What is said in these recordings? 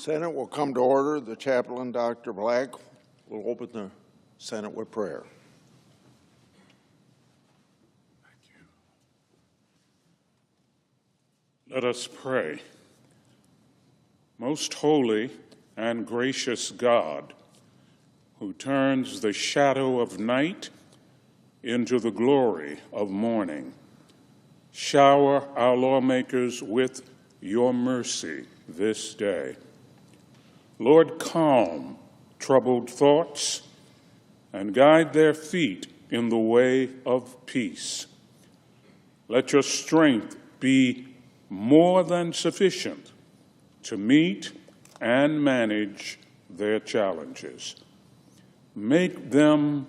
Senate will come to order. The chaplain, Dr. Black, will open the Senate with prayer. Let us pray. Most holy and gracious God, who turns the shadow of night into the glory of morning, shower our lawmakers with your mercy this day. Lord, calm troubled thoughts and guide their feet in the way of peace. Let your strength be more than sufficient to meet and manage their challenges. Make them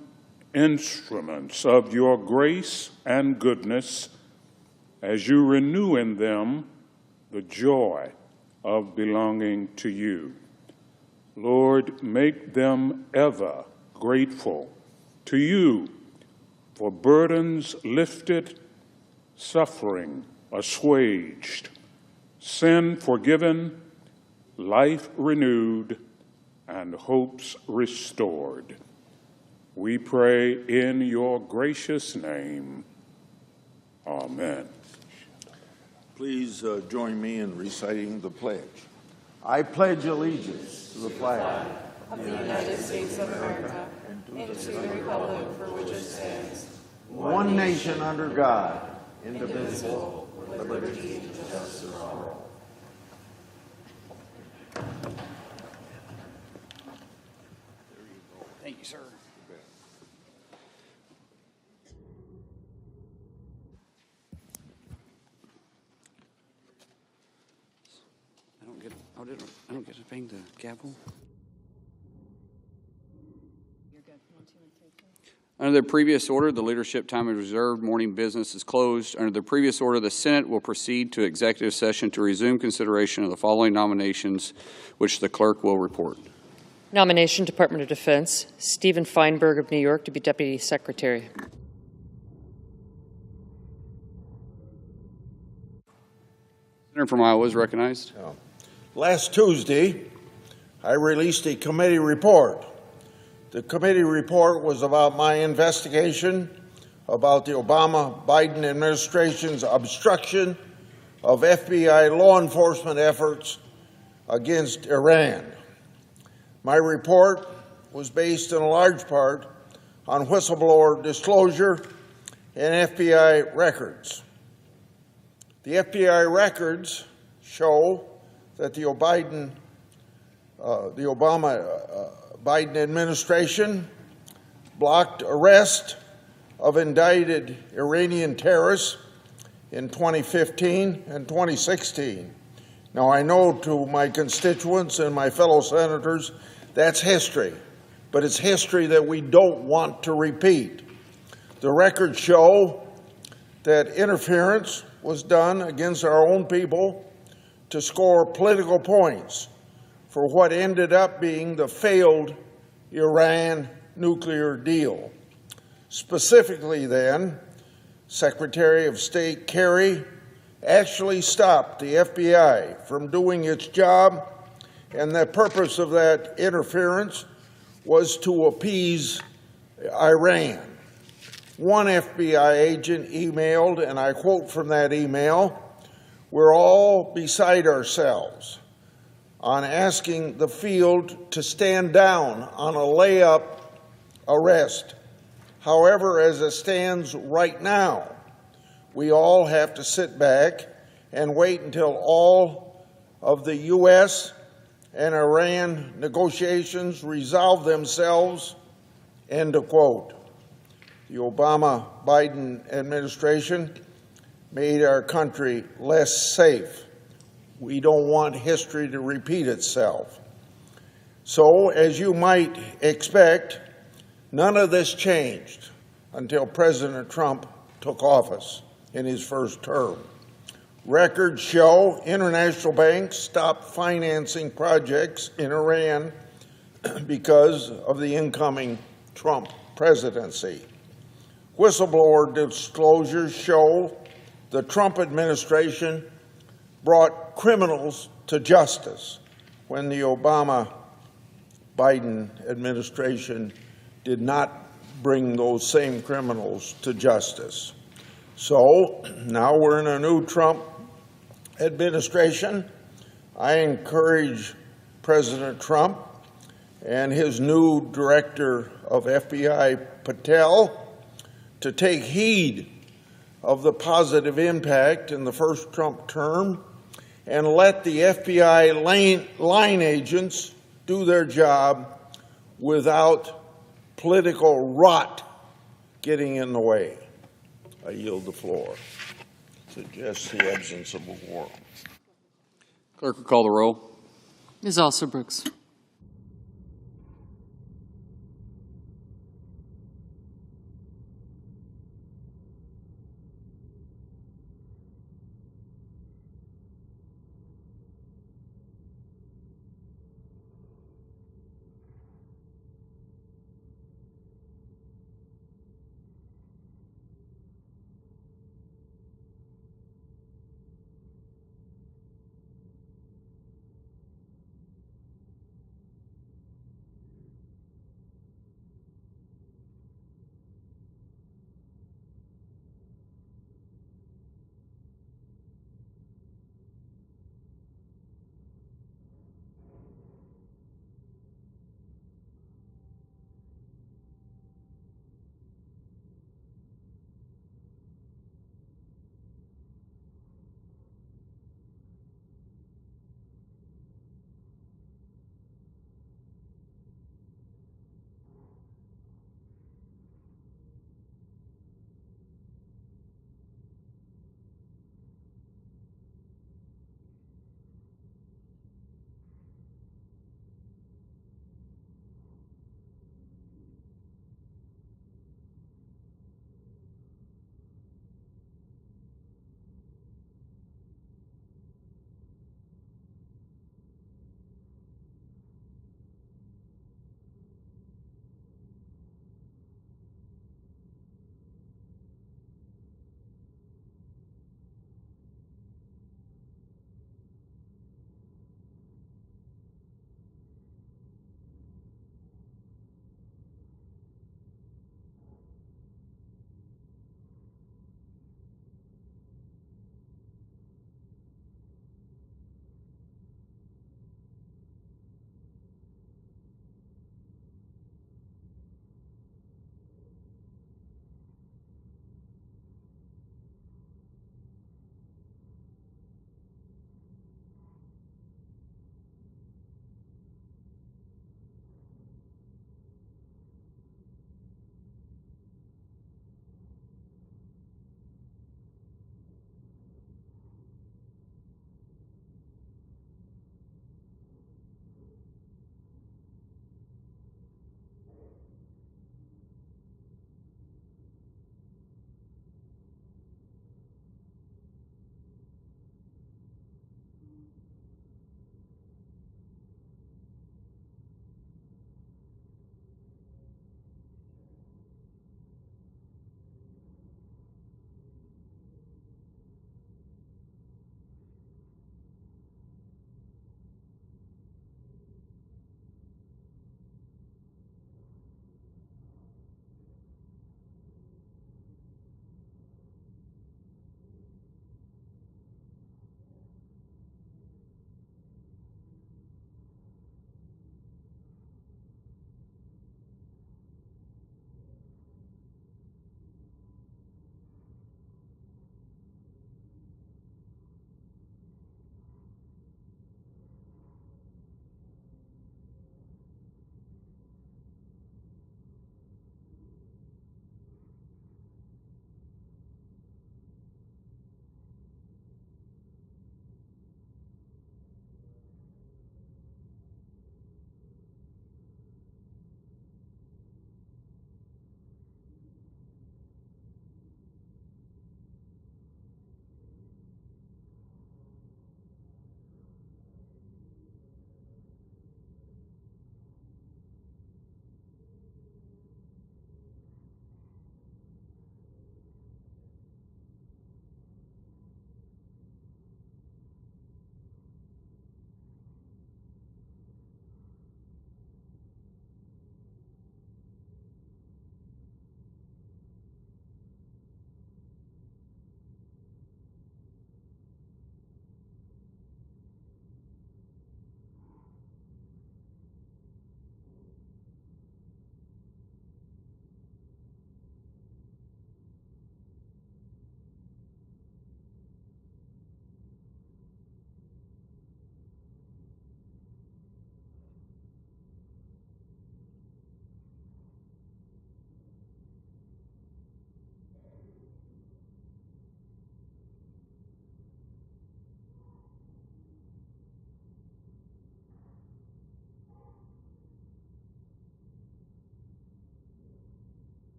instruments of your grace and goodness as you renew in them the joy of belonging to you. Lord, make them ever grateful to you for burdens lifted, suffering assuaged, sin forgiven, life renewed, and hopes restored. We pray in your gracious name. Amen. Please join me in reciting the pledge. I pledge allegiance to the flag of the United States of America and to the republic for which it stands, one nation under God, indivisible, with liberty and justice for all. Thank you, sir. I don't get to bang the gavel. Under the previous order, the leadership time is reserved. Morning business is closed. Under the previous order, the Senate will proceed to executive session to resume consideration of the following nominations, which the clerk will report. Nomination, Department of Defense, Stephen Feinberg of New York to be Deputy Secretary. Senator from Iowa is recognized. Last Tuesday, I released a committee report. The committee report was about my investigation about the Obama-Biden administration's obstruction of FBI law enforcement efforts against Iran. My report was based in a large part on whistleblower disclosure and FBI records. The FBI records show that the Obama-Biden administration blocked arrest of indicted Iranian terrorists in 2015 and 2016. Now, I know to my constituents and my fellow senators that's history, but it's history that we don't want to repeat. The records show that interference was done against our own people to score political points for what ended up being the failed Iran nuclear deal. Specifically then, Secretary of State Kerry actually stopped the FBI from doing its job, and the purpose of that interference was to appease Iran. One FBI agent emailed, and I quote from that email, "We're all beside ourselves on asking the field to stand down on a layup arrest. However, as it stands right now, we all have to sit back and wait until all of the U.S. and Iran negotiations resolve themselves," end of quote. The Obama-Biden administration made our country less safe. We don't want history to repeat itself. So, as you might expect, none of this changed until President Trump took office in his first term. Records show international banks stopped financing projects in Iran because of the incoming Trump presidency. Whistleblower disclosures show the Trump administration brought criminals to justice when the Obama-Biden administration did not bring those same criminals to justice. So now we're in a new Trump administration. I encourage President Trump and his new director of FBI, Patel, to take heed of the positive impact in the first Trump term and let the FBI line agents do their job without political rot getting in the way. I yield the floor. Suggests the absence of a war. Clerk will call the roll. Ms. Alsobrooks.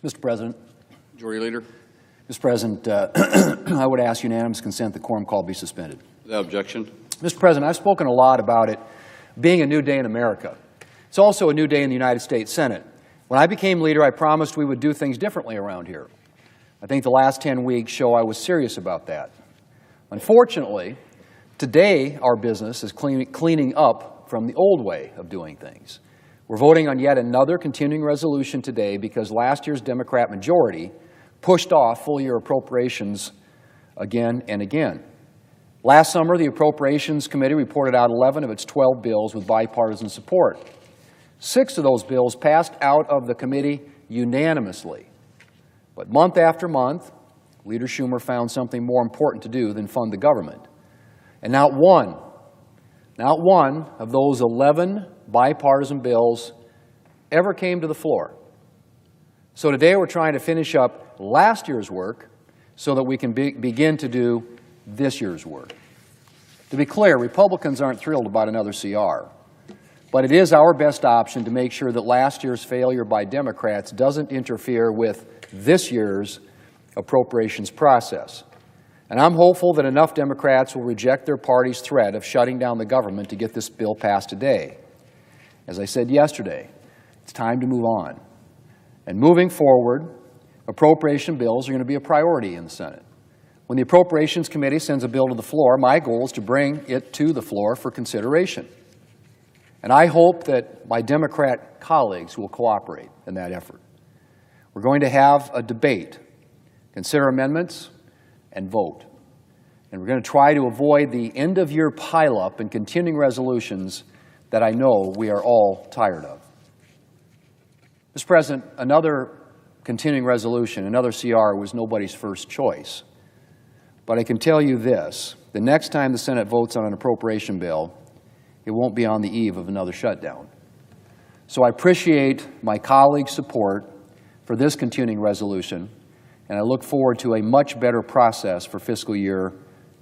Mr. President, Majority Leader, Mr. President, I would ask unanimous consent the quorum call be suspended. without objection. Mr. President, I've spoken a lot about it being a new day in America. It's also a new day in the United States Senate. When I became leader, I promised we would do things differently around here. I think the last 10 weeks show I was serious about that. Unfortunately, today our business is cleaning up from the old way of doing things. We're voting on yet another continuing resolution today because last year's Democrat majority pushed off full-year appropriations again and again. Last summer, the Appropriations Committee reported out 11 of its 12 bills with bipartisan support. 6 of those bills passed out of the committee unanimously. But month after month, Leader Schumer found something more important to do than fund the government. And not one of those 11 bipartisan bills ever came to the floor. So today we're trying to finish up last year's work so that we can begin to do this year's work. To be clear, Republicans aren't thrilled about another CR, but it is our best option to make sure that last year's failure by Democrats doesn't interfere with this year's appropriations process. And I'm hopeful that enough Democrats will reject their party's threat of shutting down the government to get this bill passed today. As I said yesterday, it's time to move on. And moving forward, appropriation bills are going to be a priority in the Senate. When the Appropriations Committee sends a bill to the floor, my goal is to bring it to the floor for consideration. And I hope that my Democrat colleagues will cooperate in that effort. We're going to have a debate, consider amendments, and vote. And we're going to try to avoid the end-of-year pileup and continuing resolutions that I know we are all tired of. Mr. President, another continuing resolution, another CR, was nobody's first choice. But I can tell you this, the next time the Senate votes on an appropriation bill, it won't be on the eve of another shutdown. So I appreciate my colleagues' support for this continuing resolution, and I look forward to a much better process for fiscal year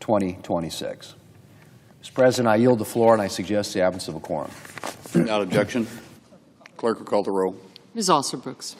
2026. Mr. President, I yield the floor, and I suggest the absence of a quorum. Without objection. Clerk will call the roll. Ms. Alsterbrooks.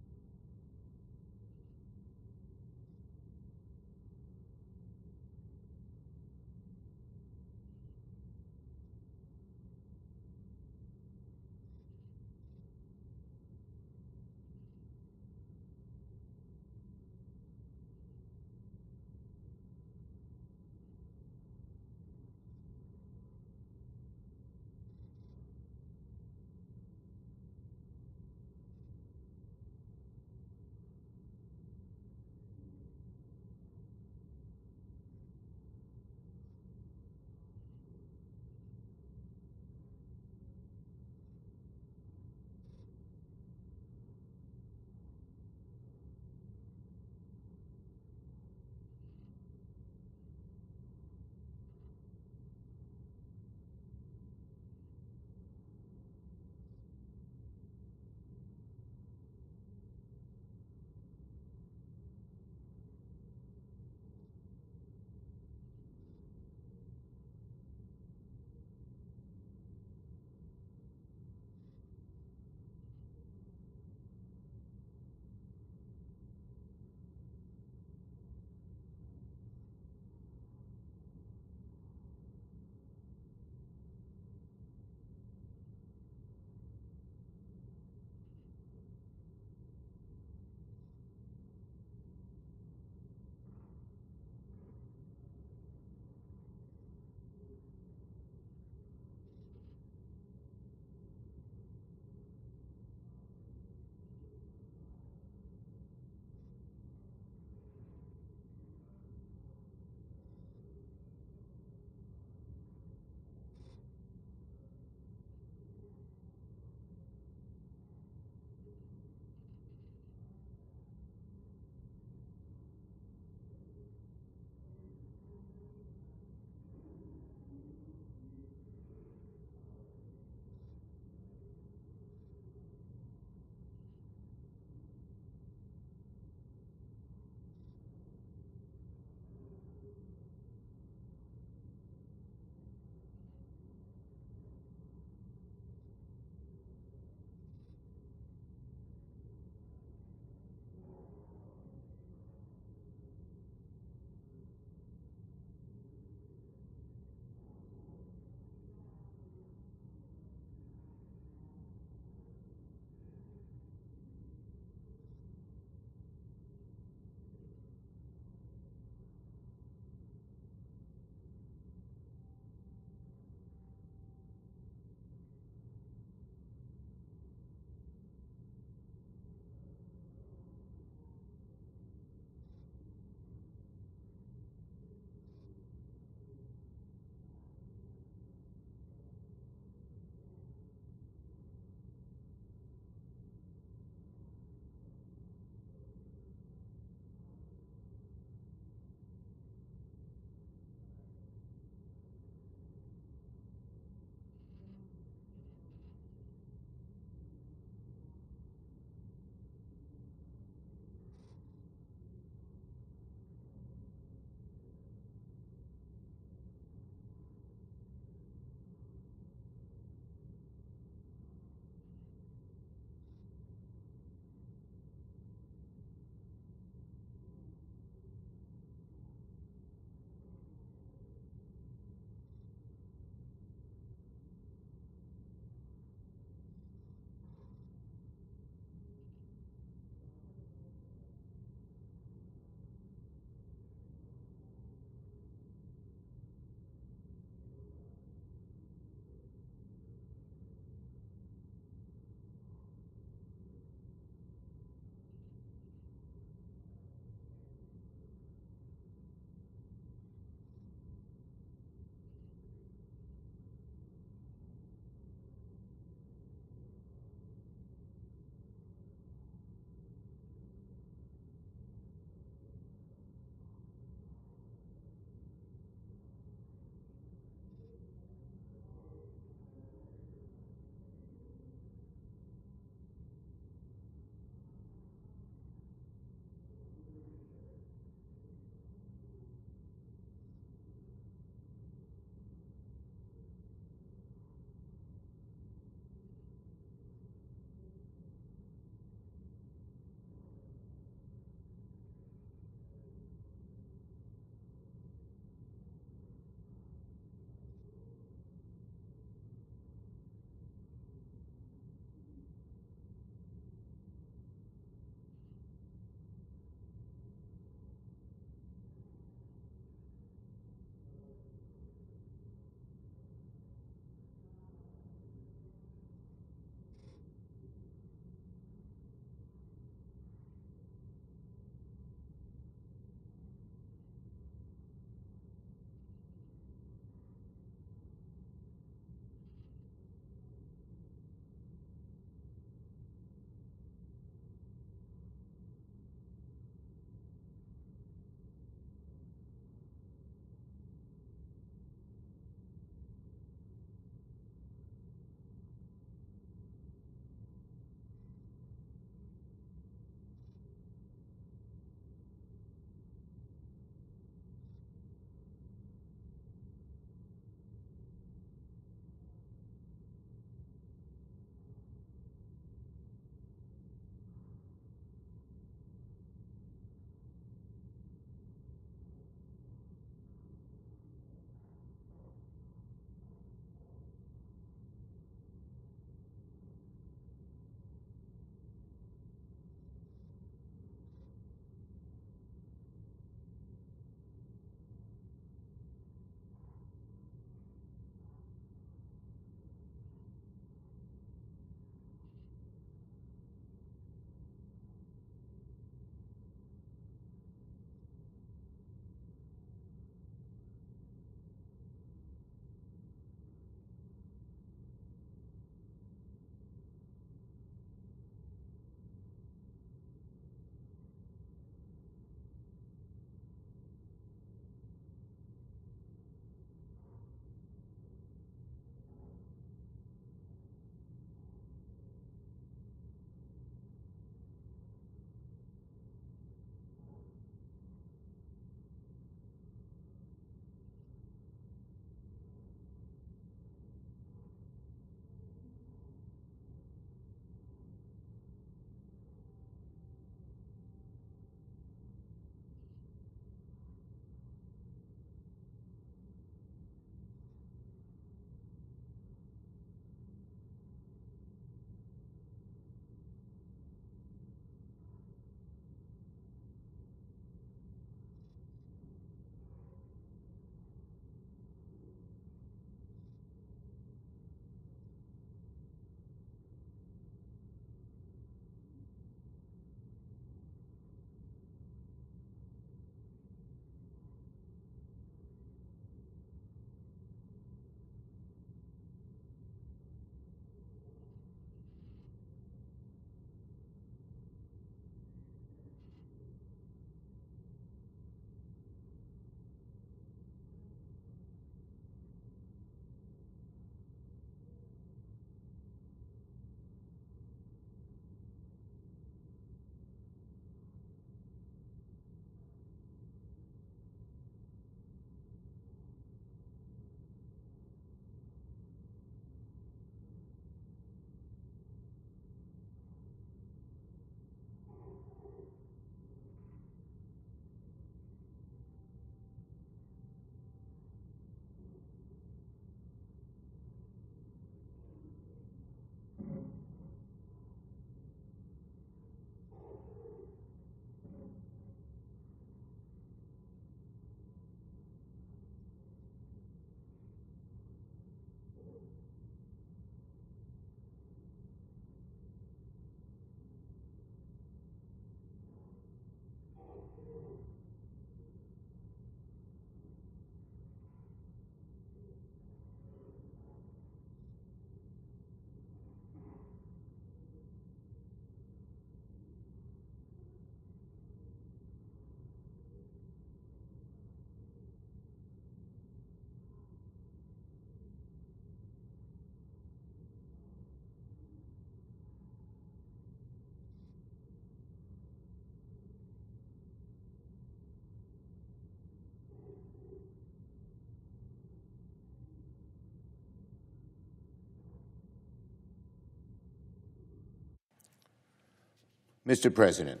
Mr. President,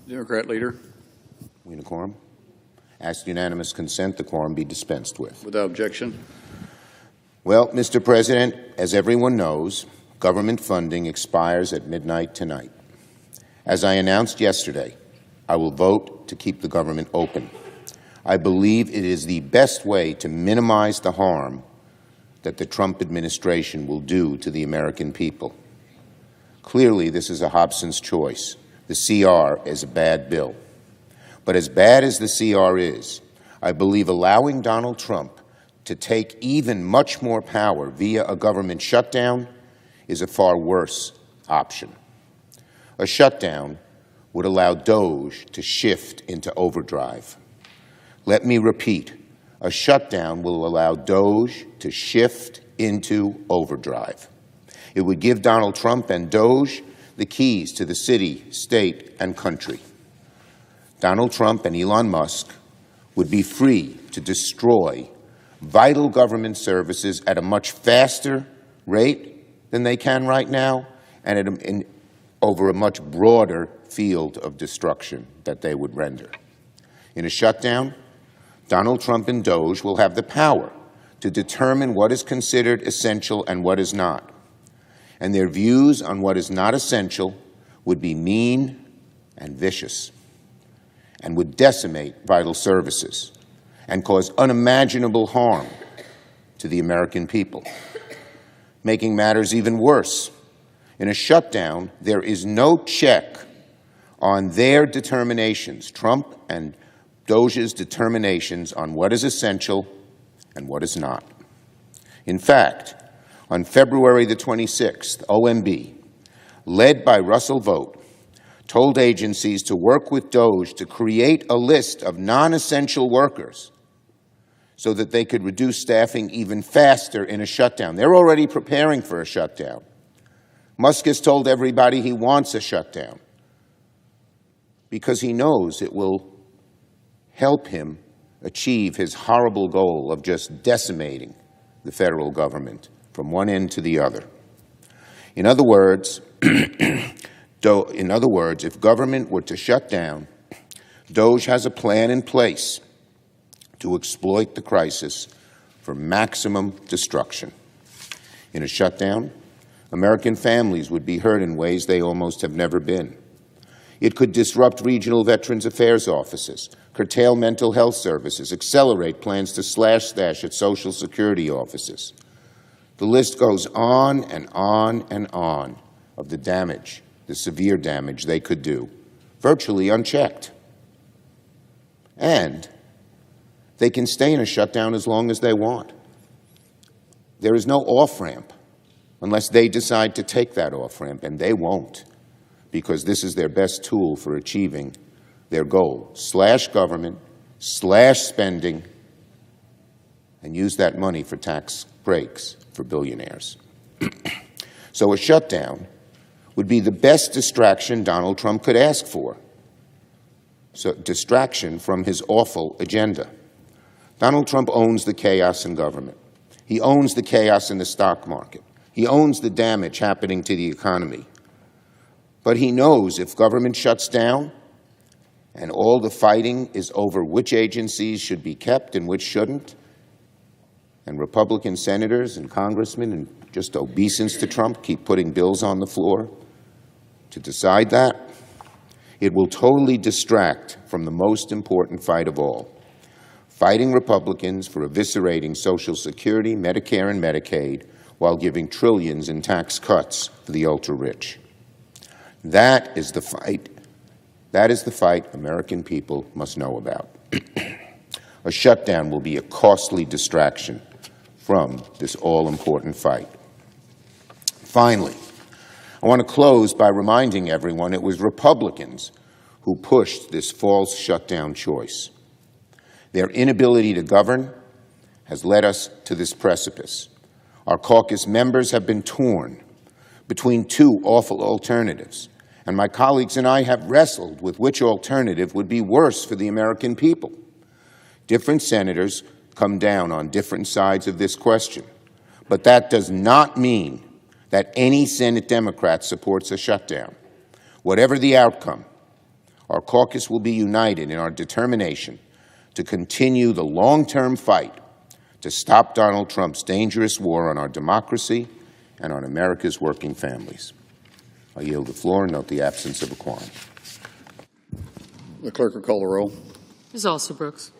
Democrat leader, we in a quorum? Asked unanimous consent the quorum be dispensed with. without objection. Well, Mr. President, as everyone knows, government funding expires at midnight tonight. As I announced yesterday, I will vote to keep the government open. I believe it is the best way to minimize the harm that the Trump administration will do to the American people. Clearly, this is a Hobson's choice. The CR is a bad bill. But as bad as the CR is, I believe allowing Donald Trump to take even much more power via a government shutdown is a far worse option. A shutdown would allow DOJ to shift into overdrive. Let me repeat, a shutdown will allow DOJ to shift into overdrive. It would give Donald Trump and DOJ the keys to the city, state, and country. Donald Trump and Elon Musk would be free to destroy vital government services at a much faster rate than they can right now, and over a much broader field of destruction that they would render. In a shutdown, Donald Trump and DOJ will have the power to determine what is considered essential and what is not. And their views on what is not essential would be mean and vicious, and would decimate vital services and cause unimaginable harm to the American people. Making matters even worse, in a shutdown, there is no check on their determinations, Trump and DOJ's determinations on what is essential and what is not. In fact, on February the 26th, OMB, led by Russell Vought, told agencies to work with DOJ to create a list of non-essential workers so that they could reduce staffing even faster in a shutdown. They're already preparing for a shutdown. Musk has told everybody he wants a shutdown because he knows it will help him achieve his horrible goal of just decimating the federal government from one end to the other. In other words, if government were to shut down, DOJ has a plan in place to exploit the crisis for maximum destruction. In a shutdown, American families would be hurt in ways they almost have never been. It could disrupt regional Veterans Affairs offices, curtail mental health services, accelerate plans to slash stash at Social Security offices. The list goes on and on and on of the damage, the severe damage they could do, virtually unchecked. And they can stay in a shutdown as long as they want. There is no off-ramp unless they decide to take that off-ramp, and they won't, because this is their best tool for achieving their goal. Slash government, slash spending, and use that money for tax breaks for billionaires. So a shutdown would be the best distraction Donald Trump could ask for. So distraction from his awful agenda. Donald Trump owns the chaos in government. He owns the chaos in the stock market. He owns the damage happening to the economy. But he knows if government shuts down and all the fighting is over which agencies should be kept and which shouldn't, and Republican senators and congressmen and just obeisance to Trump keep putting bills on the floor to decide that, it will totally distract from the most important fight of all, fighting Republicans for eviscerating Social Security, Medicare, and Medicaid while giving trillions in tax cuts for the ultra-rich. That is the fight. That is the fight American people must know about. A shutdown will be a costly distraction from this all-important fight. Finally, I want to close by reminding everyone it was Republicans who pushed this false shutdown choice. Their inability to govern has led us to this precipice. Our caucus members have been torn between two awful alternatives, and my colleagues and I have wrestled with which alternative would be worse for the American people. Different senators come down on different sides of this question, but that does not mean that any Senate Democrat supports a shutdown. Whatever the outcome, our caucus will be united in our determination to continue the long-term fight to stop Donald Trump's dangerous war on our democracy and on America's working families. I yield the floor and note the absence of a quorum. The clerk will call the roll. Ms. Alsobrooks.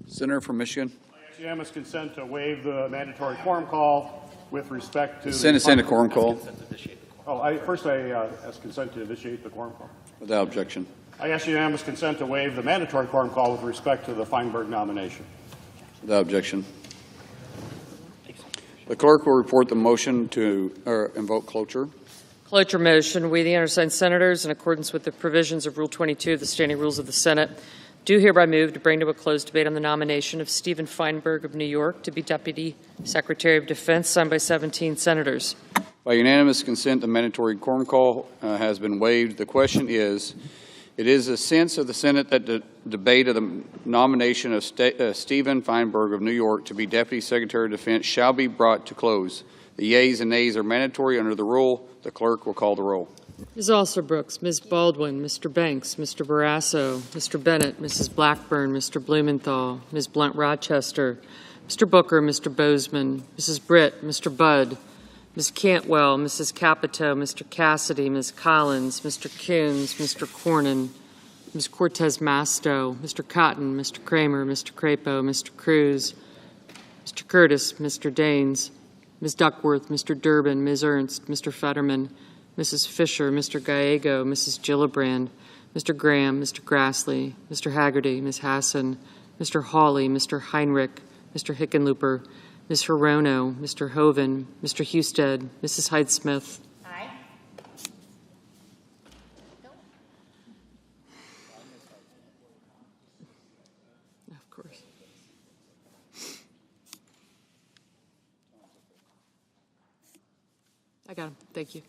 Senator from Michigan. Unanimous consent to waive the mandatory quorum call with respect to Send a quorum call First, I ask consent to initiate the quorum call. without objection. I ask unanimous consent to waive the mandatory quorum call with respect to the Feinberg nomination. Without objection. The clerk will report the motion to invoke cloture. Cloture motion. We, the undersigned senators, in accordance with the provisions of Rule 22 of the Standing Rules of the Senate, do hereby move to bring to a closed debate on the nomination of Stephen Feinberg of New York to be Deputy Secretary of Defense, signed by 17 senators. By unanimous consent, the mandatory quorum call has been waived. The question is, it is the sense of the Senate that the debate of the nomination of Stephen Feinberg of New York to be Deputy Secretary of Defense shall be brought to close. The yeas and nays are mandatory under the rule. The clerk will call the roll. Ms. Alsterbrooks, Ms. Baldwin, Mr. Banks, Mr. Barrasso, Mr. Bennett, Mrs. Blackburn, Mr. Blumenthal, Ms. Blunt-Rochester, Mr. Booker, Mr. Bozeman, Mrs. Britt, Mr. Budd, Ms. Cantwell, Mrs. Capito, Mr. Cassidy, Ms. Collins, Mr. Coons, Mr. Cornyn, Ms. Cortez Masto, Mr. Cotton, Mr. Kramer, Mr. Crapo, Mr. Cruz, Mr. Curtis, Mr. Daines, Ms. Duckworth, Mr. Durbin, Ms. Ernst, Mr. Fetterman, Mrs. Fisher, Mr. Gallego, Mrs. Gillibrand, Mr. Graham, Mr. Grassley, Mr. Haggerty, Ms. Hassan, Mr. Hawley, Mr. Heinrich, Mr. Hickenlooper, Ms. Hirono, Mr. Hoven, Mr. Husted, Mrs. Hyde-Smith. Aye. Of course. I got him. Thank you.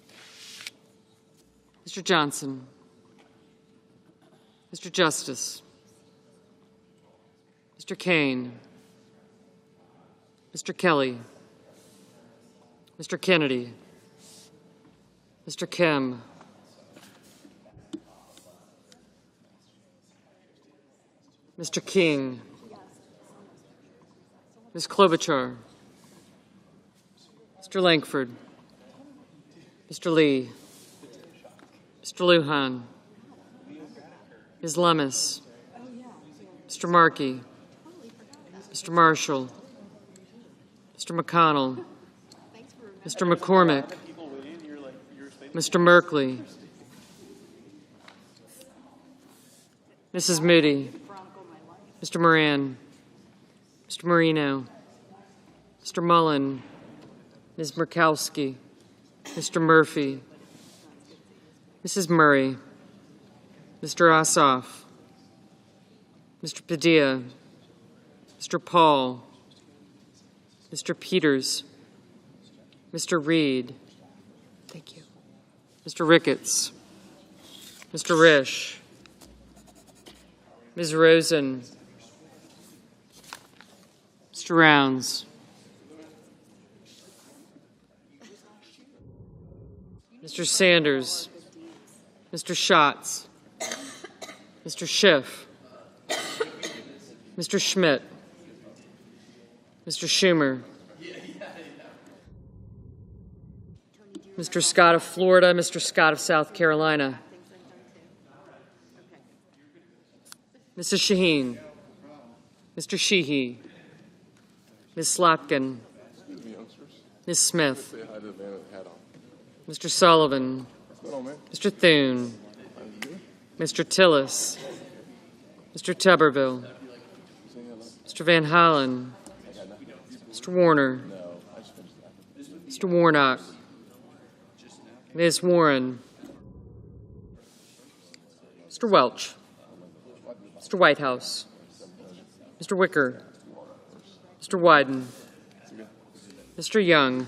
Mr. Johnson. Mr. Justice. Mr. Kane. Mr. Kelly. Mr. Kennedy. Mr. Kim. Mr. King. Ms. Klobuchar. Mr. Langford. Mr. Lee. Mr. Lujan. Ms. Lemus. Mr. Markey. Mr. Marshall. Mr. McConnell. Mr. McCormick. Mr. Merkley. Mrs. Moody. Mr. Moran. Mr. Marino. Mr. Mullen. Ms. Murkowski. Mr. Murphy. Mrs. Murray. Mr. Ossoff. Mr. Padilla. Mr. Paul. Mr. Peters. Mr. Reed. Thank you. Mr. Ricketts. Mr. Risch. Ms. Rosen. Mr. Rounds. Mr. Sanders. Mr. Schatz. Mr. Schiff. Mr. Schmidt. Mr. Schumer. Mr. Scott of Florida, Mr. Scott of South Carolina. Mrs. Shaheen. Mr. Sheehy. Ms. Slotkin. Ms. Smith. Mr. Sullivan. Mr. Thune. Mr. Tillis. Mr. Tuberville. Mr. Van Hollen. Mr. Warner. Mr. Warnock. Ms. Warren. Mr. Welch. Mr. Whitehouse. Mr. Wicker. Mr. Wyden. Mr. Young.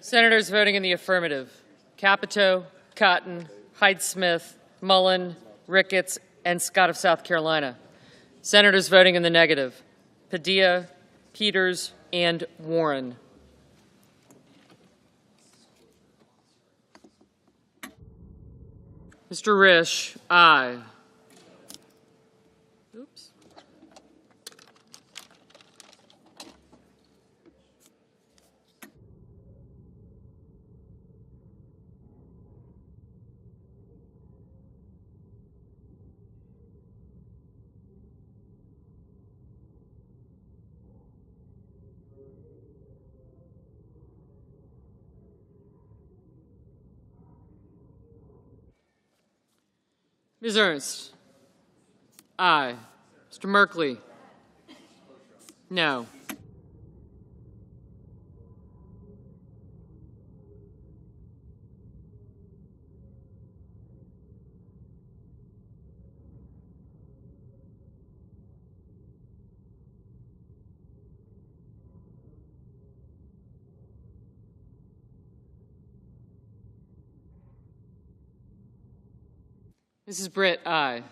Senators voting in the affirmative: Capito, Cotton, Hyde-Smith, Mullen, Ricketts, and Scott of South Carolina. Senators voting in the negative: Padilla, Peters, and Warren. Mr. Risch, aye. Oops. Ms. Ernst? Aye. Mr. Merkley? No. Mrs. Britt, aye.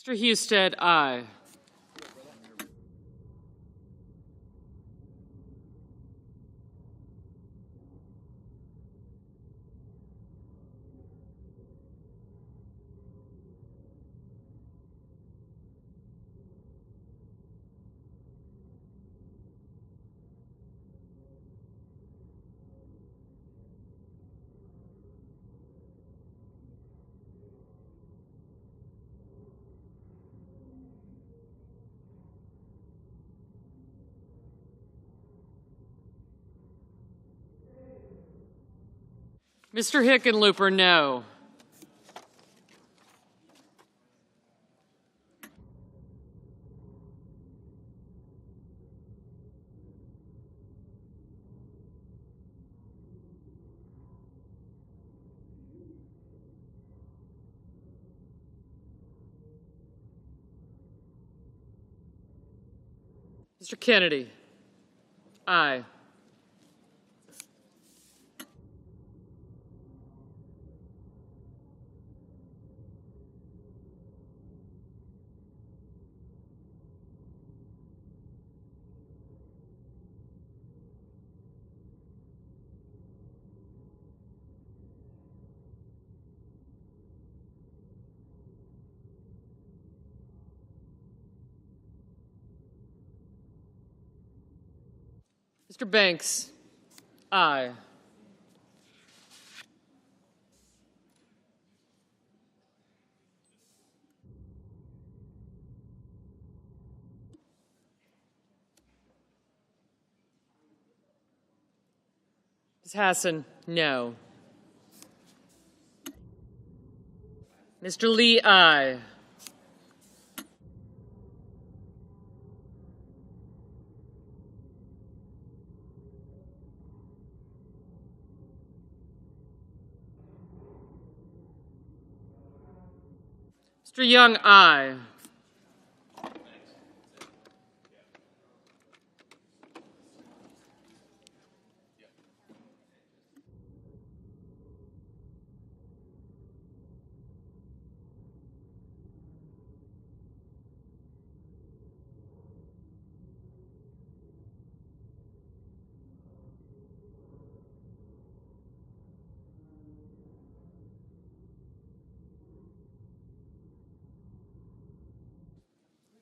Mr. Husted, aye. Mr. Hickenlooper, no. Mr. Kennedy, aye. Mr. Banks, aye. Ms. Hassan, no. Mr. Lee, aye. Mr. Young, aye.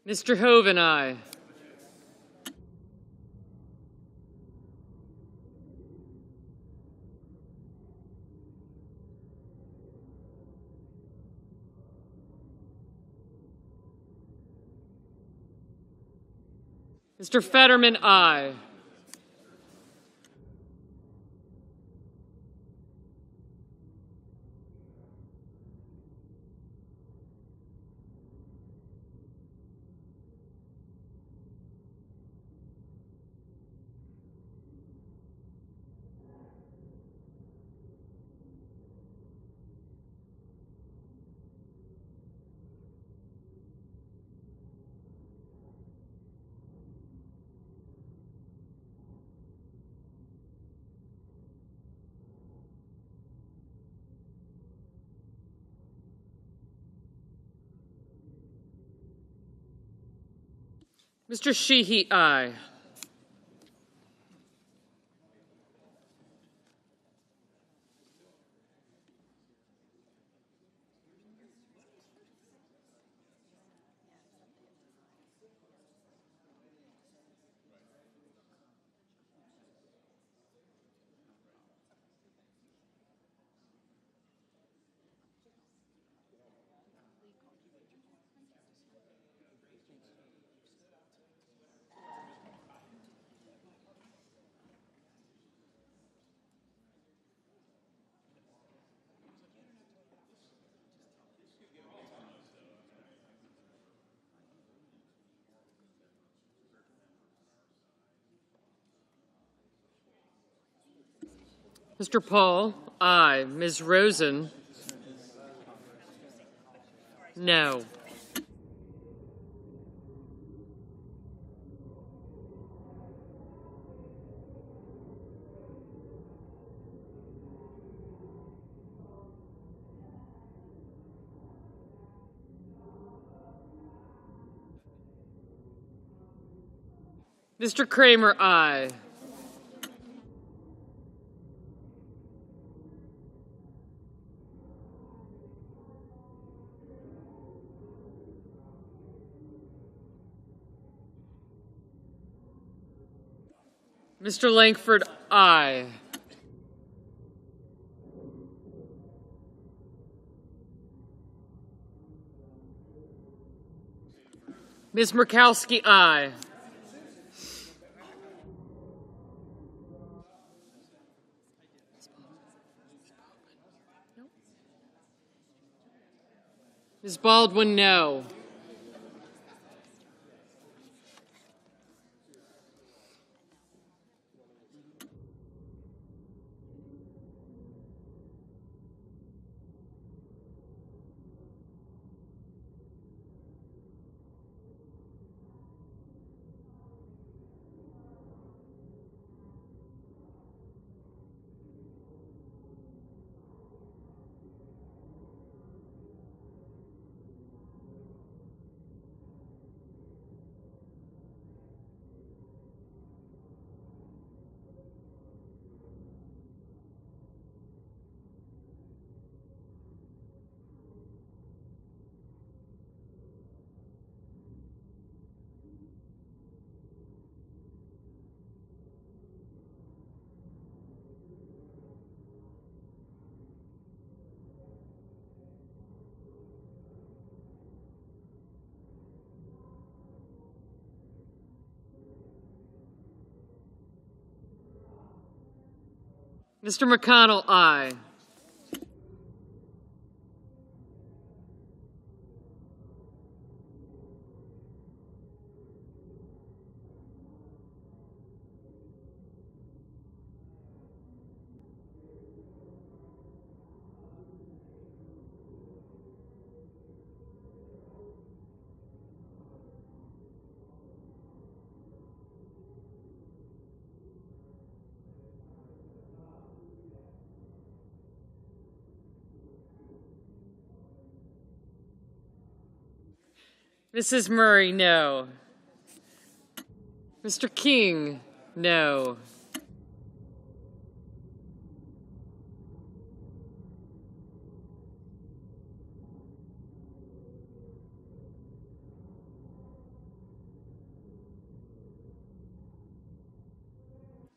Mr. Hoven, aye. Mr. Fetterman, aye. Mr. Sheehy, aye. Mr. Paul, aye. Ms. Rosen, no. Mr. Kramer, aye. Mr. Langford, aye. Ms. Murkowski, aye. Ms. Baldwin, no. Mr. McConnell, aye. Mrs. Murray, no. Mr. King, no.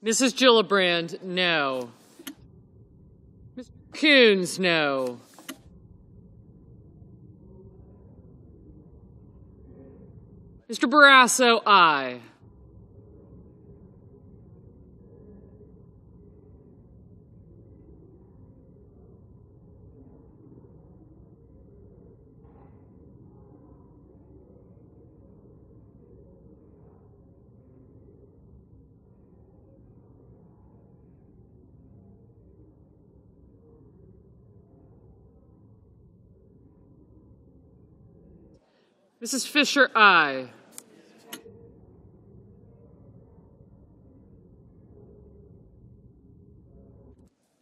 Mrs. Gillibrand, no. Mr. Coons, no. Mr. Barrasso, aye. Mrs. Fisher, aye.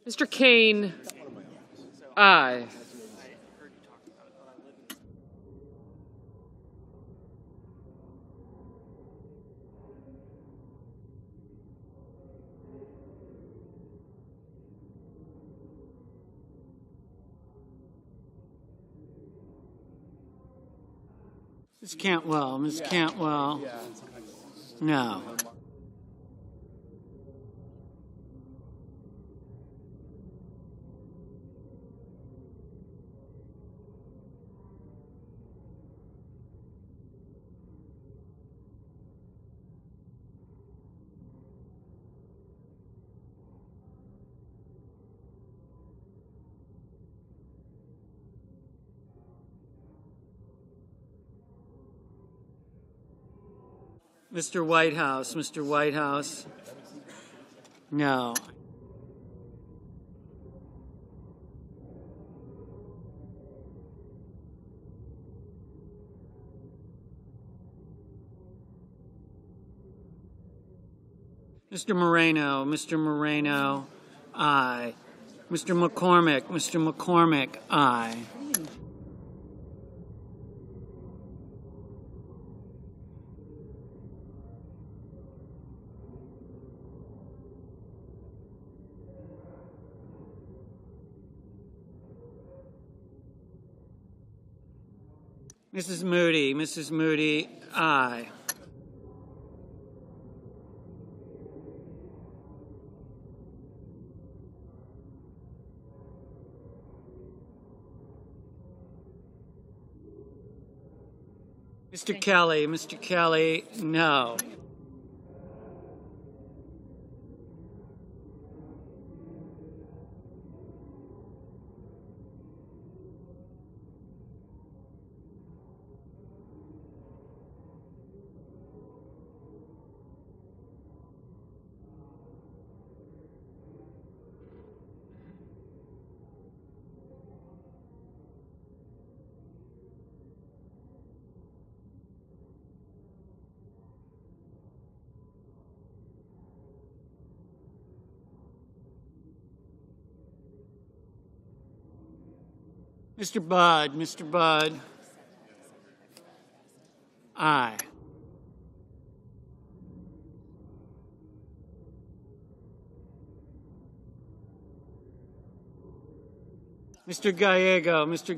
Mr. Kane, aye. Ms. Cantwell, Ms. Cantwell, no. Mr. Whitehouse, Mr. Whitehouse, no. Mr. Moreno, aye. Mr. McCormick, aye. Mrs. Moody, aye. Mr. Kelly, no. Mr. Budd, aye. Mr.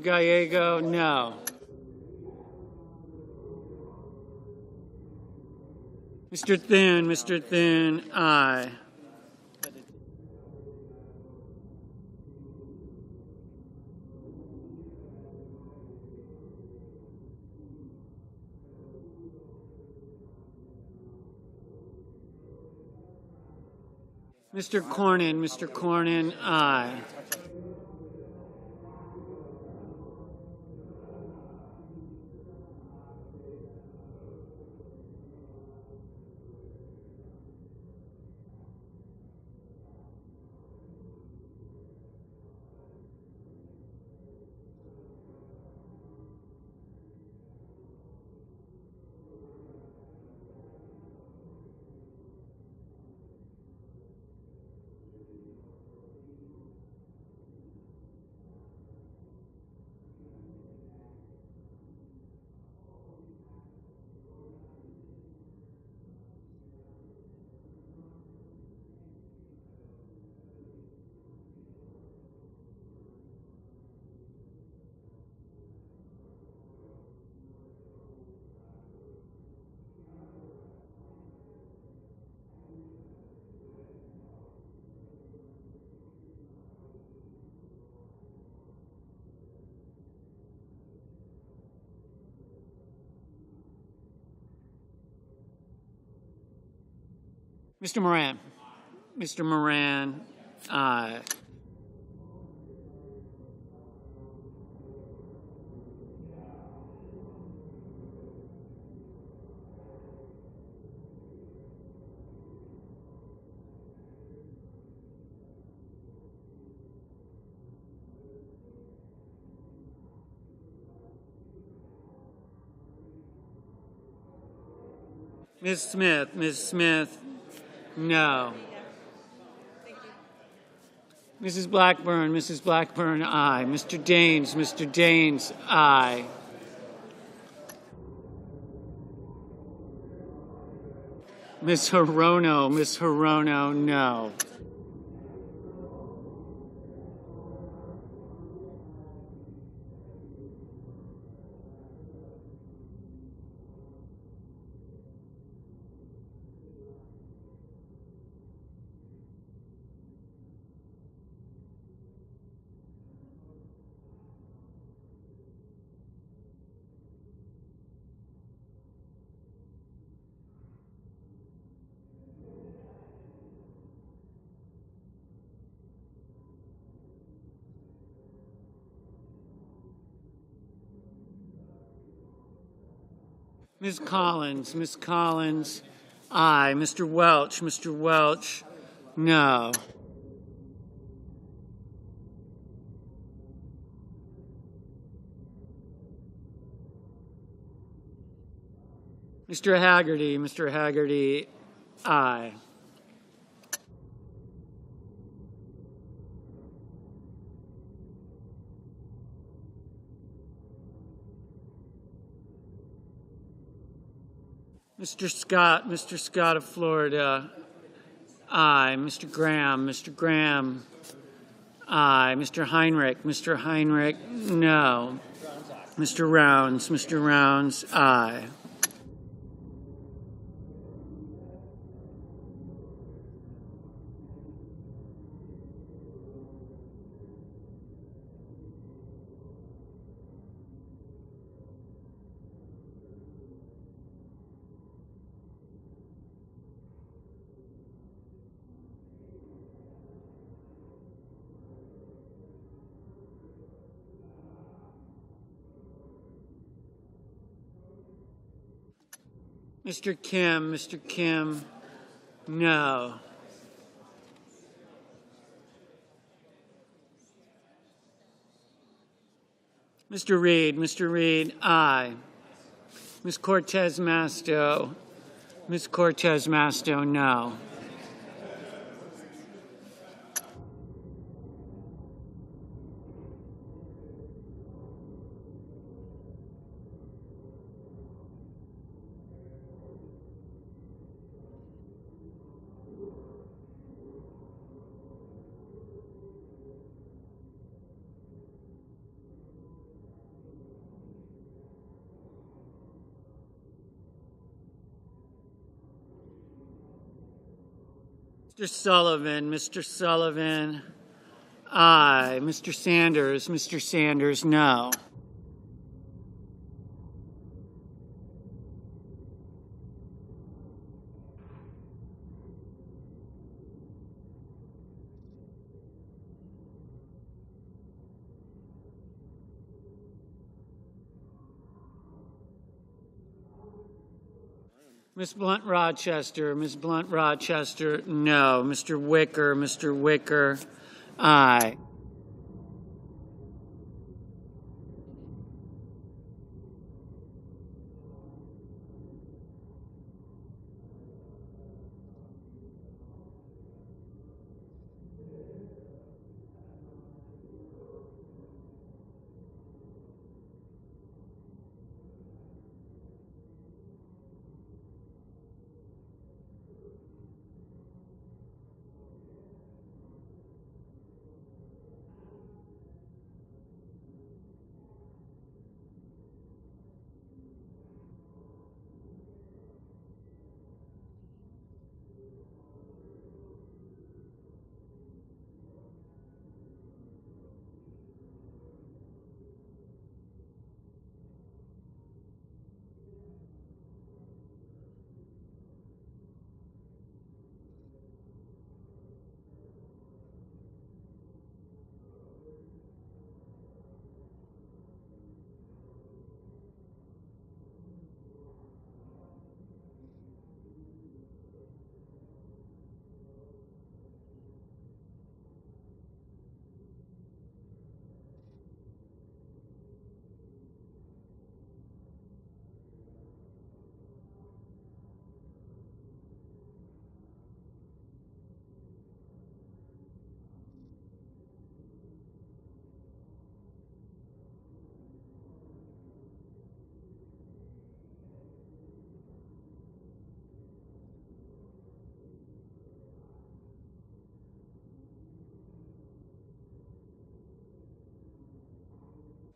Gallego, no. Mr. Thune, aye. Mr. Cornyn, aye. Mr. Moran. Mr. Moran, aye. Ms. Smith, no. Mrs. Blackburn, aye. Mr. Daines, aye. Ms. Hirono, no. Ms. Collins, aye. Mr. Welch, no. Mr. Haggerty, aye. Mr. Scott of Florida, aye. Mr. Graham, aye. Mr. Heinrich, no. Mr. Rounds, aye. Mr. Kim, no. Mr. Reed, aye. Ms. Cortez Masto, no. Mr. Sullivan, aye. Mr. Sanders, no. Ms. Blunt Rochester, no. Mr. Wicker, aye.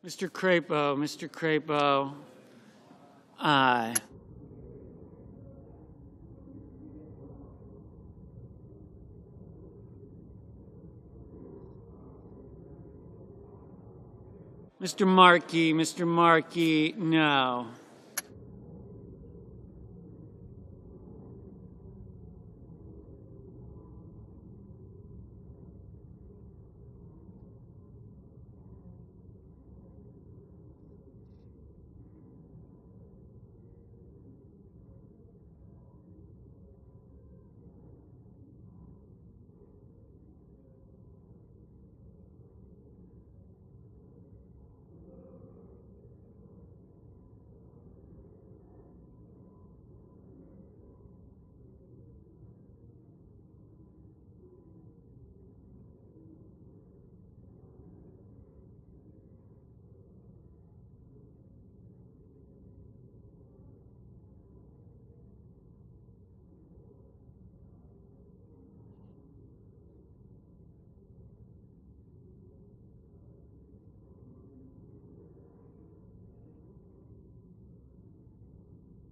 Mr. Crapo, aye. Mr. Markey, no.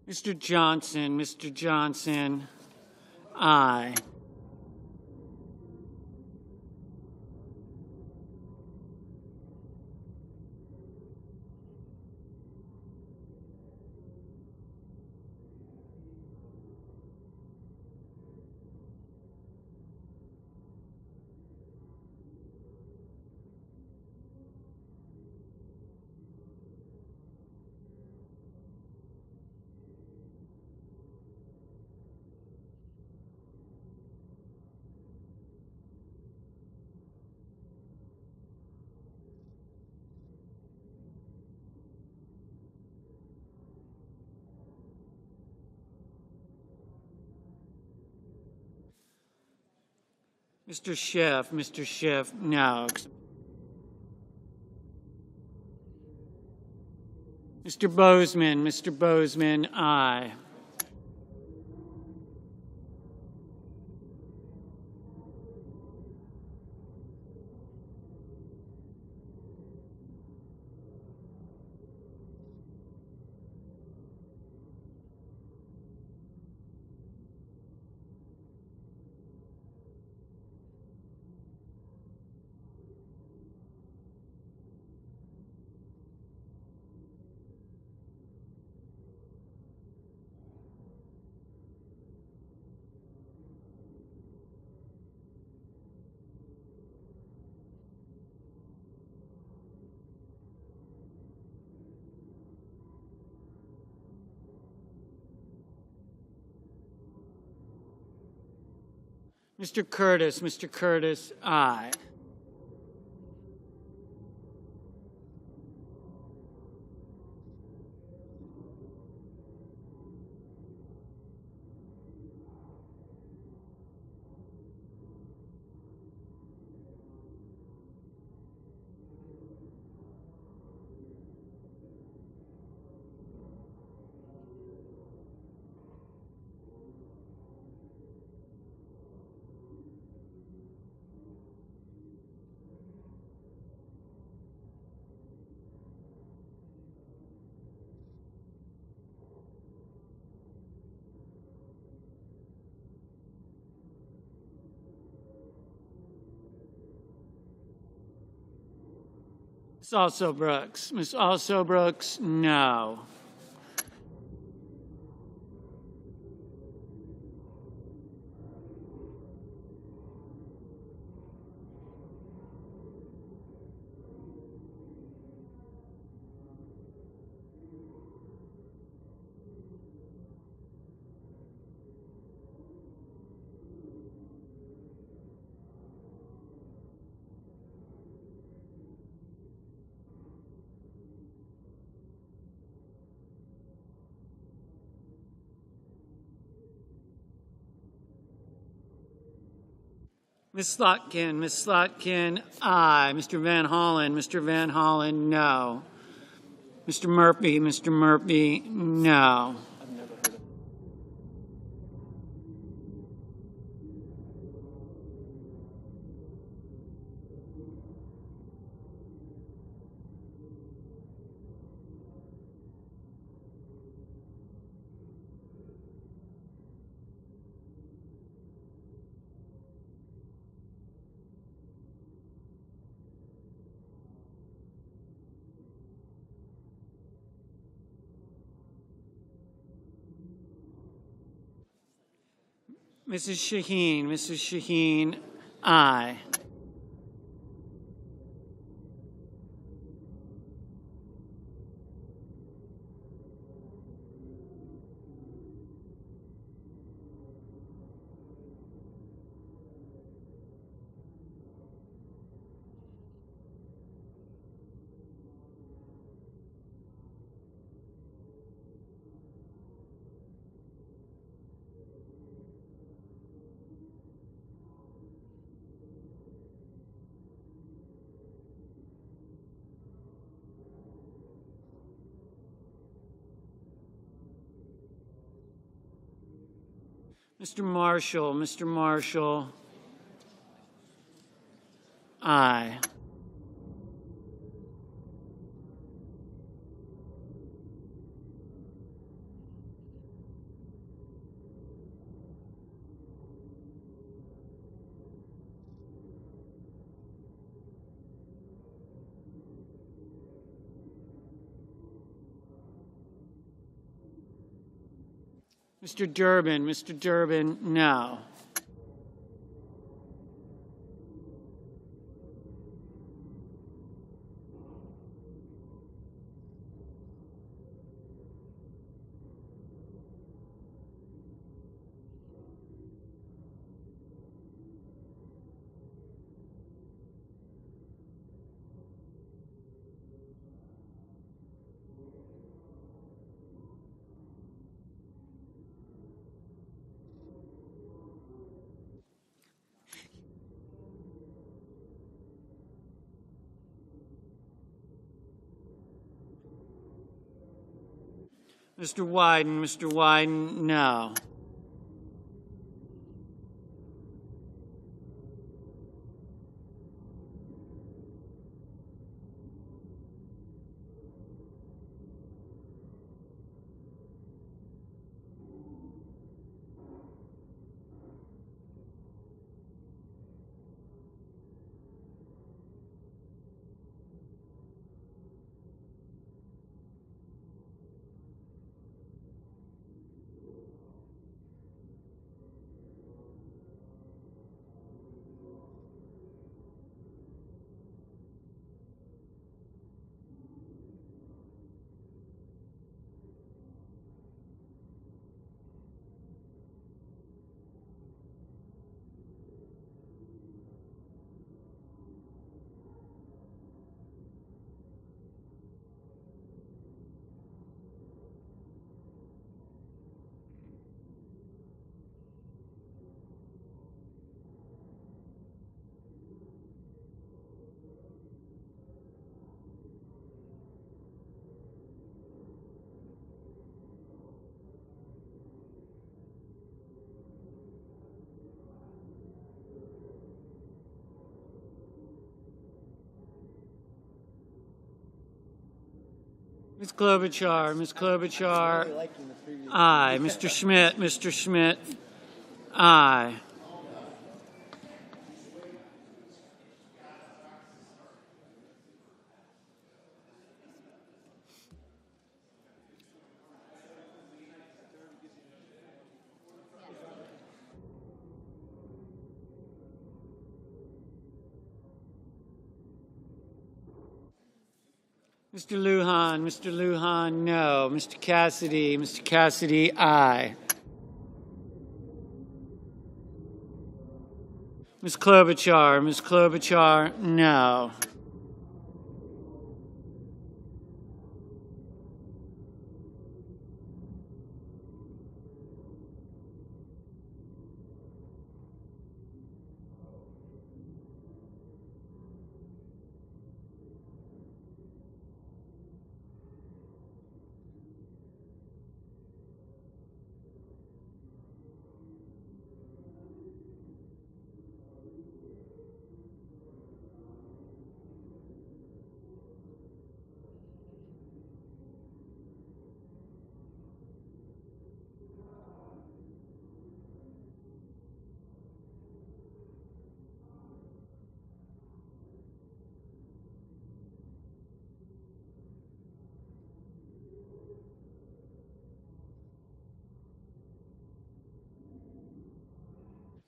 Mr. Johnson, aye. Mr. Schiff, no. Mr. Bozeman, aye. Mr. Curtis, aye. Miss Also Brooks, no. Ms. Slotkin, aye. Mr. Van Hollen, no. Mr. Murphy, no. Mrs. Shaheen, aye. Mr. Marshall, aye. Mr. Durbin, no. Mr. Wyden, no. Ms. Klobuchar, aye. Mr. Schmidt, aye. Mr. Lujan, no. Mr. Cassidy, aye. Ms. Klobuchar, no.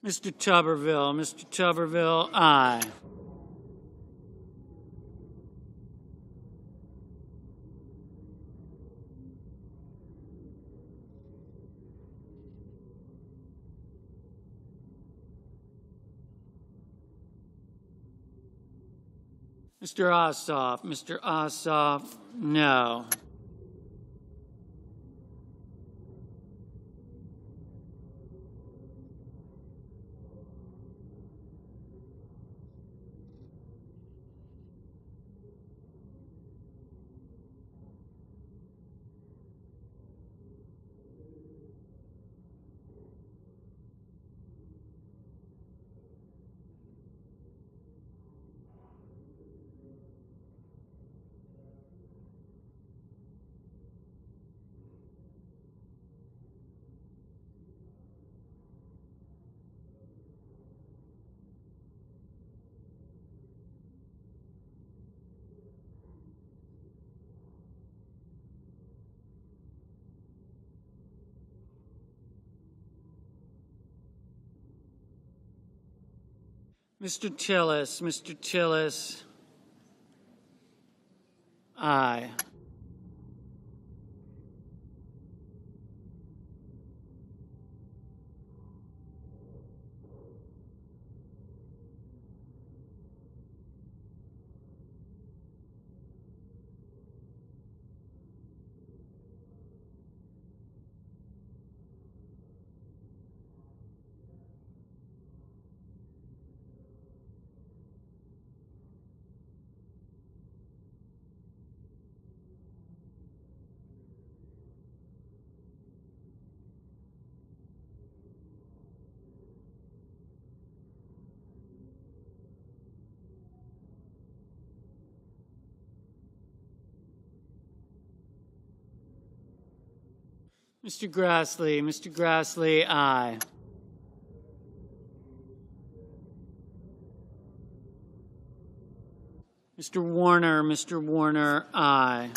Mr. Tuberville, aye. Mr. Ossoff, no. Mr. Tillis, aye. Mr. Grassley, aye. Mr. Warner, aye.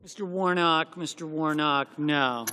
Mr. Warnock, no.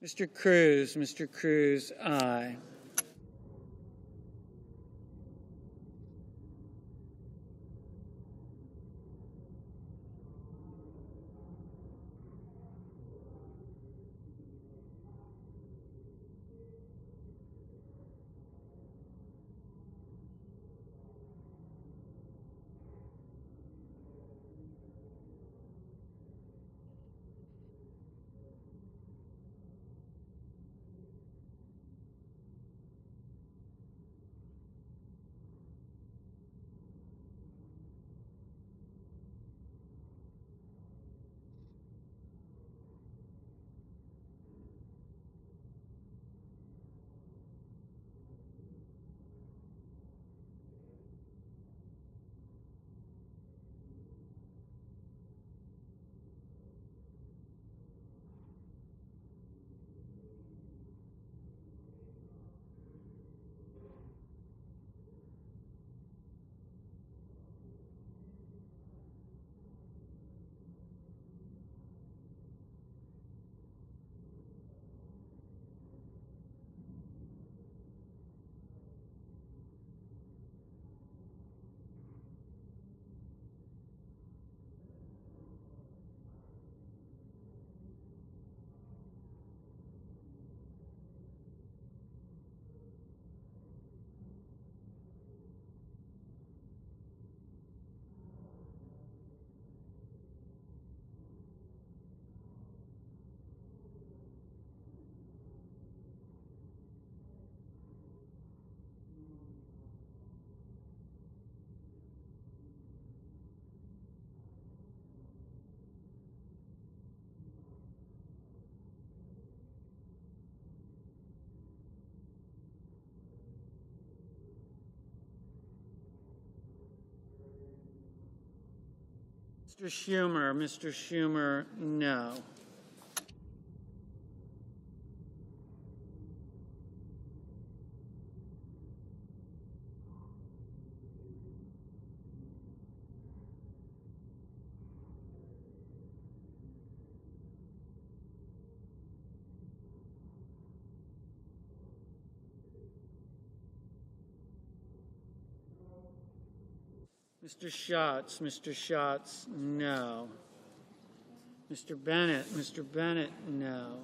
Mr. Cruz, aye. Mr. Schumer, no. Mr. Schatz, no. Mr. Bennett, no.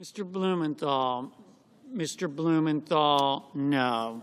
Mr. Blumenthal. Mr. Blumenthal, no.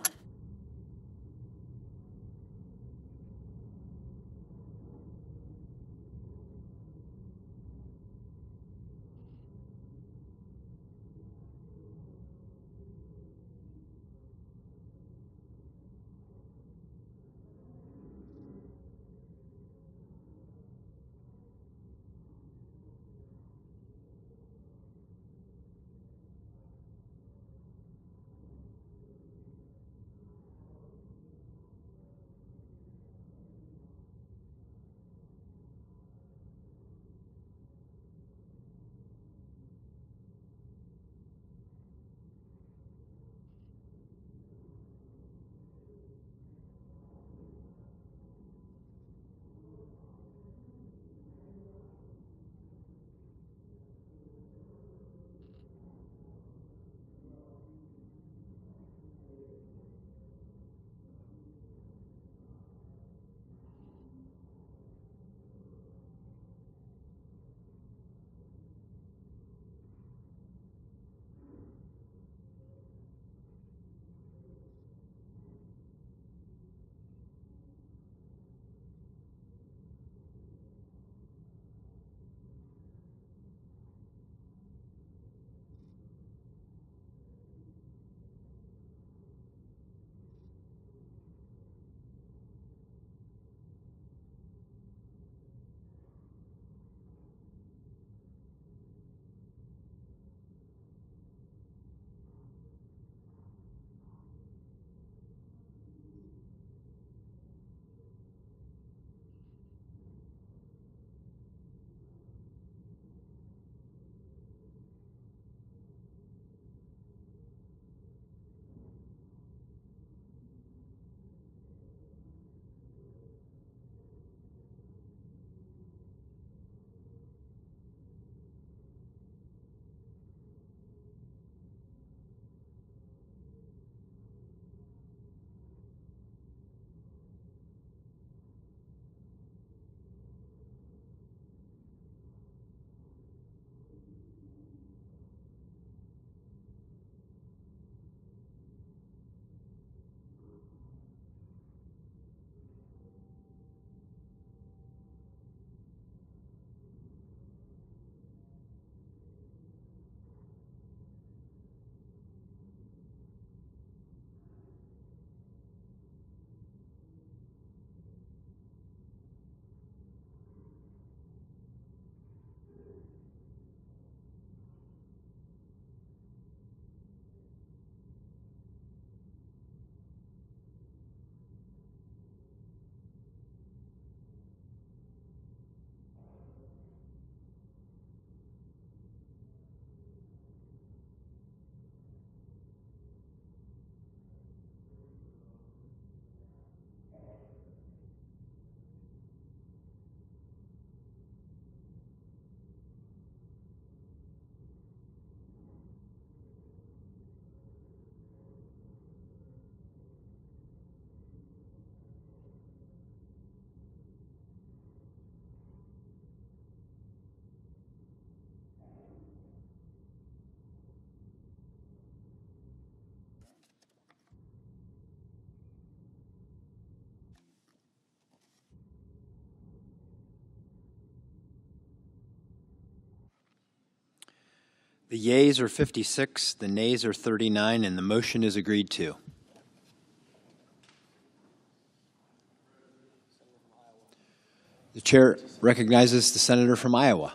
The yeas are 56, the nays are 39, and the motion is agreed to. The chair recognizes the senator from Iowa.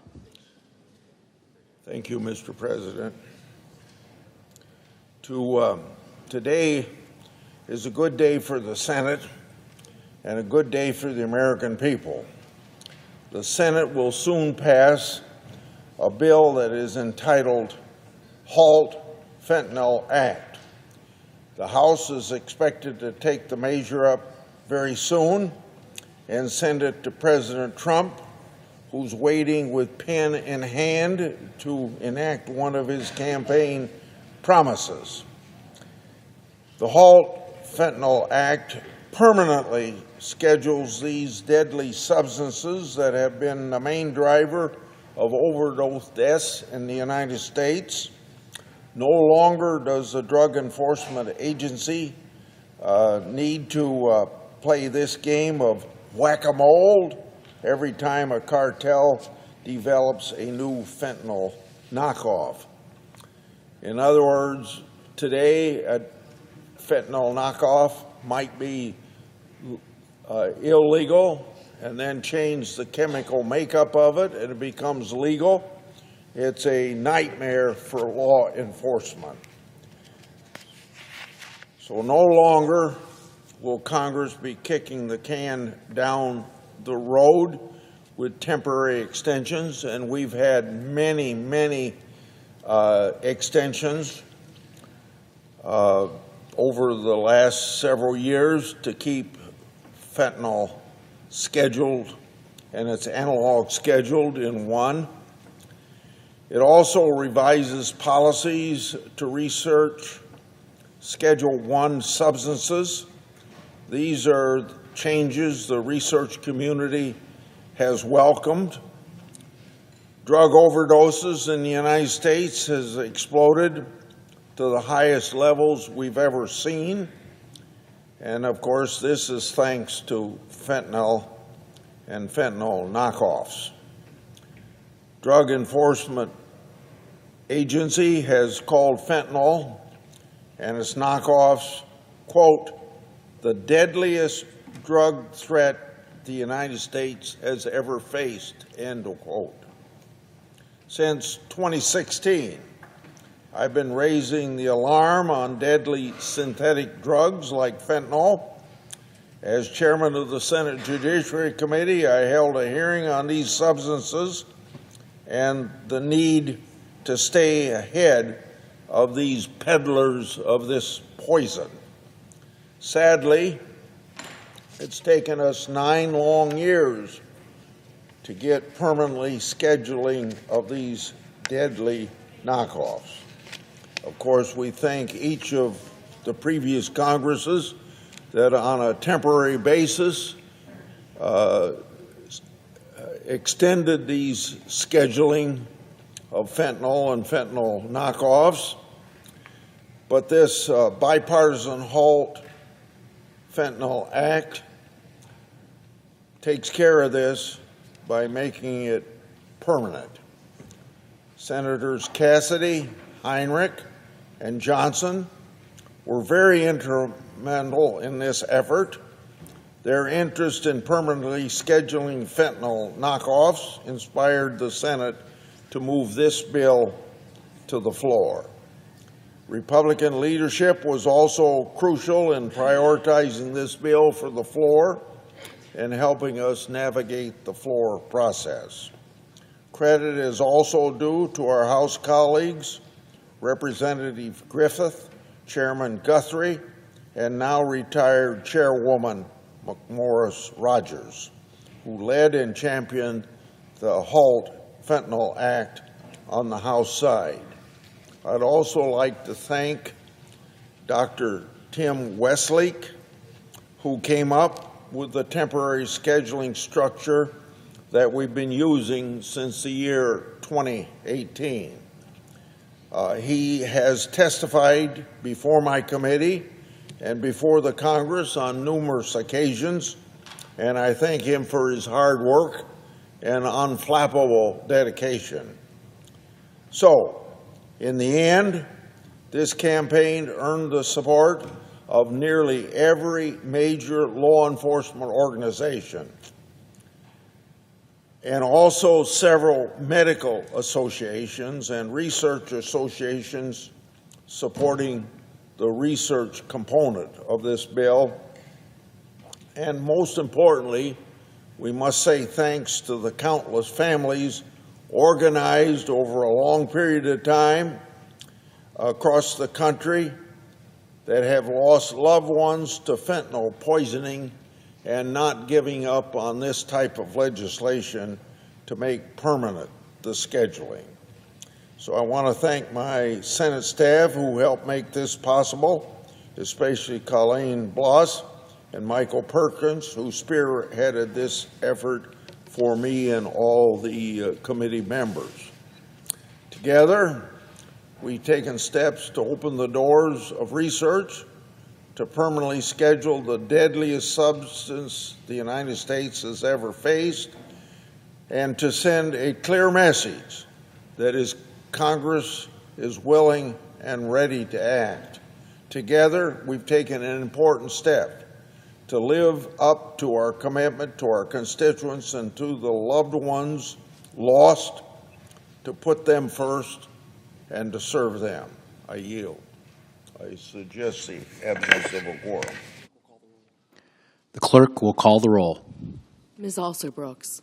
Thank you, Mr. President. Today is a good day for the Senate and a good day for the American people. The Senate will soon pass a bill that is entitled Halt Fentanyl Act. The House is expected to take the measure up very soon and send it to President Trump, who's waiting with pen in hand to enact one of his campaign promises. The Halt Fentanyl Act permanently schedules these deadly substances that have been the main driver of overdose deaths in the United States No longer does the Drug Enforcement Agency need to play this game of whack-a-mole every time a cartel develops a new fentanyl knockoff. In other words, today a fentanyl knockoff might be illegal and then change the chemical makeup of it and it becomes legal. It's a nightmare for law enforcement. So no longer will Congress be kicking the can down the road with temporary extensions, and we've had many extensions over the last several years to keep fentanyl scheduled and its analog scheduled in one. It also revises policies to research Schedule I substances. These are changes the research community has welcomed. Drug overdoses in the United States has exploded to the highest levels we've ever seen. And of course, this is thanks to fentanyl and fentanyl knockoffs. Drug Enforcement Agency has called fentanyl and its knockoffs, quote, the deadliest drug threat the United States has ever faced, end of quote. Since 2016, I've been raising the alarm on deadly synthetic drugs like fentanyl. As chairman of the Senate Judiciary Committee, I held a hearing on these substances and the need to stay ahead of these peddlers of this poison. Sadly, it's taken us 9 long years to get permanently scheduling of these deadly knockoffs. Of course, we thank each of the previous Congresses that on a temporary basis extended these scheduling of fentanyl and fentanyl knockoffs. But this bipartisan HALT Fentanyl Act takes care of this by making it permanent. Senators Cassidy, Heinrich, and Johnson were very instrumental in this effort. Their interest in permanently scheduling fentanyl knockoffs inspired the Senate to move this bill to the floor. Republican leadership was also crucial in prioritizing this bill for the floor and helping us navigate the floor process. Credit is also due to our House colleagues, Representative Griffith, Chairman Guthrie, and now retired Chairwoman McMorris Rodgers, who led and championed the HALT Fentanyl Act on the House side. I'd also like to thank Dr. Tim Westlake, who came up with the temporary scheduling structure that we've been using since the year 2018. He has testified before my committee and before the Congress on numerous occasions, and I thank him for his hard work and unflappable dedication. So, in the end, this campaign earned the support of nearly every major law enforcement organization and also several medical associations and research associations supporting the research component of this bill. And most importantly, we must say thanks to the countless families organized over a long period of time across the country that have lost loved ones to fentanyl poisoning and not giving up on this type of legislation to make permanent the scheduling. So I want to thank my Senate staff who helped make this possible, especially Colleen Bloss and Michael Perkins, who spearheaded this effort for me and all the committee members. Together, We've taken steps to open the doors of research, to permanently schedule the deadliest substance the United States has ever faced, and to send a clear message that Congress is willing and ready to act. Together, we've taken an important step to live up to our commitment to our constituents and to the loved ones lost, to put them first and to serve them. I yield. I suggest the evidence of a quorum. The clerk will call the roll. Ms. Alsobrooks.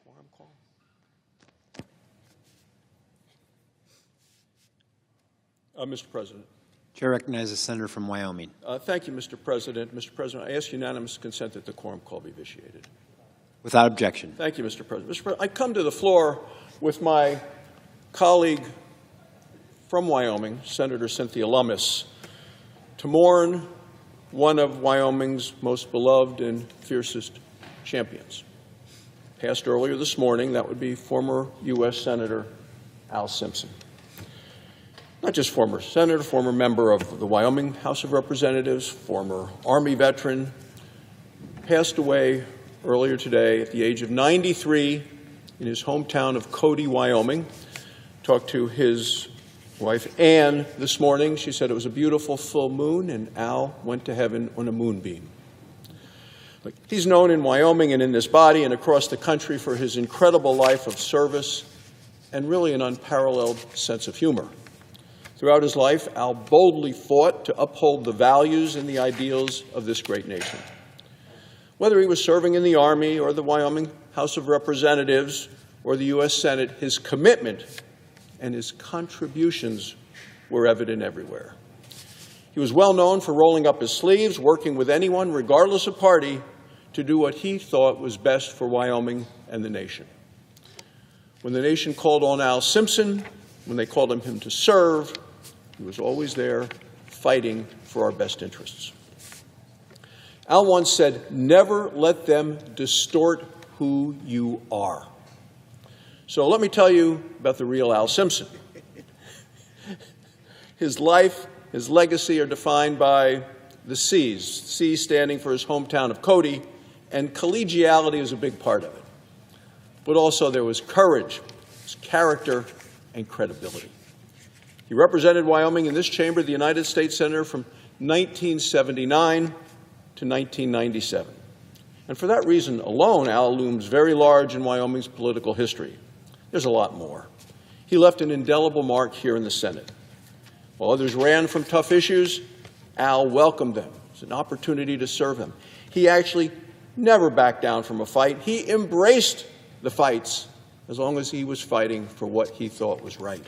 Quorum call? Mr. President. Chair recognizes the senator from Wyoming. Thank you, Mr. President. Mr. President, I ask unanimous consent that the quorum call be vitiated. Without objection. Thank you, Mr. President. Mr. President, I come to the floor with my colleague from Wyoming, Senator Cynthia Lummis, to mourn one of Wyoming's most beloved and fiercest champions. Passed earlier this morning, that would be former U.S. Senator Al Simpson. Not just former senator, former member of the Wyoming House of Representatives, former Army veteran, passed away earlier today at the age of 93 in his hometown of Cody, Wyoming. Talked to his wife, Ann, this morning. She said it was a beautiful full moon, and Al went to heaven on a moonbeam. He's known in Wyoming and in this body and across the country for his incredible life of service and really an unparalleled sense of humor. Throughout his life, Al boldly fought to uphold the values and the ideals of this great nation. Whether he was serving in the Army or the Wyoming House of Representatives or the U.S. Senate, his commitment and his contributions were evident everywhere. He was well known for rolling up his sleeves, working with anyone, regardless of party, to do what he thought was best for Wyoming and the nation. When the nation called on Al Simpson, when they called on him to serve, he was always there fighting for our best interests. Al once said, "Never let them distort who you are." So let me tell you about the real Al Simpson. His life, his legacy are defined by the C's, C standing for his hometown of Cody, and collegiality is a big part of it. But also there was courage, his character, and credibility. He represented Wyoming in this chamber, the United States Senator, from 1979 to 1997. And for that reason alone, Al looms very large in Wyoming's political history. There's a lot more. He left an indelible mark here in the Senate. While others ran from tough issues, Al welcomed them. It was an opportunity to serve them. He actually never backed down from a fight. He embraced the fights as long as he was fighting for what he thought was right.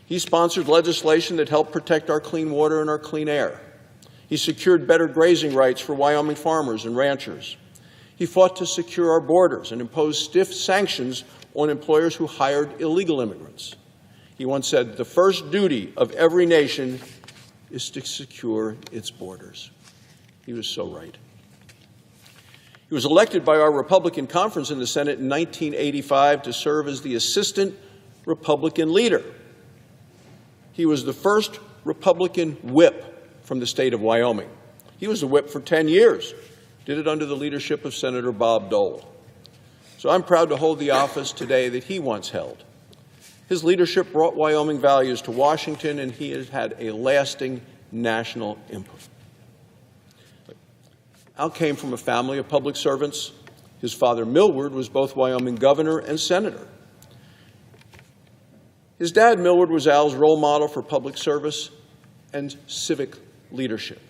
He sponsored legislation that helped protect our clean water and our clean air. He secured better grazing rights for Wyoming farmers and ranchers. He fought to secure our borders and imposed stiff sanctions on employers who hired illegal immigrants. He once said, "The first duty of every nation is to secure its borders." He was so right. He was elected by our Republican conference in the Senate in 1985 to serve as the assistant Republican leader. He was the first Republican whip from the state of Wyoming. He was the whip for 10 years, did it under the leadership of Senator Bob Dole. So I'm proud to hold the office today that he once held. His leadership brought Wyoming values to Washington, and he has had a lasting national input. Al came from a family of public servants. His father, Millward, was both Wyoming governor and senator. His dad, Millward, was Al's role model for public service and civic leadership.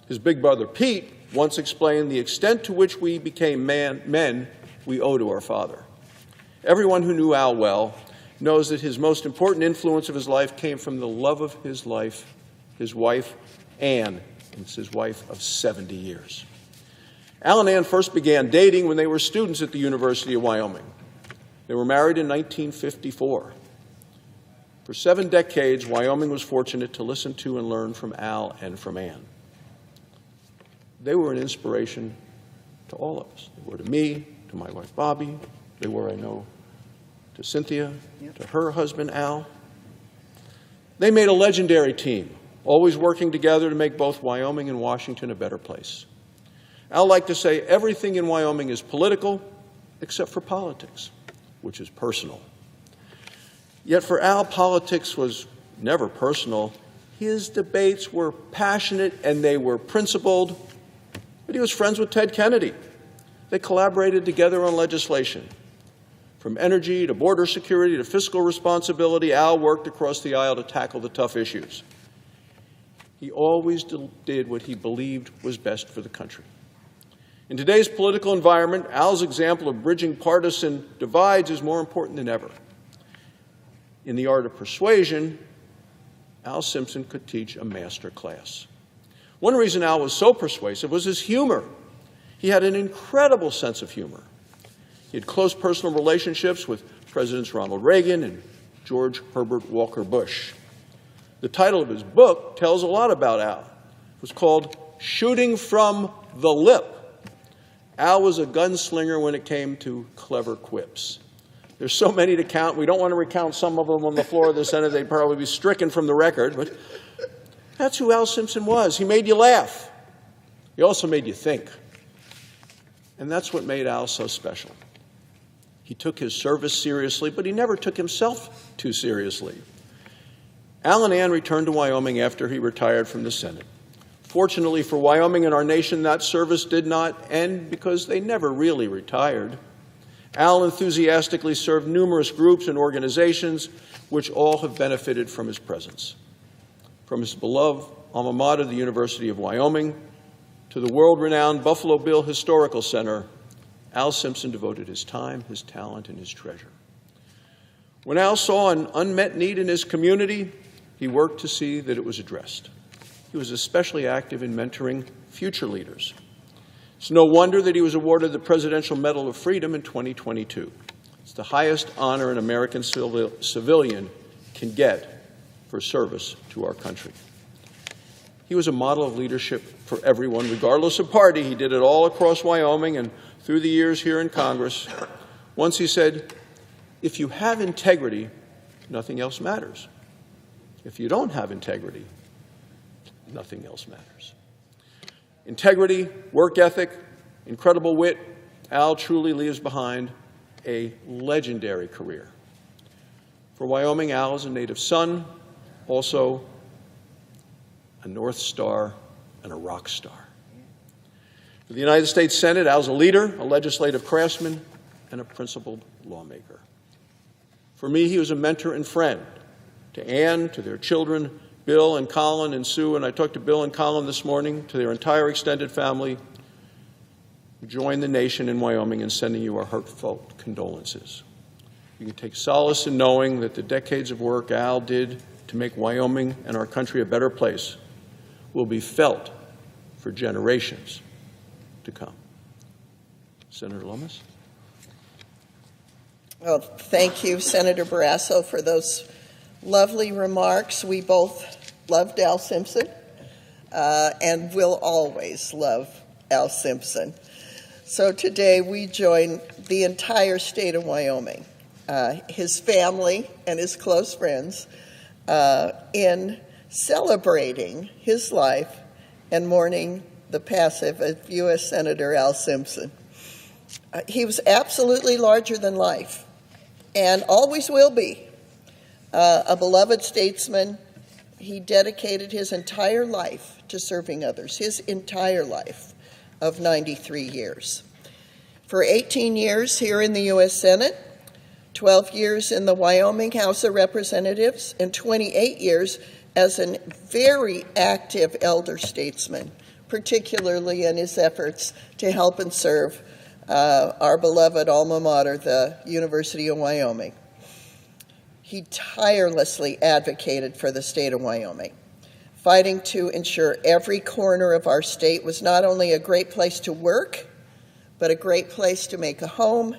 His big brother, Pete, once explained the extent to which we became men we owe to our father. Everyone who knew Al well knows that his most important influence of his life came from the love of his life, his wife, Ann, and it's his wife of 70 years. Al and Ann first began dating when they were students at the University of Wyoming. They were married in 1954. For 7 decades, Wyoming was fortunate to listen to and learn from Al and from Ann. They were an inspiration to all of us. They were to me, to my wife Bobby. They were, I know, to Cynthia, to her husband Al. They made a legendary team, always working together to make both Wyoming and Washington a better place. Al liked to say everything in Wyoming is political except for politics, which is personal. Yet for Al, politics was never personal. His debates were passionate and they were principled, but he was friends with Ted Kennedy. They collaborated together on legislation. From energy to border security to fiscal responsibility, Al worked across the aisle to tackle the tough issues. He always did what he believed was best for the country. In today's political environment, Al's example of bridging partisan divides is more important than ever. In the art of persuasion, Al Simpson could teach a master class. One reason Al was so persuasive was his humor. He had an incredible sense of humor. He had close personal relationships with Presidents Ronald Reagan and George Herbert Walker Bush. The title of his book tells a lot about Al. It was called Shooting from the Lip. Al was a gunslinger when it came to clever quips. There's so many to count. We don't want to recount some of them on the floor of the Senate. They'd probably be stricken from the record. But that's who Al Simpson was. He made you laugh. He also made you think. And that's what made Al so special. He took his service seriously, but he never took himself too seriously. Al and Ann returned to Wyoming after he retired from the Senate. Fortunately for Wyoming and our nation, that service did not end because they never really retired. Al enthusiastically served numerous groups and organizations which all have benefited from his presence. From his beloved alma mater, the University of Wyoming, to the world-renowned Buffalo Bill Historical Center, Al Simpson devoted his time, his talent, and his treasure. When Al saw an unmet need in his community, he worked to see that it was addressed. He was especially active in mentoring future leaders. It's no wonder that he was awarded the Presidential Medal of Freedom in 2022. It's the highest honor an American civilian can get for service to our country. He was a model of leadership for everyone, regardless of party. He did it all across Wyoming and through the years here in Congress. Once he said, if you have integrity, nothing else matters. If you don't have integrity, nothing else matters. Integrity, work ethic, incredible wit, Al truly leaves behind a legendary career. For Wyoming, Al is a native son, also a North Star and a rock star. For the United States Senate, Al's a leader, a legislative craftsman, and a principled lawmaker. For me, he was a mentor and friend to Ann, to their children, Bill and Colin and Sue, and I talked to Bill and Colin this morning, to their entire extended family. Join the nation in Wyoming in sending you our heartfelt condolences. You can take solace in knowing that the decades of work Al did to make Wyoming and our country a better place will be felt for generations to come. Senator Lummis? Well, thank you, Senator Barrasso, for those lovely remarks. We both loved Al Simpson and will always love Al Simpson. So today we join the entire state of Wyoming, his family and his close friends, in celebrating his life and mourning the passing of U.S. Senator Al Simpson. He was absolutely larger than life and always will be. A beloved statesman, he dedicated his entire life to serving others, his entire life of 93 years. For 18 years here in the U.S. Senate, 12 years in the Wyoming House of Representatives, and 28 years as a very active elder statesman, particularly in his efforts to help and serve our beloved alma mater, the University of Wyoming. He tirelessly advocated for the state of Wyoming, fighting to ensure every corner of our state was not only a great place to work, but a great place to make a home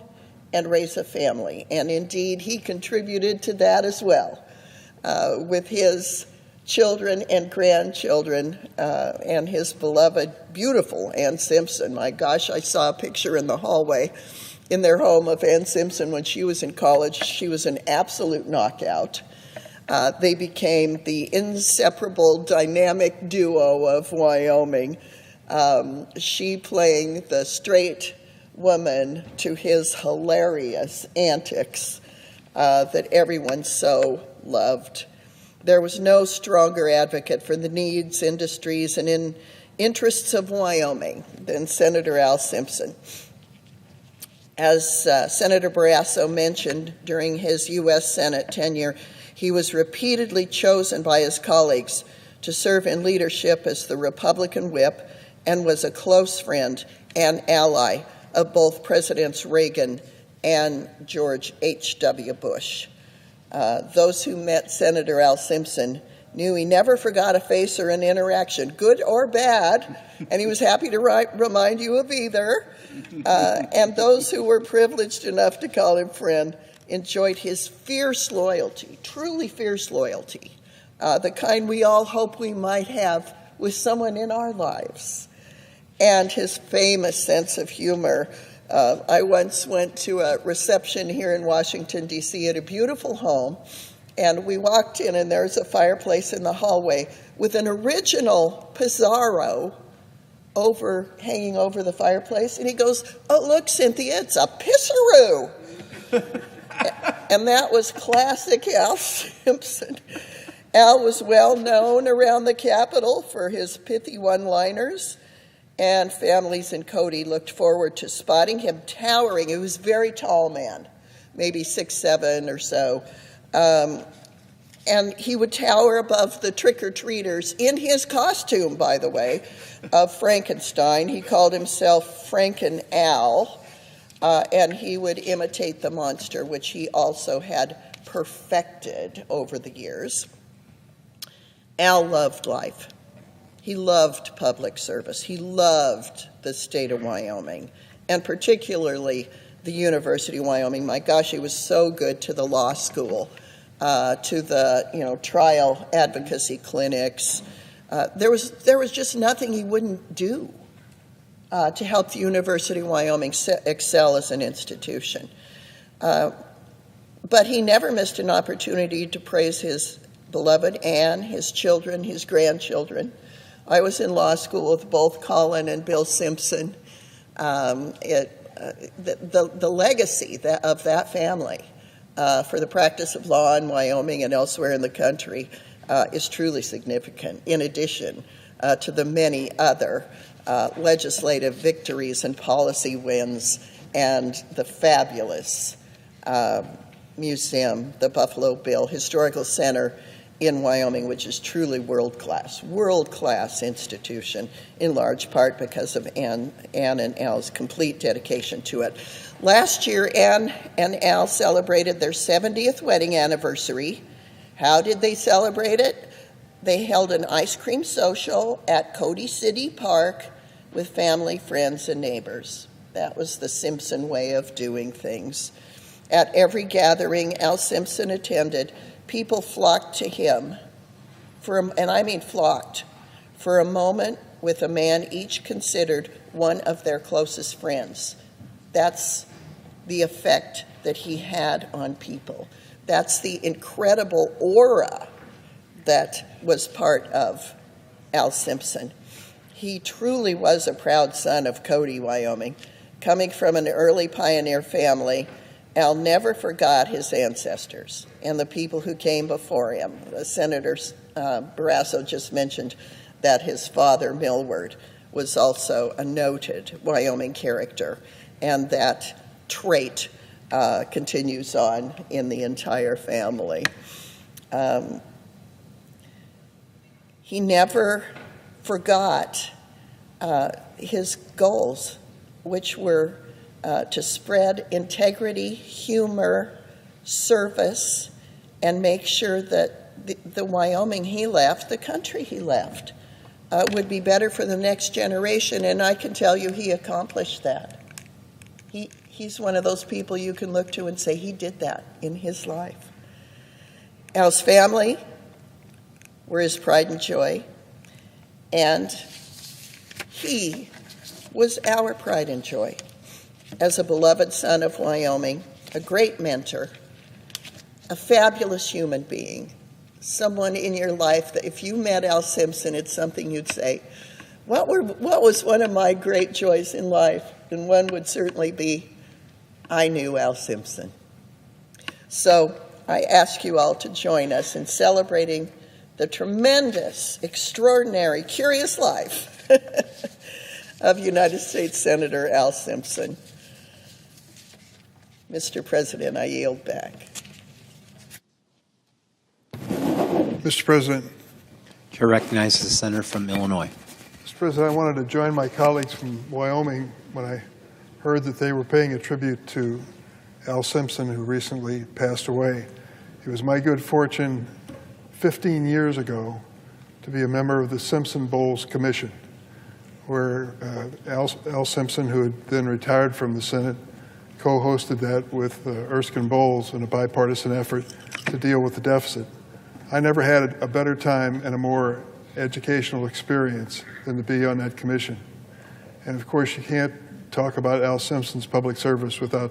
and raise a family. And indeed, he contributed to that as well, with his children and grandchildren and his beloved, beautiful Ann Simpson. My gosh, I saw a picture in the hallway in their home of Ann Simpson when she was in college. She was an absolute knockout. They became the inseparable dynamic duo of Wyoming, she playing the straight woman to his hilarious antics that everyone so loved. There was no stronger advocate for the needs, industries, and interests of Wyoming than Senator Al Simpson. As Senator Barrasso mentioned, during his U.S. Senate tenure, he was repeatedly chosen by his colleagues to serve in leadership as the Republican whip and was a close friend and ally of both Presidents Reagan and George H.W. Bush. Those who met Senator Al Simpson knew he never forgot a face or an interaction, good or bad, and he was happy to remind you of either. And those who were privileged enough to call him friend enjoyed his fierce loyalty, truly fierce loyalty, the kind we all hope we might have with someone in our lives, and his famous sense of humor. I once went to a reception here in Washington, D.C. at a beautiful home, and we walked in, and there's a fireplace in the hallway with an original Pizarro hanging over the fireplace. And he goes, "Oh, look, Cynthia, it's a Pissaroo." And that was classic Al Simpson. Al was well known around the Capitol for his pithy one-liners, and families in Cody looked forward to spotting him towering. He was a very tall man, maybe 6'7" or so. And he would tower above the trick-or-treaters in his costume, by the way, of Frankenstein. He called himself Franken Al, and he would imitate the monster, which he also had perfected over the years. Al loved life. He loved public service. He loved the state of Wyoming, and particularly the University of Wyoming. My gosh, he was so good to the law school, to the trial advocacy clinics. There was just nothing he wouldn't do to help the University of Wyoming excel as an institution. But he never missed an opportunity to praise his beloved Anne, his children, his grandchildren. I was in law school with both Colin and Bill Simpson. The legacy of that family for the practice of law in Wyoming and elsewhere in the country is truly significant, in addition to the many other legislative victories and policy wins and the fabulous museum, the Buffalo Bill Historical Center in Wyoming, which is truly world-class institution, in large part because of Anne and Al's complete dedication to it. Last year, Anne and Al celebrated their 70th wedding anniversary. How did they celebrate it? They held an ice cream social at Cody City Park with family, friends, and neighbors. That was the Simpson way of doing things. At every gathering Al Simpson attended, people flocked to him, and I mean flocked, for a moment with a man each considered one of their closest friends. That's the effect that he had on people. That's the incredible aura that was part of Al Simpson. He truly was a proud son of Cody, Wyoming. Coming from an early pioneer family, Al never forgot his ancestors and the people who came before him. Senator Barrasso just mentioned that his father, Millward, was also a noted Wyoming character, and that trait continues on in the entire family. He never forgot his goals, which were to spread integrity, humor, service, and make sure that the Wyoming he left, the country he left, would be better for the next generation. And I can tell you he accomplished that. He's one of those people you can look to and say he did that in his life. Al's family were his pride and joy, and he was our pride and joy. As a beloved son of Wyoming, a great mentor, a fabulous human being, someone in your life that if you met Al Simpson, it's something you'd say, what was one of my great joys in life? And one would certainly be, I knew Al Simpson. So I ask you all to join us in celebrating the tremendous, extraordinary, curious life of United States Senator Al Simpson. Mr. President, I yield back. Mr. President. Chair recognizes the senator from Illinois. Mr. President, I wanted to join my colleagues from Wyoming when I heard that they were paying a tribute to Al Simpson, who recently passed away. It was my good fortune 15 years ago to be a member of the Simpson Bowles Commission, where Al Simpson, who had then retired from the Senate, co-hosted that with Erskine Bowles in a bipartisan effort to deal with the deficit. I never had a better time and a more educational experience than to be on that commission. And of course, you can't talk about Al Simpson's public service without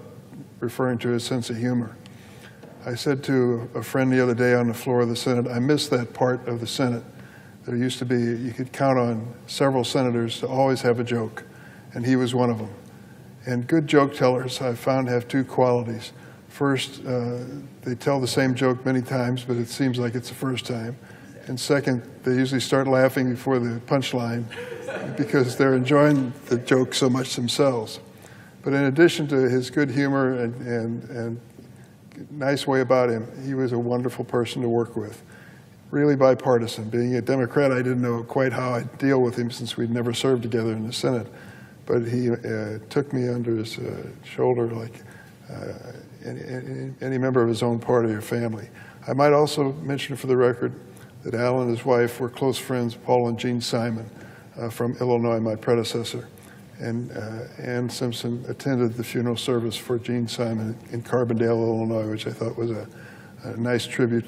referring to his sense of humor. I said to a friend the other day on the floor of the Senate, I miss that part of the Senate. There used to be, you could count on several senators to always have a joke, and he was one of them. And good joke tellers, I've found, have two qualities. First, they tell the same joke many times, but it seems like it's the first time. And second, they usually start laughing before the punchline because they're enjoying the joke so much themselves. But in addition to his good humor and nice way about him, he was a wonderful person to work with. Really bipartisan. Being a Democrat, I didn't know quite how I'd deal with him since we'd never served together in the Senate. But he took me under his shoulder like any member of his own party or family. I might also mention for the record that Al and his wife were close friends, Paul and Jean Simon from Illinois, my predecessor. And Ann Simpson attended the funeral service for Jean Simon in Carbondale, Illinois, which I thought was a nice tribute,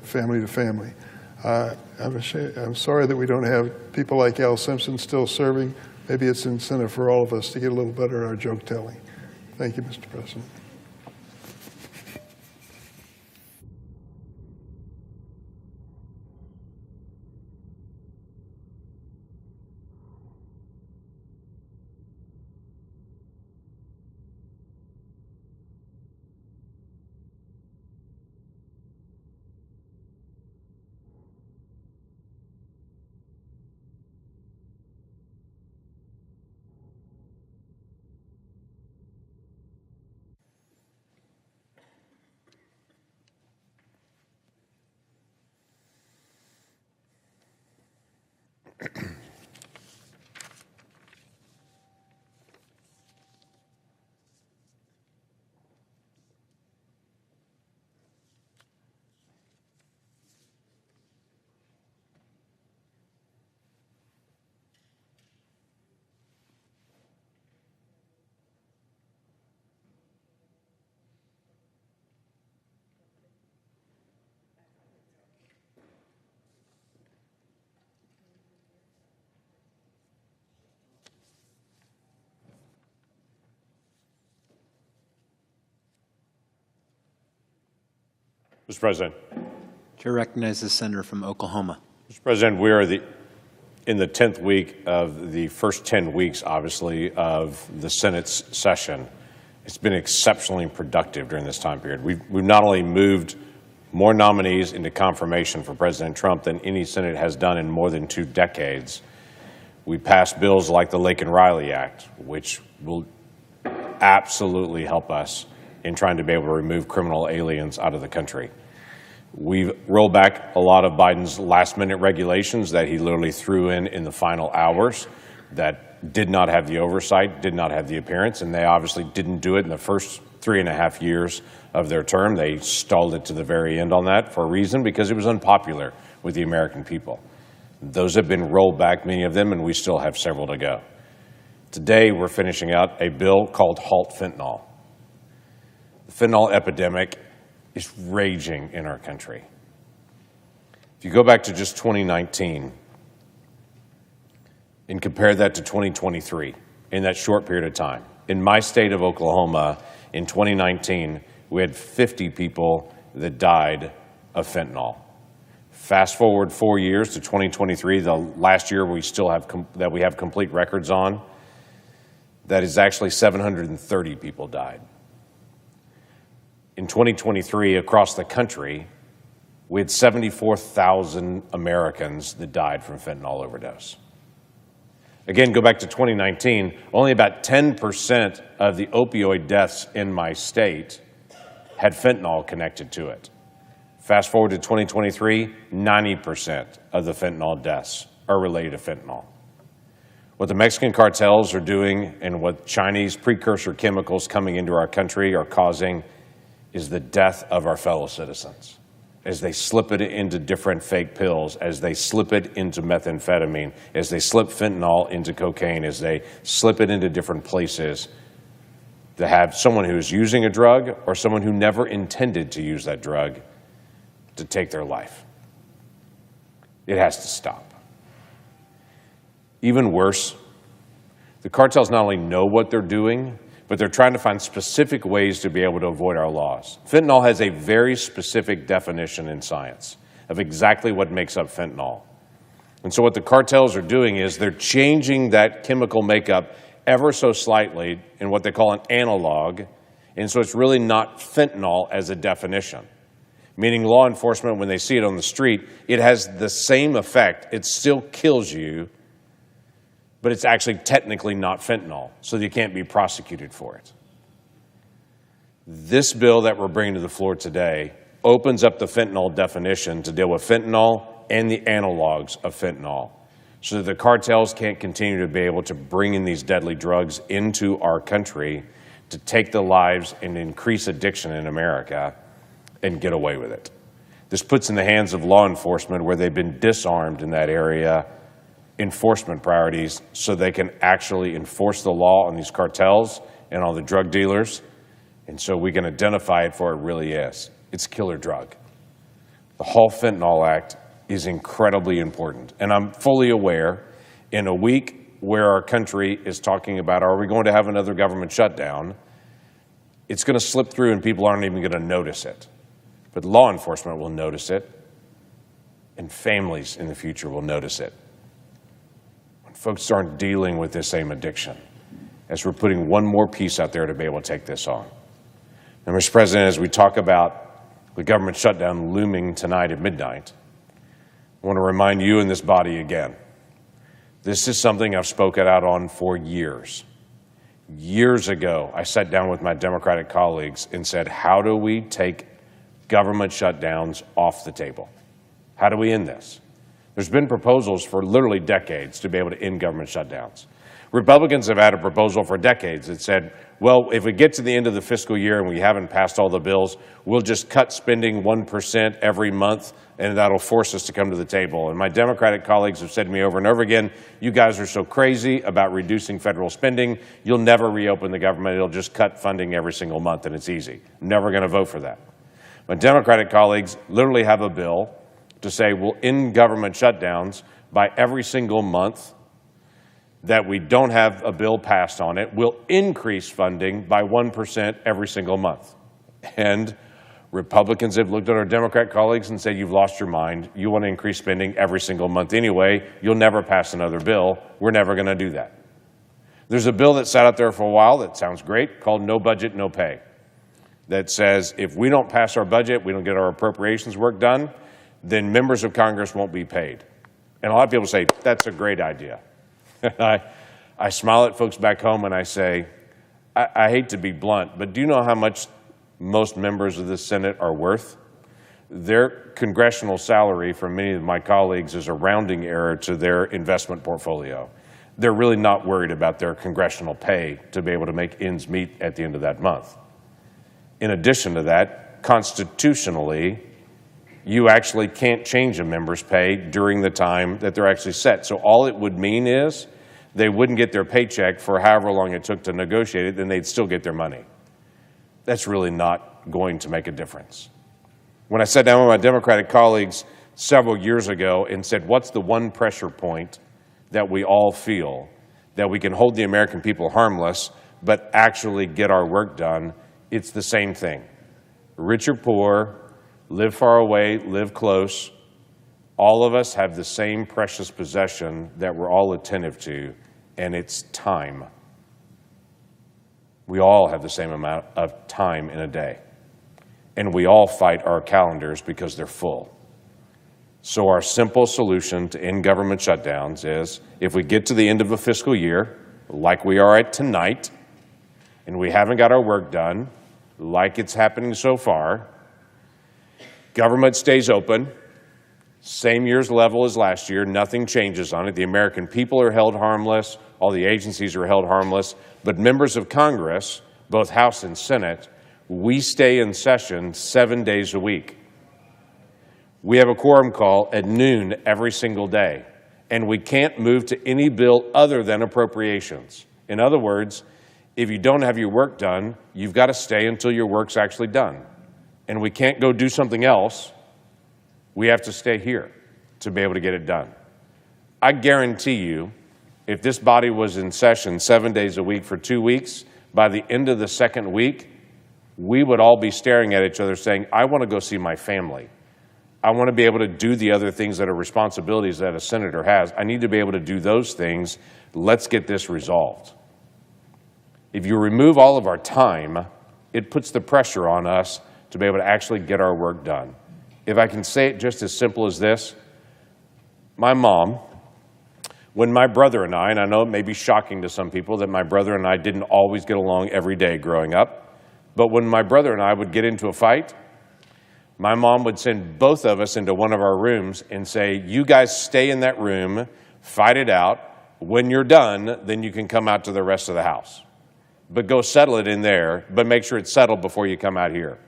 family to family. I'm sorry that we don't have people like Al Simpson still serving. Maybe it's incentive for all of us to get a little better at our joke telling. Thank you, Mr. President. Mr. President. Chair recognizes the senator from Oklahoma. Mr. President, we are in the 10th week of the first 10 weeks, obviously, of the Senate's session. It's been exceptionally productive during this time period. We've not only moved more nominees into confirmation for President Trump than any Senate has done in more than 2 decades. We passed bills like the Laken-Riley Act, which will absolutely help us in trying to be able to remove criminal aliens out of the country. We've rolled back a lot of Biden's last-minute regulations that he literally threw in the final hours that did not have the oversight, did not have the appearance, and they obviously didn't do it in the first 3.5 years of their term. They stalled it to the very end on that for a reason, because it was unpopular with the American people. Those have been rolled back, many of them, and we still have several to go. Today, we're finishing out a bill called Halt Fentanyl. The fentanyl epidemic is raging in our country. If you go back to just 2019 and compare that to 2023, in that short period of time, in my state of Oklahoma, in 2019, we had 50 people that died of fentanyl. Fast forward 4 years to 2023, the last year we still have that we have complete records on, that is actually 730 people died. In 2023, across the country, we had 74,000 Americans that died from fentanyl overdose. Again, go back to 2019, only about 10% of the opioid deaths in my state had fentanyl connected to it. Fast forward to 2023, 90% of the fentanyl deaths are related to fentanyl. What the Mexican cartels are doing and what Chinese precursor chemicals coming into our country are causing is the death of our fellow citizens as they slip it into different fake pills, as they slip it into methamphetamine, as they slip fentanyl into cocaine, as they slip it into different places to have someone who is using a drug or someone who never intended to use that drug to take their life. It has to stop. Even worse, the cartels not only know what they're doing, but they're trying to find specific ways to be able to avoid our laws. Fentanyl has a very specific definition in science of exactly what makes up fentanyl. And so what the cartels are doing is they're changing that chemical makeup ever so slightly in what they call an analog, and so it's really not fentanyl as a definition. Meaning law enforcement, when they see it on the street, it has the same effect. It still kills you, but it's actually technically not fentanyl, so you can't be prosecuted for it. This bill that we're bringing to the floor today opens up the fentanyl definition to deal with fentanyl and the analogs of fentanyl, so that the cartels can't continue to be able to bring in these deadly drugs into our country to take the lives and increase addiction in America and get away with it. This puts in the hands of law enforcement, where they've been disarmed in that area, enforcement priorities so they can actually enforce the law on these cartels and on the drug dealers, and so we can identify it for what it really is. It's a killer drug. The whole Fentanyl Act is incredibly important, and I'm fully aware in a week where our country is talking about, are we going to have another government shutdown, it's going to slip through and people aren't even going to notice it. But law enforcement will notice it, and families in the future will notice it. When folks aren't dealing with this same addiction, as we're putting one more piece out there to be able to take this on. Now, Mr. President, as we talk about the government shutdown looming tonight at midnight, I want to remind you in this body again, this is something I've spoken out on for years. Years ago, I sat down with my Democratic colleagues and said, how do we take government shutdowns off the table? How do we end this? There's been proposals for literally decades to be able to end government shutdowns. Republicans have had a proposal for decades that said, well, if we get to the end of the fiscal year and we haven't passed all the bills, we'll just cut spending 1% every month, and that'll force us to come to the table. And my Democratic colleagues have said to me over and over again, you guys are so crazy about reducing federal spending, you'll never reopen the government, it'll just cut funding every single month, and it's easy. I'm never going to vote for that. My Democratic colleagues literally have a bill to say we'll end government shutdowns by every single month that we don't have a bill passed on it. We'll increase funding by 1% every single month. And Republicans have looked at our Democrat colleagues and said, you've lost your mind. You want to increase spending every single month anyway. You'll never pass another bill. We're never going to do that. There's a bill that sat out there for a while that sounds great called No Budget, No Pay, that says if we don't pass our budget, we don't get our appropriations work done, then members of Congress won't be paid. And a lot of people say, that's a great idea. I smile at folks back home and I say, I hate to be blunt, but do you know how much most members of the Senate are worth? Their congressional salary from many of my colleagues is a rounding error to their investment portfolio. They're really not worried about their congressional pay to be able to make ends meet at the end of that month. In addition to that, constitutionally, you actually can't change a member's pay during the time that they're actually set. So all it would mean is they wouldn't get their paycheck for however long it took to negotiate it, then they'd still get their money. That's really not going to make a difference. When I sat down with my Democratic colleagues several years ago and said, what's the one pressure point that we all feel that we can hold the American people harmless but actually get our work done, it's the same thing. Rich or poor, live far away, live close, all of us have the same precious possession that we're all attentive to, and it's time. We all have the same amount of time in a day, and we all fight our calendars because they're full. So our simple solution to end government shutdowns is, if we get to the end of a fiscal year, like we are at tonight, and we haven't got our work done, like it's happening so far, government stays open, Same year's level as last year. Nothing changes on it. The American people are held harmless. All the agencies are held harmless. But members of Congress, both House and Senate, we stay in session 7 days a week. We have a quorum call at noon every single day, and we can't move to any bill other than appropriations. In other words, if you don't have your work done, you've got to stay until your work's actually done. And we can't go do something else. We have to stay here to be able to get it done. I guarantee you, if this body was in session 7 days a week for 2 weeks, by the end of the second week, we would all be staring at each other saying, I want to go see my family. I want to be able to do the other things that are responsibilities that a senator has. I need to be able to do those things. Let's get this resolved. If you remove all of our time, it puts the pressure on us to be able to actually get our work done. If I can say it just as simple as this, my mom, when my brother and I know it may be shocking to some people that my brother and I didn't always get along every day growing up, but when my brother and I would get into a fight, my mom would send both of us into one of our rooms and say, you guys stay in that room, fight it out. When you're done, then you can come out to the rest of the house. But go settle it in there, but make sure it's settled before you come out here.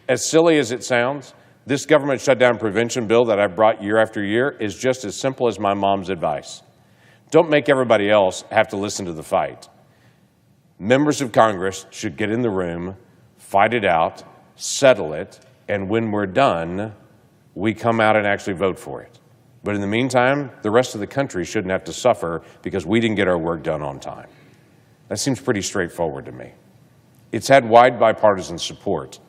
As silly as it sounds, this government shutdown prevention bill that I've brought year after year is just as simple as my mom's advice. Don't make everybody else have to listen to the fight. Members of Congress should get in the room, fight it out, settle it, and when we're done, we come out and actually vote for it. But in the meantime, the rest of the country shouldn't have to suffer because we didn't get our work done on time. That seems pretty straightforward to me. It's had wide bipartisan support.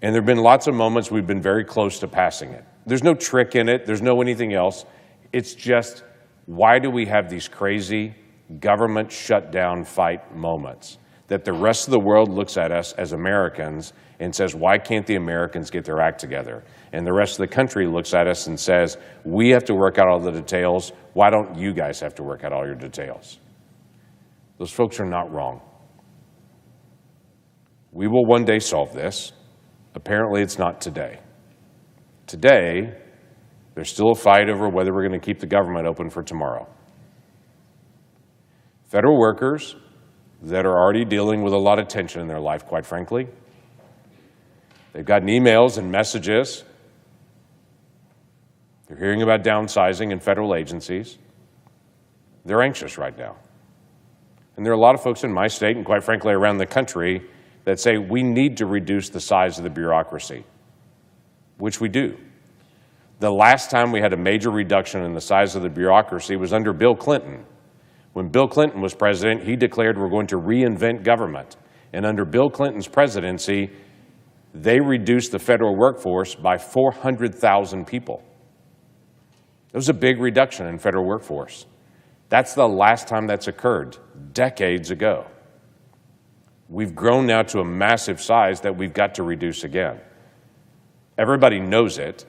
And there have been lots of moments we've been very close to passing it. There's no trick in it. There's no anything else. It's just, why do we have these crazy government shutdown fight moments that the rest of the world looks at us as Americans and says, why can't the Americans get their act together? And the rest of the country looks at us and says, we have to work out all the details. Why don't you guys have to work out all your details? Those folks are not wrong. We will one day solve this. Apparently, it's not today. Today, there's still a fight over whether we're going to keep the government open for tomorrow. Federal workers that are already dealing with a lot of tension in their life, quite frankly, they've gotten emails and messages. They're hearing about downsizing in federal agencies. They're anxious right now. And there are a lot of folks in my state and, quite frankly, around the country that say we need to reduce the size of the bureaucracy, which we do. The last time we had a major reduction in the size of the bureaucracy was under Bill Clinton. When Bill Clinton was president, he declared we're going to reinvent government. And under Bill Clinton's presidency, they reduced the federal workforce by 400,000 people. It was a big reduction in federal workforce. That's the last time that's occurred, decades ago. We've grown now to a massive size that we've got to reduce again. Everybody knows it,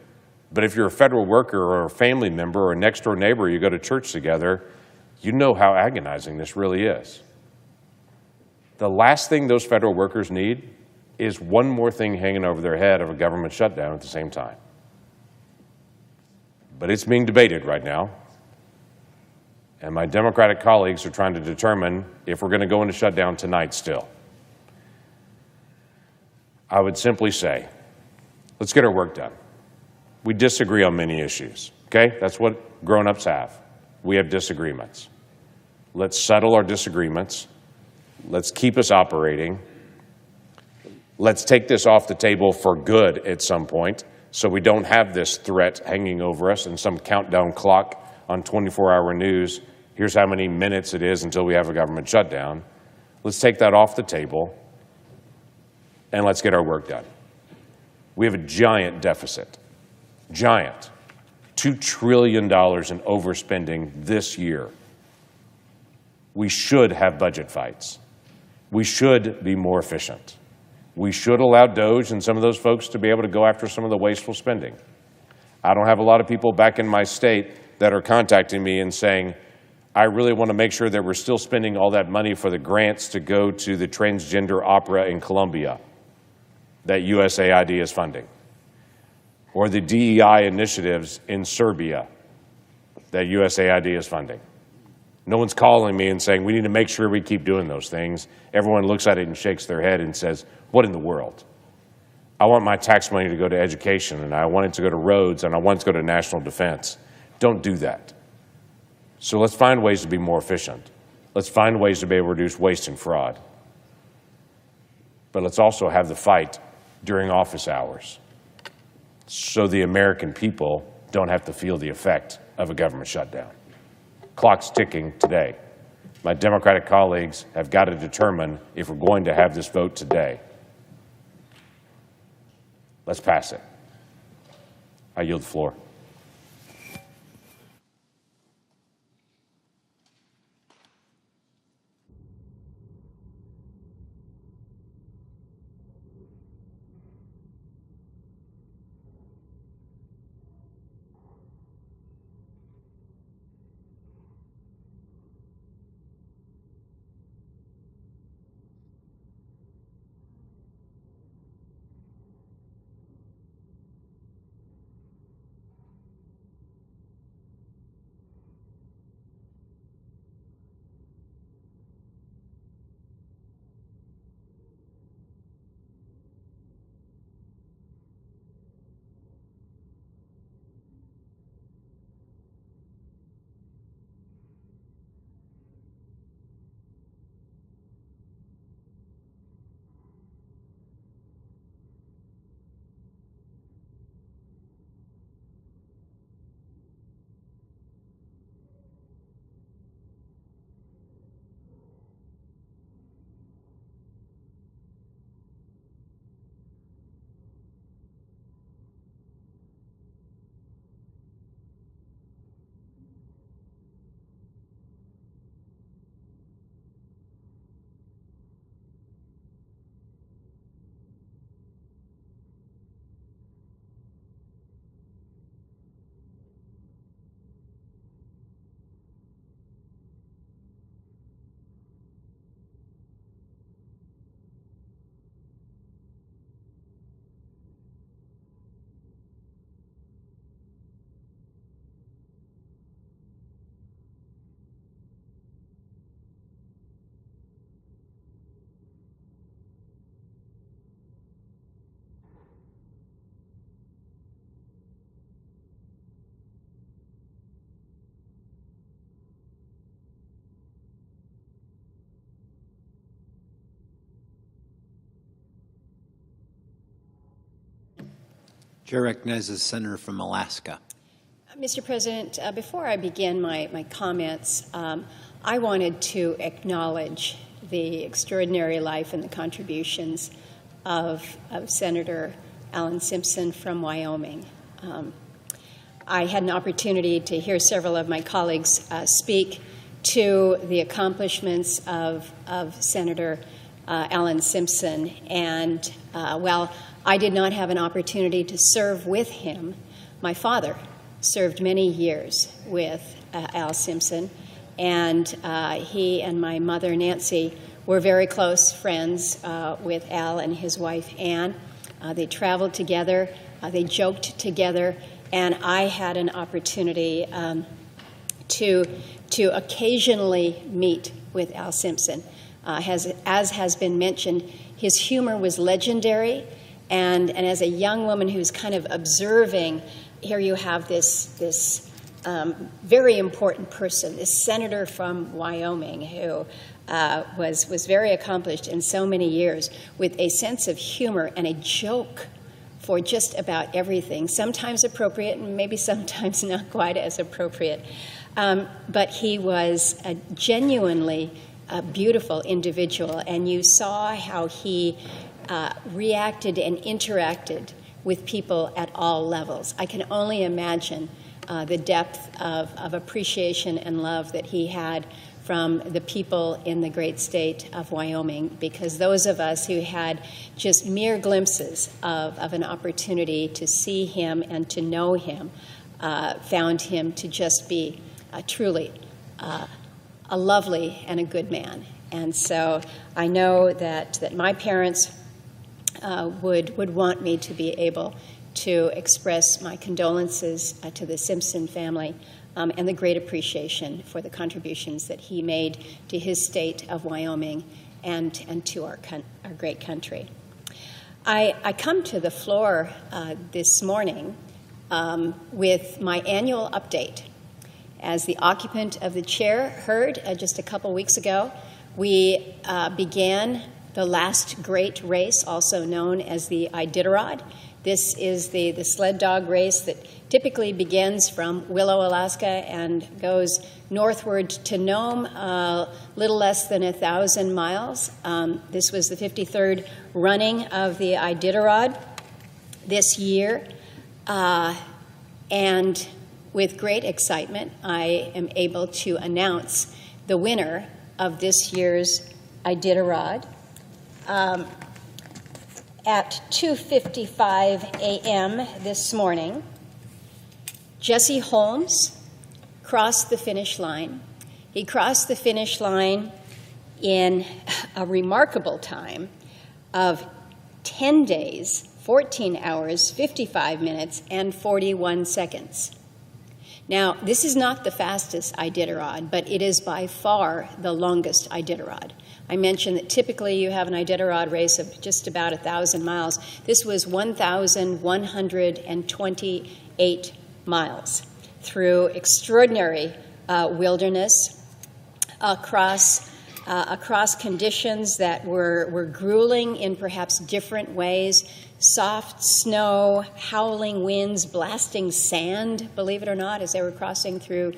but if you're a federal worker or a family member or a next-door neighbor, you go to church together, you know how agonizing this really is. The last thing those federal workers need is one more thing hanging over their head of a government shutdown at the same time. But it's being debated right now, and my Democratic colleagues are trying to determine if we're going to go into shutdown tonight still. I would simply say, let's get our work done. We disagree on many issues, okay? That's what grown-ups have. We have disagreements. Let's settle our disagreements. Let's keep us operating. Let's take this off the table for good at some point so we don't have this threat hanging over us and some countdown clock on 24-hour news. Here's how many minutes it is until we have a government shutdown. Let's take that off the table and let's get our work done. We have a giant deficit, giant, $2 trillion in overspending this year. We should have budget fights. We should be more efficient. We should allow DOGE and some of those folks to be able to go after some of the wasteful spending. I don't have a lot of people back in my state that are contacting me and saying, I really want to make sure that we're still spending all that money for the grants to go to the transgender opera in Colombia that USAID is funding. or the DEI initiatives in Serbia that USAID is funding. No one's calling me and saying, we need to make sure we keep doing those things. Everyone looks at it and shakes their head and says, what in the world? I want my tax money to go to education, and I want it to go to roads, and I want it to go to national defense. Don't do that. So let's find ways to be more efficient. Let's find ways to be able to reduce waste and fraud. But let's also have the fight during office hours so the American people don't have to feel the effect of a government shutdown. Clock's ticking today. My Democratic colleagues have got to determine if we're going to have this vote today. Let's pass it. I yield the floor. Chair recognizes the senator from Alaska. Mr. President, before I begin my comments, I wanted to acknowledge the extraordinary life and the contributions of Senator Alan Simpson from Wyoming. I had an opportunity to hear several of my colleagues speak to the accomplishments of Senator Alan Simpson, and while I did not have an opportunity to serve with him, my father served many years with Al Simpson, and he and my mother, Nancy, were very close friends with Al and his wife, Ann. They traveled together, they joked together, and I had an opportunity to occasionally meet with Al Simpson. As has been mentioned, his humor was legendary, and as a young woman who's kind of observing, here you have this very important person, this senator from Wyoming who was very accomplished in so many years with a sense of humor and a joke for just about everything, sometimes appropriate and maybe sometimes not quite as appropriate. But he was a genuinely beautiful individual, and you saw how he reacted and interacted with people at all levels. I can only imagine the depth of appreciation and love that he had from the people in the great state of Wyoming, because those of us who had just mere glimpses of an opportunity to see him and to know him found him to just be truly a lovely and a good man. And so I know that my parents would want me to be able to express my condolences to the Simpson family and the great appreciation for the contributions that he made to his state of Wyoming and to our great country. I come to the floor this morning with my annual update. As the occupant of the chair heard just a couple weeks ago, we began the last great race, also known as the Iditarod. This is the sled dog race that typically begins from Willow, Alaska, and goes northward to Nome, little less than 1,000 miles. This was the 53rd running of the Iditarod this year. And with great excitement, I am able to announce the winner of this year's Iditarod. At 2:55 a.m. this morning, Jesse Holmes crossed the finish line. He crossed the finish line in a remarkable time of 10 days, 14 hours, 55 minutes, and 41 seconds. Now, this is not the fastest Iditarod, but it is by far the longest Iditarod. I mentioned that typically you have an Iditarod race of just about 1,000 miles. This was 1,128 miles through extraordinary wilderness, across conditions that were grueling in perhaps different ways. Soft snow, howling winds, blasting sand, believe it or not, as they were crossing through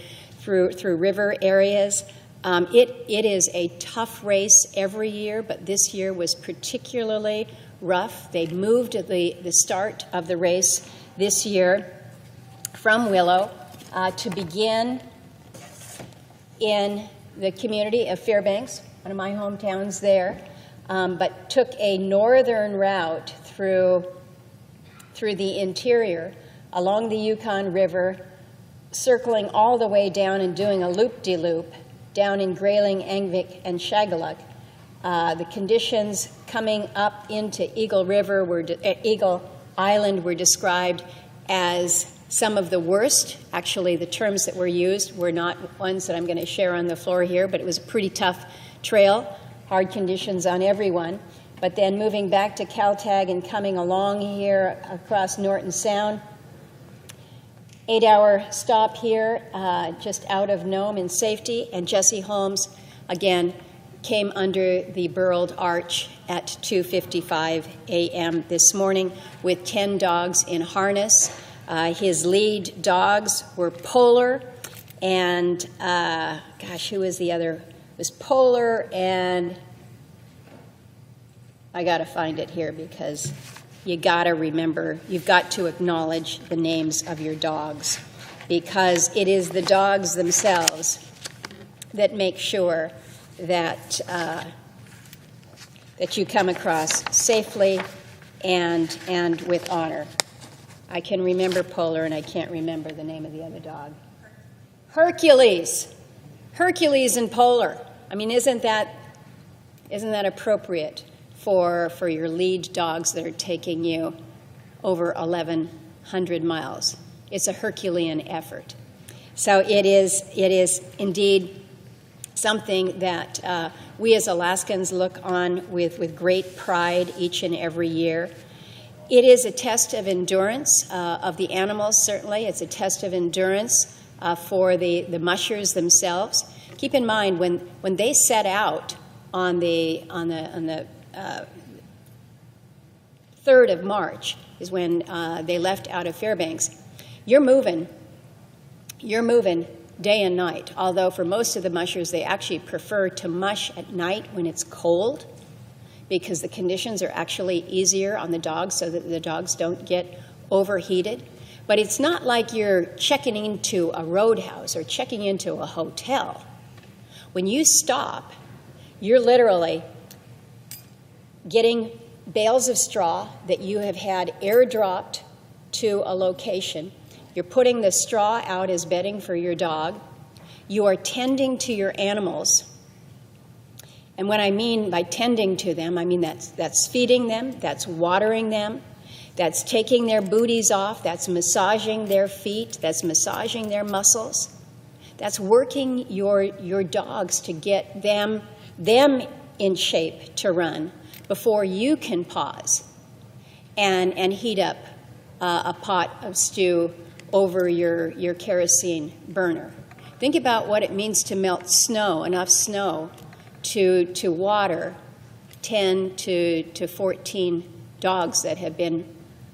river areas. It is a tough race every year, but this year was particularly rough. They moved the start of the race this year from Willow to begin in the community of Fairbanks, one of my hometowns there, but took a northern route through the interior along the Yukon River, circling all the way down and doing a loop-de-loop down in Grayling, Angvik, and Shagaluk. The conditions coming up into Eagle Island were described as some of the worst. Actually, the terms that were used were not ones that I'm going to share on the floor here, but it was a pretty tough trail, hard conditions on everyone. But then moving back to Kaltag and coming along here across Norton Sound, 8-hour stop here just out of Nome in safety, and Jesse Holmes, again, came under the Burled Arch at 2:55 a.m. this morning with 10 dogs in harness. His lead dogs were Polar and, who was the other? It was Polar and, I got to find it here because you got to remember, you've got to acknowledge the names of your dogs, because it is the dogs themselves that make sure that that you come across safely and with honor. I can remember Polar, and I can't remember the name of the other dog. Hercules. Hercules and Polar. I mean, isn't that appropriate for your lead dogs that are taking you over 1,100 miles? It's a Herculean effort. So it is indeed something that we as Alaskans look on with great pride each and every year. It is a test of endurance of the animals, certainly. It's a test of endurance for the mushers themselves. Keep in mind, when they set out on the 3rd of March is when they left out of Fairbanks, you're moving day and night, although for most of the mushers, they actually prefer to mush at night when it's cold, because the conditions are actually easier on the dogs so that the dogs don't get overheated. But it's not like you're checking into a roadhouse or checking into a hotel. When you stop, you're literally getting bales of straw that you have had airdropped to a location. You're putting the straw out as bedding for your dog. You are tending to your animals. And what I mean by tending to them, I mean that's feeding them, that's watering them, That's taking their booties off. That's massaging their feet. That's massaging their muscles. That's working your dogs to get them in shape to run before you can pause and heat up a pot of stew over your kerosene burner. Think about what it means to melt snow, enough snow to water 10 to 14 dogs that have been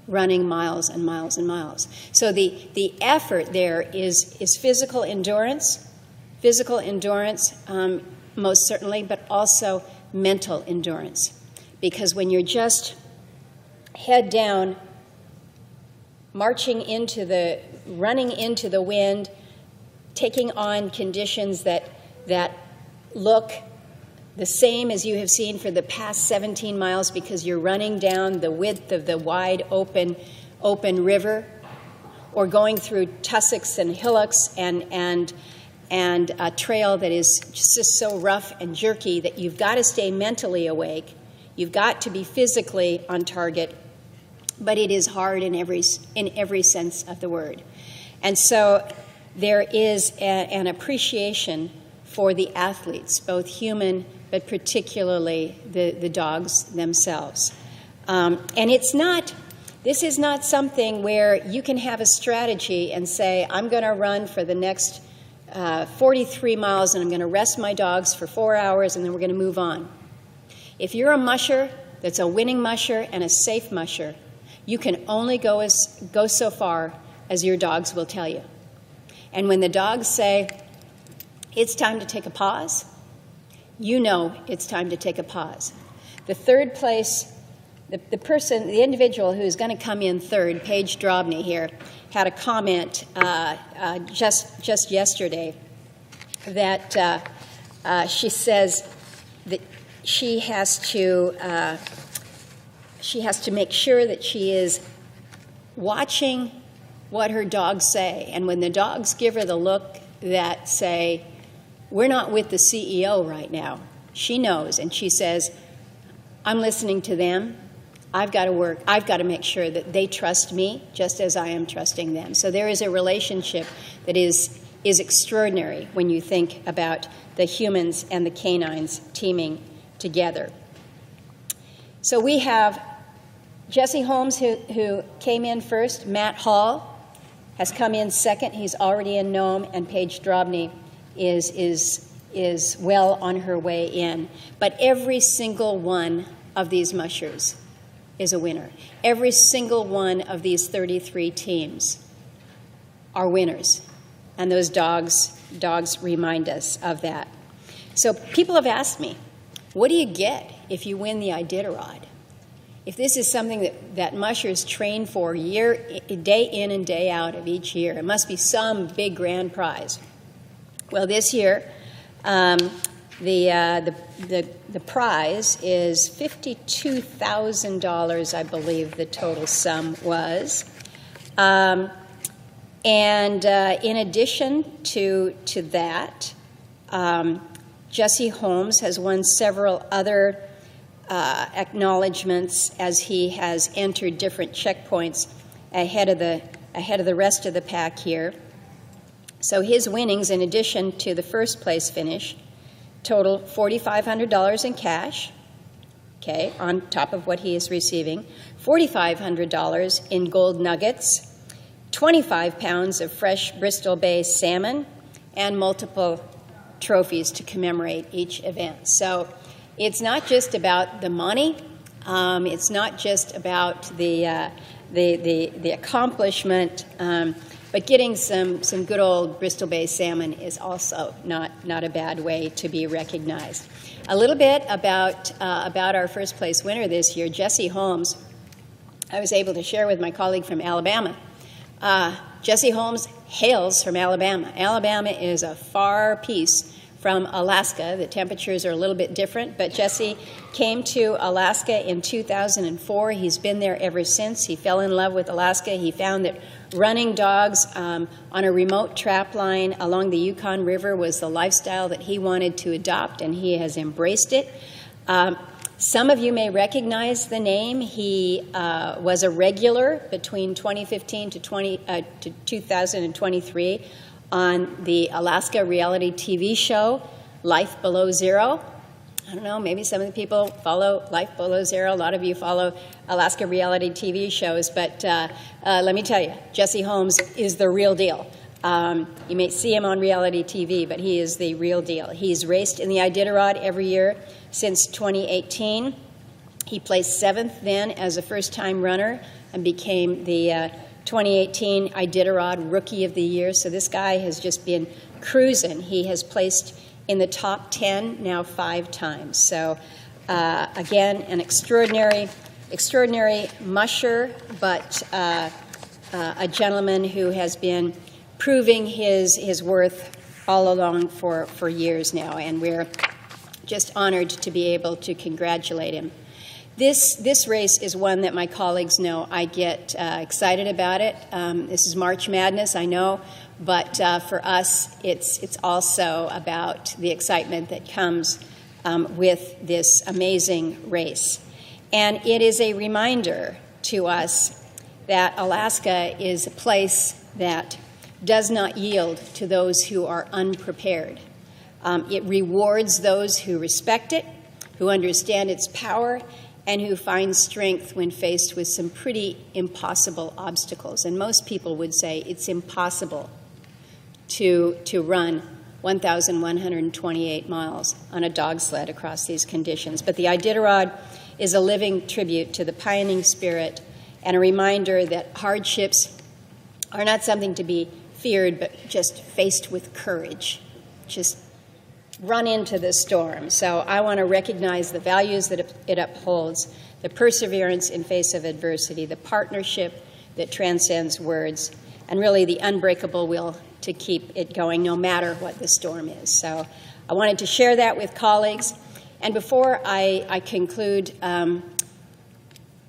running miles and miles and miles. So the effort there is physical endurance, most certainly, but also mental endurance. Because when you're just head down, running into the wind, taking on conditions that look the same as you have seen for the past 17 miles because you're running down the width of the wide open river, or going through tussocks and hillocks and a trail that is just so rough and jerky that you've got to stay mentally awake. You've got to be physically on target, but it is hard in every sense of the word. And so there is an appreciation for the athletes, both human, but particularly the dogs themselves. And this is not something where you can have a strategy and say, I'm going to run for the next 43 miles and I'm going to rest my dogs for 4 hours and then we're going to move on. If you're a musher that's a winning musher and a safe musher, you can only go so far as your dogs will tell you. And when the dogs say, it's time to take a pause, you know it's time to take a pause. The third place, the individual who's going to come in third, Paige Drobny here, had a comment just yesterday that she says that she has to make sure that she is watching what her dogs say. And when the dogs give her the look that say, we're not with the CEO right now, she knows, and she says, I'm listening to them. I've got to make sure that they trust me just as I am trusting them. So there is a relationship that is extraordinary when you think about the humans and the canines teaming together. So we have Jesse Holmes, who came in first. Matt Hall has come in second. He's already in Nome, and Paige Drobny is well on her way in. But every single one of these mushers is a winner. Every single one of these 33 teams are winners. And those dogs remind us of that. So people have asked me, what do you get if you win the Iditarod? If this is something that mushers train for day in and day out of each year, it must be some big grand prize. Well, this year, the prize is $52,000, I believe the total sum was. And in addition to that, Jesse Holmes has won several other acknowledgments as he has entered different checkpoints ahead of the rest of the pack here. So his winnings, in addition to the first place finish, total $4,500 in cash, okay, on top of what he is receiving, $4,500 in gold nuggets, 25 pounds of fresh Bristol Bay salmon, and multiple trophies to commemorate each event. So it's not just about the money. It's not just about the accomplishment. But getting some good old Bristol Bay salmon is also not a bad way to be recognized. A little bit about our first place winner this year, Jesse Holmes. I was able to share with my colleague from Alabama. Jesse Holmes hails from Alabama. Alabama is a far piece from Alaska. The temperatures are a little bit different, but Jesse came to Alaska in 2004. He's been there ever since. He fell in love with Alaska. He found that running dogs on a remote trap line along the Yukon River was the lifestyle that he wanted to adopt, and he has embraced it. Some of you may recognize the name. He was a regular between 2015 to 2023 on the Alaska reality TV show, Life Below Zero. I don't know, maybe some of the people follow Life Below Zero. A lot of you follow Alaska reality TV shows, but let me tell you, Jesse Holmes is the real deal. You may see him on reality TV, but he is the real deal. He's raced in the Iditarod every year since 2018. He placed 7th then as a first-time runner and became the 2018 Iditarod Rookie of the Year. So this guy has just been cruising. He has placed in the top 10 now 5 times. So again, an extraordinary musher, but a gentleman who has been proving his worth all along for years now, and we're just honored to be able to congratulate him. This race is one that my colleagues know I get excited about it. This is March Madness, I know, but for us, it's also about the excitement that comes with this amazing race. And it is a reminder to us that Alaska is a place that does not yield to those who are unprepared. It rewards those who respect it, who understand its power, and who find strength when faced with some pretty impossible obstacles. And most people would say it's impossible to run 1,128 miles on a dog sled across these conditions. But the Iditarod is a living tribute to the pioneering spirit and a reminder that hardships are not something to be feared, but just faced with courage. Just run into the storm. So I want to recognize the values that it upholds, the perseverance in face of adversity, the partnership that transcends words, and really the unbreakable will to keep it going no matter what the storm is. So I wanted to share that with colleagues. And before I conclude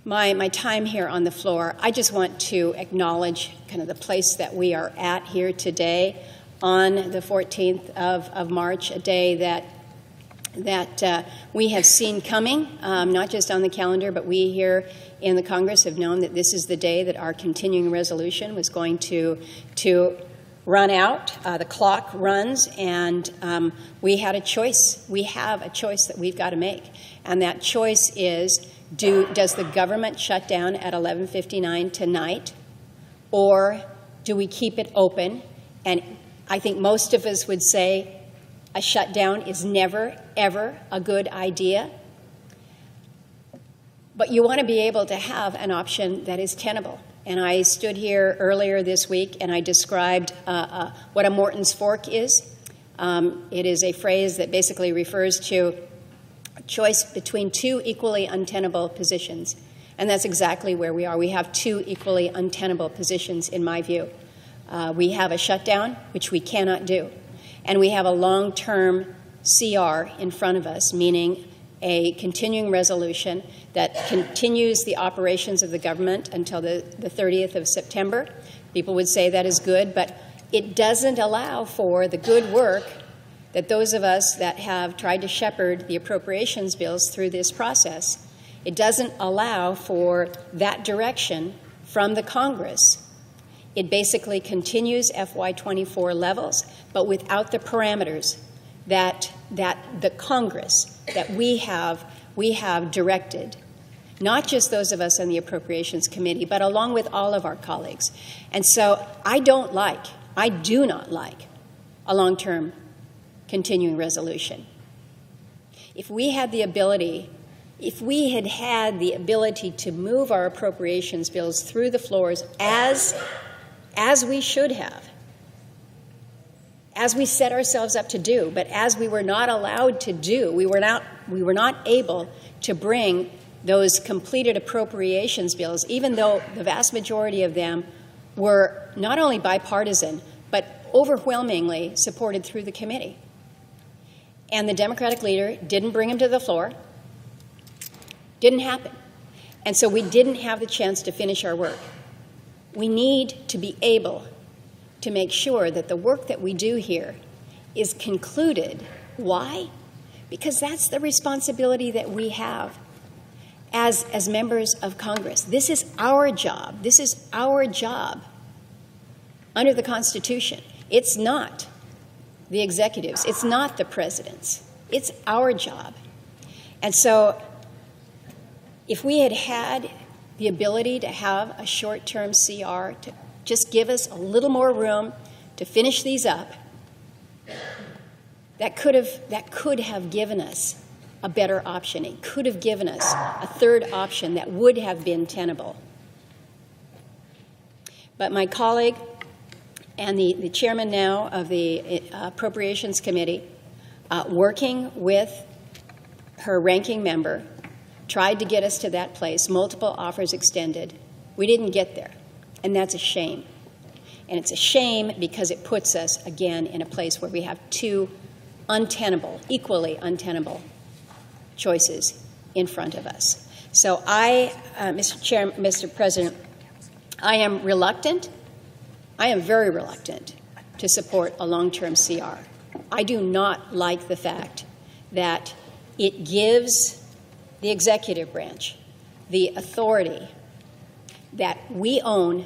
my time here on the floor, I just want to acknowledge kind of the place that we are at here today on the 14th of March, a day that we have seen coming, not just on the calendar, but we here in the Congress have known that this is the day that our continuing resolution was going to run out. The clock runs, and we had a choice. We have a choice that we've got to make, and that choice is: does the government shut down at 11:59 tonight, or do we keep it open? And I think most of us would say a shutdown is never, ever a good idea. But you want to be able to have an option that is tenable. And I stood here earlier this week and I described what a Morton's fork is. It is a phrase that basically refers to a choice between 2 equally untenable positions. And that's exactly where we are. We have 2 equally untenable positions, in my view. We have a shutdown, which we cannot do. And we have a long-term CR in front of us, meaning a continuing resolution that continues the operations of the government until the 30th of September. People would say that is good, but it doesn't allow for the good work that those of us that have tried to shepherd the appropriations bills through this process. It doesn't allow for that direction from the Congress. It basically continues FY24 levels, but without the parameters that the Congress, that we have directed, not just those of us on the Appropriations Committee, but along with all of our colleagues. And so I do not like a long-term continuing resolution. If we had the ability to move our appropriations bills through the floors as we should have, as we set ourselves up to do, but as we were not allowed to do, we were not able to bring those completed appropriations bills, even though the vast majority of them were not only bipartisan, but overwhelmingly supported through the committee. And the Democratic leader didn't bring them to the floor. Didn't happen. And so we didn't have the chance to finish our work. We need to be able to make sure that the work that we do here is concluded. Why? Because that's the responsibility that we have. as members of Congress. This is our job. This is our job under the Constitution. It's not the executives. It's not the president's. It's our job. And so if we had had the ability to have a short-term CR to just give us a little more room to finish these up, that could have given us a better option. It could have given us a third option that would have been tenable. But my colleague and the chairman now of the Appropriations Committee, working with her ranking member, tried to get us to that place, multiple offers extended. We didn't get there, and that's a shame. And it's a shame because it puts us, again, in a place where we have two untenable, equally untenable choices in front of us. So Mr. President, I am reluctant, I am very reluctant to support a long-term CR. I do not like the fact that it gives the executive branch the authority that we own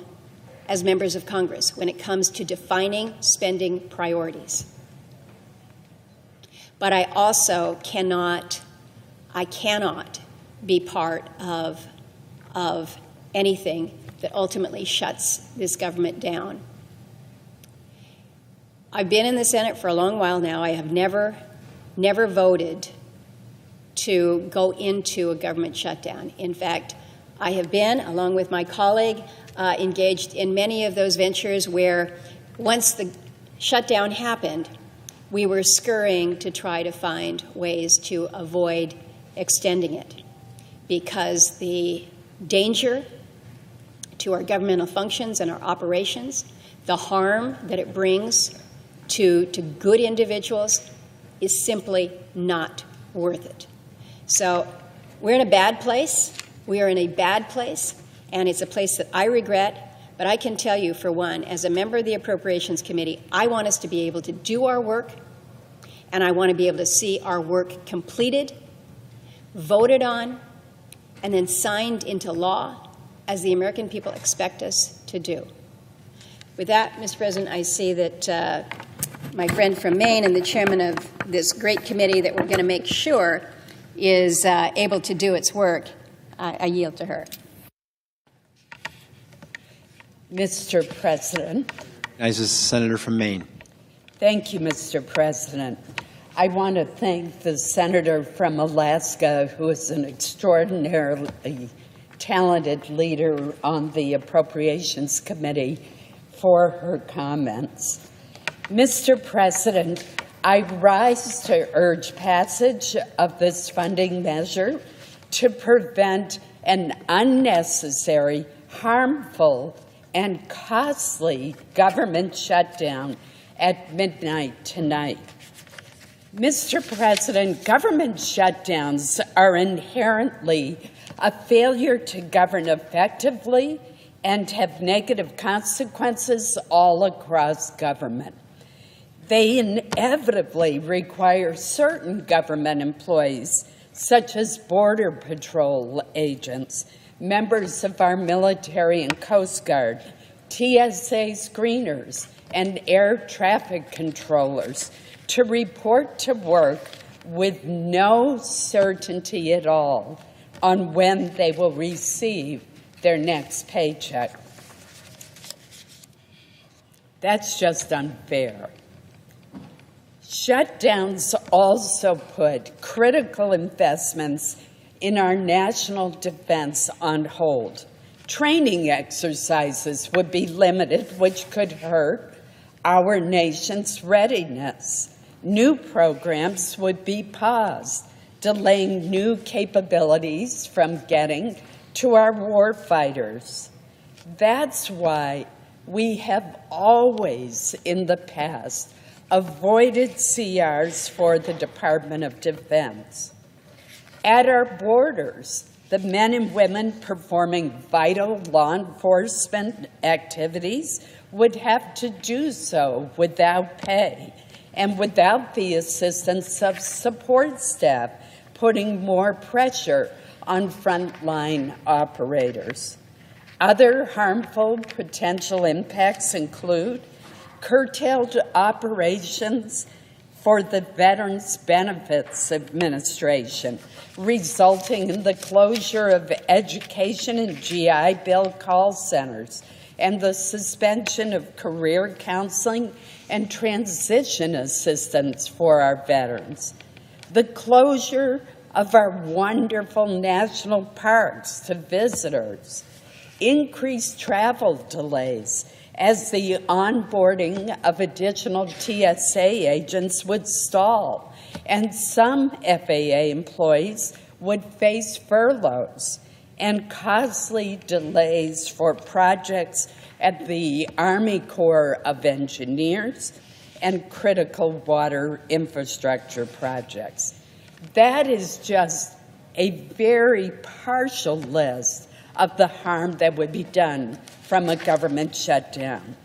as members of Congress when it comes to defining spending priorities. But I also cannot be part of anything that ultimately shuts this government down. I've been in the Senate for a long while now. I have never voted to go into a government shutdown. In fact, I have been, along with my colleague, engaged in many of those ventures where once the shutdown happened, we were scurrying to try to find ways to avoid extending it, because the danger to our governmental functions and our operations, the harm that it brings to good individuals is simply not worth it. So we're in a bad place. We are in a bad place, and it's a place that I regret. But I can tell you, for one, as a member of the Appropriations Committee, I want us to be able to do our work, and I want to be able to see our work completed, voted on, and then signed into law as the American people expect us to do. With that, Mr. President, I see that my friend from Maine and the chairman of this great committee that we're going to make sure is able to do its work, I yield to her. Mr. President. As a senator from Maine. Thank you, Mr. President. I want to thank the senator from Alaska, who is an extraordinarily talented leader on the Appropriations Committee, for her comments. Mr. President, I rise to urge passage of this funding measure to prevent an unnecessary, harmful, and costly government shutdown at midnight tonight. Mr. President, government shutdowns are inherently a failure to govern effectively and have negative consequences all across government. They inevitably require certain government employees, such as Border Patrol agents, members of our military and Coast Guard, TSA screeners, and air traffic controllers, to report to work with no certainty at all on when they will receive their next paycheck. That's just unfair. Shutdowns also put critical investments in our national defense on hold. Training exercises would be limited, which could hurt our nation's readiness. New programs would be paused, delaying new capabilities from getting to our warfighters. That's why we have always in the past avoided CRs for the Department of Defense. At our borders, the men and women performing vital law enforcement activities would have to do so without pay and without the assistance of support staff, putting more pressure on frontline operators. Other harmful potential impacts include curtailed operations for the Veterans Benefits Administration, resulting in the closure of education and GI Bill call centers and the suspension of career counseling and transition assistance for our veterans. The closure of our wonderful national parks to visitors, increased travel delays as the onboarding of additional TSA agents would stall, and some FAA employees would face furloughs, and costly delays for projects at the Army Corps of Engineers and critical water infrastructure projects. That is just a very partial list of the harm that would be done from a government shutdown.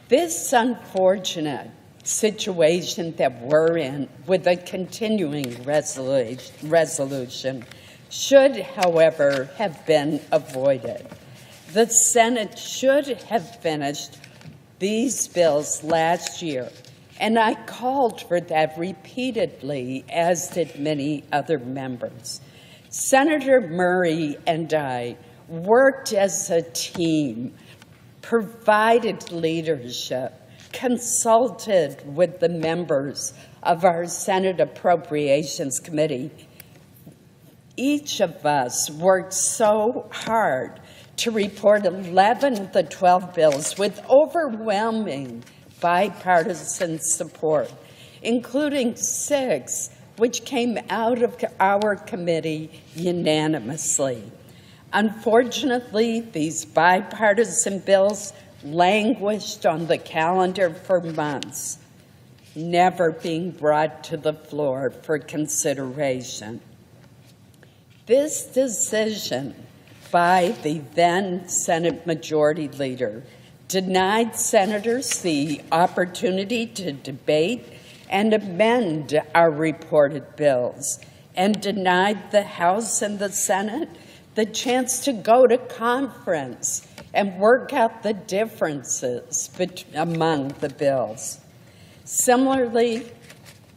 This unfortunate situation that we're in with a continuing resolution should, however, have been avoided. The Senate should have finished these bills last year, and I called for that repeatedly, as did many other members. Senator Murray and I worked as a team, provided leadership, consulted with the members of our Senate Appropriations Committee. Each of us worked so hard to report 11 of the 12 bills with overwhelming bipartisan support, including 6 which came out of our committee unanimously. Unfortunately, these bipartisan bills languished on the calendar for months, never being brought to the floor for consideration. This decision by the then Senate Majority Leader denied senators the opportunity to debate and amend our reported bills, and denied the House and the Senate the chance to go to conference and work out the differences among the bills. Similarly,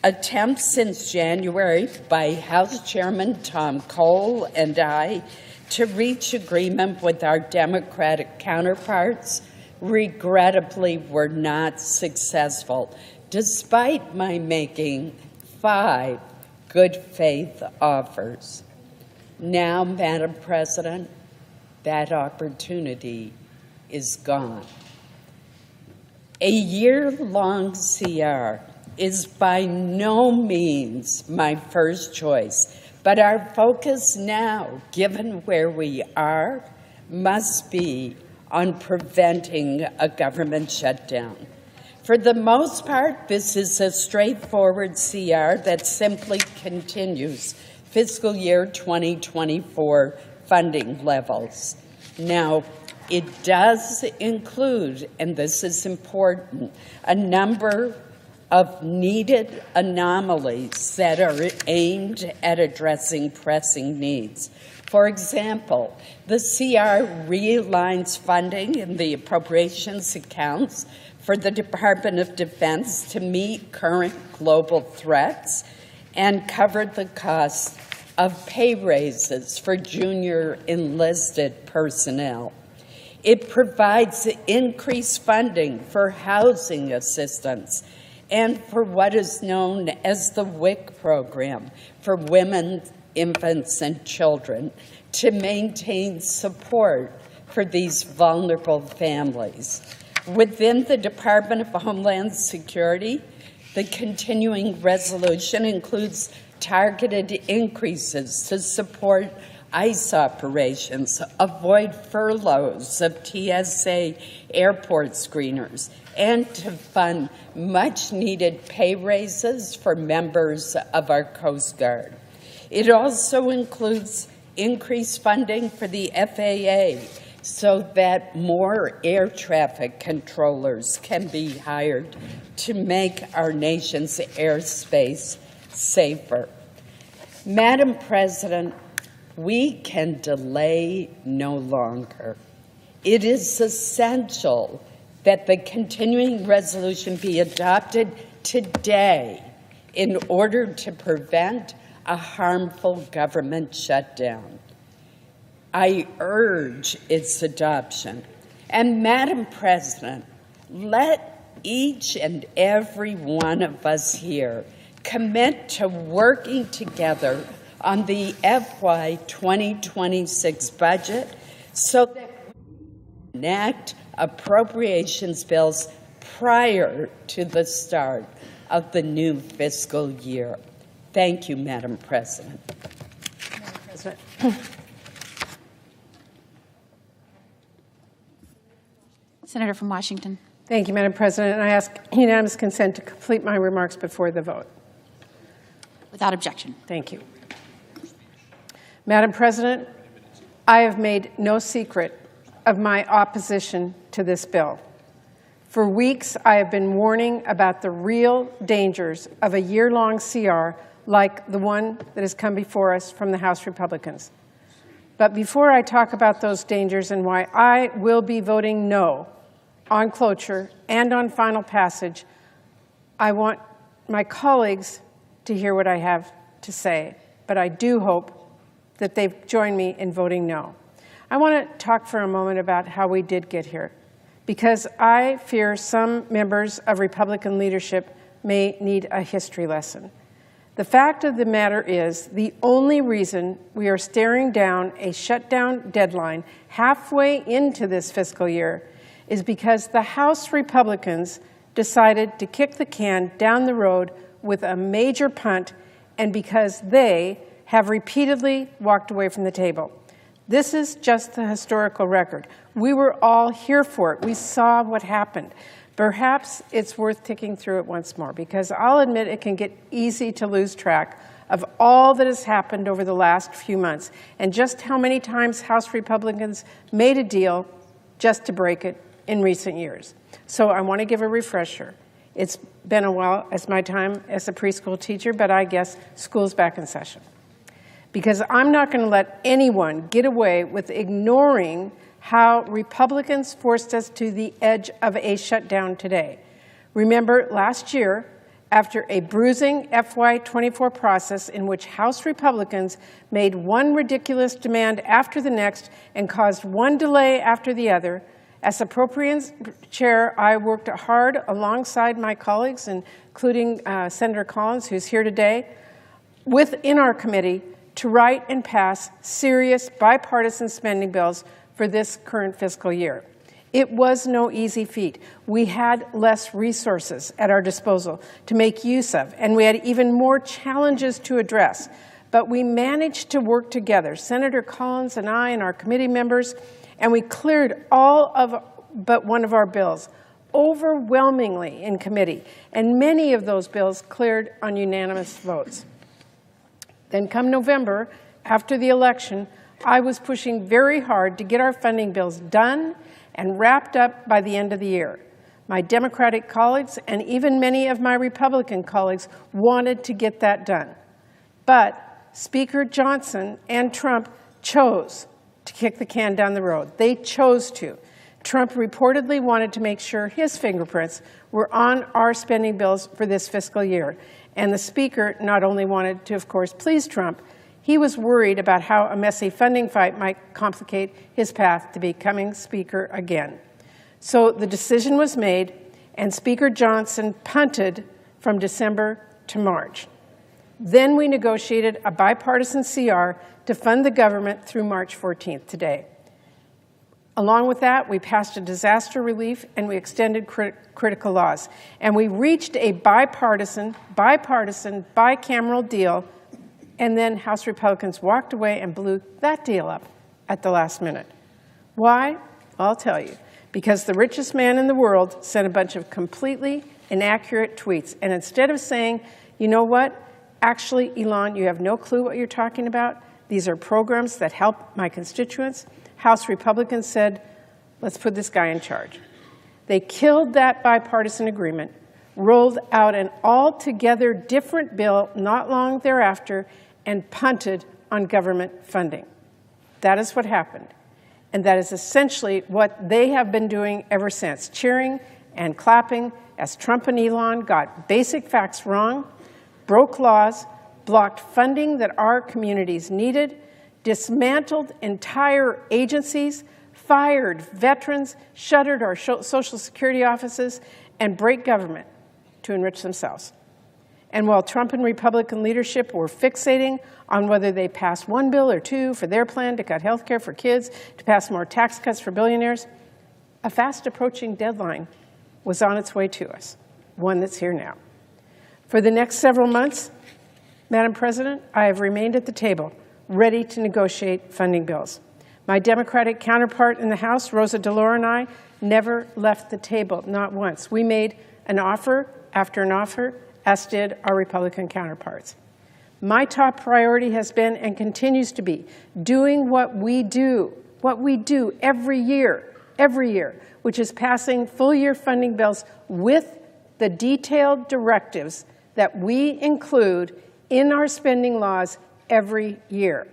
attempts since January by House Chairman Tom Cole and I to reach agreement with our Democratic counterparts regrettably were not successful, despite my making 5 good faith offers. Now, Madam President, that opportunity is gone. A year-long CR is by no means my first choice, but our focus now, given where we are, must be on preventing a government shutdown. For the most part, this is a straightforward CR that simply continues fiscal year 2024 funding levels. Now, it does include, and this is important, a number of needed anomalies that are aimed at addressing pressing needs. For example, the CR realigns funding in the appropriations accounts for the Department of Defense to meet current global threats and cover the cost of pay raises for junior enlisted personnel. It provides increased funding for housing assistance and for what is known as the WIC program for women, infants, and children to maintain support for these vulnerable families. Within the Department of Homeland Security, the continuing resolution includes targeted increases to support ICE operations, avoid furloughs of TSA airport screeners, and to fund much-needed pay raises for members of our Coast Guard. It also includes increased funding for the FAA so that more air traffic controllers can be hired to make our nation's airspace safer. Madam President, We can delay no longer. It is essential that the continuing resolution be adopted today in order to prevent a harmful government shutdown. I urge its adoption. And Madam President, let each and every one of us here commit to working together on the FY 2026 budget so that we enact appropriations bills prior to the start of the new fiscal year. Thank you, Madam President. Madam President. Senator from Washington. Thank you, Madam President. And I ask unanimous consent to complete my remarks before the vote. Without objection. Thank you. Madam President, I have made no secret of my opposition to this bill. For weeks, I have been warning about the real dangers of a year-long CR like the one that has come before us from the House Republicans. But before I talk about those dangers and why I will be voting no on cloture and on final passage, I want my colleagues to hear what I have to say. But I do hope that they've joined me in voting no. I want to talk for a moment about how we did get here, because I fear some members of Republican leadership may need a history lesson. The fact of the matter is, the only reason we are staring down a shutdown deadline halfway into this fiscal year is because the House Republicans decided to kick the can down the road with a major punt, and because they have repeatedly walked away from the table. This is just the historical record. We were all here for it. We saw what happened. Perhaps it's worth ticking through it once more, because I'll admit it can get easy to lose track of all that has happened over the last few months and just how many times House Republicans made a deal just to break it in recent years. So I want to give a refresher. It's been a while as my time as a preschool teacher, but I guess school's back in session. Because I'm not going to let anyone get away with ignoring how Republicans forced us to the edge of a shutdown today. Remember, last year, after a bruising FY24 process in which House Republicans made one ridiculous demand after the next and caused one delay after the other, as Appropriations Chair, I worked hard alongside my colleagues, including Senator Collins, who's here today, within our committee to write and pass serious bipartisan spending bills for this current fiscal year. It was no easy feat. We had less resources at our disposal to make use of, and we had even more challenges to address. But we managed to work together, Senator Collins and I and our committee members, and we cleared all of but one of our bills, overwhelmingly in committee, and many of those bills cleared on unanimous votes. Then come November, after the election, I was pushing very hard to get our funding bills done and wrapped up by the end of the year. My Democratic colleagues and even many of my Republican colleagues wanted to get that done. But Speaker Johnson and Trump chose to kick the can down the road. They chose to. Trump reportedly wanted to make sure his fingerprints were on our spending bills for this fiscal year. And the Speaker not only wanted to, of course, please Trump, he was worried about how a messy funding fight might complicate his path to becoming Speaker again. So the decision was made, and Speaker Johnson punted from December to March. Then we negotiated a bipartisan CR to fund the government through March 14th today. Along with that, we passed a disaster relief and we extended critical laws. And we reached a bipartisan, bicameral deal, and then House Republicans walked away and blew that deal up at the last minute. Why? I'll tell you. Because the richest man in the world sent a bunch of completely inaccurate tweets. And instead of saying, you know what, actually, Elon, you have no clue what you're talking about. These are programs that help my constituents. House Republicans said, let's put this guy in charge. They killed that bipartisan agreement, rolled out an altogether different bill not long thereafter, and punted on government funding. That is what happened. And that is essentially what they have been doing ever since, cheering and clapping as Trump and Elon got basic facts wrong, broke laws, blocked funding that our communities needed, dismantled entire agencies, fired veterans, shuttered our Social Security offices, and break government to enrich themselves. And while Trump and Republican leadership were fixating on whether they passed one bill or two for their plan to cut health care for kids, to pass more tax cuts for billionaires, a fast-approaching deadline was on its way to us, one that's here now. For the next several months, Madam President, I have remained at the table, ready to negotiate funding bills. My Democratic counterpart in the House, Rosa DeLauro, and I never left the table, not once. We made an offer after an offer, as did our Republican counterparts. My top priority has been and continues to be doing what we do every year, which is passing full-year funding bills with the detailed directives that we include in our spending laws every year.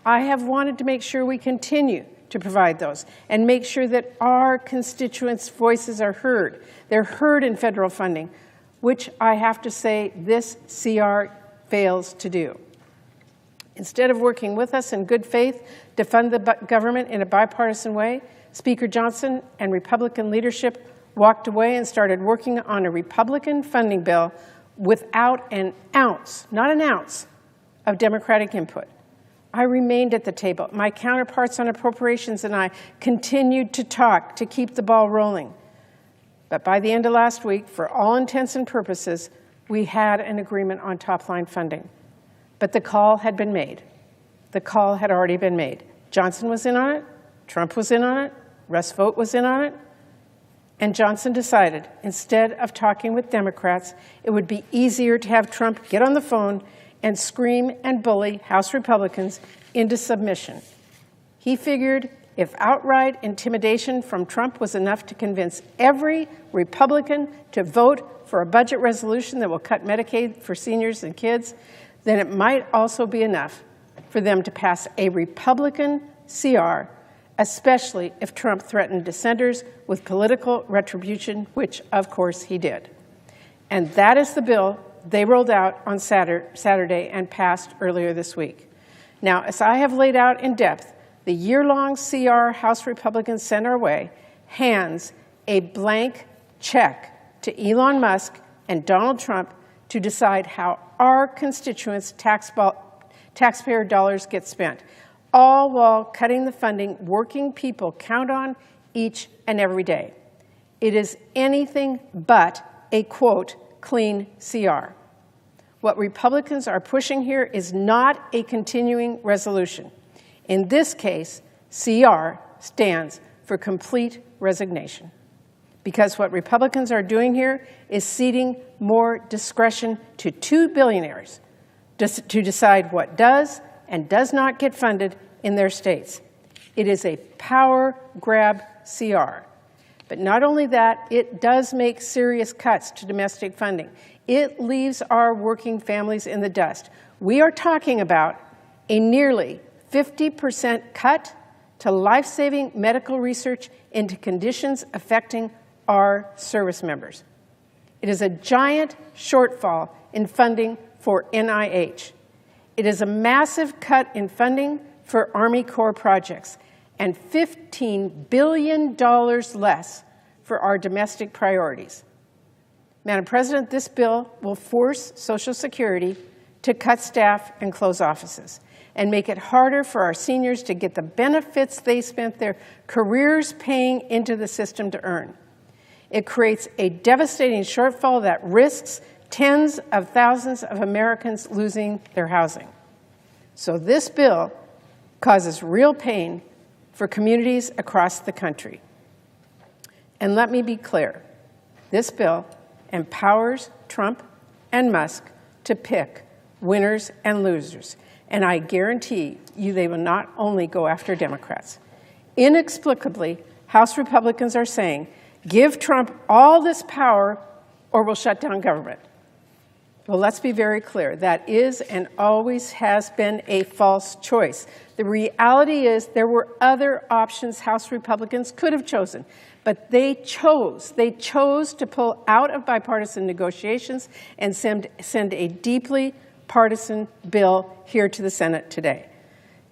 I have wanted to make sure we continue to provide those and make sure that our constituents' voices are heard. They're heard in federal funding, which I have to say this CR fails to do. Instead of working with us in good faith to fund the government in a bipartisan way, Speaker Johnson and Republican leadership walked away and started working on a Republican funding bill without an ounce, not an ounce, of Democratic input. I remained at the table. My counterparts on appropriations and I continued to talk to keep the ball rolling. But by the end of last week, for all intents and purposes, we had an agreement on top-line funding. But the call had been made. The call had already been made. Johnson was in on it. Trump was in on it. Russ Vought was in on it. And Johnson decided, instead of talking with Democrats, it would be easier to have Trump get on the phone and scream and bully House Republicans into submission. He figured if outright intimidation from Trump was enough to convince every Republican to vote for a budget resolution that will cut Medicaid for seniors and kids, then it might also be enough for them to pass a Republican CR, especially if Trump threatened dissenters with political retribution, which, of course, he did. And that is the bill they rolled out on Saturday and passed earlier this week. Now, as I have laid out in depth, the year-long CR House Republicans sent our way hands a blank check to Elon Musk and Donald Trump to decide how our constituents' taxpayer dollars get spent, all while cutting the funding working people count on each and every day. It is anything but a, quote, clean CR. What Republicans are pushing here is not a continuing resolution. In this case, CR stands for complete resignation. Because what Republicans are doing here is ceding more discretion to two billionaires to decide what does and does not get funded in their states. It is a power grab CR. But not only that, it does make serious cuts to domestic funding. It leaves our working families in the dust. We are talking about a nearly 50% cut to life-saving medical research into conditions affecting our service members. It is a giant shortfall in funding for NIH. It is a massive cut in funding for Army Corps projects and $15 billion less for our domestic priorities. Madam President, this bill will force Social Security to cut staff and close offices and make it harder for our seniors to get the benefits they spent their careers paying into the system to earn. It creates a devastating shortfall that risks tens of thousands of Americans losing their housing. So this bill causes real pain for communities across the country. And let me be clear, this bill empowers Trump and Musk to pick winners and losers. And I guarantee you they will not only go after Democrats. Inexplicably, House Republicans are saying, give Trump all this power or we'll shut down government. Well, let's be very clear. That is and always has been a false choice. The reality is there were other options House Republicans could have chosen, but they chose to pull out of bipartisan negotiations and send a deeply partisan bill here to the Senate today.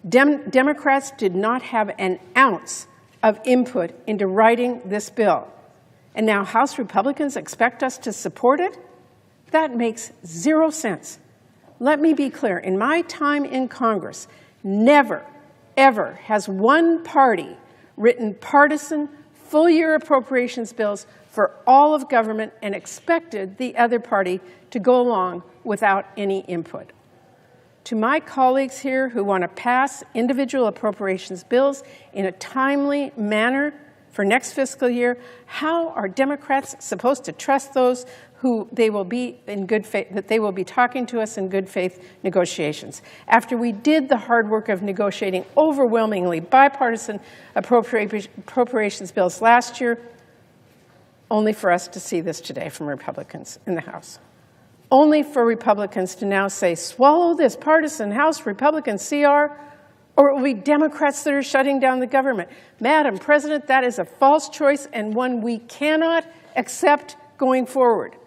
Democrats did not have an ounce of input into writing this bill. And now House Republicans expect us to support it? That makes zero sense. Let me be clear. In my time in Congress, never, ever has one party written partisan, full-year appropriations bills for all of government and expected the other party to go along without any input. To my colleagues here who want to pass individual appropriations bills in a timely manner for next fiscal year, how are Democrats supposed to trust those who they will be in good faith, that they will be talking to us in good faith negotiations? After we did the hard work of negotiating overwhelmingly bipartisan appropriations bills last year, only for us to see this today from Republicans in the House. Only for Republicans to now say, swallow this partisan House Republican CR, or it will be Democrats that are shutting down the government. Madam President, that is a false choice and one we cannot accept going forward.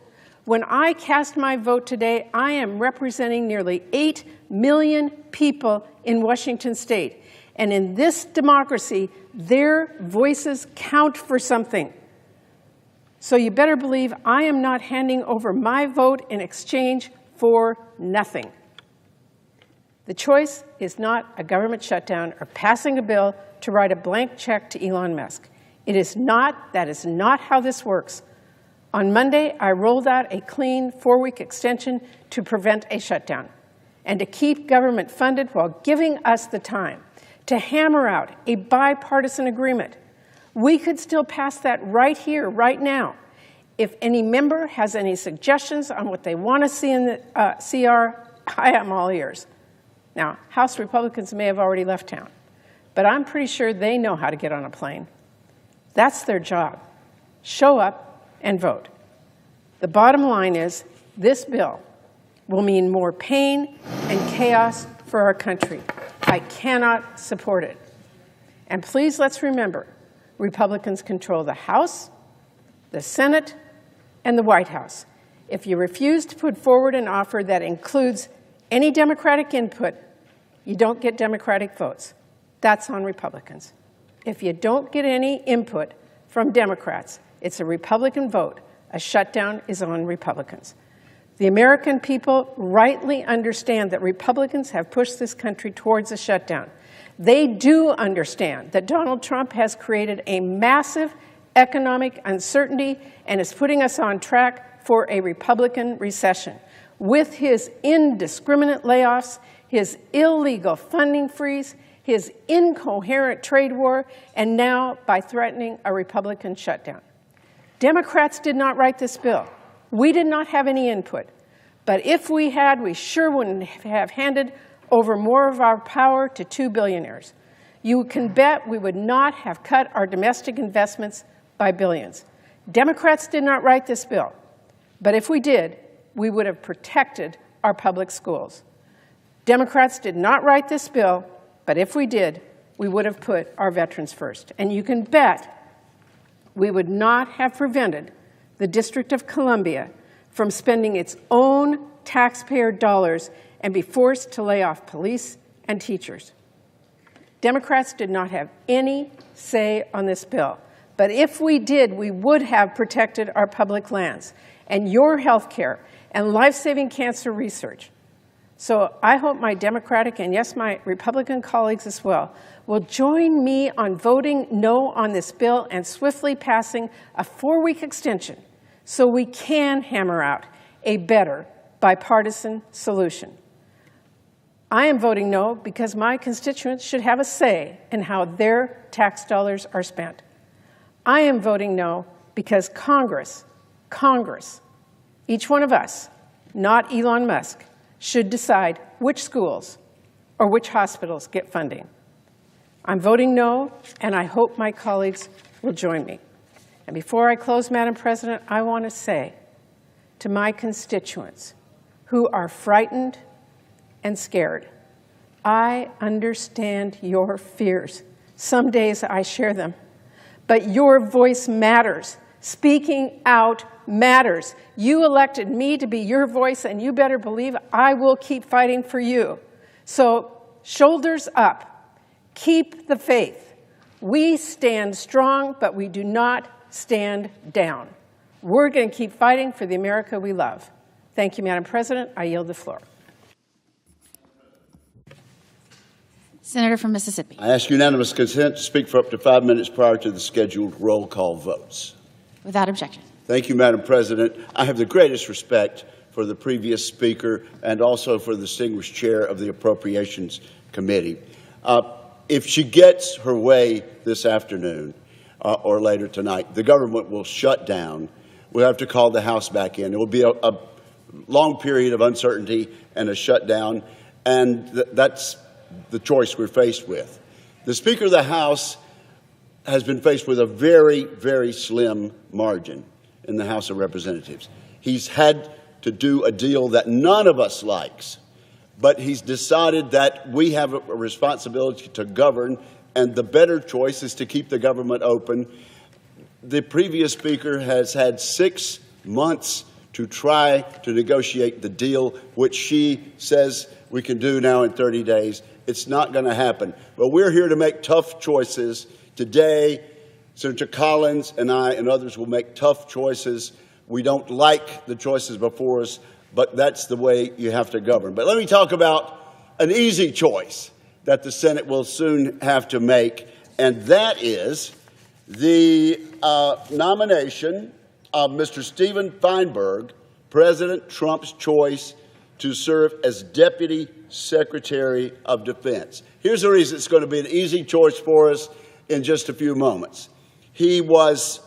When I cast my vote today, I am representing nearly 8 million people in Washington State. And in this democracy, their voices count for something. So you better believe I am not handing over my vote in exchange for nothing. The choice is not a government shutdown or passing a bill to write a blank check to Elon Musk. It is not, that is not how this works. On Monday, I rolled out a clean 4-week extension to prevent a shutdown and to keep government funded while giving us the time to hammer out a bipartisan agreement. We could still pass that right here, right now. If any member has any suggestions on what they want to see in the CR, I am all ears. Now, House Republicans may have already left town, but I'm pretty sure they know how to get on a plane. That's their job. Show up and vote. The bottom line is this bill will mean more pain and chaos for our country. I cannot support it. And please let's remember, Republicans control the House, the Senate, and the White House. If you refuse to put forward an offer that includes any Democratic input, you don't get Democratic votes. That's on Republicans. If you don't get any input from Democrats, it's a Republican vote. A shutdown is on Republicans. The American people rightly understand that Republicans have pushed this country towards a shutdown. They do understand that Donald Trump has created a massive economic uncertainty and is putting us on track for a Republican recession. With his indiscriminate layoffs, his illegal funding freeze, his incoherent trade war, and now by threatening a Republican shutdown. Democrats did not write this bill. We did not have any input. But if we had, we sure wouldn't have handed over more of our power to 2 billionaires. You can bet we would not have cut our domestic investments by billions. Democrats did not write this bill. But if we did, we would have protected our public schools. Democrats did not write this bill, but if we did, we would have put our veterans first. And you can bet we would not have prevented the District of Columbia from spending its own taxpayer dollars and be forced to lay off police and teachers. Democrats did not have any say on this bill. But if we did, we would have protected our public lands and your health care and life-saving cancer research. So I hope my Democratic and, yes, my Republican colleagues as well will join me on voting no on this bill and swiftly passing a 4-week extension so we can hammer out a better bipartisan solution. I am voting no because my constituents should have a say in how their tax dollars are spent. I am voting no because Congress, each one of us, not Elon Musk, should decide which schools or which hospitals get funding. I'm voting no, and I hope my colleagues will join me. And before I close, Madam President, I want to say to my constituents, who are frightened and scared. I understand your fears. Some days I share them. But your voice matters. Speaking out matters. You elected me to be your voice, and you better believe I will keep fighting for you. So, shoulders up. Keep the faith. We stand strong, but we do not stand down. We're going to keep fighting for the America we love. Thank you, Madam President. I yield the floor. Senator from Mississippi. I ask unanimous consent to speak for up to 5 minutes prior to the scheduled roll call votes. Without objection. Thank you, Madam President. I have the greatest respect for the previous speaker and also for the distinguished chair of the Appropriations Committee. If she gets her way this afternoon or later tonight, the government will shut down. We'll have to call the House back in. It will be a long period of uncertainty and a shutdown, and that's the choice we're faced with. The Speaker of the House has been faced with a very, very slim margin in the House of Representatives. He's had to do a deal that none of us likes, but he's decided that we have a responsibility to govern, and the better choice is to keep the government open. The previous Speaker has had 6 months to try to negotiate the deal, which she says we can do now in 30 days. It's not going to happen. But we're here to make tough choices. Today, Senator Collins and I and others will make tough choices. We don't like the choices before us, but that's the way you have to govern. But let me talk about an easy choice that the Senate will soon have to make, and that is the nomination of Mr. Stephen Feinberg, President Trump's choice to serve as Deputy Secretary of Defense. Here's the reason it's going to be an easy choice for us in just a few moments. He was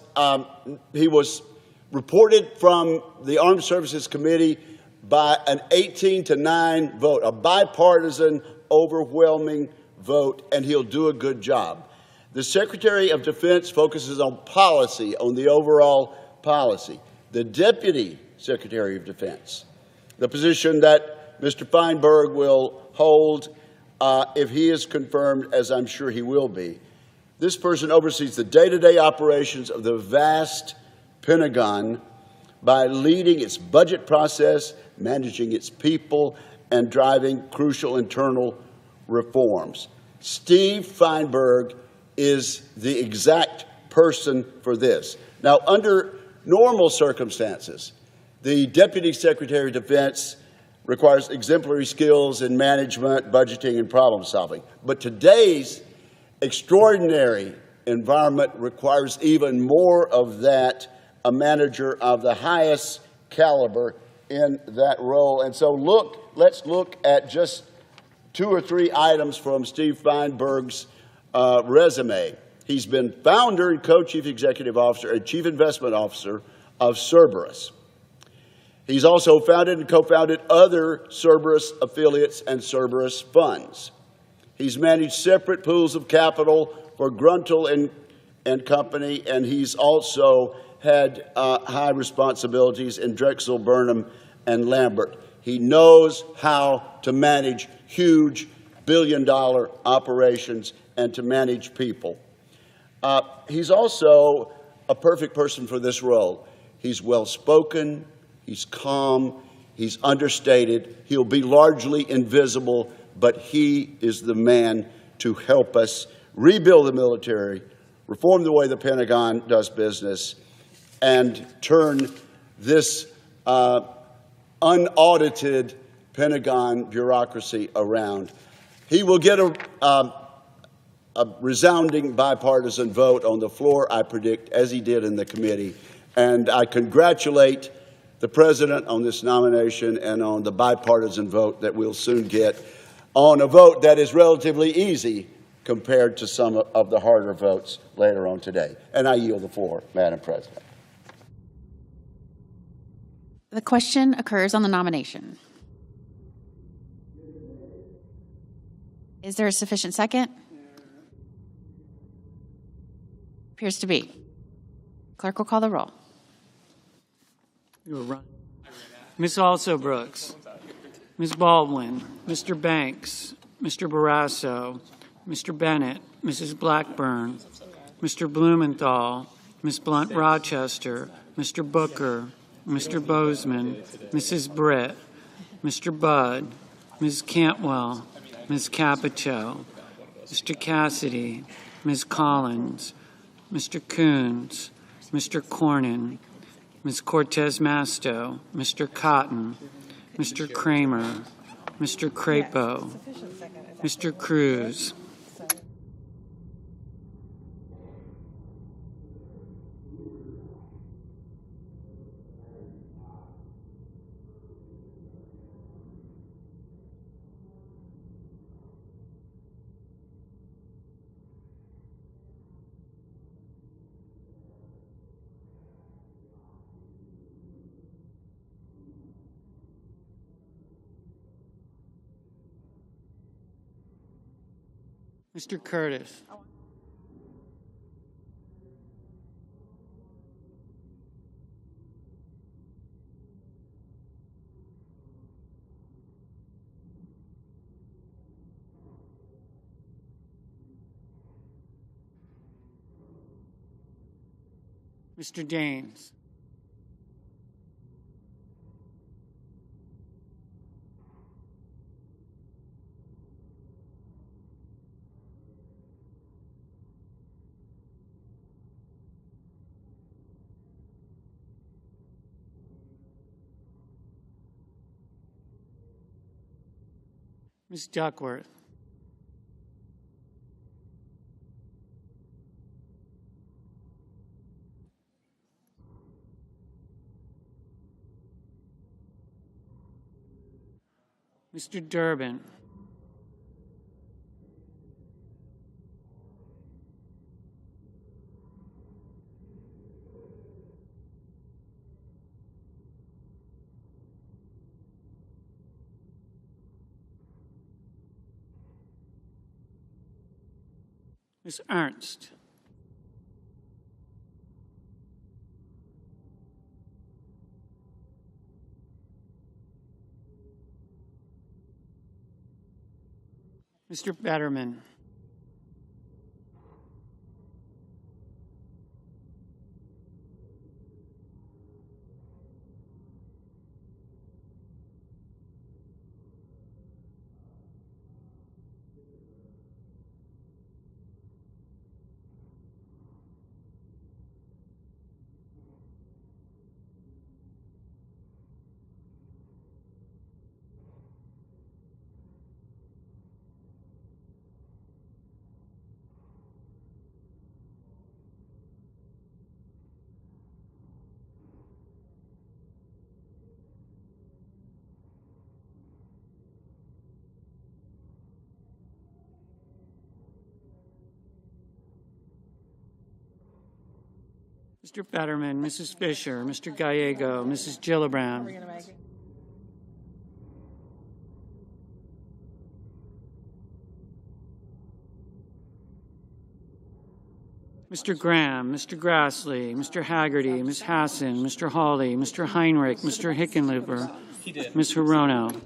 reported from the Armed Services Committee by an 18-9 vote, a bipartisan, overwhelming vote, and he'll do a good job. The Secretary of Defense focuses on policy, on the overall policy. The Deputy Secretary of Defense, the position that Mr. Feinberg will hold if he is confirmed, as I'm sure he will be. This person oversees the day-to-day operations of the vast Pentagon by leading its budget process, managing its people, and driving crucial internal reforms. Steve Feinberg is the exact person for this. Now, under normal circumstances, the Deputy Secretary of Defense requires exemplary skills in management, budgeting, and problem solving. But today's extraordinary environment requires even more of that, a manager of the highest caliber in that role. And so let's look at just 2 or 3 items from Steve Feinberg's resume. He's been founder and co-chief executive officer and chief investment officer of Cerberus. He's also founded and co-founded other Cerberus affiliates and Cerberus funds. He's managed separate pools of capital for Gruntel and Company, and he's also had high responsibilities in Drexel, Burnham, and Lambert. He knows how to manage huge billion-dollar operations and to manage people. He's also a perfect person for this role. He's well-spoken, he's calm, he's understated, he'll be largely invisible, but he is the man to help us rebuild the military, reform the way the Pentagon does business, and turn this unaudited Pentagon bureaucracy around. He will get a resounding bipartisan vote on the floor, I predict, as he did in the committee. And I congratulate the President on this nomination and on the bipartisan vote that we'll soon get, on a vote that is relatively easy compared to some of the harder votes later on today. And I yield the floor, Madam President. The question occurs on the nomination. Is there a sufficient second? Appears to be. Clerk will call the roll. Ms. Also Brooks. Ms. Baldwin, Mr. Banks, Mr. Barrasso, Mr. Bennett, Mrs. Blackburn, Mr. Blumenthal, Ms. Blunt Rochester, Mr. Booker, Mr. Bozeman, Mrs. Britt, Mr. Budd, Ms. Cantwell, Ms. Capito, Mr. Cassidy, Ms. Collins, Mr. Coons, Mr. Cornyn, Ms. Cortez Masto, Mr. Cotton, Mr. Kramer, Mr. Crapo, Mr. Cruz. Mr. Curtis. Mr. Daines. Ms. Duckworth. Mr. Durbin. Ms. Ernst. Mr. Betterman. Mr. Fetterman, Mrs. Fisher, Mr. Gallego, Mrs. Gillibrand. Mr. Graham, Mr. Grassley, Mr. Haggerty, Ms. Hassan, Mr. Hawley, Mr. Heinrich, Mr. Hickenlooper, Ms. Hirono.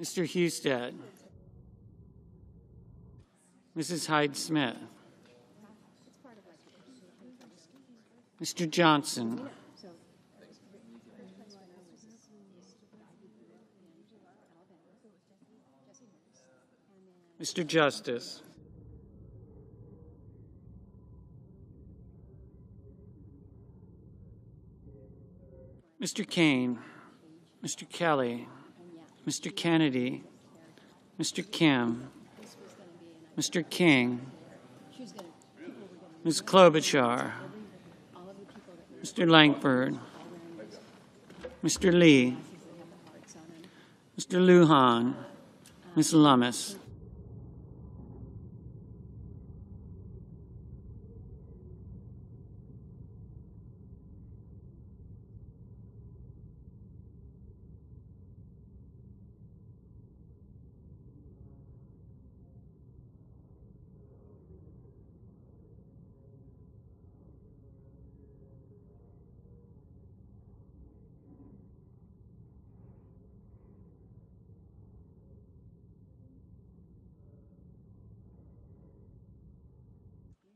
Mr. Husted, Mrs. Hyde-Smith, Mr. Johnson. Mr. Justice. Mr. Kane, Mr. Kelly, Mr. Kennedy, Mr. Kim, Mr. King, Ms. Klobuchar, Mr. Langford, Mr. Lee, Mr. Lujan, Ms. Lummis.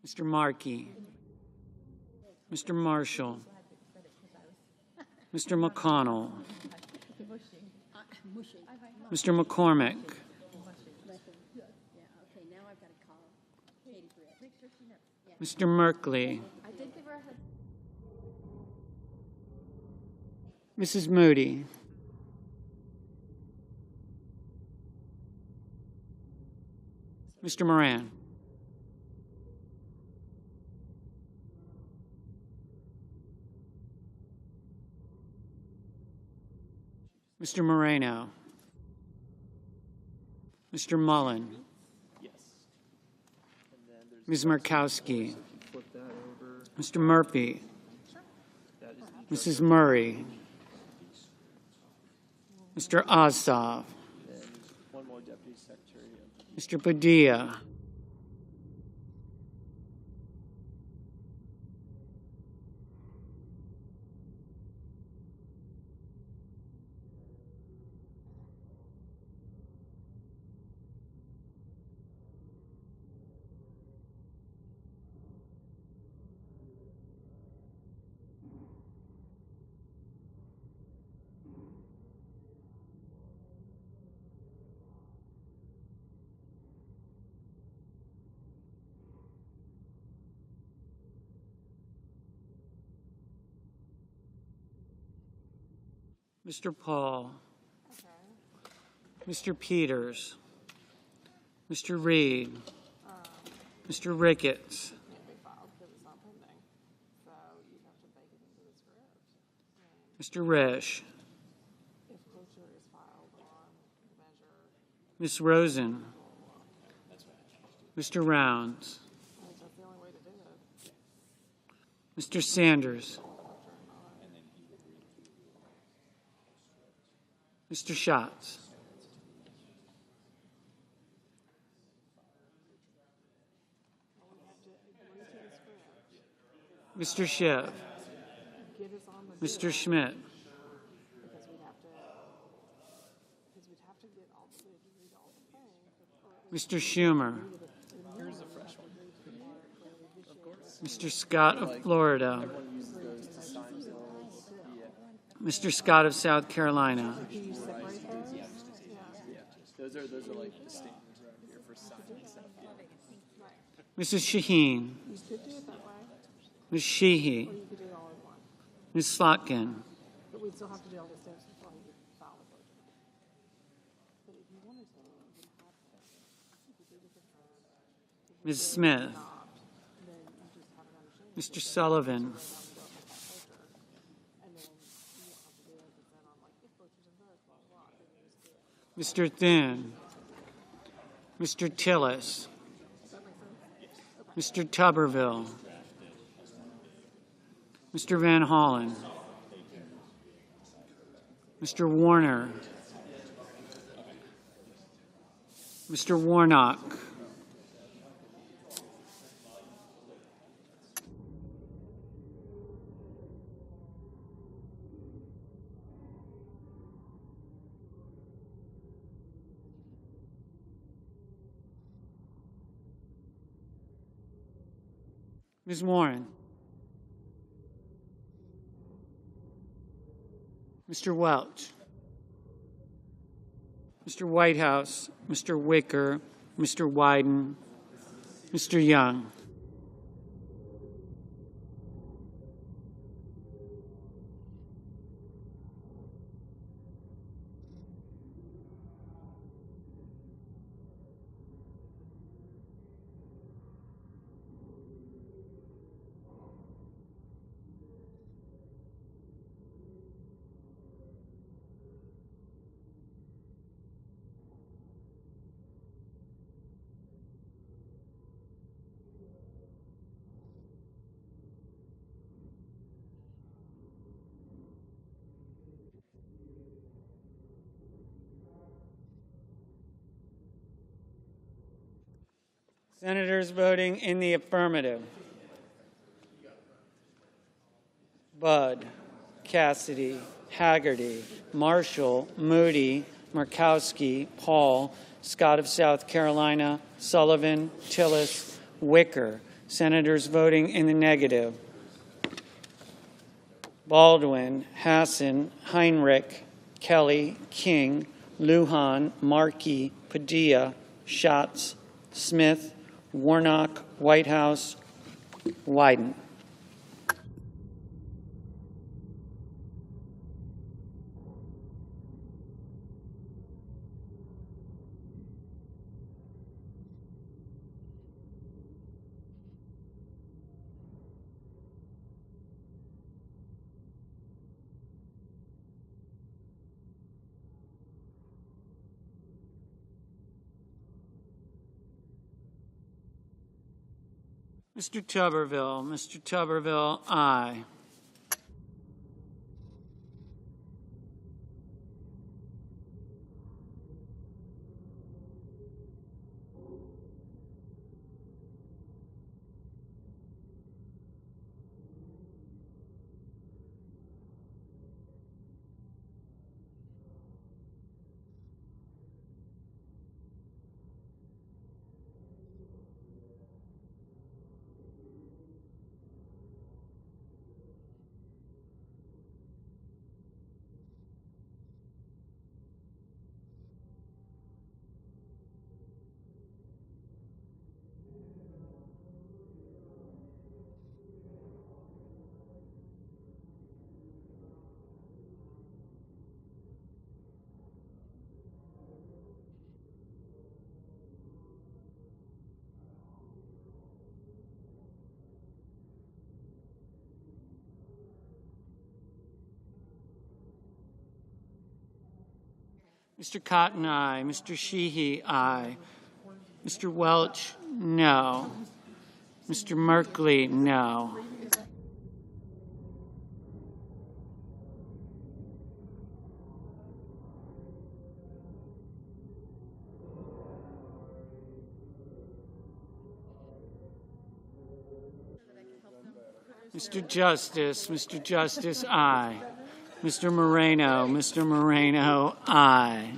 Mr. Markey, Mr. Marshall, Mr. McConnell, Mr. McCormick, Mr. Merkley, Mrs. Moody, Mr. Moran. Mr. Moreno. Mr. Mullen. Ms. Murkowski. Mr. Murphy. Mrs. Murray. Mr. Ossoff. Mr. Padilla. Mr. Paul. Mr. Peters. Mr. Reed. Mr. Ricketts. Mr. Resch. Ms. Rosen. Mr. Rounds. Mr. Sanders. Mr. Schatz. Mr. Schiff. Mr. Schmidt. Mr. Schumer. Mr. Scott of Florida. Mr. Scott of South Carolina. Those are like the standards around here for signing stuff. Mrs. Shaheen. Ms. Sheehy. Ms. Slotkin. But we'd still have to do all the steps before you file the closure. But if you wanted to, you have to. Ms. Smith. Mr. Sullivan. Mr. Thune. Mr. Tillis. Mr. Tuberville. Mr. Van Hollen. Mr. Warner. Mr. Warnock. Ms. Warren. Mr. Welch, Mr. Whitehouse, Mr. Wicker, Mr. Wyden, Mr. Young. Senators voting in the affirmative: Budd, Cassidy, Haggerty, Marshall, Moody, Murkowski, Paul, Scott of South Carolina, Sullivan, Tillis, Wicker. Senators voting in the negative: Baldwin, Hassan, Heinrich, Kelly, King, Lujan, Markey, Padilla, Schatz, Smith, Warnock, Whitehouse, Wyden. Mr. Tuberville, aye. Mr. Cotton, aye. Mr. Sheehy, aye. Mr. Welch, no. Mr. Merkley, no. Mr. Justice, aye. Mr. Moreno, aye.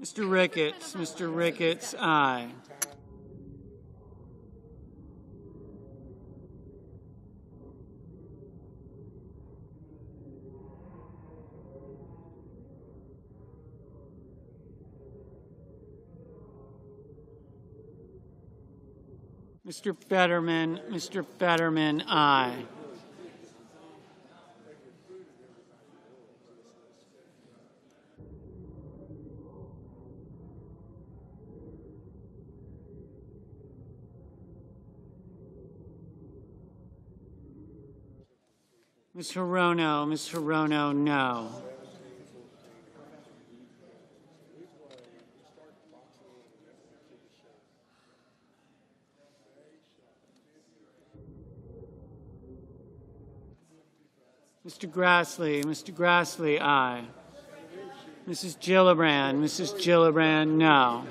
Mr. Ricketts, aye. Mr. Fetterman, aye. Ms. Hirono, no. Mr. Grassley, aye. Mrs. Gillibrand, no.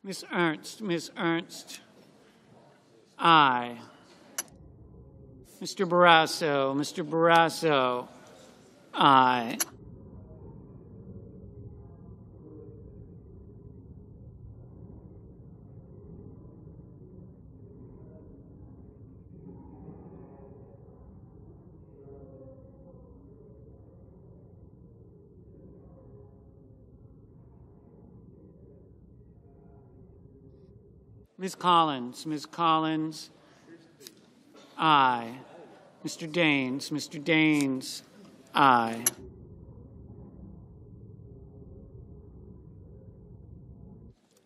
Ms. Ernst, aye. Mr. Barrasso, aye. Ms. Collins, aye. Mr. Daines, aye.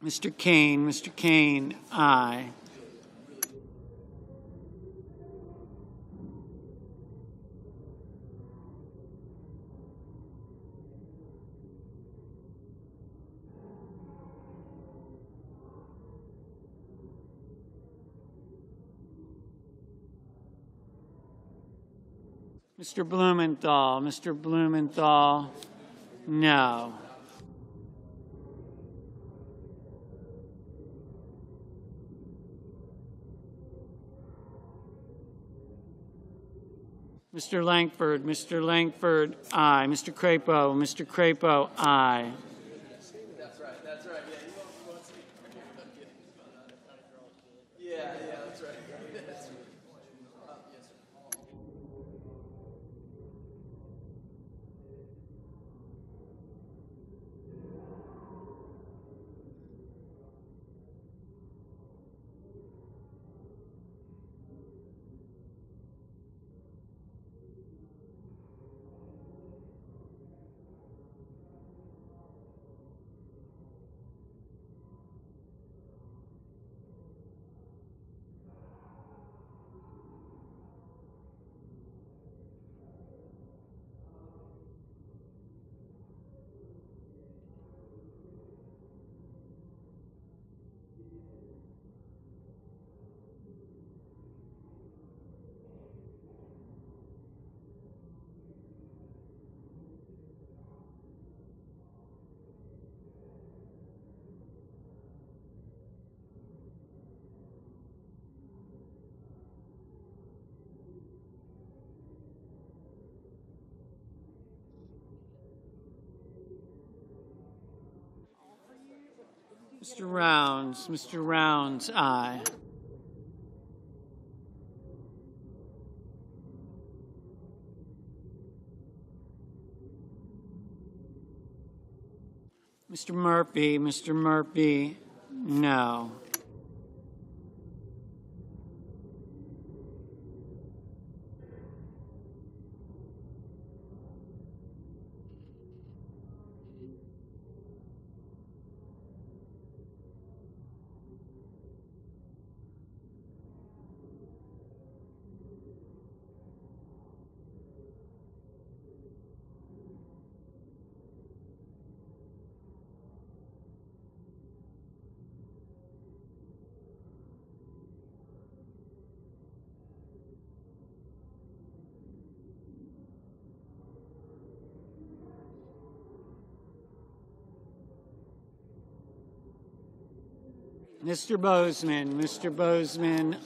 Mr. Kane, aye. Mr. Blumenthal, no. Mr. Langford, aye. Mr. Crapo, aye. That's right. Yeah, that's right. Mr. Rounds, aye. Mr. Murphy, no. Mr. Bozeman,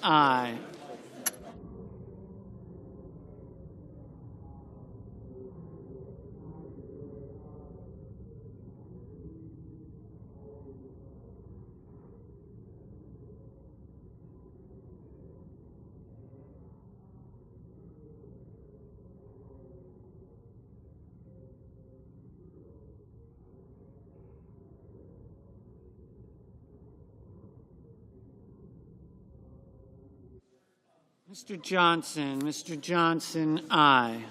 aye. Mr. Johnson, aye.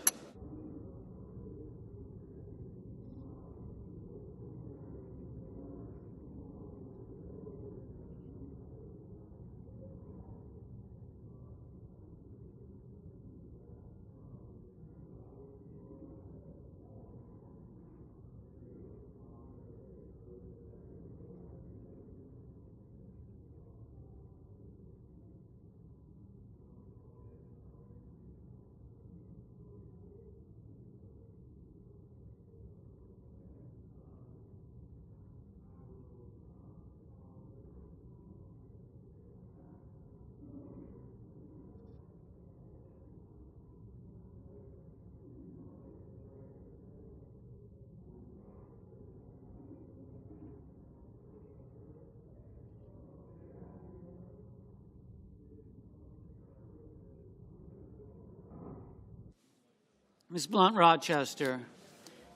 Ms. Blunt Rochester.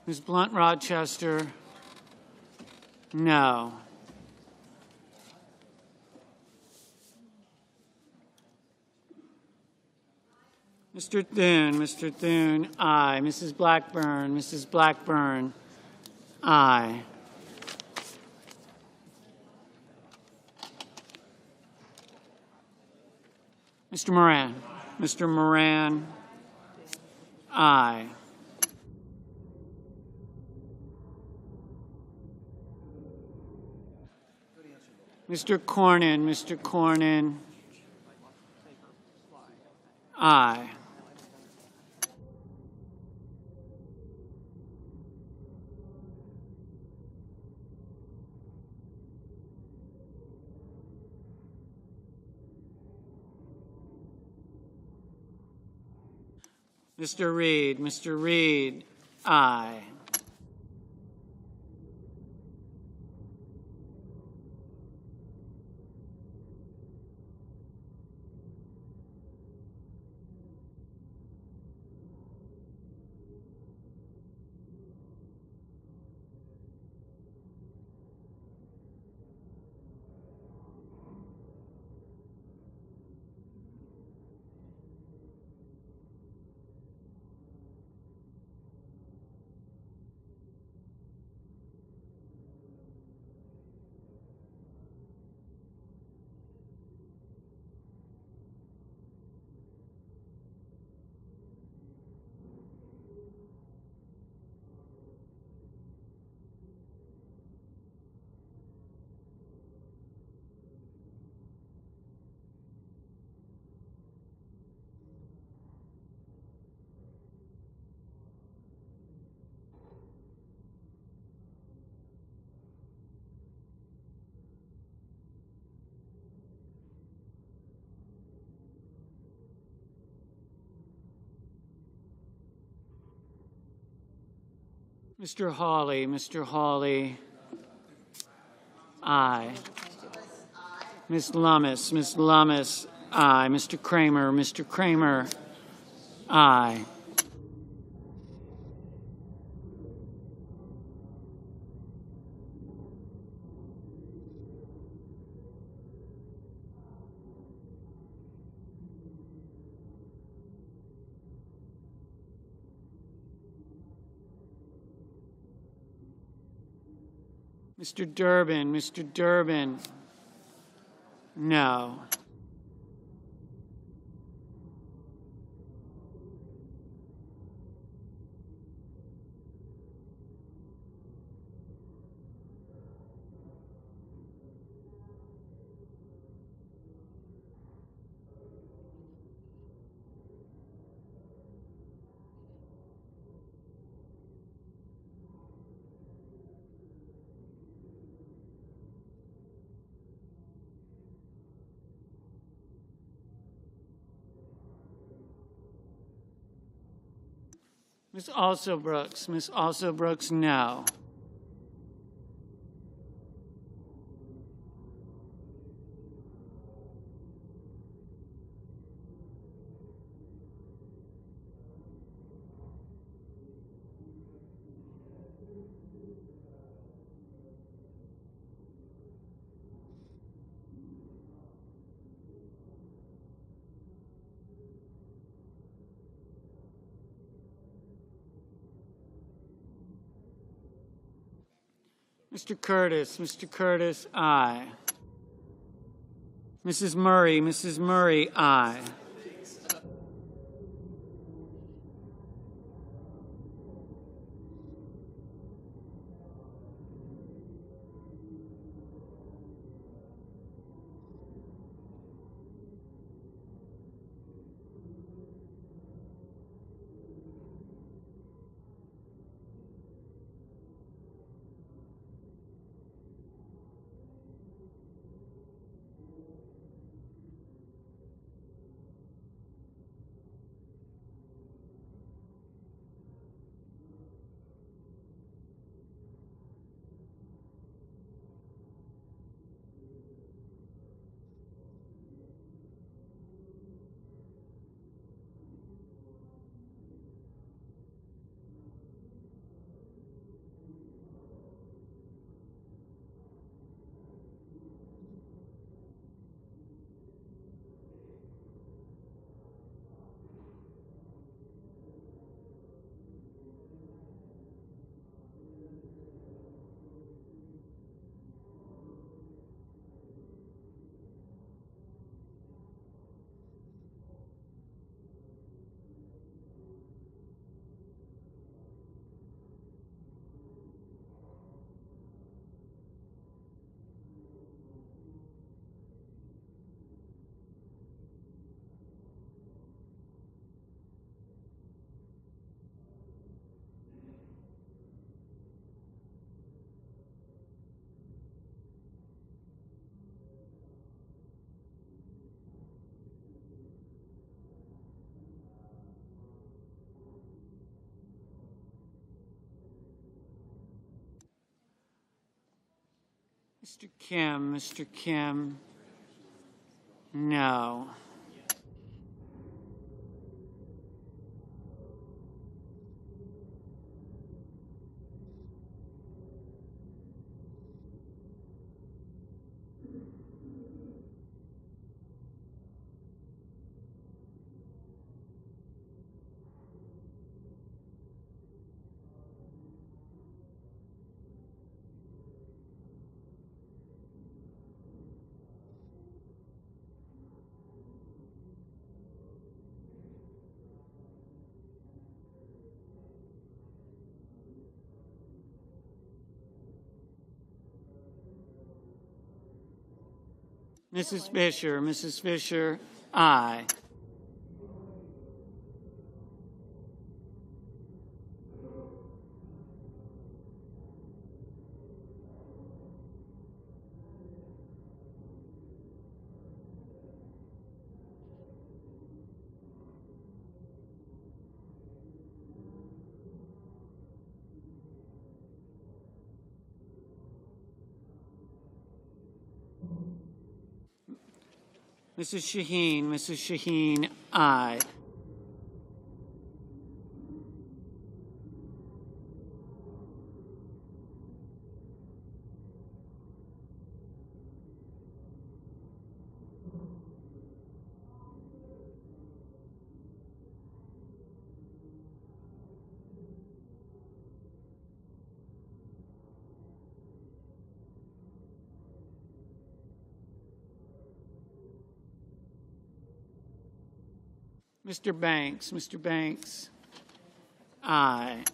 Ms. Blunt Rochester, no. Mr. Thune, aye. Mrs. Blackburn, aye. Mr. Moran, aye. Mr. Cornyn, aye. Mr. Reed, aye. Mr. Hawley, aye. Ms. Lummis, aye. Mr. Kramer, aye. Mr. Durbin, no. Ms. Alsobrooks, no. Mr. Curtis, aye. Mrs. Murray, aye. Mr. Kim, Mr. Kim, no. Mrs. Fisher, aye. Mrs. Shaheen, aye. Mr. Banks, aye.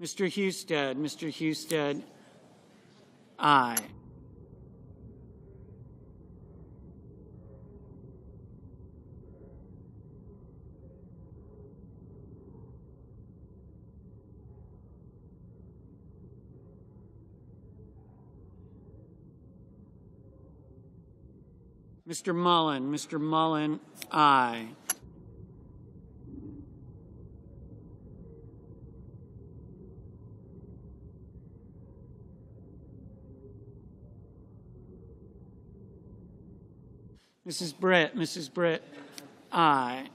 Mr. Husted, aye. Mr. Mullen, aye. Mrs. Britt, aye.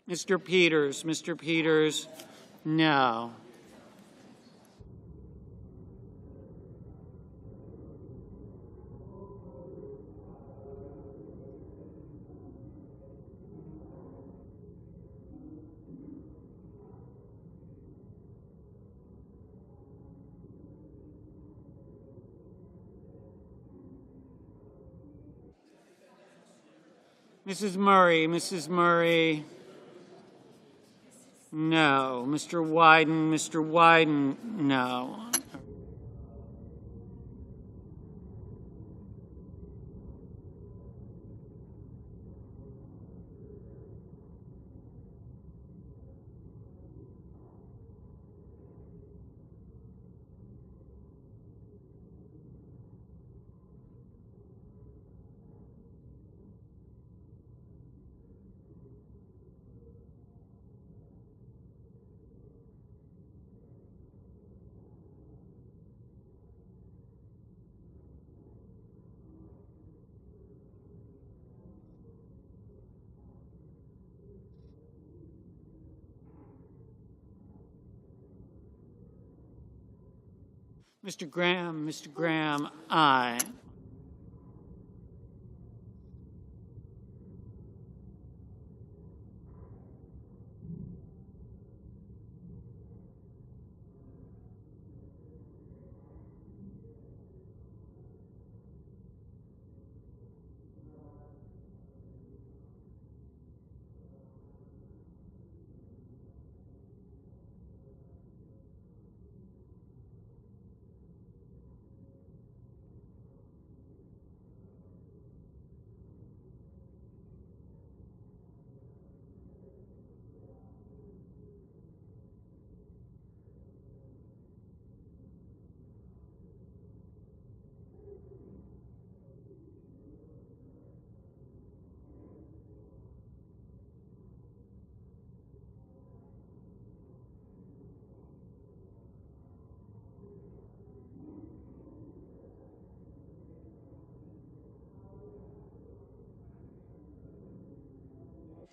Mr. Peters, no. Mrs. Murray, no. Mr. Wyden, no. Mr. Graham, aye.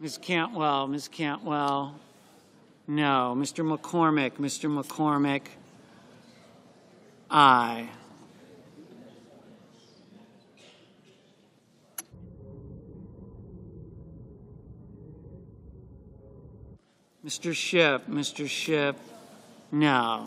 Ms. Cantwell, no. Mr. McCormick, aye. Mr. Shipp, no.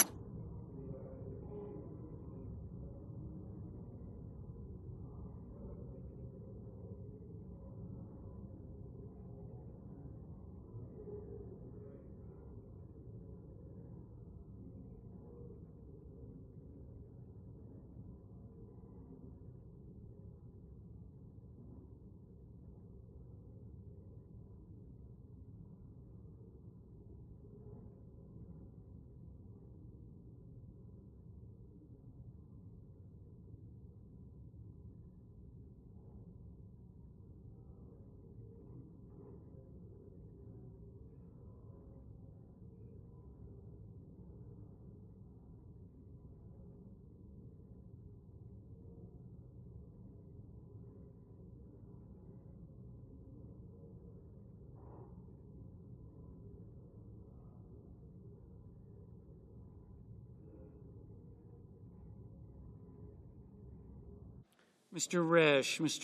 Mr.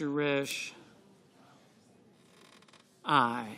Risch, aye.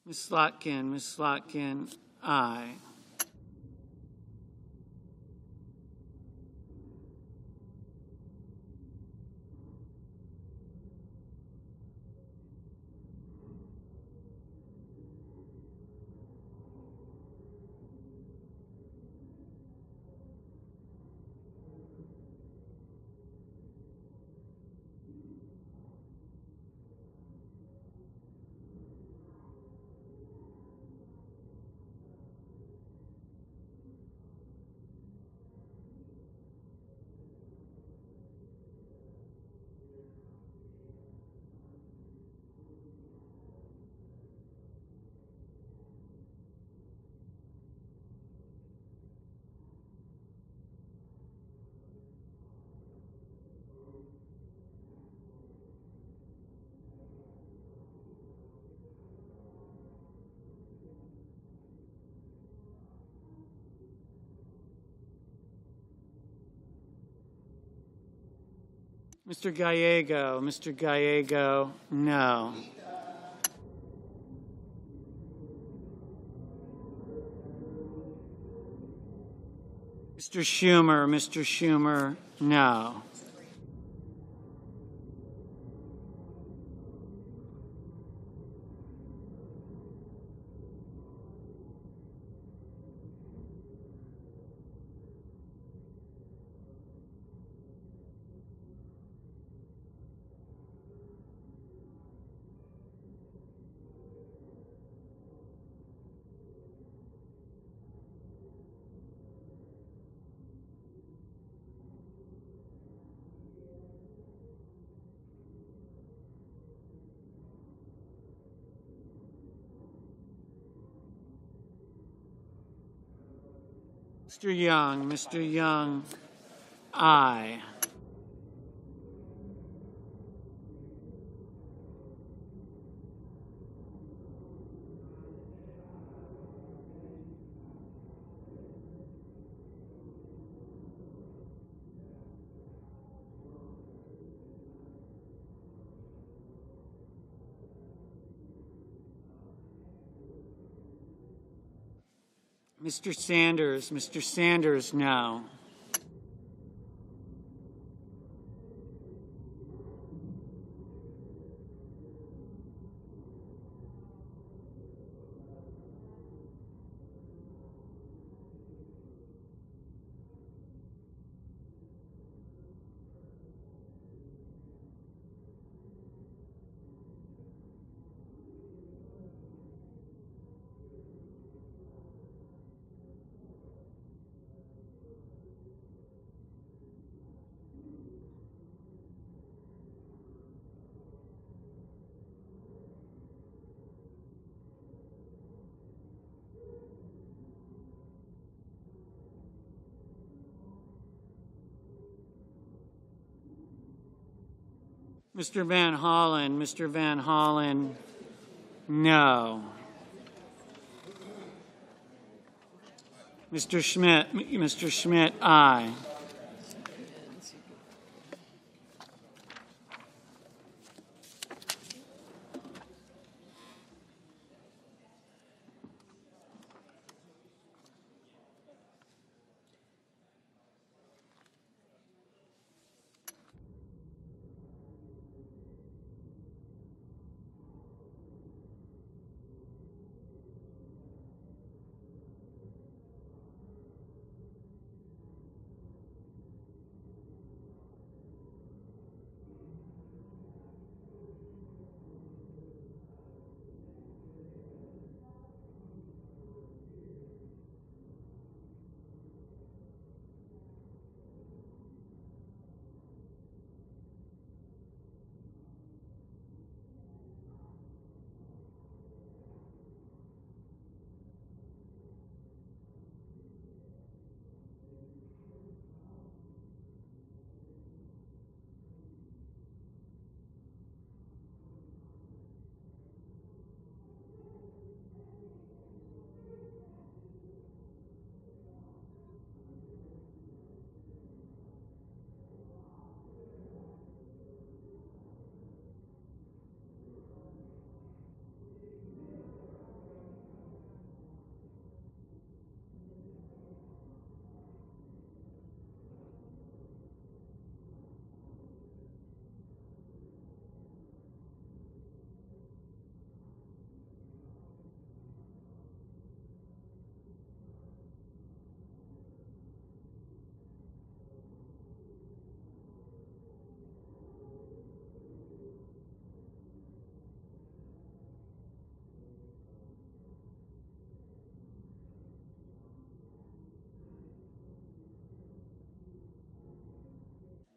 Ms. Slotkin, aye. Mr. Gallego, no. Mr. Schumer, no. Mr. Young, aye. Mr. Sanders, no. Mr. Van Hollen, no. Mr. Schmidt, aye.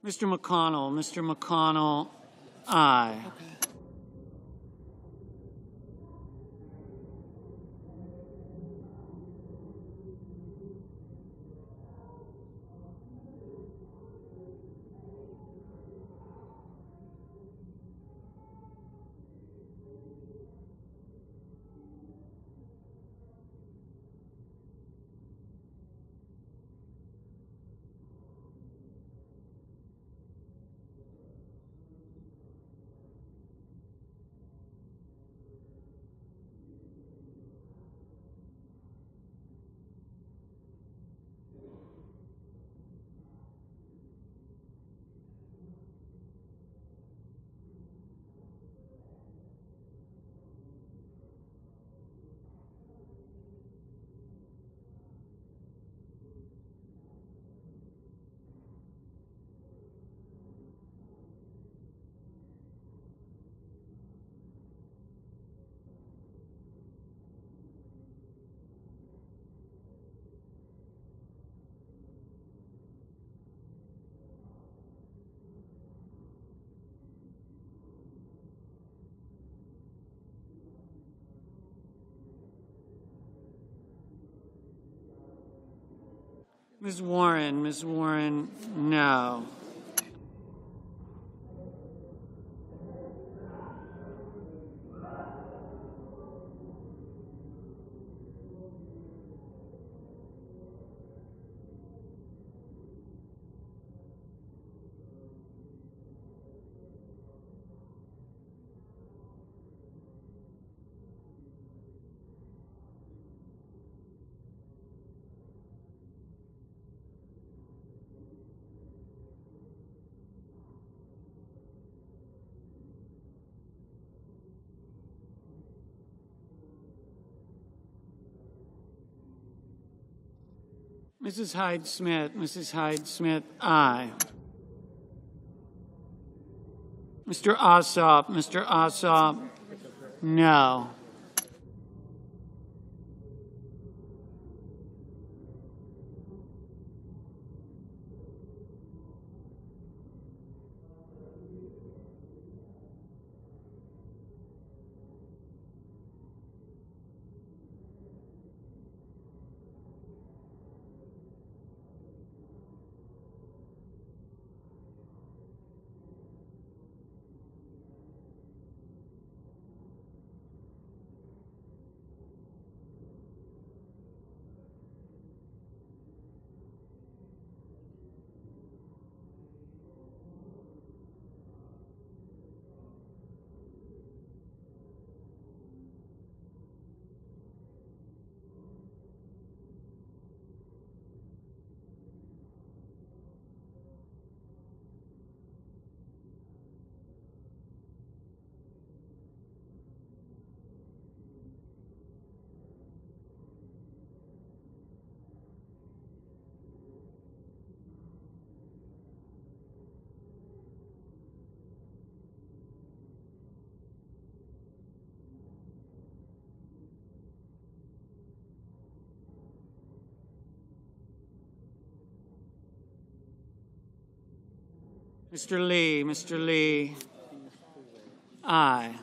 Mr. McConnell, aye. Ms. Warren, no. Mrs. Hyde-Smith, aye. Mr. Ossoff, no. Mr. Lee, aye.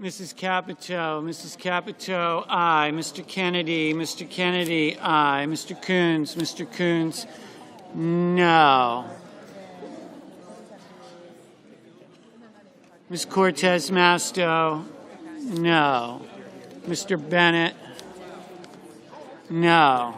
Mrs. Capito, aye. Mr. Kennedy, aye. Mr. Coons, no. Ms. Cortez Masto, no. Mr. Bennett, no.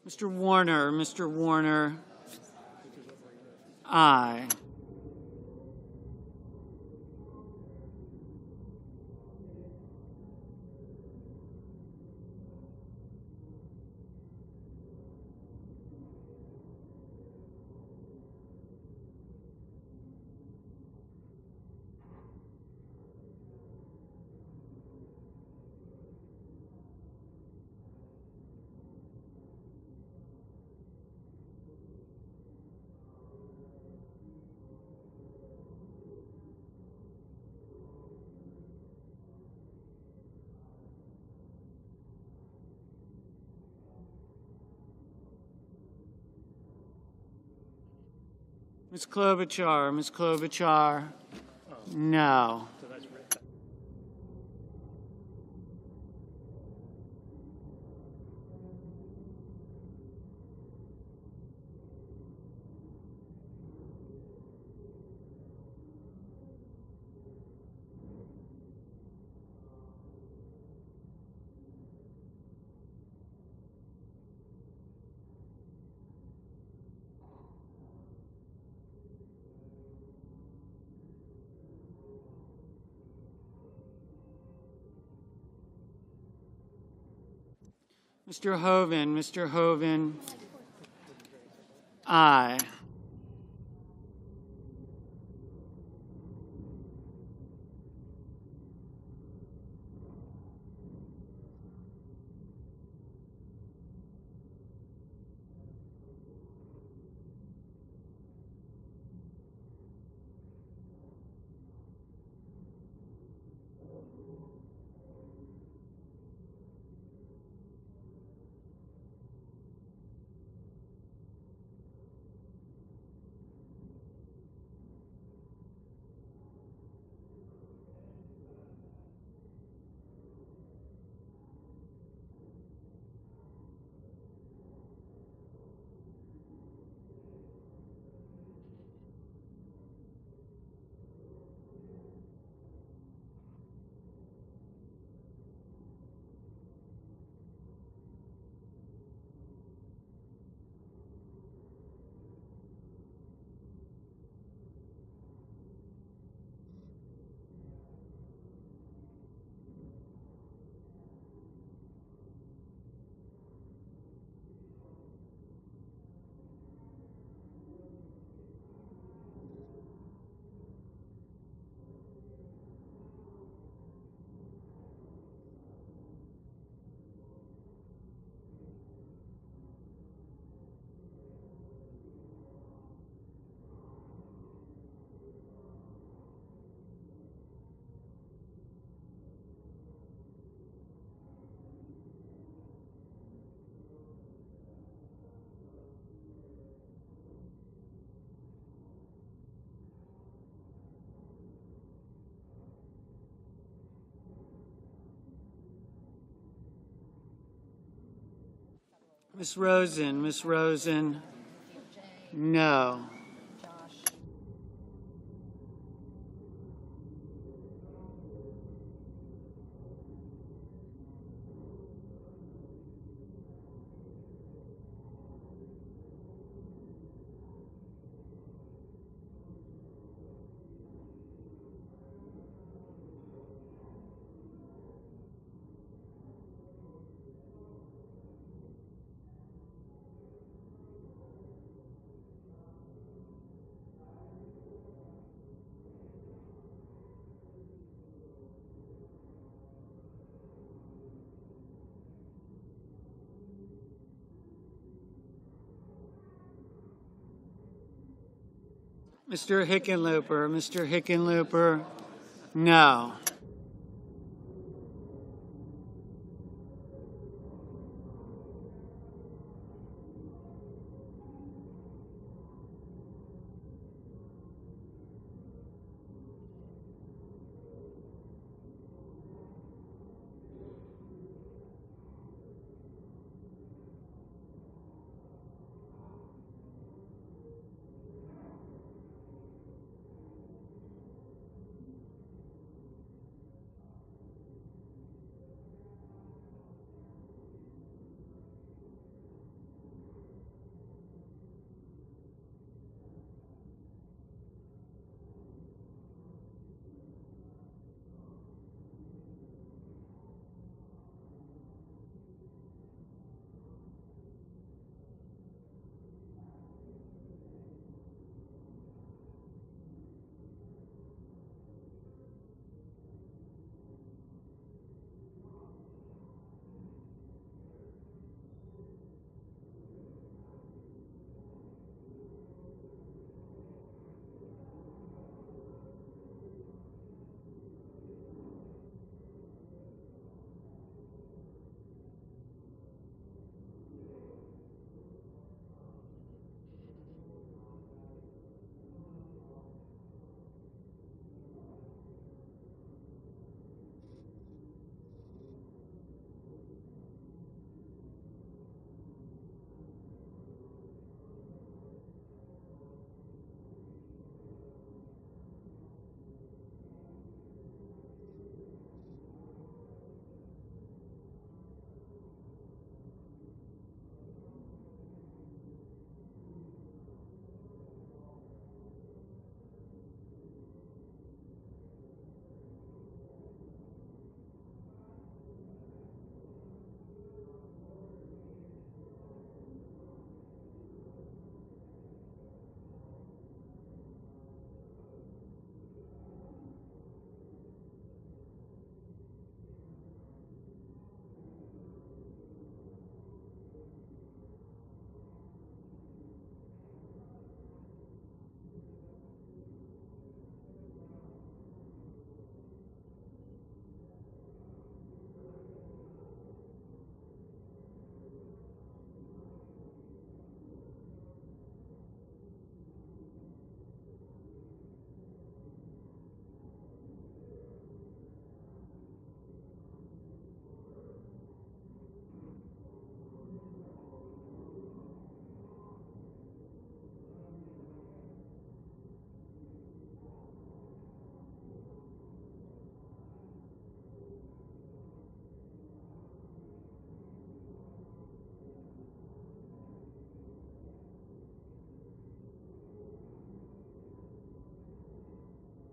Mr. Warner, Aye. Ms. Klobuchar, Ms. Klobuchar, no. Mr. Hoven, aye. Ms. Rosen, no. Mr. Hickenlooper, no.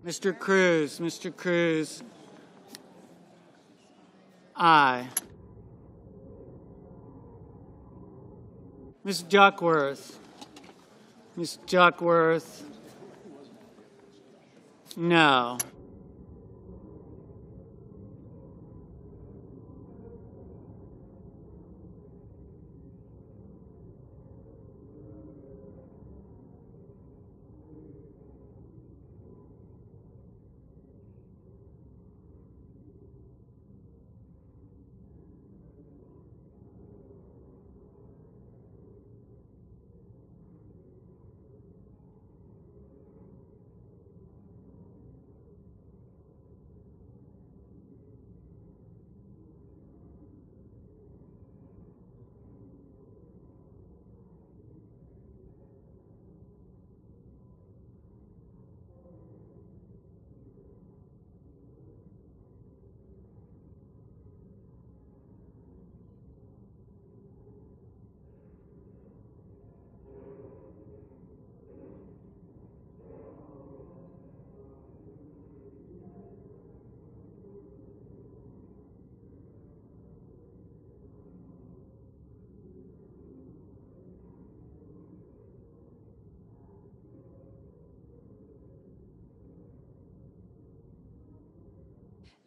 Mr. Cruz. Aye. Ms. Duckworth. No.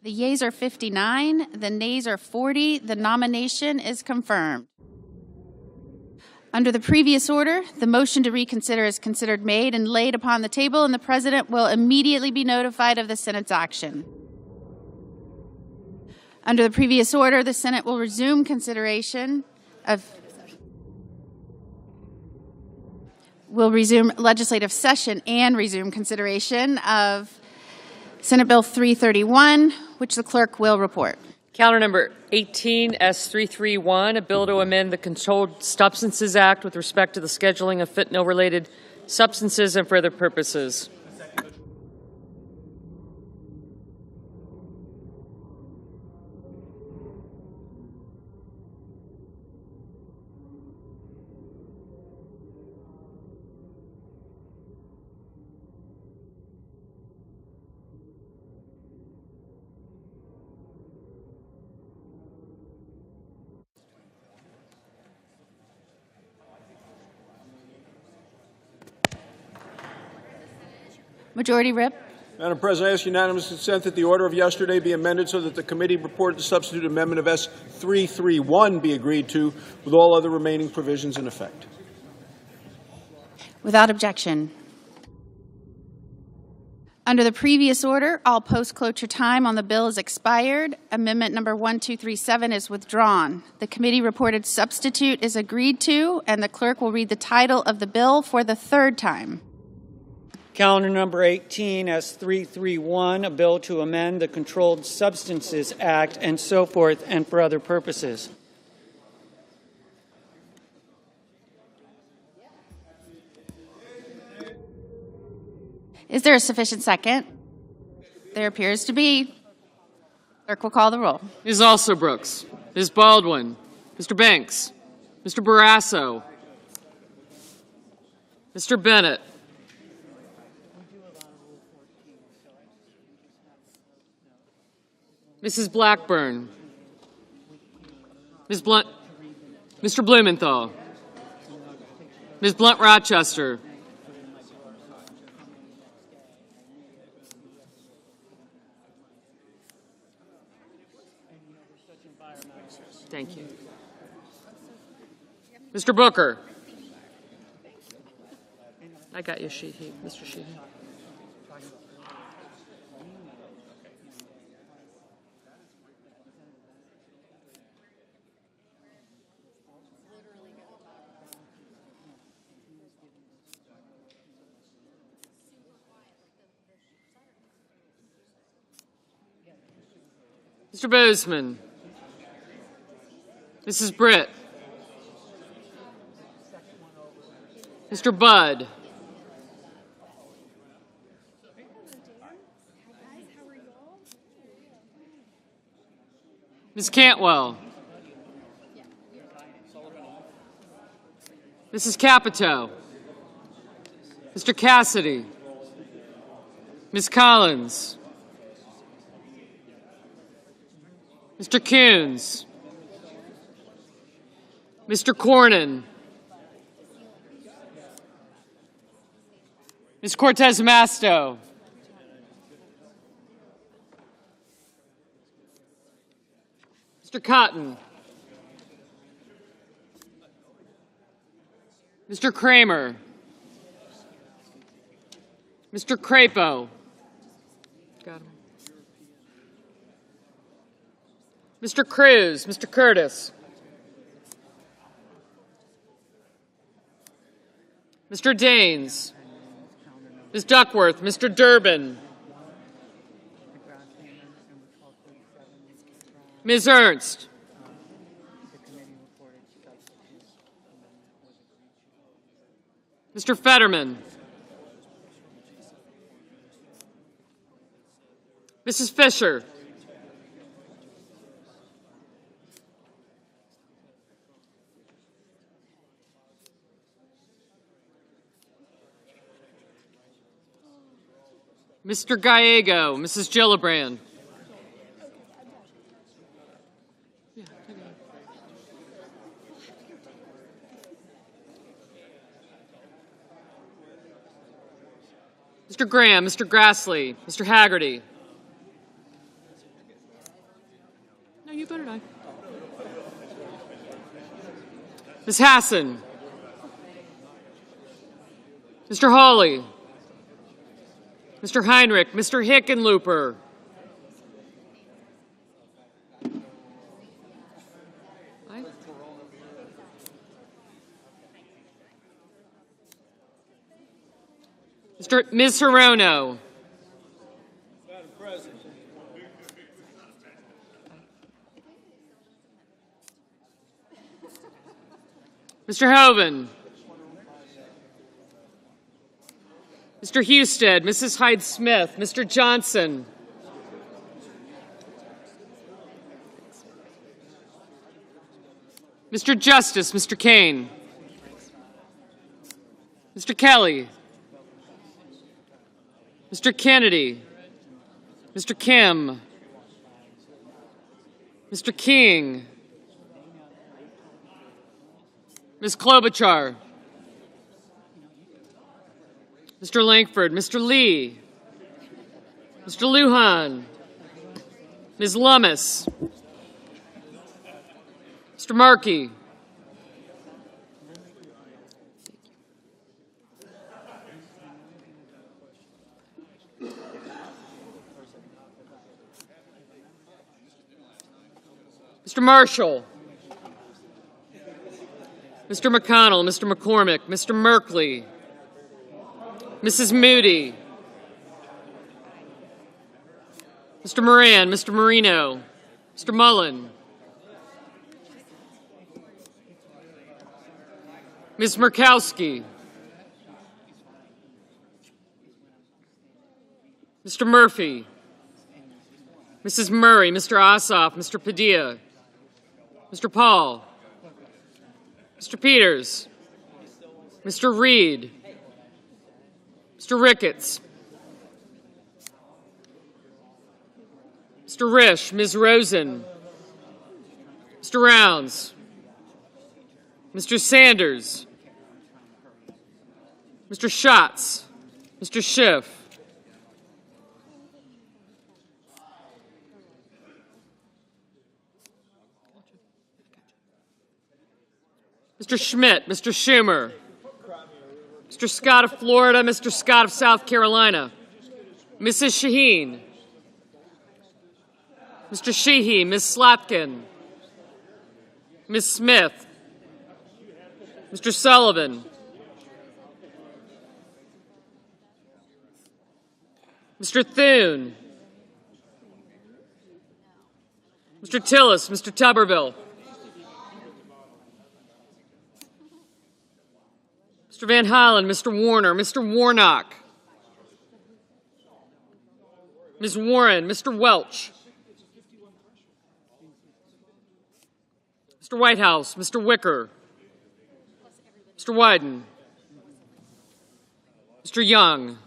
The yeas are 59, the nays are 40. The nomination is confirmed. Under the previous order, the motion to reconsider is considered made and laid upon the table, and the President will immediately be notified of the Senate's action. Under the previous order, the Senate will resume consideration of will resume legislative session and resume consideration of Senate Bill 331, which the clerk will report. Calendar number 18, S331, a bill to amend the Controlled Substances Act with respect to the scheduling of fentanyl-related substances and for other purposes. Majority Whip. Madam President, I ask unanimous consent that the order of yesterday be amended so that the committee reported the substitute amendment of S331 be agreed to with all other remaining provisions in effect. Without objection. Under the previous order, all post-cloture time on the bill is expired. Amendment number 1237 is withdrawn. The committee reported substitute is agreed to, and the clerk will read the title of the bill for the third time. Calendar number 18, S331, a bill to amend the Controlled Substances Act and so forth and for other purposes. Is there a sufficient second? There appears to be. Clerk will call the roll. Ms. Alsobrooks, Ms. Baldwin, Mr. Banks, Mr. Barrasso, Mr. Bennett, Mrs. Blackburn, Ms. Blunt, Mr. Blumenthal, Ms. Blunt-Rochester, thank you, Mr. Booker. I got you, Sheehy, Mr. Sheehy. Mr. Bozeman, Mrs. Britt, Mr. Budd, Ms. Cantwell, Mrs. Capito, Mr. Cassidy, Ms. Collins. Mr. Coons. Mr. Cornyn. Ms. Cortez Masto. Mr. Cotton. Mr. Kramer. Mr. Crapo. Got him. Mr. Cruz. Mr. Curtis. Mr. Daines. Ms. Duckworth. Mr. Durbin. Ms. Ernst. Mr. Fetterman. Mrs. Fisher. Mr. Gallego. Mrs. Gillibrand. Mr. Graham, Mr. Grassley, Mr. Haggerty. No, you better not. Ms. Hassan. Mr. Hawley. Mr. Heinrich, Mr. Hickenlooper. Ms. Hirono. Madam President. Mr. Hoven. Mr. Husted, Mrs. Hyde-Smith, Mr. Johnson. Mr. Justice, Mr. Kane. Mr. Kelly. Mr. Kennedy. Mr. Kim. Mr. King. Ms. Klobuchar. Mr. Langford. Mr. Lee. Mr. Lujan. Ms. Lummis. Mr. Markey. Mr. Marshall. Mr. McConnell, Mr. McCormick, Mr. Merkley, Mrs. Moody, Mr. Moran, Mr. Marino, Mr. Mullen, Ms. Murkowski, Mr. Murphy, Mrs. Murray, Mr. Ossoff, Mr. Padilla, Mr. Paul, Mr. Peters, Mr. Reed, Mr. Ricketts, Mr. Risch, Ms. Rosen, Mr. Rounds, Mr. Sanders, Mr. Schatz, Mr. Schiff, Mr. Schmidt, Mr. Schumer, Mr. Scott of Florida, Mr. Scott of South Carolina, Mrs. Shaheen, Mr. Sheehy, Ms. Slotkin, Ms. Smith, Mr. Sullivan, Mr. Thune, Mr. Tillis, Mr. Tuberville, Mr. Van Hollen, Mr. Warner, Mr. Warnock, Ms. Warren, Mr. Welch, Mr. Whitehouse, Mr. Wicker, Mr. Wyden, Mr. Young,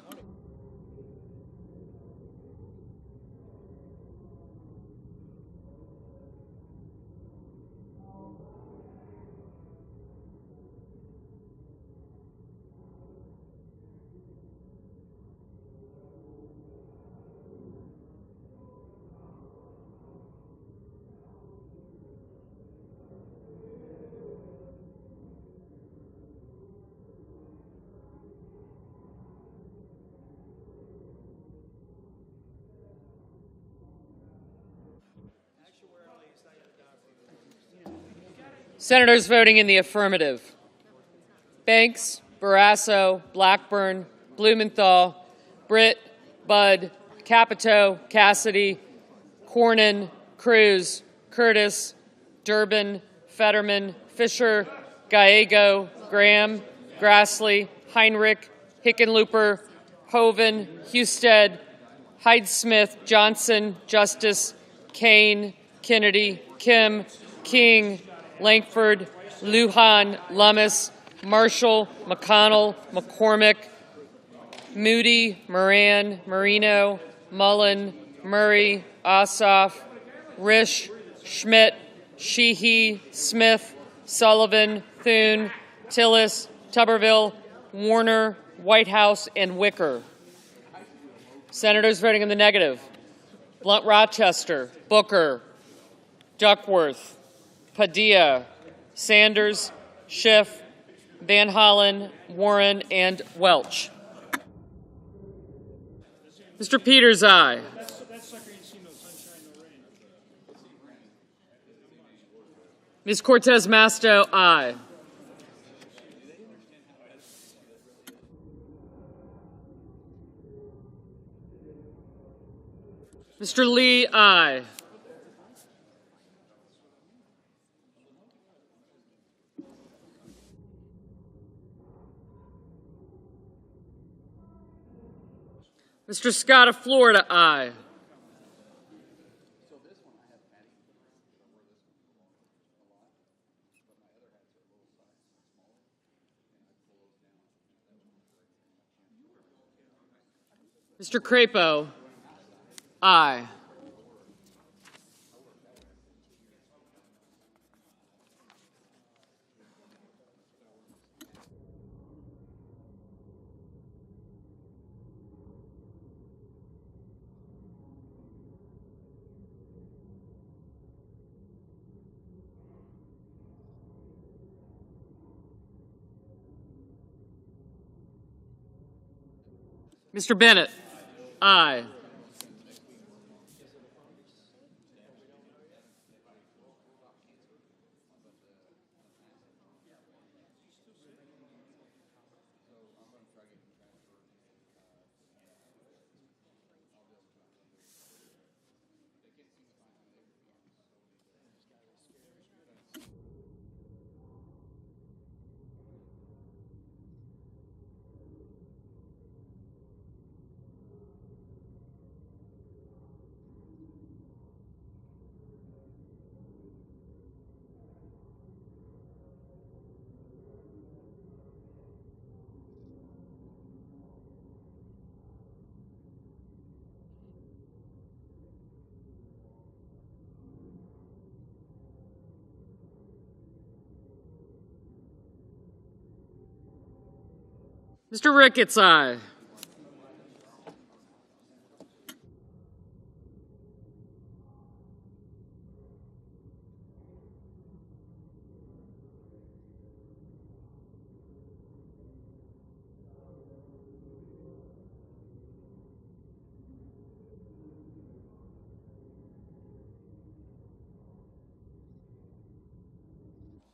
Senators voting in the affirmative: Banks, Barrasso, Blackburn, Blumenthal, Britt, Budd, Capito, Cassidy, Cornyn, Cruz, Curtis, Durbin, Fetterman, Fisher, Gallego, Graham, Grassley, Heinrich, Hickenlooper, Hoeven, Husted, Hyde-Smith, Johnson, Justice, Kane, Kennedy, Kim, King, Langford, Lujan, Lummis, Marshall, McConnell, McCormick, Moody, Moran, Marino, Mullen, Murray, Ossoff, Risch, Schmidt, Sheehy, Smith, Sullivan, Thune, Tillis, Tuberville, Warner, Whitehouse, and Wicker. Senators voting in the negative: Blunt Rochester, Booker, Duckworth, Padilla, Sanders, Schiff, Van Hollen, Warren, and Welch. Mr. Peters, aye. Ms. Cortez Masto, aye. Mr. Lee, aye. Mr. Scott of Florida, aye. Mr. Crapo, aye. Mr. Bennett, aye. Mr. Ricketts, aye.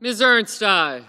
Ms. Ernst, aye.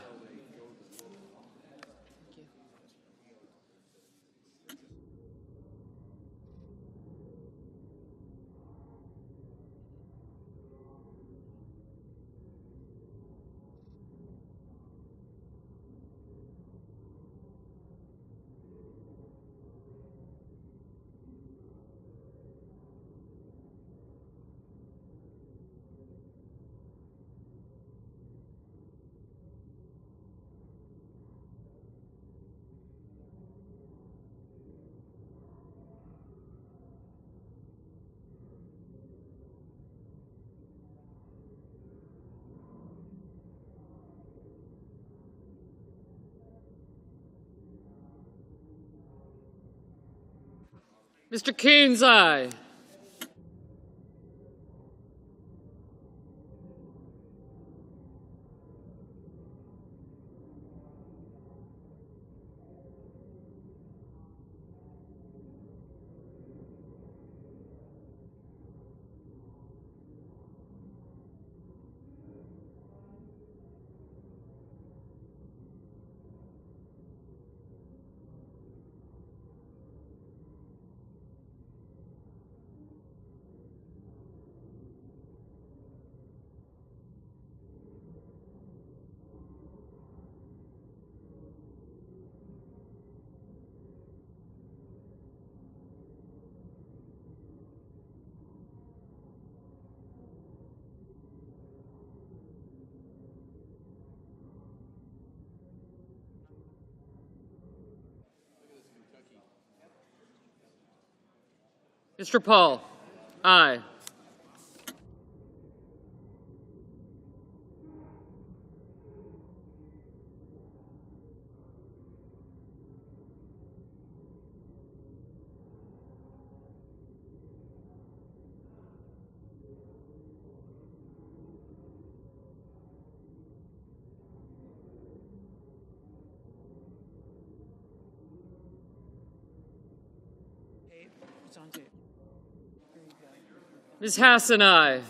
Mr. Coons, aye. Mr. Paul? Aye. It's on tape. Ms. Hassan, aye.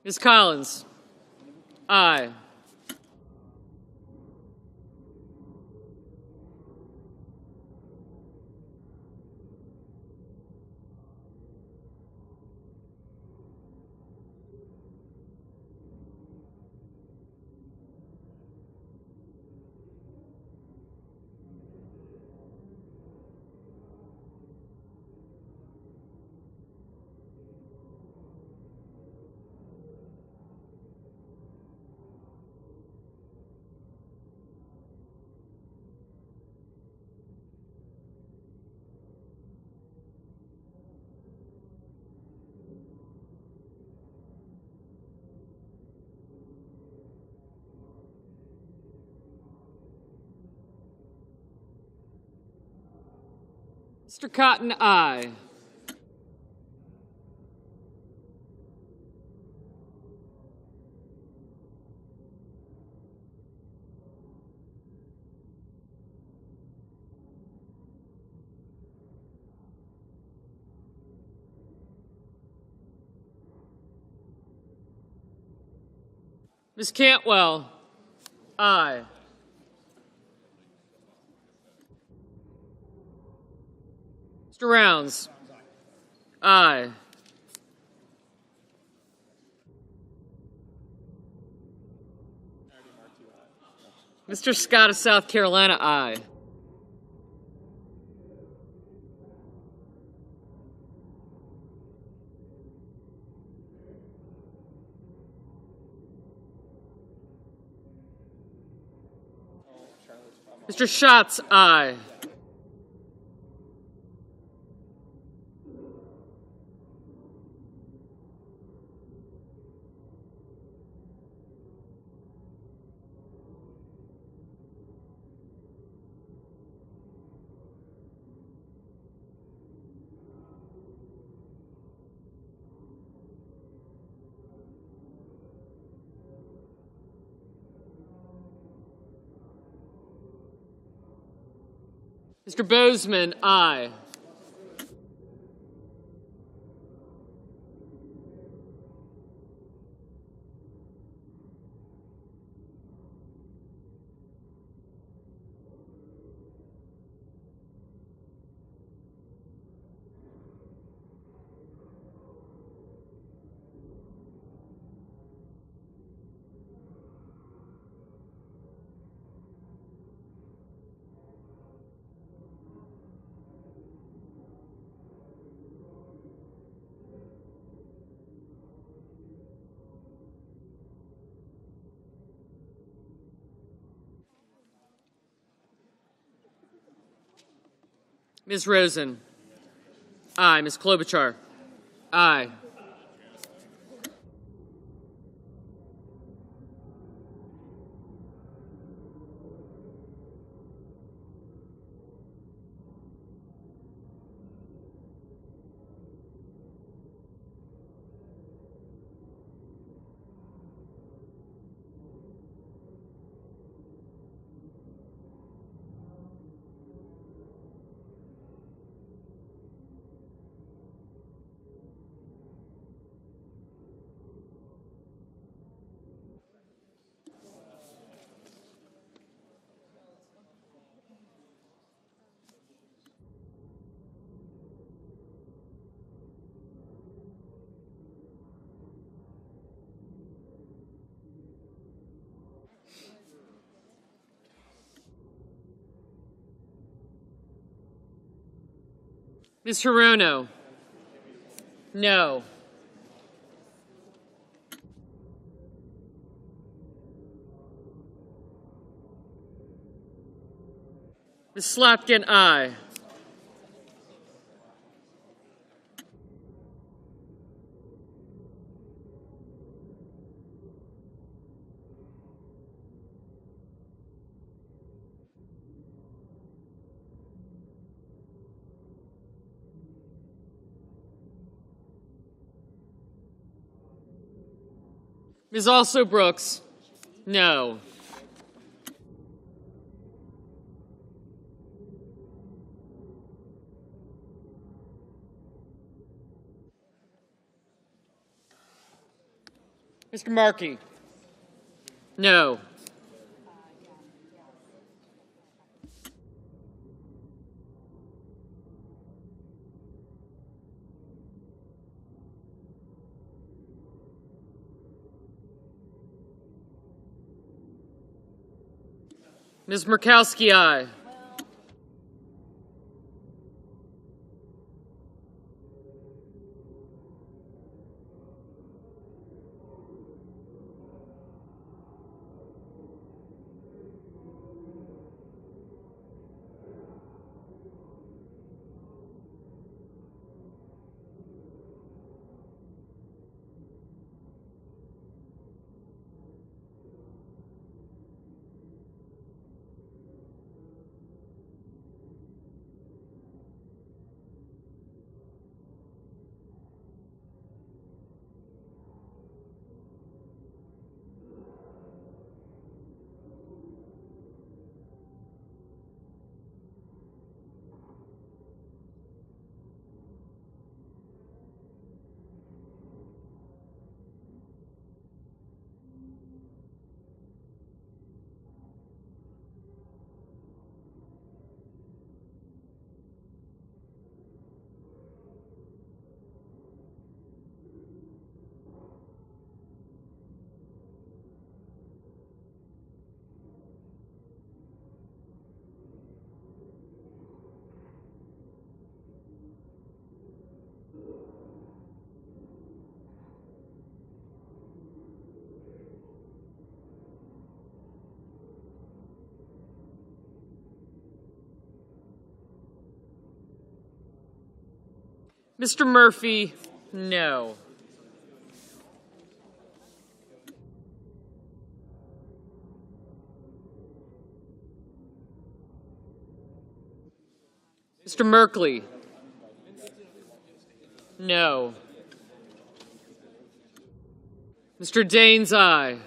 Ms. Collins? Aye. Mr. Cotton, aye. Ms. Cantwell? Aye. Mr. Rounds? Aye. Mr. Scott of South Carolina, aye. Mr. Schatz, aye. Mr. Bozeman, aye. Ms. Rosen? Aye. Ms. Klobuchar? Aye. Ms. Hirono? No. Ms. Slotkin, aye. Ms. Also Brooks, no. Mr. Markey, no. Ms. Murkowski, aye. Mr. Murphy, no. Mr. Merkley, no. Mr. Daines, aye.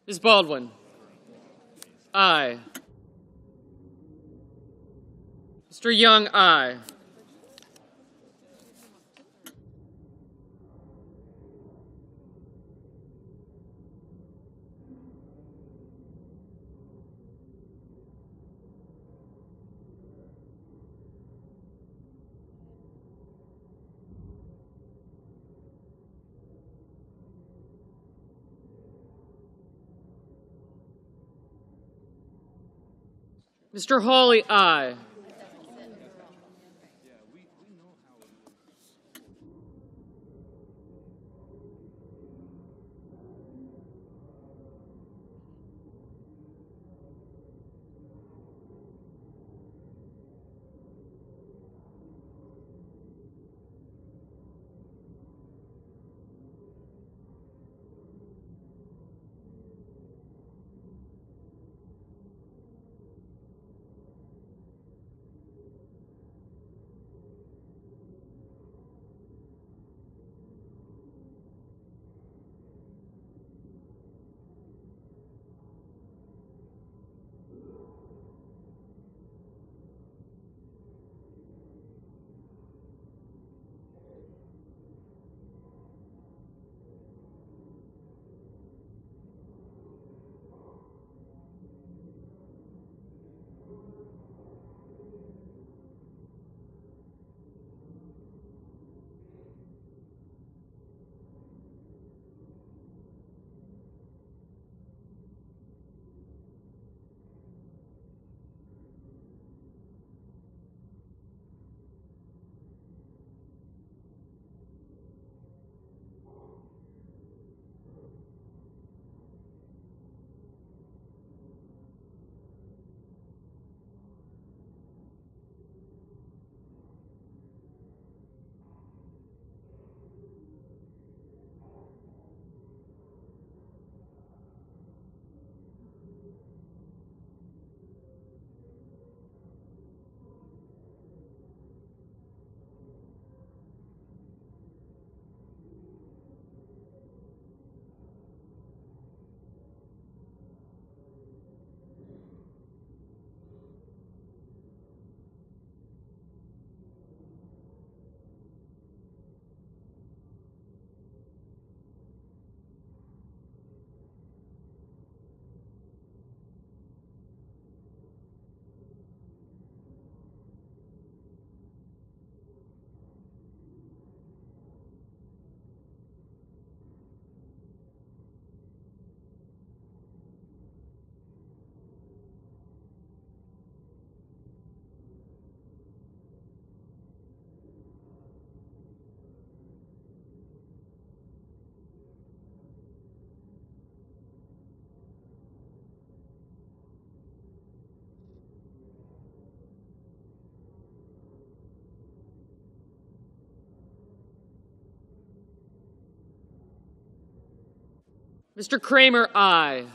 Ms. Baldwin. Aye. Mr. Young, aye. Mr. Hawley, aye. Mr. Kramer, aye.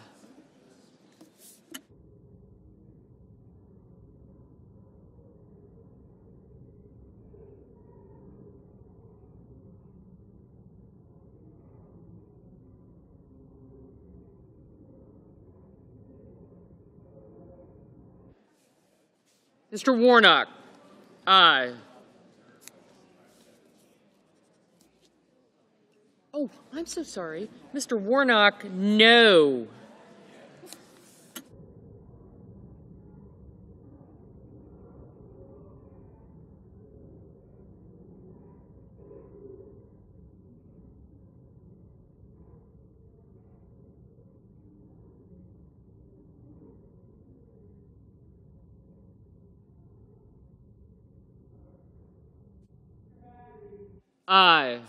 Mr. Warnock, aye. Oh, I'm so sorry. Mr. Warnock, no. Aye.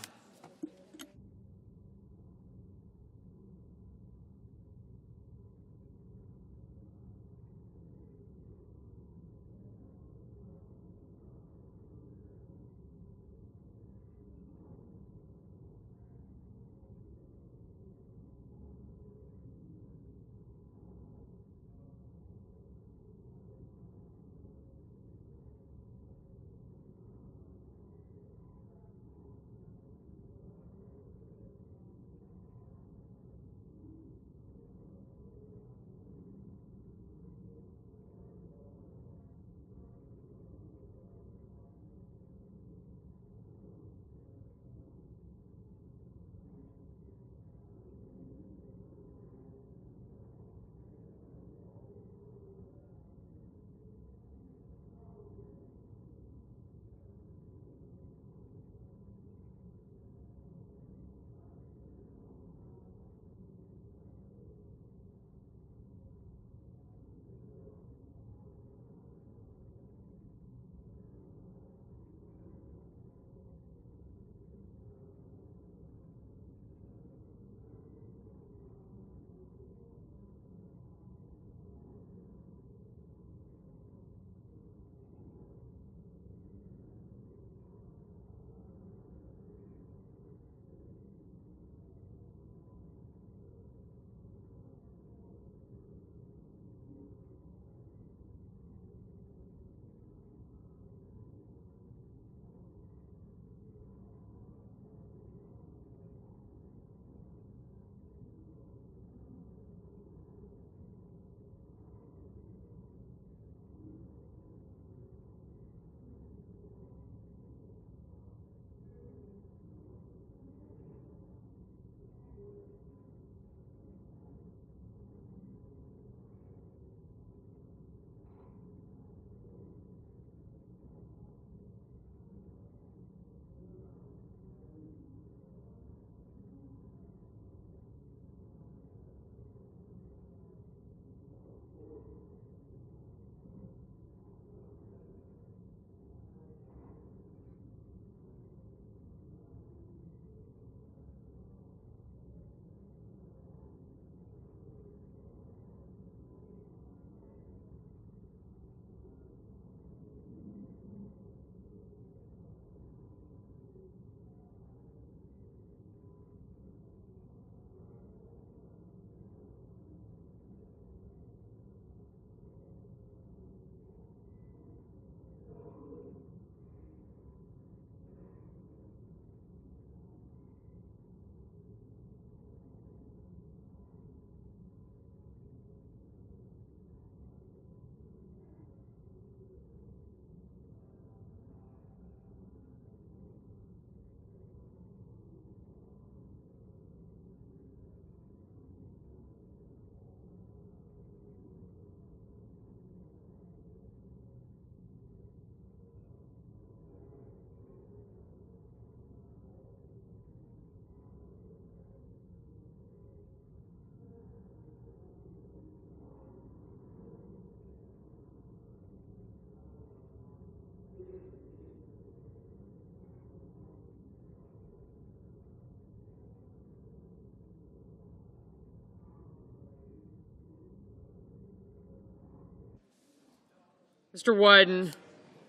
Mr. Wyden,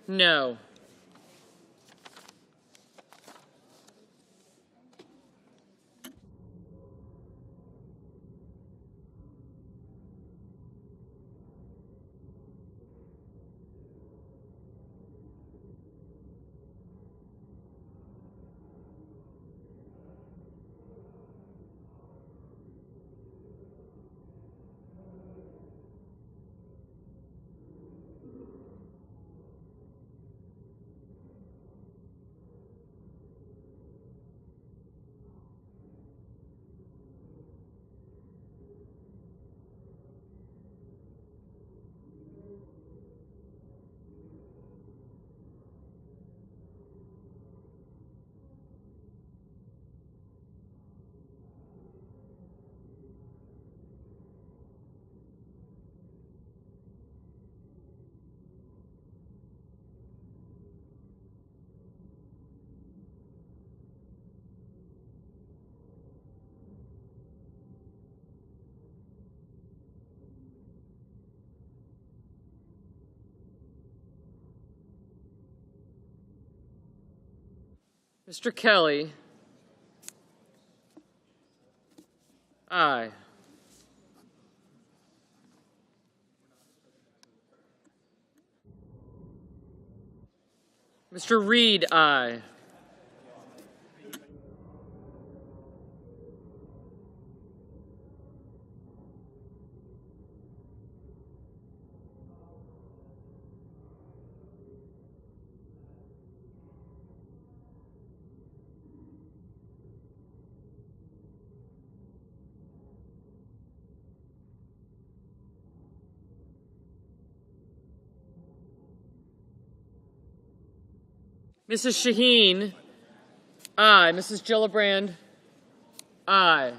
no. Mr. Kelly, aye. Mr. Reed, aye. Mrs. Shaheen, aye. Mrs. Gillibrand, aye.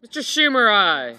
Mr. Schumer, aye.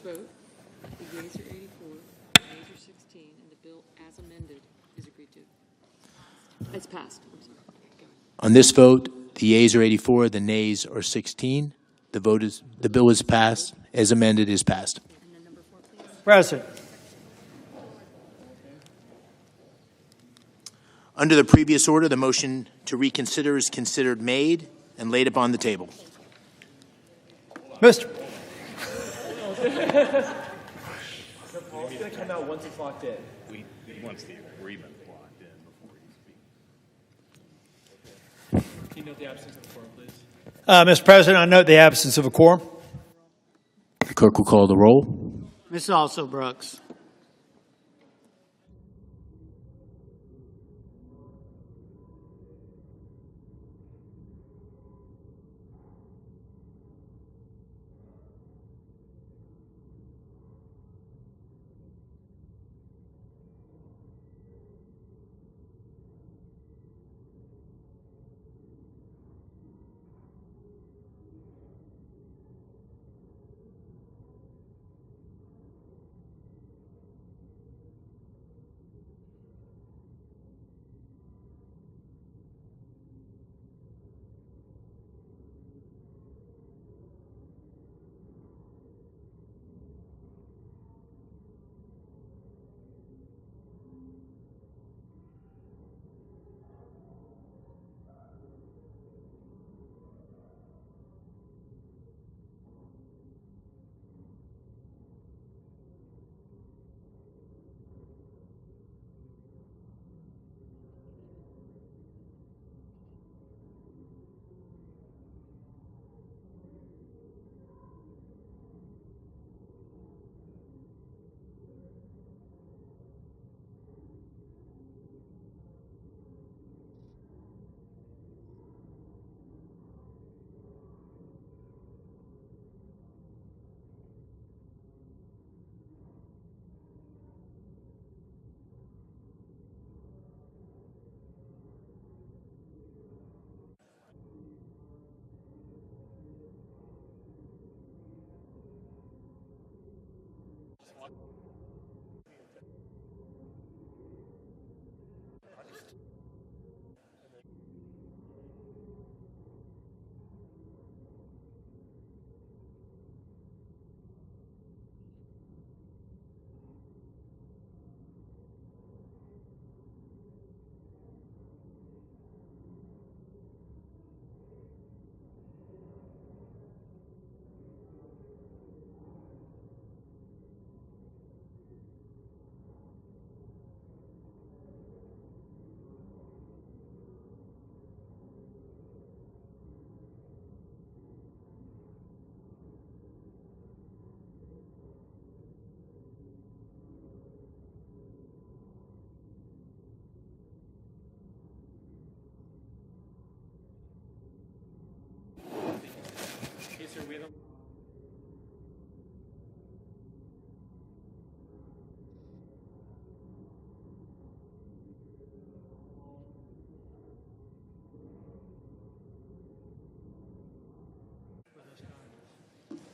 vote, the yeas are 84, the nays are 16, and the bill as amended is agreed to. It's passed. I'm sorry. On this vote, the yeas are 84, the nays are 16. The bill is passed. As amended is passed. President. Under the previous order, the motion to reconsider is considered made and laid upon the table. Mr. Paul's going to come out once it's locked in. He wants the agreement locked in before he speaks. Can you note the absence of a quorum, please? Mr. President, I note the absence of a quorum. The clerk will call the roll. Ms. Also Brooks.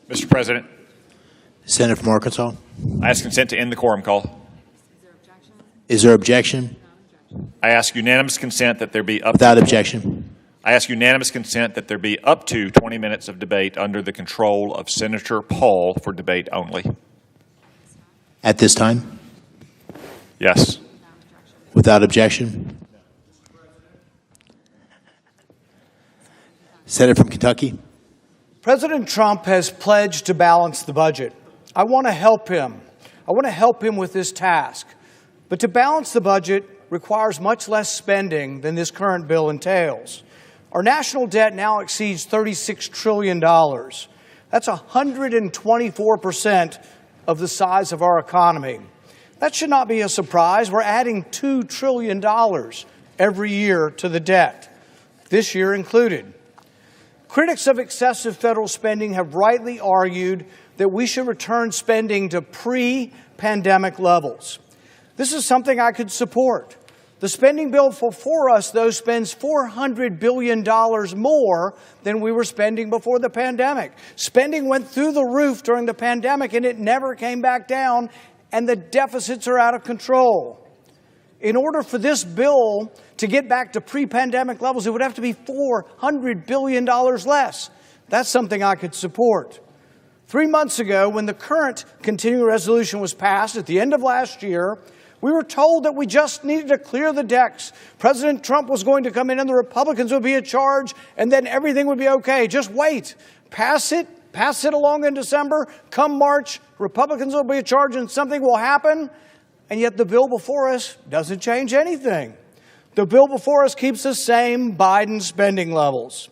Mr. President. Senator from Arkansas. I ask consent to end the quorum call. Is there objection? I ask unanimous consent that there be up Without objection. I ask unanimous consent that there be up to 20 minutes of debate under the control of Senator Paul for debate only. At this time? Yes. Without objection. Senator from Kentucky. President Trump has pledged to balance the budget. I want to help him. I want to help him with this task. But to balance the budget requires much less spending than this current bill entails. Our national debt now exceeds $36 trillion. That's 124% of the size of our economy. That should not be a surprise. We're adding $2 trillion every year to the debt, this year included. Critics of excessive federal spending have rightly argued that we should return spending to pre-pandemic levels. This is something I could support. The spending bill before us, though, spends $400 billion more than we were spending before the pandemic. Spending went through the roof during the pandemic, and it never came back down, and the deficits are out of control. In order for this bill to get back to pre-pandemic levels, it would have to be $400 billion less. That's something I could support. 3 months ago, when the current continuing resolution was passed at the end of last year, we were told that we just needed to clear the decks. President Trump was going to come in and the Republicans would be in charge, and then everything would be okay. Just wait. Pass it along in December. Come March, Republicans will be in charge and something will happen. And yet the bill before us doesn't change anything. The bill before us keeps the same Biden spending levels.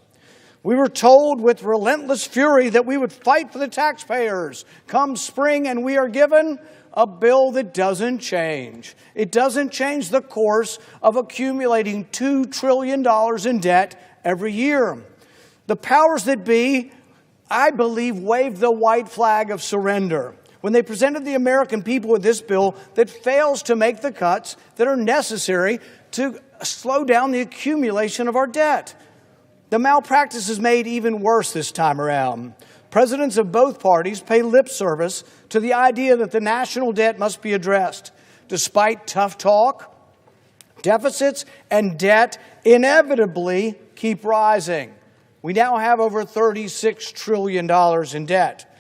We were told with relentless fury that we would fight for the taxpayers come spring, and we are given a bill that doesn't change. It doesn't change the course of accumulating $2 trillion in debt every year. The powers that be, I believe, waved the white flag of surrender when they presented the American people with this bill that fails to make the cuts that are necessary to slow down the accumulation of our debt. The malpractice is made even worse this time around. Presidents of both parties pay lip service to the idea that the national debt must be addressed. Despite tough talk, deficits and debt inevitably keep rising. We now have over $36 trillion in debt.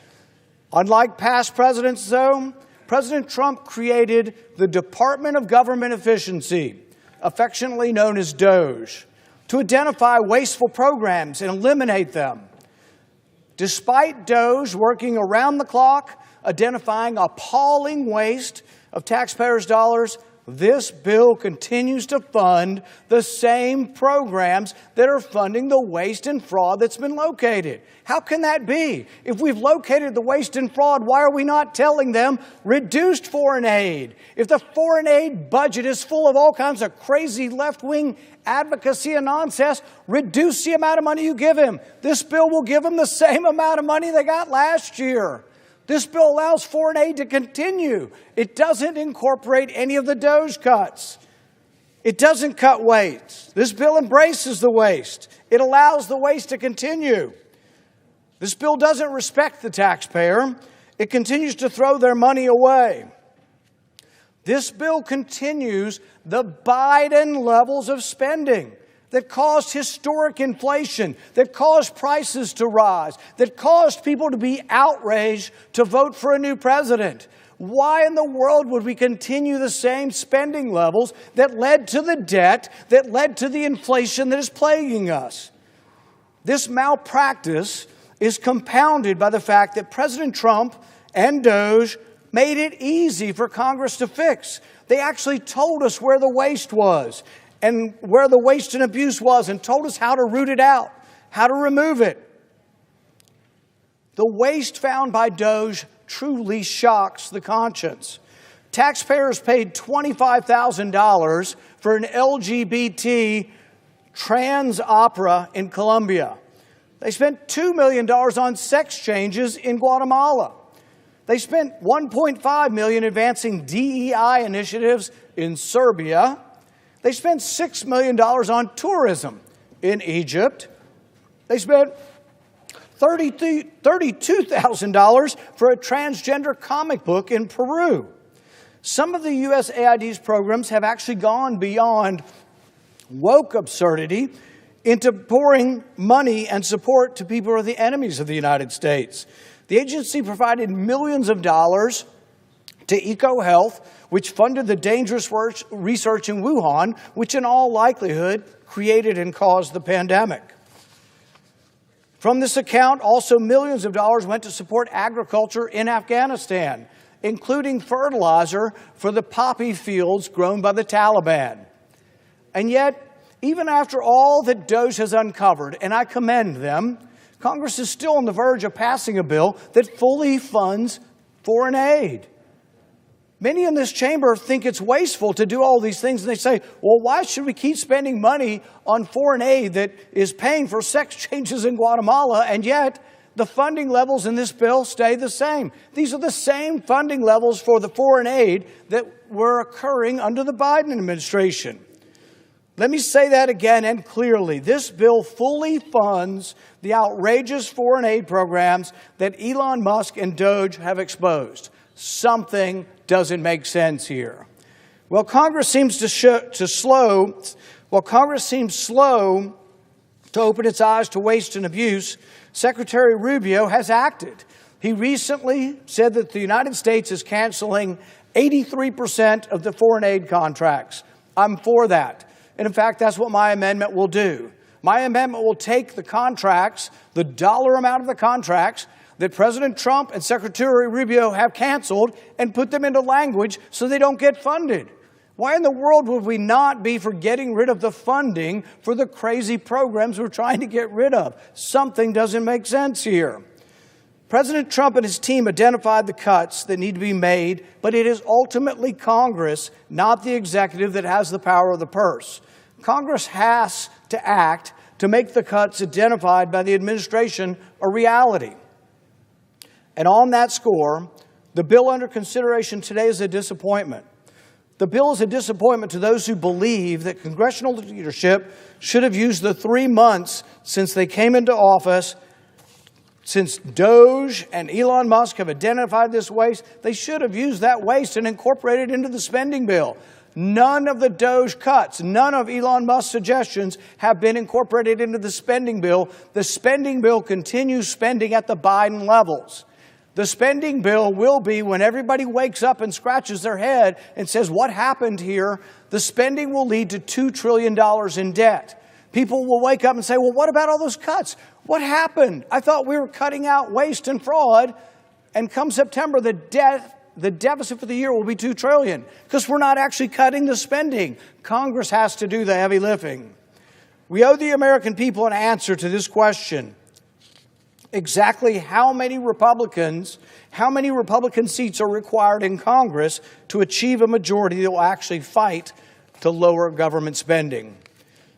Unlike past presidents, though, President Trump created the Department of Government Efficiency, affectionately known as DOGE, to identify wasteful programs and eliminate them. Despite DOGE working around the clock, identifying appalling waste of taxpayers' dollars, this bill continues to fund the same programs that are funding the waste and fraud that's been located. How can that be? If we've located the waste and fraud, why are we not telling them reduced foreign aid? If the foreign aid budget is full of all kinds of crazy left-wing advocacy and nonsense, reduce the amount of money you give him. This bill will give them the same amount of money they got last year. This bill allows foreign aid to continue. It doesn't incorporate any of the DOGE cuts. It doesn't cut waste. This bill embraces the waste. It allows the waste to continue. This bill doesn't respect the taxpayer. It continues to throw their money away. This bill continues the Biden levels of spending that caused historic inflation, that caused prices to rise, that caused people to be outraged to vote for a new president. Why in the world would we continue the same spending levels that led to the debt, that led to the inflation that is plaguing us? This malpractice is compounded by the fact that President Trump and DOGE made it easy for Congress to fix. They actually told us where the waste was and where the waste and abuse was, and told us how to root it out, how to remove it. The waste found by DOGE truly shocks the conscience. Taxpayers paid $25,000 for an LGBT trans opera in Colombia. They spent $2 million on sex changes in Guatemala. They spent $1.5 million advancing DEI initiatives in Serbia. They spent $6 million on tourism in Egypt. They spent $32,000 for a transgender comic book in Peru. Some of the USAID's programs have actually gone beyond woke absurdity into pouring money and support to people who are the enemies of the United States. The agency provided millions of dollars to EcoHealth, which funded the dangerous research in Wuhan, which in all likelihood created and caused the pandemic. From this account, also millions of dollars went to support agriculture in Afghanistan, including fertilizer for the poppy fields grown by the Taliban. And yet, even after all that DOGE has uncovered, and I commend them, Congress is still on the verge of passing a bill that fully funds foreign aid. Many in this chamber think it's wasteful to do all these things, and they say, well, why should we keep spending money on foreign aid that is paying for sex changes in Guatemala, and yet the funding levels in this bill stay the same. These are the same funding levels for the foreign aid that were occurring under the Biden administration. Let me say that again and clearly. This bill fully funds the outrageous foreign aid programs that Elon Musk and Doge have exposed. Something doesn't make sense here. While Congress seems slow to open its eyes to waste and abuse, Secretary Rubio has acted. He recently said that the United States is canceling 83% of the foreign aid contracts. I'm for that. And in fact, that's what my amendment will do. My amendment will take the contracts, the dollar amount of the contracts that President Trump and Secretary Rubio have canceled, and put them into language so they don't get funded. Why in the world would we not be for getting rid of the funding for the crazy programs we're trying to get rid of? Something doesn't make sense here. President Trump and his team identified the cuts that need to be made, but it is ultimately Congress, not the executive, that has the power of the purse. Congress has to act to make the cuts identified by the administration a reality. And on that score, the bill under consideration today is a disappointment. The bill is a disappointment to those who believe that congressional leadership should have used the 3 months since they came into office, since Doge and Elon Musk have identified this waste. They should have used that waste and incorporated it into the spending bill. None of the Doge cuts, none of Elon Musk's suggestions have been incorporated into the spending bill. The spending bill continues spending at the Biden levels. The spending bill will be, when everybody wakes up and scratches their head and says, what happened here? The spending will lead to $2 trillion in debt. People will wake up and say, well, what about all those cuts? What happened? I thought we were cutting out waste and fraud. And come September, the deficit for the year will be $2 trillion because we're not actually cutting the spending. Congress has to do the heavy lifting. We owe the American people an answer to this question. Exactly how many Republican seats are required in Congress to achieve a majority that will actually fight to lower government spending?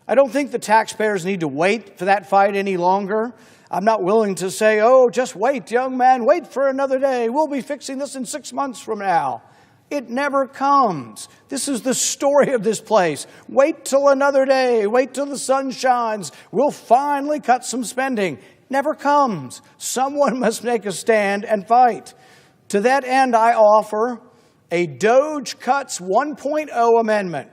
I don't think the taxpayers need to wait for that fight any longer. I'm not willing to say, oh, just wait, young man, wait for another day. We'll be fixing this in 6 months from now. It never comes. This is the story of this place. Wait till another day. Wait till the sun shines. We'll finally cut some spending. Never comes. Someone must make a stand and fight. To that end, I offer a Doge Cuts 1.0 amendment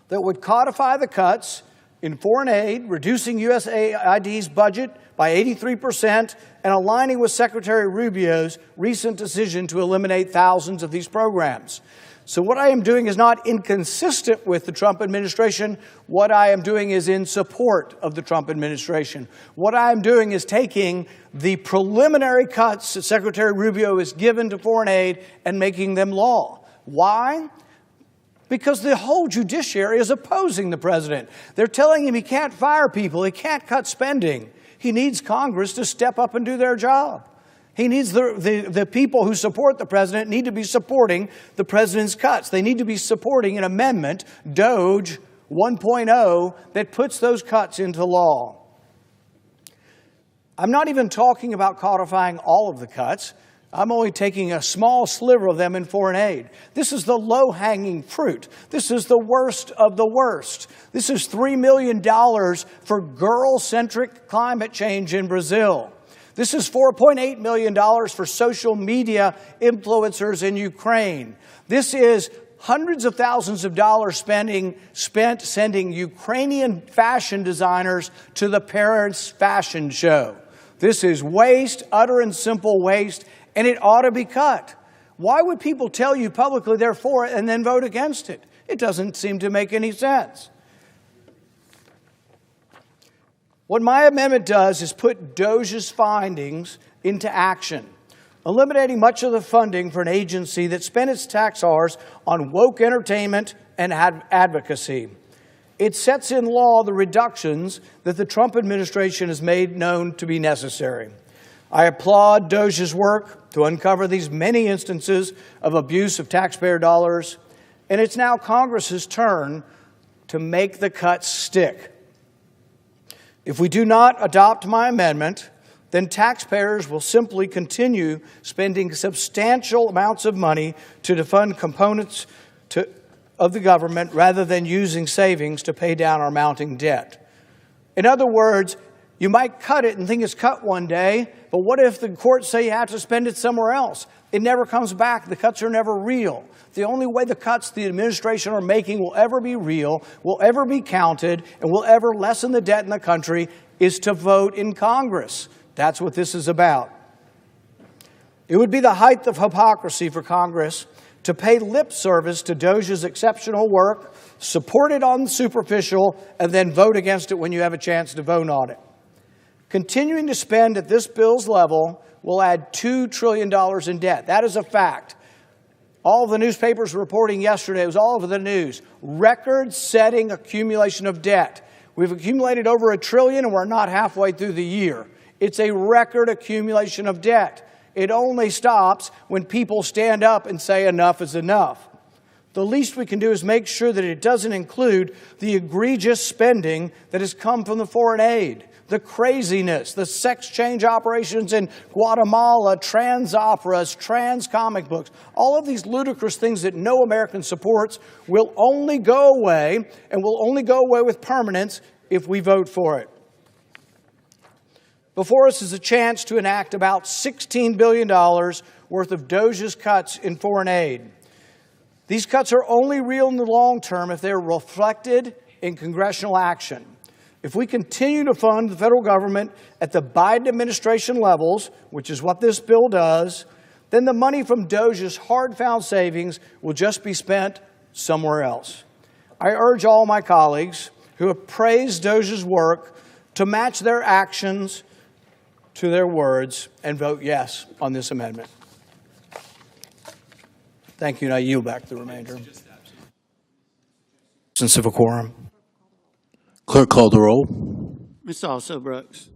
that would codify the cuts in foreign aid, reducing USAID's budget by 83% and aligning with Secretary Rubio's recent decision to eliminate thousands of these programs. So what I am doing is not inconsistent with the Trump administration. What I am doing is in support of the Trump administration. What I am doing is taking the preliminary cuts that Secretary Rubio has given to foreign aid and making them law. Why? Because the whole judiciary is opposing the president. They're telling him he can't fire people, he can't cut spending. He needs Congress to step up and do their job. He needs the people who support the president need to be supporting the president's cuts. They need to be supporting an amendment, Doge 1.0, that puts those cuts into law. I'm not even talking about codifying all of the cuts. I'm only taking a small sliver of them in foreign aid. This is the low-hanging fruit. This is the worst of the worst. This is $3 million for girl-centric climate change in Brazil. This is $4.8 million for social media influencers in Ukraine. This is hundreds of thousands of dollars spent sending Ukrainian fashion designers to the Paris Fashion Show. This is waste, utter and simple waste, and it ought to be cut. Why would people tell you publicly they're for it and then vote against it? It doesn't seem to make any sense. What my amendment does is put Doge's findings into action, eliminating much of the funding for an agency that spent its tax dollars on woke entertainment and advocacy. It sets in law the reductions that the Trump administration has made known to be necessary. I applaud Doge's work to uncover these many instances of abuse of taxpayer dollars, and it's now Congress's turn to make the cuts stick. If we do not adopt my amendment, then taxpayers will simply continue spending substantial amounts of money to defund components of the government rather than using savings to pay down our mounting debt. In other words, you might cut it and think it's cut one day, but what if the courts say you have to spend it somewhere else? It never comes back. The cuts are never real. The only way the cuts the administration are making will ever be real, will ever be counted, and will ever lessen the debt in the country is to vote in Congress. That's what this is about. It would be the height of hypocrisy for Congress to pay lip service to DOJ's exceptional work, support it on the superficial, and then vote against it when you have a chance to vote on it. Continuing to spend at this bill's level will add $2 trillion in debt. That is a fact. All the newspapers were reporting yesterday, it was all over the news, record-setting accumulation of debt. We've accumulated over $1 trillion and we're not halfway through the year. It's a record accumulation of debt. It only stops when people stand up and say enough is enough. The least we can do is make sure that it doesn't include the egregious spending that has come from the foreign aid, the craziness, the sex change operations in Guatemala, trans operas, trans comic books. All of these ludicrous things that no American supports will only go away, and will only go away with permanence if we vote for it. Before us is a chance to enact about $16 billion worth of DOJ's cuts in foreign aid. These cuts are only real in the long term if they're reflected in congressional action. If we continue to fund the federal government at the Biden administration levels, which is what this bill does, then the money from DOJ's hard-found savings will just be spent somewhere else. I urge all my colleagues who have praised DOJ's work to match their actions to their words and vote yes on this amendment. Thank you, and I yield back the remainder. Absence of a quorum. Clerk call the roll. Ms. Also Brooks.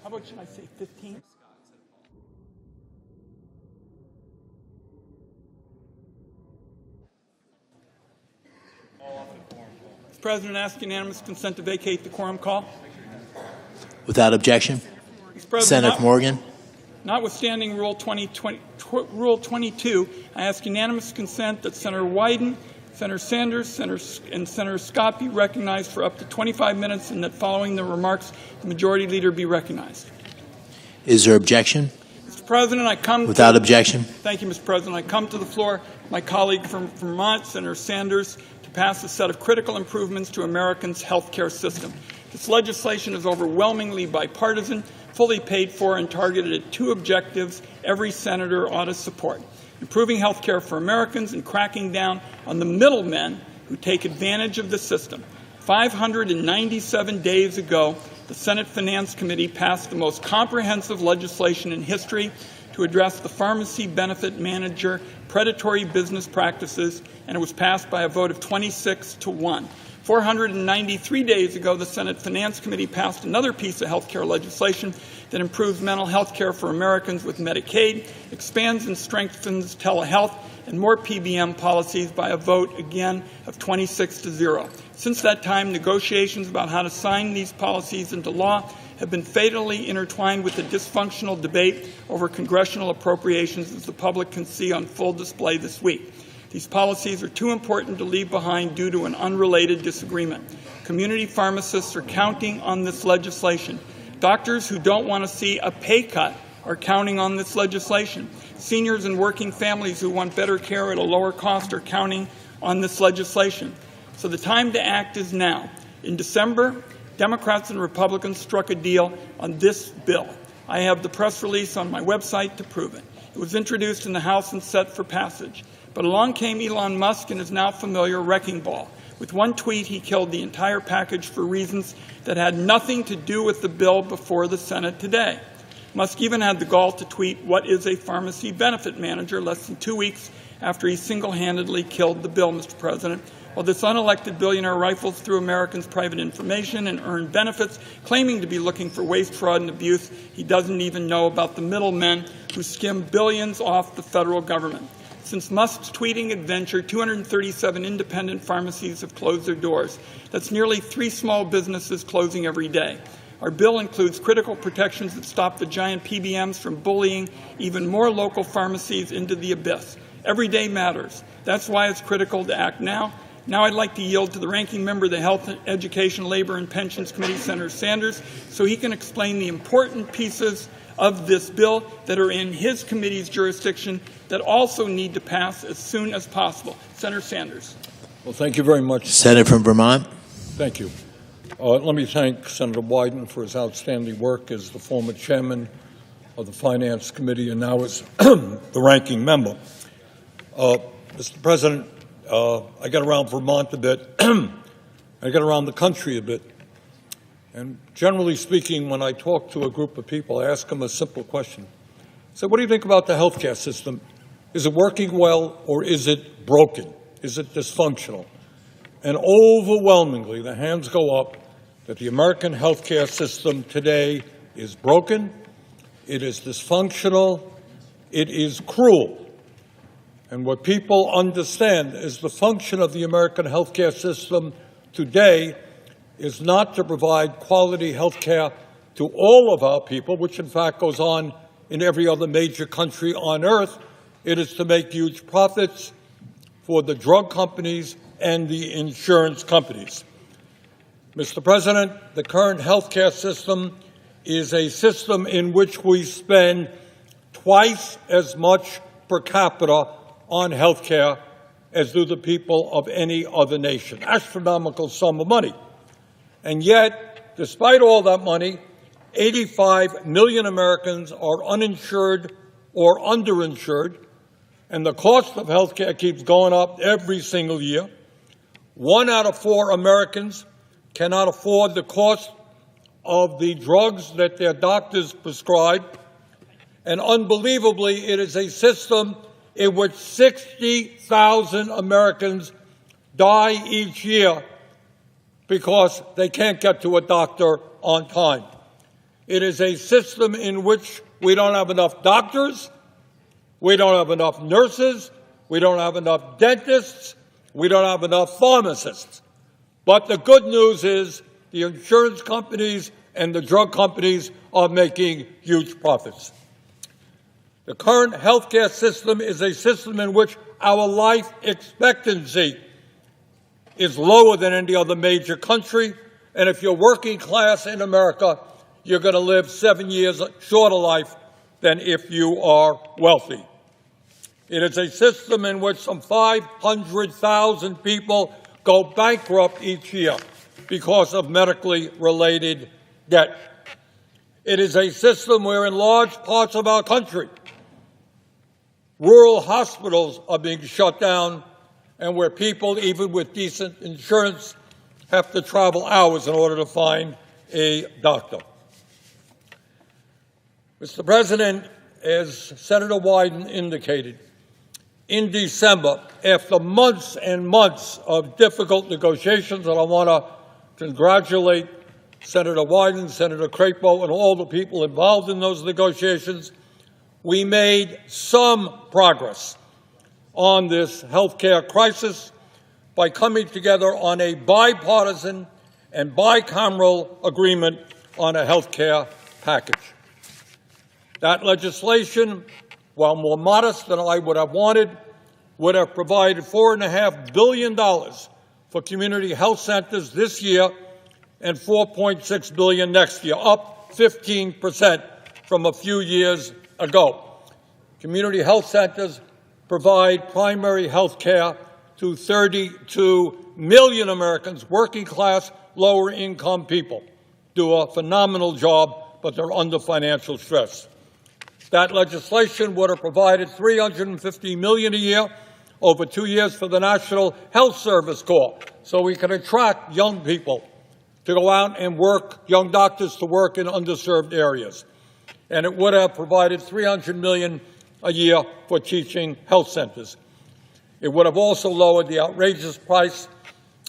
How about should I say 15? Mr. President, I ask unanimous consent to vacate the quorum call. Without objection. Mr. President, Senator Morgan. Notwithstanding Rule 22, I ask unanimous consent that Senator Wyden, Senator Sanders, and Senator Scott be recognized for up to 25 minutes, and that following the remarks, the Majority Leader be recognized. Is there objection? Mr. President, I come Without objection. Thank you, Mr. President. I come to the floor, my colleague from Vermont, Senator Sanders, to pass a set of critical improvements to Americans' health care system. This legislation is overwhelmingly bipartisan, fully paid for, and targeted at two objectives every senator ought to support: improving health care for Americans and cracking down on the middlemen who take advantage of the system. 597 days ago, the Senate Finance Committee passed the most comprehensive legislation in history to address the pharmacy benefit manager predatory business practices, and it was passed by a vote of 26-1. 493 days ago, the Senate Finance Committee passed another piece of health care legislation that improves mental health care for Americans with Medicaid, expands and strengthens telehealth, and more PBM policies by a vote, again, of 26-0. Since that time, negotiations about how to sign these policies into law have been fatally intertwined with the dysfunctional debate over congressional appropriations, as the public can see on full display this week. These policies are too important to leave behind due to an unrelated disagreement. Community pharmacists are counting on this legislation. Doctors who don't want to see a pay cut are counting on this legislation. Seniors and working families who want better care at a lower cost are counting on this legislation. So the time to act is now. In December, Democrats and Republicans struck a deal on this bill. I have the press release on my website to prove it. It was introduced in the House and set for passage. But along came Elon Musk and his now familiar wrecking ball. With one tweet, he killed the entire package for reasons that had nothing to do with the bill before the Senate today. Musk even had the gall to tweet, "What is a pharmacy benefit manager?" less than 2 weeks after he single-handedly killed the bill, Mr. President. While this unelected billionaire rifles through Americans' private information and earned benefits, claiming to be looking for waste, fraud, and abuse, he doesn't even know about the middlemen who skim billions off the federal government. Since Musk's tweeting adventure, 237 independent pharmacies have closed their doors. That's nearly 3 small businesses closing every day. Our bill includes critical protections that stop the giant PBMs from bullying even more local pharmacies into the abyss. Every day matters. That's why it's critical to act now. Now I'd like to yield to the ranking member of the Health, Education, Labor, and Pensions Committee, Senator Sanders, so he can explain the important pieces of this bill that are in his committee's jurisdiction that also need to pass as soon as possible. Senator Sanders. Well, thank you very much. Senator from Vermont. Thank you. Let me thank Senator Wyden for his outstanding work as the former chairman of the Finance Committee and now as the ranking member. Mr. President, I get around Vermont a bit. I get around the country a bit. And generally speaking, when I talk to a group of people, I ask them a simple question. So what do you think about the healthcare system? Is it working well or is it broken? Is it dysfunctional? And overwhelmingly, the hands go up that the American healthcare system today is broken, it is dysfunctional, it is cruel. And what people understand is the function of the American healthcare system today is not to provide quality health care to all of our people, which in fact goes on in every other major country on earth. It is to make huge profits for the drug companies and the insurance companies. Mr. President, the current health care system is a system in which we spend twice as much per capita on health care as do the people of any other nation. Astronomical sum of money. And yet, despite all that money, 85 million Americans are uninsured or underinsured, and the cost of health care keeps going up every single year. 1 out of 4 Americans cannot afford the cost of the drugs that their doctors prescribe. And unbelievably, it is a system in which 60,000 Americans die each year because they can't get to a doctor on time. It is a system in which we don't have enough doctors, we don't have enough nurses, we don't have enough dentists, we don't have enough pharmacists. But the good news is the insurance companies and the drug companies are making huge profits. The current healthcare system is a system in which our life expectancy is lower than any other major country, and if you're working class in America, you're going to live 7 years shorter life than if you are wealthy. It is a system in which some 500,000 people go bankrupt each year because of medically related debt. It is a system where in large parts of our country, rural hospitals are being shut down and where people, even with decent insurance, have to travel hours in order to find a doctor. Mr. President, as Senator Wyden indicated, in December, after months and months of difficult negotiations, and I want to congratulate Senator Wyden, Senator Crapo, and all the people involved in those negotiations, we made some progress on this health care crisis by coming together on a bipartisan and bicameral agreement on a health care package. That legislation, while more modest than I would have wanted, would have provided $4.5 billion for community health centers this year and $4.6 billion next year, up 15% from a few years ago. Community health centers provide primary health care to 32 million Americans, working class, lower income people, do a phenomenal job, but they're under financial stress. That legislation would have provided $350 million a year over 2 years for the National Health Service Corps, so we can attract young people to go out and work, young doctors to work in underserved areas. And it would have provided $300 million a year for teaching health centers. It would have also lowered the outrageous price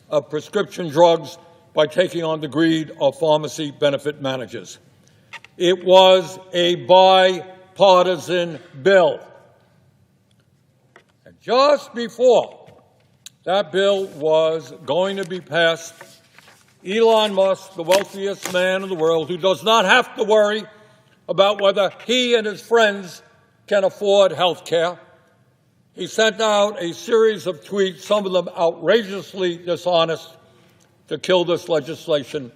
of prescription drugs by taking on the greed of pharmacy benefit managers. It was a bipartisan bill. And just before that bill was going to be passed, Elon Musk, the wealthiest man in the world, who does not have to worry about whether he and his friends can afford health care, he sent out a series of tweets, some of them outrageously dishonest, to kill this legislation,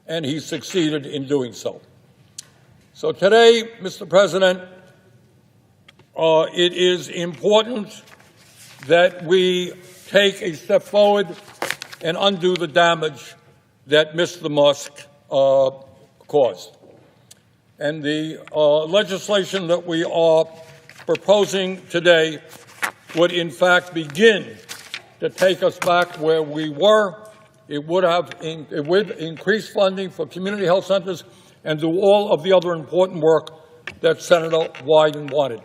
and he succeeded in doing so. So today, Mr. President, it is important that we take a step forward and undo the damage that Mr. Musk caused. And the legislation that we are proposing today would in fact begin to take us back where we were. It would increase funding for community health centers and do all of the other important work that Senator Wyden wanted.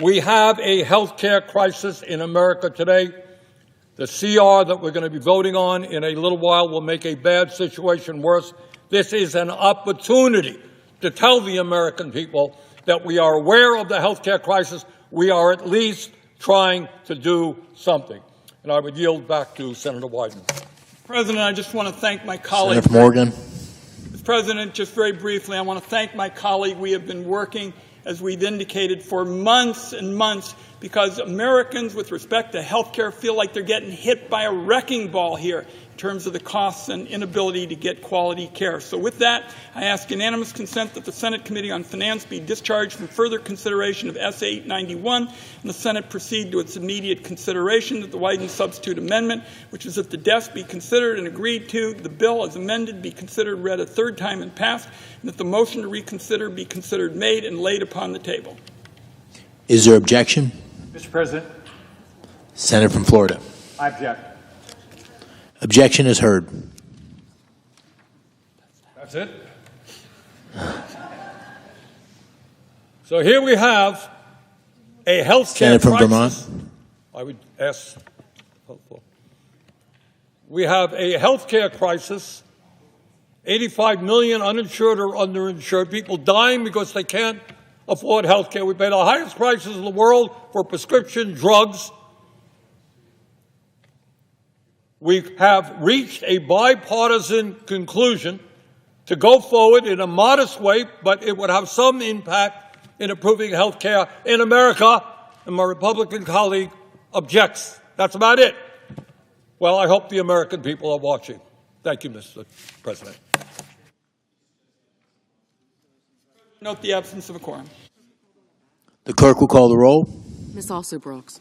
We have a health care crisis in America today. The CR that we're going to be voting on in a little while will make a bad situation worse. This is an opportunity to tell the American people that we are aware of the health care crisis. We are at least trying to do something. And I would yield back to Senator Wyden. President, I just want to thank my colleague. Senator Morgan. Mr. President, just very briefly, I want to thank my colleague. We have been working, as we've indicated, for months and months because Americans, with respect to health care, feel like they're getting hit by a wrecking ball here in terms of the costs and inability to get quality care. So with that, I ask unanimous consent that the Senate Committee on Finance be discharged from further consideration of S. 891 and the Senate proceed to its immediate consideration, that the Wyden substitute amendment, which is that the desk be considered and agreed to, the bill as amended be considered, read a third time and passed, and that the motion to reconsider be considered made and laid upon the table. Is there objection? Mr. President, Senator from Florida. I object. Objection is heard. That's it? So here we have a health care Senator from crisis. Vermont. I would ask We have a health care crisis, 85 million uninsured or underinsured, people dying because they can't afford health care. We pay the highest prices in the world for prescription drugs. We have reached a bipartisan conclusion to go forward in a modest way, but it would have some impact in improving health care in America, and my Republican colleague objects. That's about it. Well, I hope the American people are watching. Thank you, Mr. President. Note the absence of a quorum. The clerk will call the roll. Ms. Also Brooks.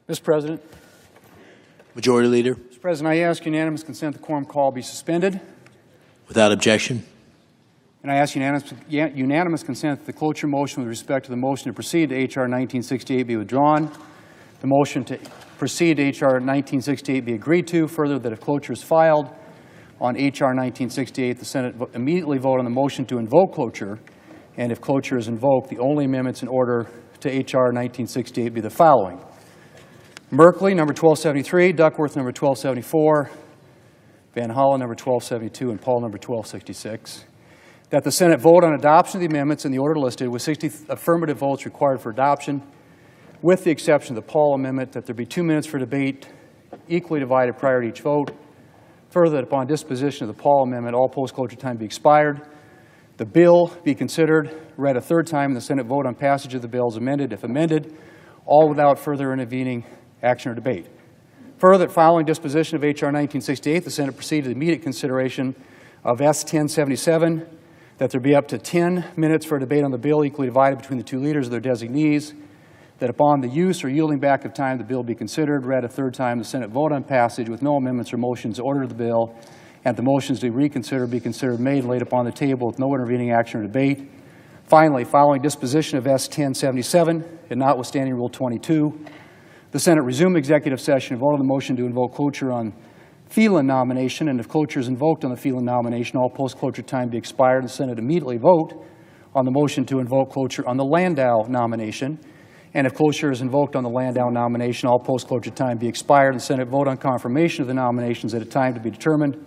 Mr. President. Majority Leader. Mr. President, I ask unanimous consent the quorum call be suspended. Without objection. And I ask unanimous consent that the cloture motion with respect to the motion to proceed to H.R. 1968 be withdrawn. The motion to proceed to H.R. 1968 be agreed to. Further, that if cloture is filed on H.R. 1968, the Senate immediately vote on the motion to invoke cloture. And if cloture is invoked, the only amendments in order to H.R. 1968 be the following. Merkley, number 1273, Duckworth, number 1274, Van Hollen, number 1272, and Paul, number 1266. That the Senate vote on adoption of the amendments in the order listed with 60 affirmative votes required for adoption, with the exception of the Paul amendment, that there be 2 minutes for debate, equally divided prior to each vote. Further, that upon disposition of the Paul amendment, all post-cloture time be expired. The bill be considered, read a third time, and the Senate vote on passage of the bill as amended, if amended, all without further intervening action or debate. Further, that following disposition of H.R. 1968, the Senate proceed to the immediate consideration of S. 1077, that there be up to 10 minutes for a debate on the bill equally divided between the two leaders or their designees, that upon the use or yielding back of time, the bill be considered, read a third time, the Senate vote on passage with no amendments or motions to order the bill, and the motions to reconsider be considered made and laid upon the table with no intervening action or debate. Finally, following disposition of S. 1077, and notwithstanding Rule 22, the Senate resume executive session and vote on the motion to invoke cloture on Phelan nomination, and if cloture is invoked on the Phelan nomination, all post-cloture time be expired. The Senate immediately vote on the motion to invoke cloture on the Landau nomination, and if cloture is invoked on the Landau nomination, all post-cloture time be expired. The Senate vote on confirmation of the nominations at a time to be determined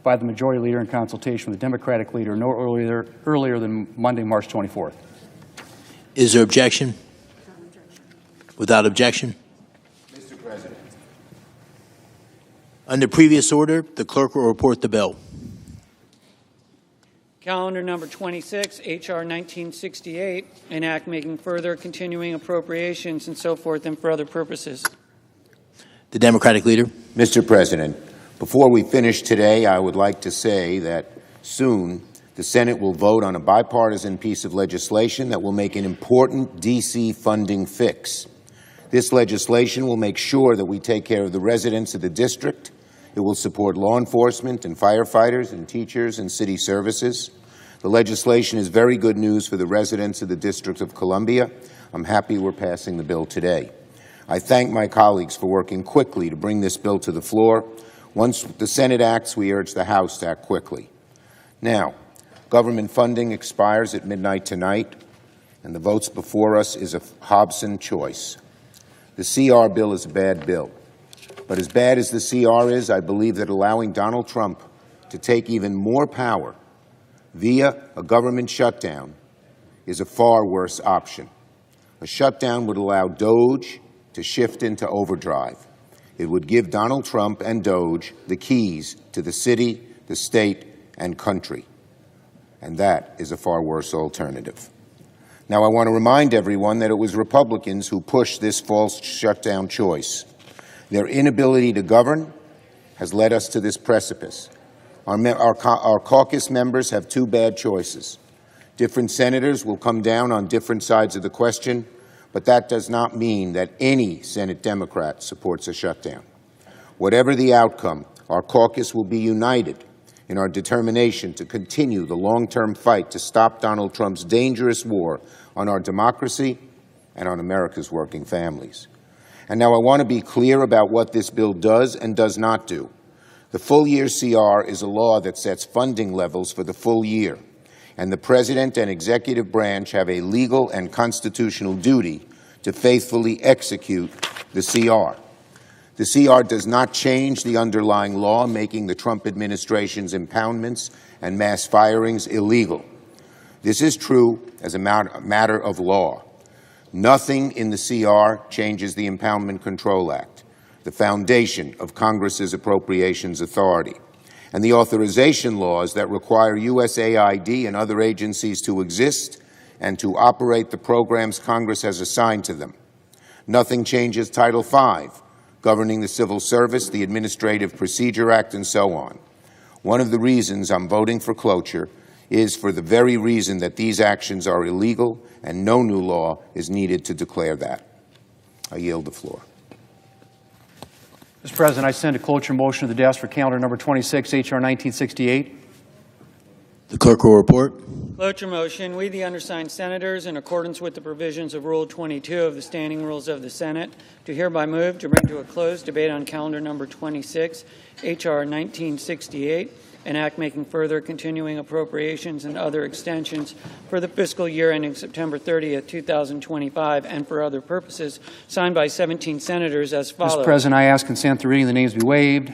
by the Majority Leader in consultation with the Democratic Leader no earlier than Monday, March 24th. Is there objection? Without objection. Mr. President. Under previous order, the clerk will report the bill. Calendar number 26, H.R. 1968, an act making further continuing appropriations and so forth and for other purposes. The Democratic Leader. Mr. President, before we finish today, I would like to say that soon the Senate will vote on a bipartisan piece of legislation that will make an important D.C. funding fix. This legislation will make sure that we take care of the residents of the district. It will support law enforcement and firefighters and teachers and city services. The legislation is very good news for the residents of the District of Columbia. I'm happy we're passing the bill today. I thank my colleagues for working quickly to bring this bill to the floor. Once the Senate acts, we urge the House to act quickly. Now, government funding expires at midnight tonight, and the votes before us is a Hobson choice. The CR bill is a bad bill. But as bad as the CR is, I believe that allowing Donald Trump to take even more power via a government shutdown is a far worse option. A shutdown would allow DOJ to shift into overdrive. It would give Donald Trump and DOJ the keys to the city, the state, and country. And that is a far worse alternative. Now, I want to remind everyone that it was Republicans who pushed this false shutdown choice. Their inability to govern has led us to this precipice. Our caucus members have two bad choices. Different senators will come down on different sides of the question, but that does not mean that any Senate Democrat supports a shutdown. Whatever the outcome, our caucus will be united in our determination to continue the long-term fight to stop Donald Trump's dangerous war on our democracy and on America's working families. And now I want to be clear about what this bill does and does not do. The full-year CR is a law that sets funding levels for the full year, and the President and executive branch have a legal and constitutional duty to faithfully execute the CR. The CR does not change the underlying law, making the Trump administration's impoundments and mass firings illegal. This is true as a matter of law. Nothing in the CR changes the Impoundment Control Act, the foundation of Congress's appropriations authority, and the authorization laws that require USAID and other agencies to exist and to operate the programs Congress has assigned to them. Nothing changes Title V, governing the civil service, the Administrative Procedure Act, and so on. One of the reasons I'm voting for cloture is for the very reason that these actions are illegal and no new law is needed to declare that. I yield the floor. Mr. President, I send a cloture motion to the desk for calendar number 26, H.R. 1968. The clerk will report. Cloture motion. We, the undersigned senators, in accordance with the provisions of Rule 22 of the Standing Rules of the Senate, do hereby move to bring to a close debate on calendar number 26, H.R. 1968, an act making further continuing appropriations and other extensions for the fiscal year ending September 30th, 2025, and for other purposes, signed by 17 senators as follows. Mr. President, I ask consent the reading of the names be waived.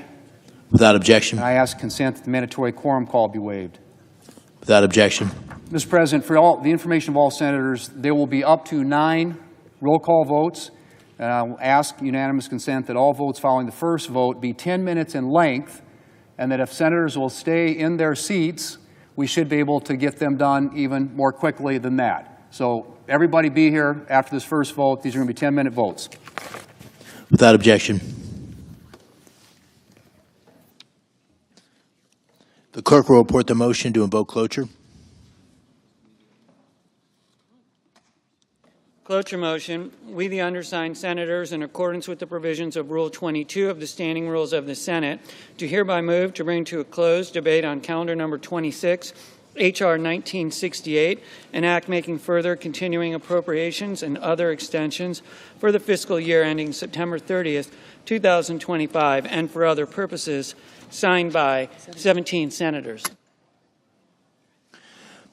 Without objection. And I ask consent that the mandatory quorum call be waived. Without objection. Mr. President, for all the information of all senators, there will be up to 9 roll call votes. And I will ask unanimous consent that all votes following the first vote be 10 minutes in length, and that if senators will stay in their seats, we should be able to get them done even more quickly than that. So everybody be here after this first vote. These are going to be 10-minute votes. Without objection. The clerk will report the motion to invoke cloture. Cloture motion. We, the undersigned senators, in accordance with the provisions of Rule 22 of the Standing Rules of the Senate, do hereby move to bring to a close debate on calendar number 26, H.R. 1968, an act making further continuing appropriations and other extensions for the fiscal year ending September 30th, 2025, and for other purposes, signed by 17 senators.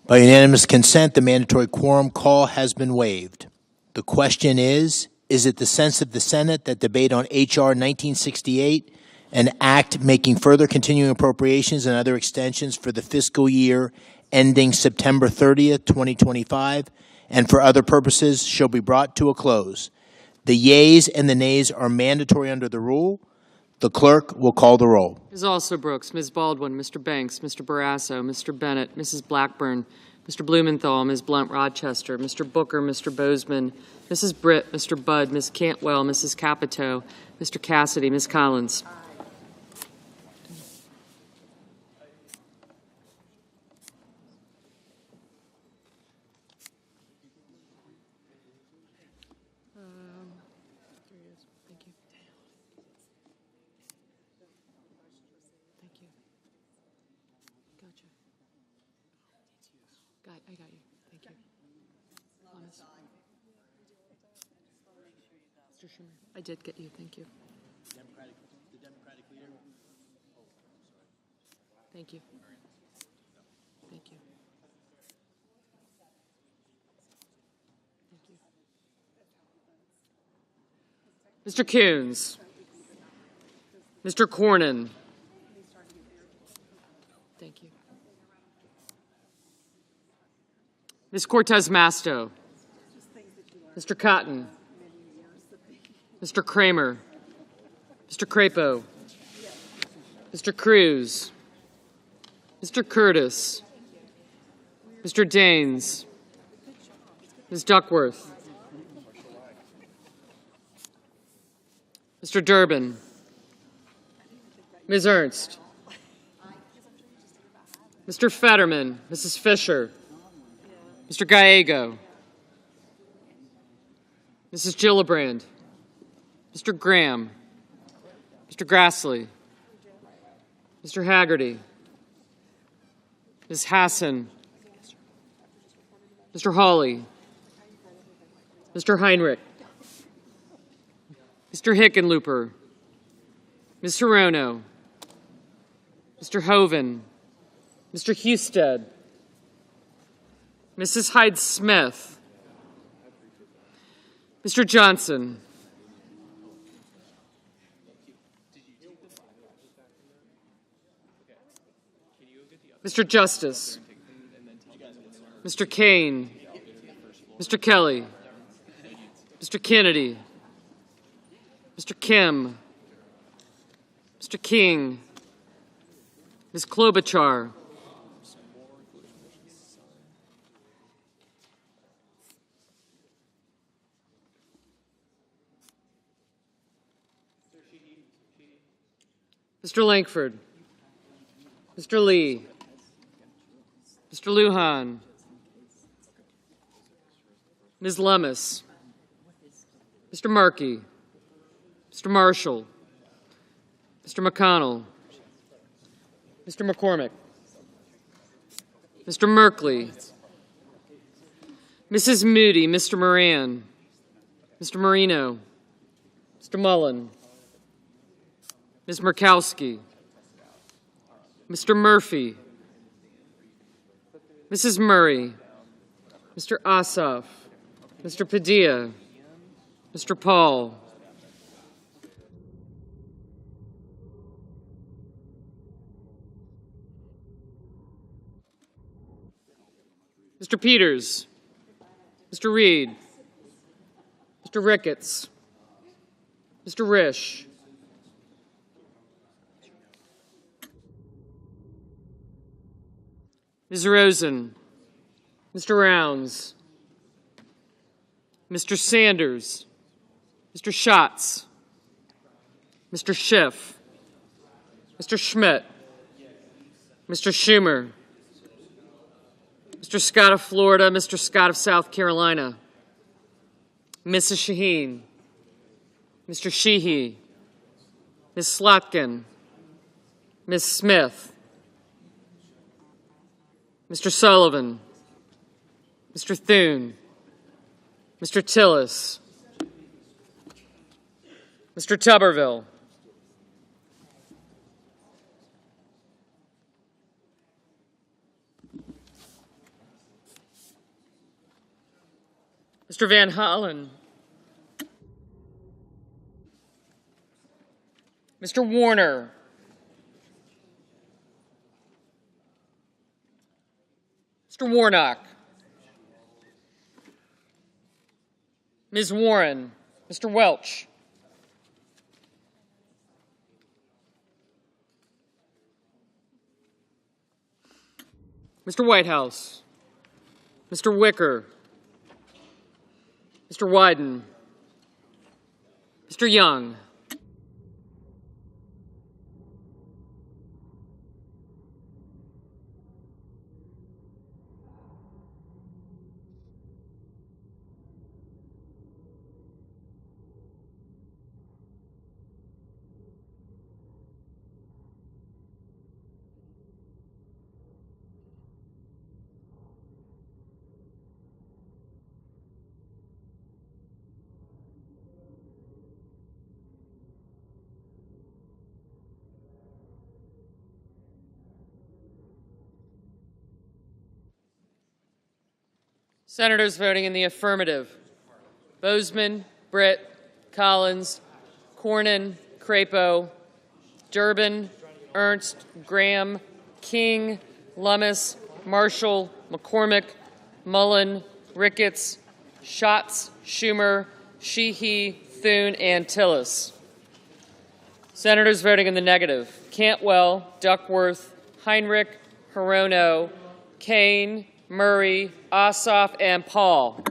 By unanimous consent, the mandatory quorum call has been waived. The question is it the sense of the Senate that debate on H.R. 1968, an act making further continuing appropriations and other extensions for the fiscal year ending September 30th, 2025, and for other purposes shall be brought to a close? The yeas and the nays are mandatory under the rule. The clerk will call the roll. Ms. Alsobrooks, Ms. Baldwin, Mr. Banks, Mr. Barrasso, Mr. Bennett, Mrs. Blackburn, Mr. Blumenthal, Ms. Blunt-Rochester, Mr. Booker, Mr. Bozeman, Mrs. Britt, Mr. Budd, Ms. Cantwell, Mrs. Capito, Mr. Cassidy, Ms. Collins. I got you. Thank you. Honest. Mr. Schumer, I did get you. Thank you. The Democratic leader. Thank you. Thank you. Thank you. Mr. Coons. Mr. Cornyn. Thank you. Ms. Cortez Masto. Mr. Cotton. Mr. Kramer. Mr. Crapo. Mr. Cruz. Mr. Curtis. Mr. Daines. Ms. Duckworth. Mr. Durbin. Ms. Ernst. Mr. Fetterman. Mrs. Fisher. Mr. Gallego, Mrs. Gillibrand, Mr. Graham, Mr. Grassley, Mr. Haggerty, Ms. Hassan, Mr. Hawley, Mr. Heinrich, Mr. Hickenlooper, Ms. Hirono, Mr. Hoven, Mr. Husted, Mrs. Hyde-Smith, Mr. Johnson, Mr. Justice, Mr. Kane, Mr. Kelly, Mr. Kennedy, Mr. Kim, Mr. King, Ms. Klobuchar, Mr. Lankford, Mr. Lee, Mr. Lujan, Ms. Lummis, Mr. Markey, Mr. Marshall, Mr. McConnell, Mr. McCormick, Mr. Merkley, Mrs. Moody, Mr. Moran, Mr. Marino, Mr. Mullen, Ms. Murkowski, Mr. Murphy, Mrs. Murray, Mr. Ossoff, Mr. Padilla, Mr. Paul, Mr. Peters, Mr. Reed, Mr. Ricketts, Mr. Risch, Ms. Rosen, Mr. Rounds, Mr. Sanders, Mr. Schatz, Mr. Schiff, Mr. Schmidt, Mr. Schumer, Mr. Scott of Florida, Mr. Scott of South Carolina, Mrs. Shaheen, Mr. Sheehy, Ms. Slotkin, Ms. Smith, Mr. Sullivan, Mr. Thune, Mr. Tillis, Mr. Tuberville, Mr. Van Hollen, Mr. Warner, Mr. Warnock, Ms. Warren, Mr. Welch, Mr. Whitehouse, Mr. Wicker, Mr. Wyden, Mr. Young, Senators voting in the affirmative: Bozeman, Britt, Collins, Cornyn, Crapo, Durbin, Ernst, Graham, King, Lummis, Marshall, McCormick, Mullen, Ricketts, Schatz, Schumer, Sheehy, Thune, and Tillis. Senators voting in the negative: Cantwell, Duckworth, Heinrich, Hirono, Kane, Murray, Ossoff, and Paul.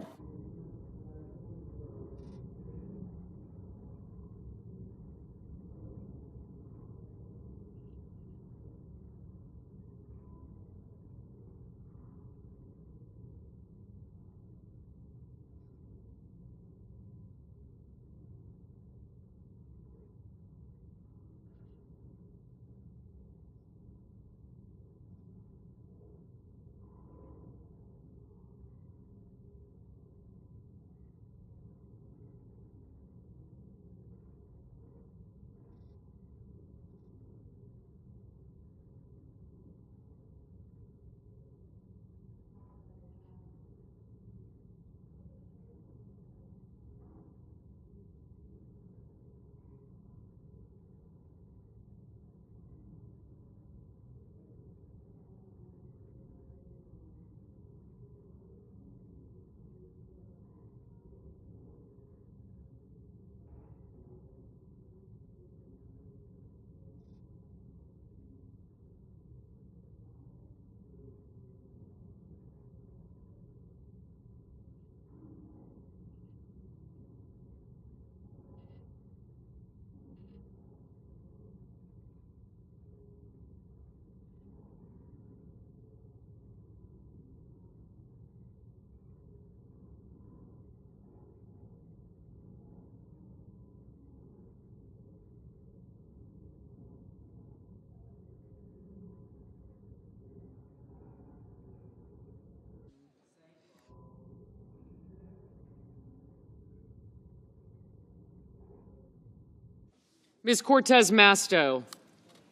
Ms. Cortez Masto,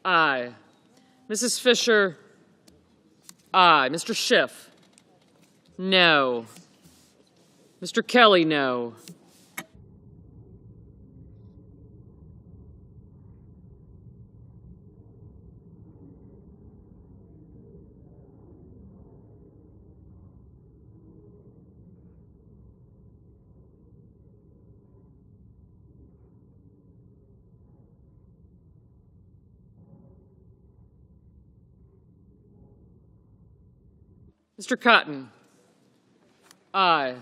aye. Mrs. Fisher, aye. Mr. Schiff, no. Mr. Kelly, no. Mr. Cotton, aye.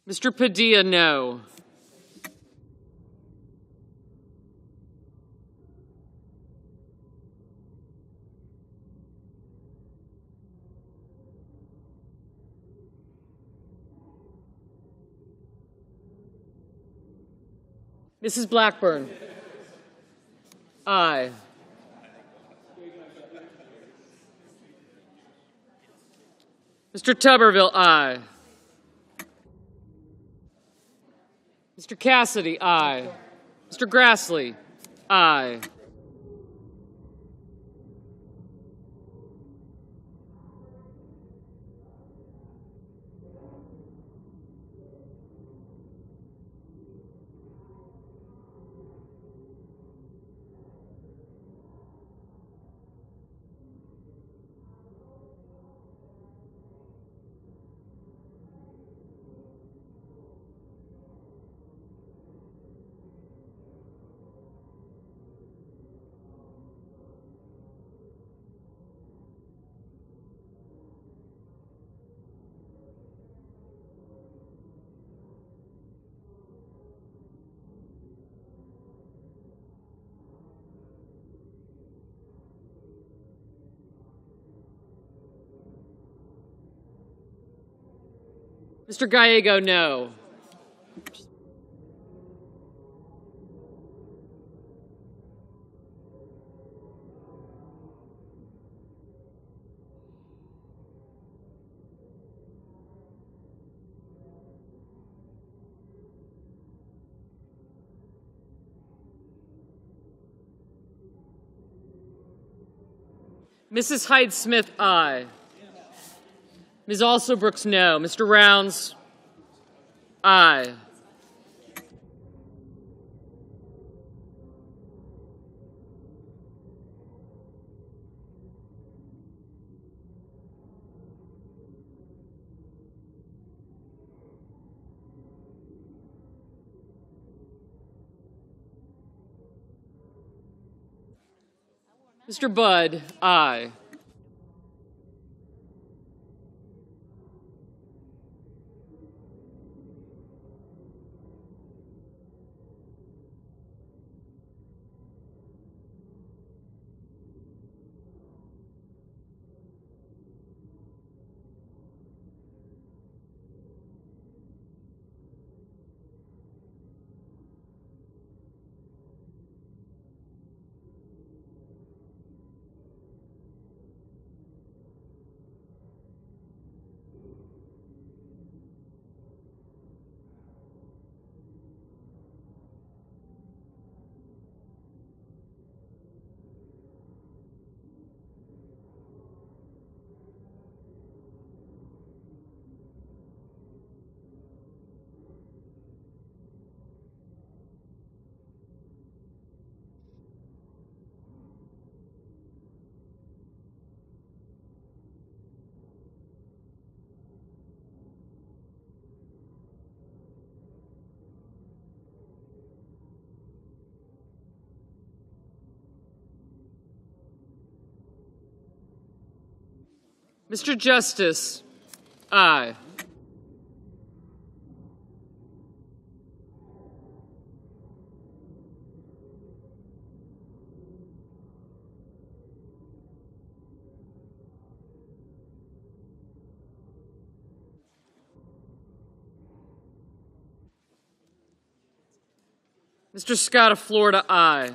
Mr. Padilla, no. Mrs. Blackburn, aye. Mr. Tuberville, aye. Mr. Cassidy, aye. Mr. Grassley, aye. Mr. Gallego, no. Mrs. Hyde-Smith, aye. Ms. Alsobrooks, no. Mr. Rounds, aye. Mr. Budd, aye. Mr. Justice, aye. Mr. Scott of Florida, aye.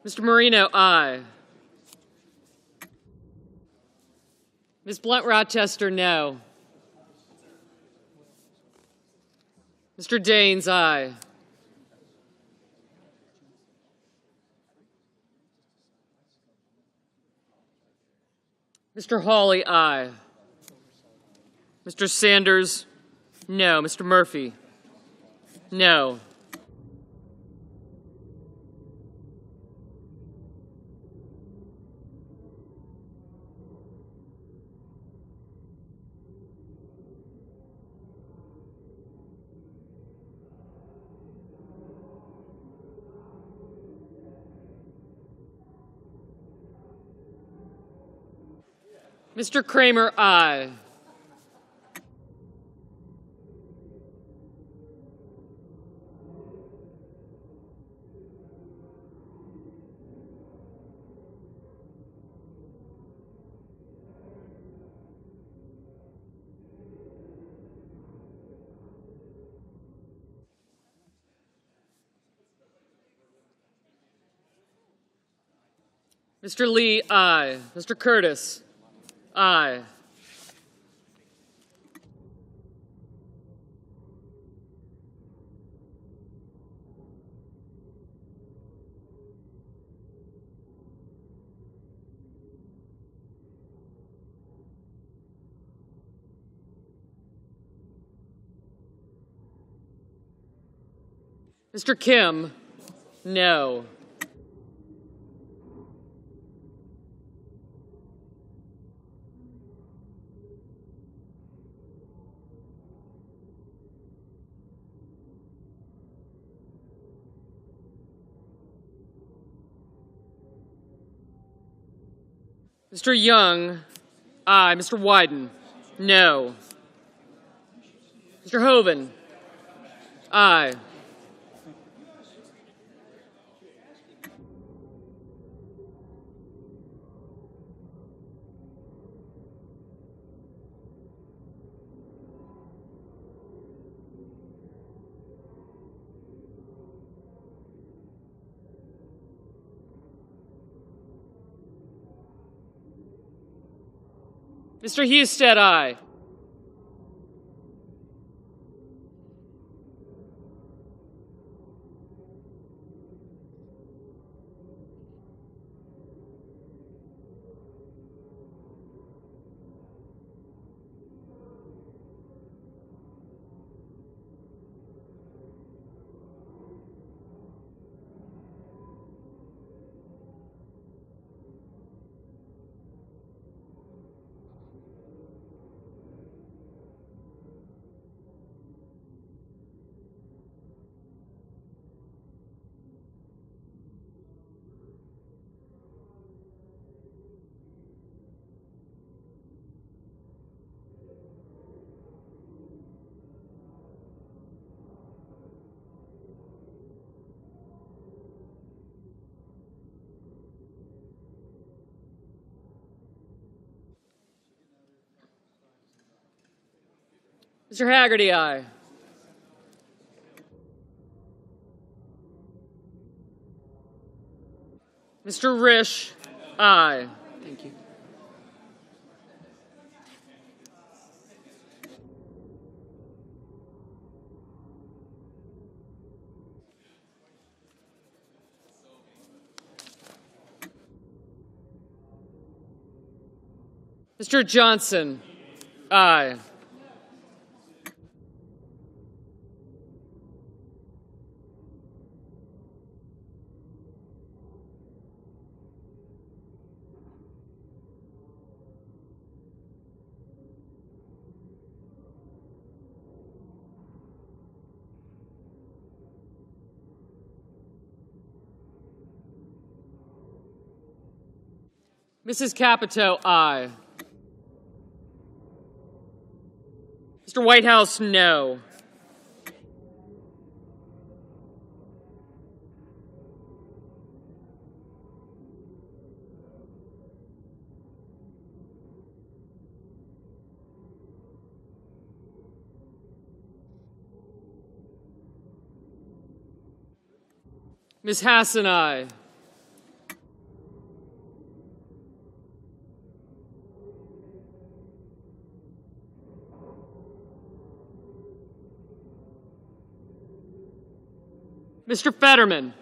Mr. Marino, aye. Ms. Blunt Rochester, no. Mr. Daines, aye. Mr. Hawley, aye. Mr. Sanders, no. Mr. Murphy, no. Mr. Kramer, aye. Mr. Lee, aye. Mr. Curtis, aye. Mr. Kim, no. Mr. Young, aye. Mr. Wyden, no. Mr. Hoven, aye. Mr. Husted, aye. Mr. Haggerty, aye. Mr. Risch, aye. Thank you. Mr. Johnson, aye. Mrs. Capito, aye. Mr. Whitehouse, no. Ms. Hassan, aye. Mr. Fetterman,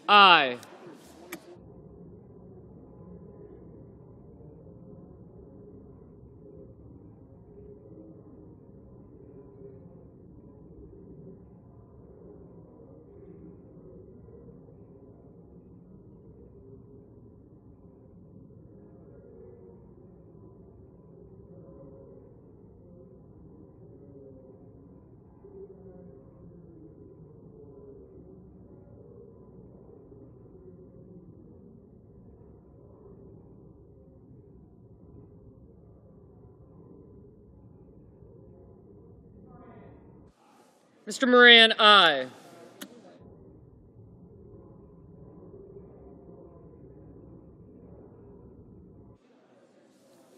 aye. Mr. Moran, aye.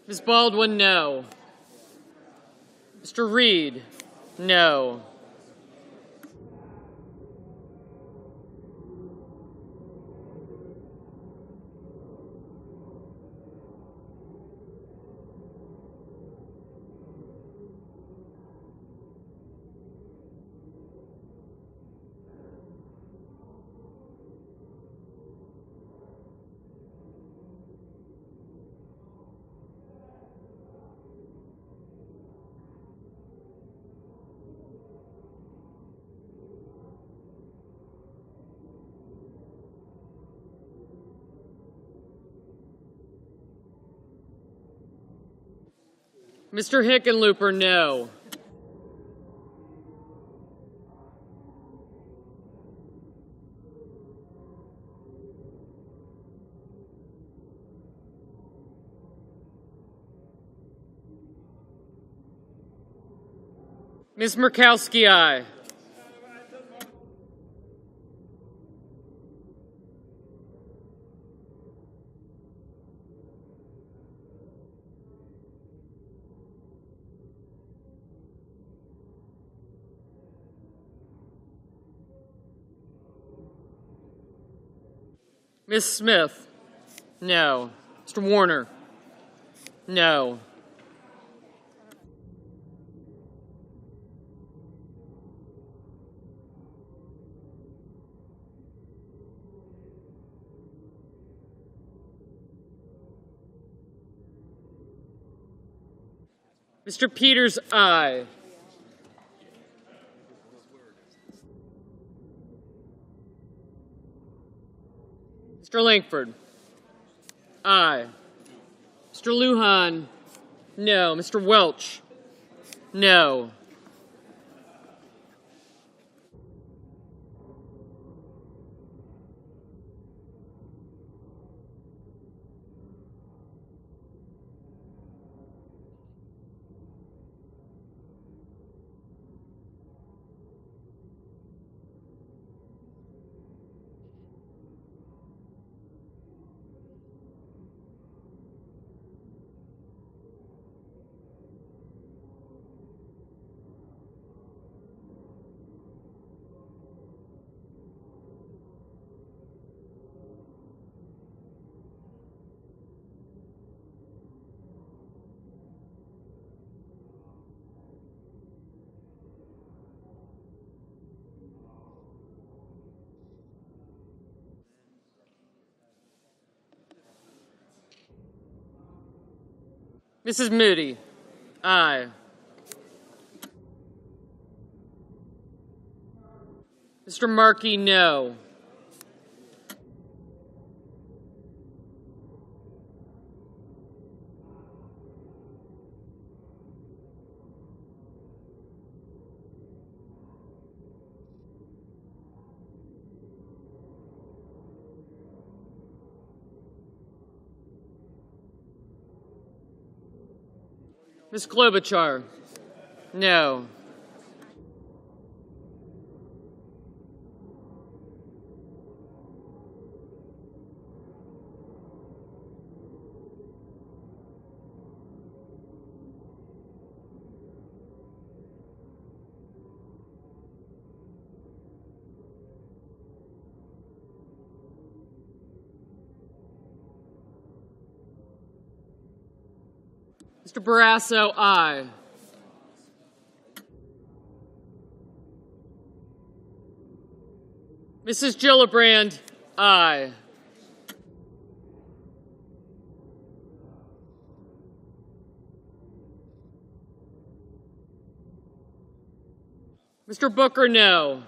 Ms. Baldwin, no. Mr. Reed, no. Mr. Hickenlooper, no. Ms. Murkowski, aye. Ms. Smith, no. Mr. Warner, no. Mr. Peters, aye. Mr. Langford, aye. Mr. Lujan, no. Mr. Welch, no. Mrs. Moody, aye. Mr. Markey, no. Ms. Klobuchar? No. Mr. Barrasso, aye. Mrs. Gillibrand, aye. Mr. Booker, no.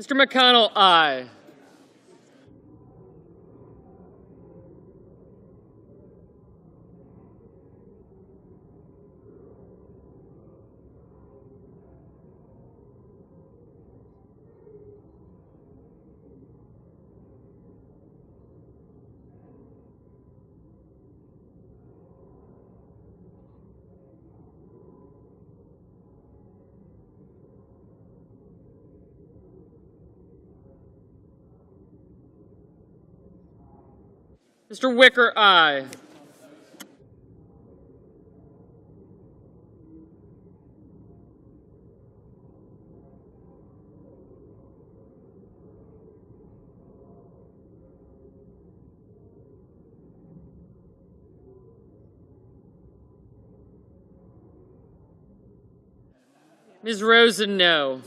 Mr. McConnell, aye. Mr. Wicker, aye. Ms. Rosen, no.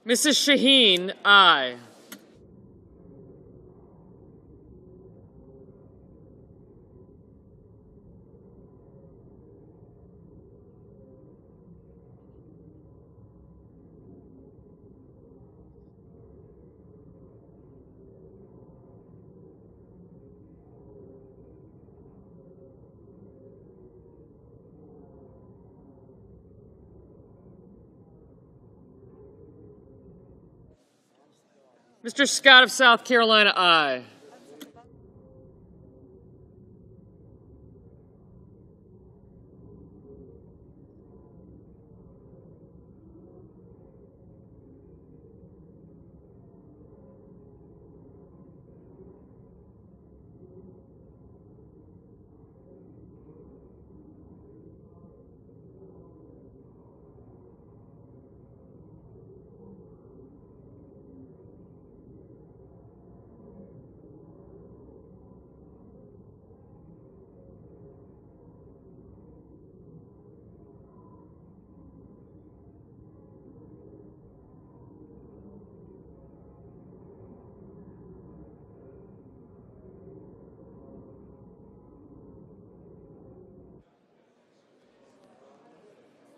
Mrs. Shaheen, aye. Mr. Scott of South Carolina, aye.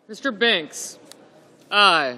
Mr. Banks, aye.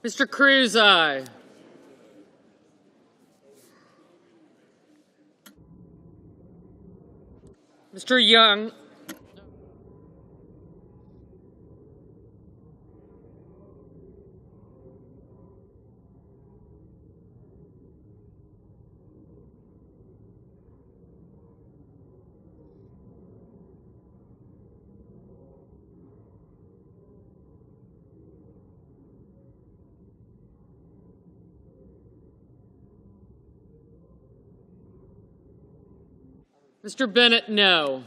Mr. Cruz, aye. Mr. Young. Mr. Bennett, no.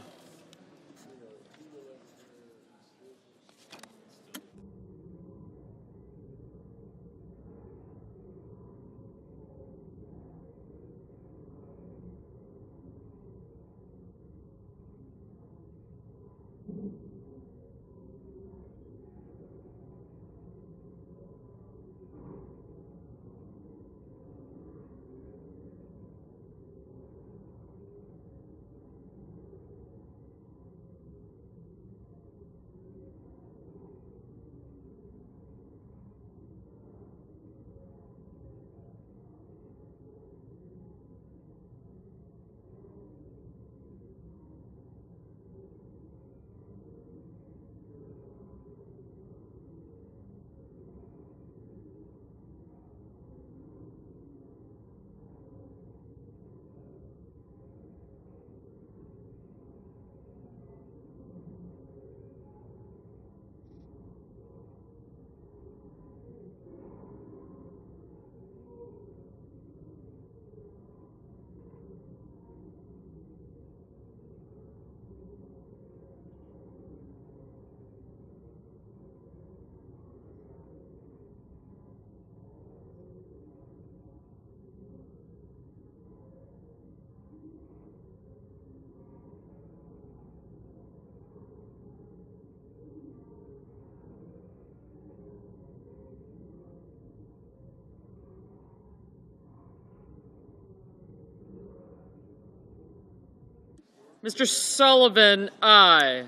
Mr. Sullivan, aye.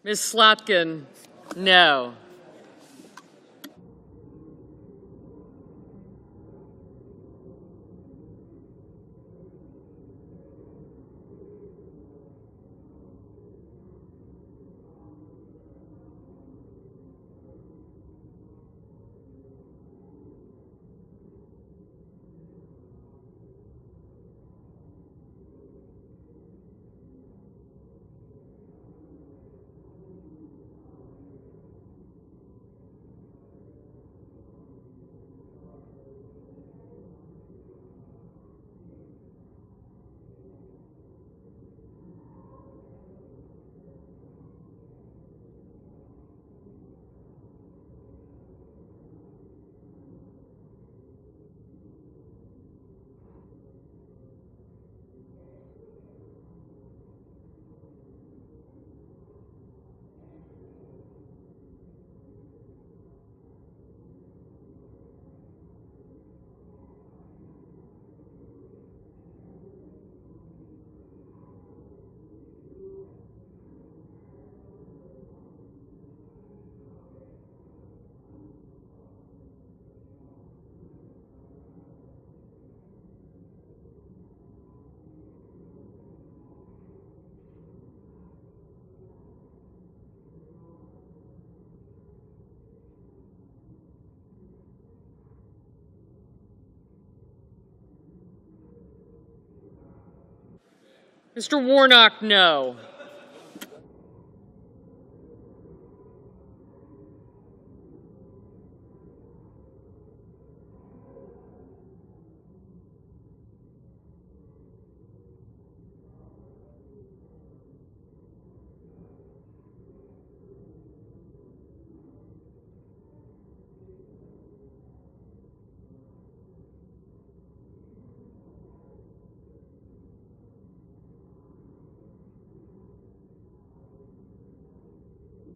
Ms. Slotkin, no. Mr. Warnock, no.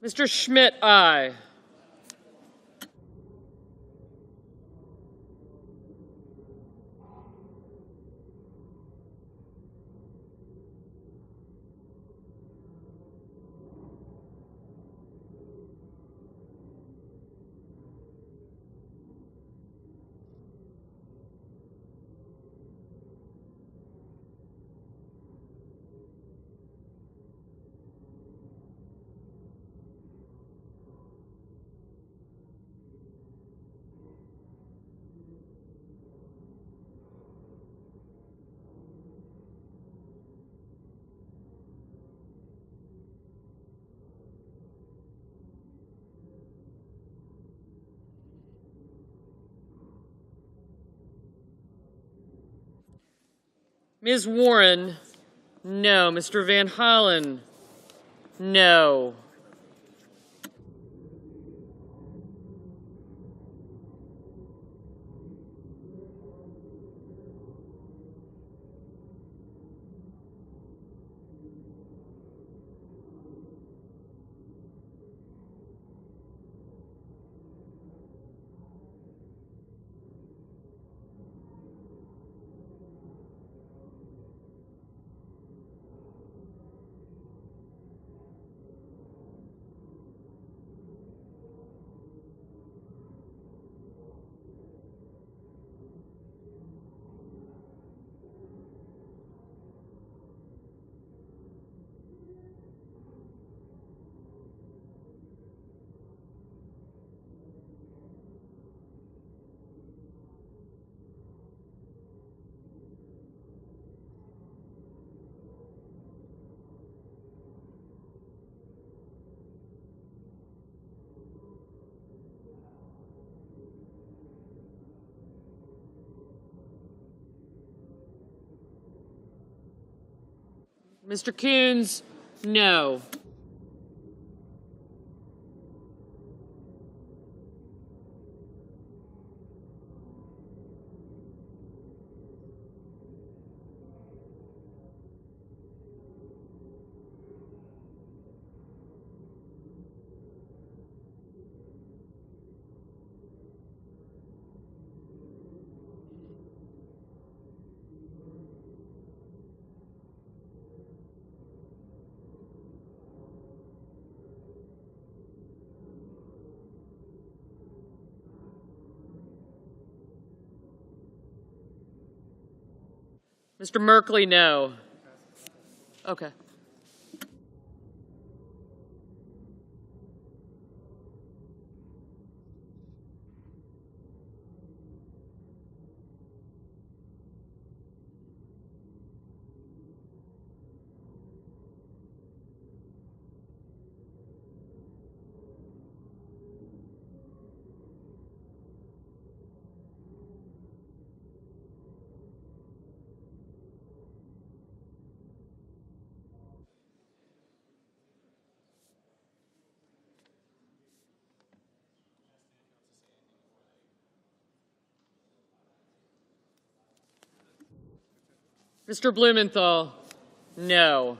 Mr. Schmidt, aye. Ms. Warren, no. Mr. Van Hollen, no. Mr. Coons, no. Mr. Merkley, no. Okay. Mr. Blumenthal, no.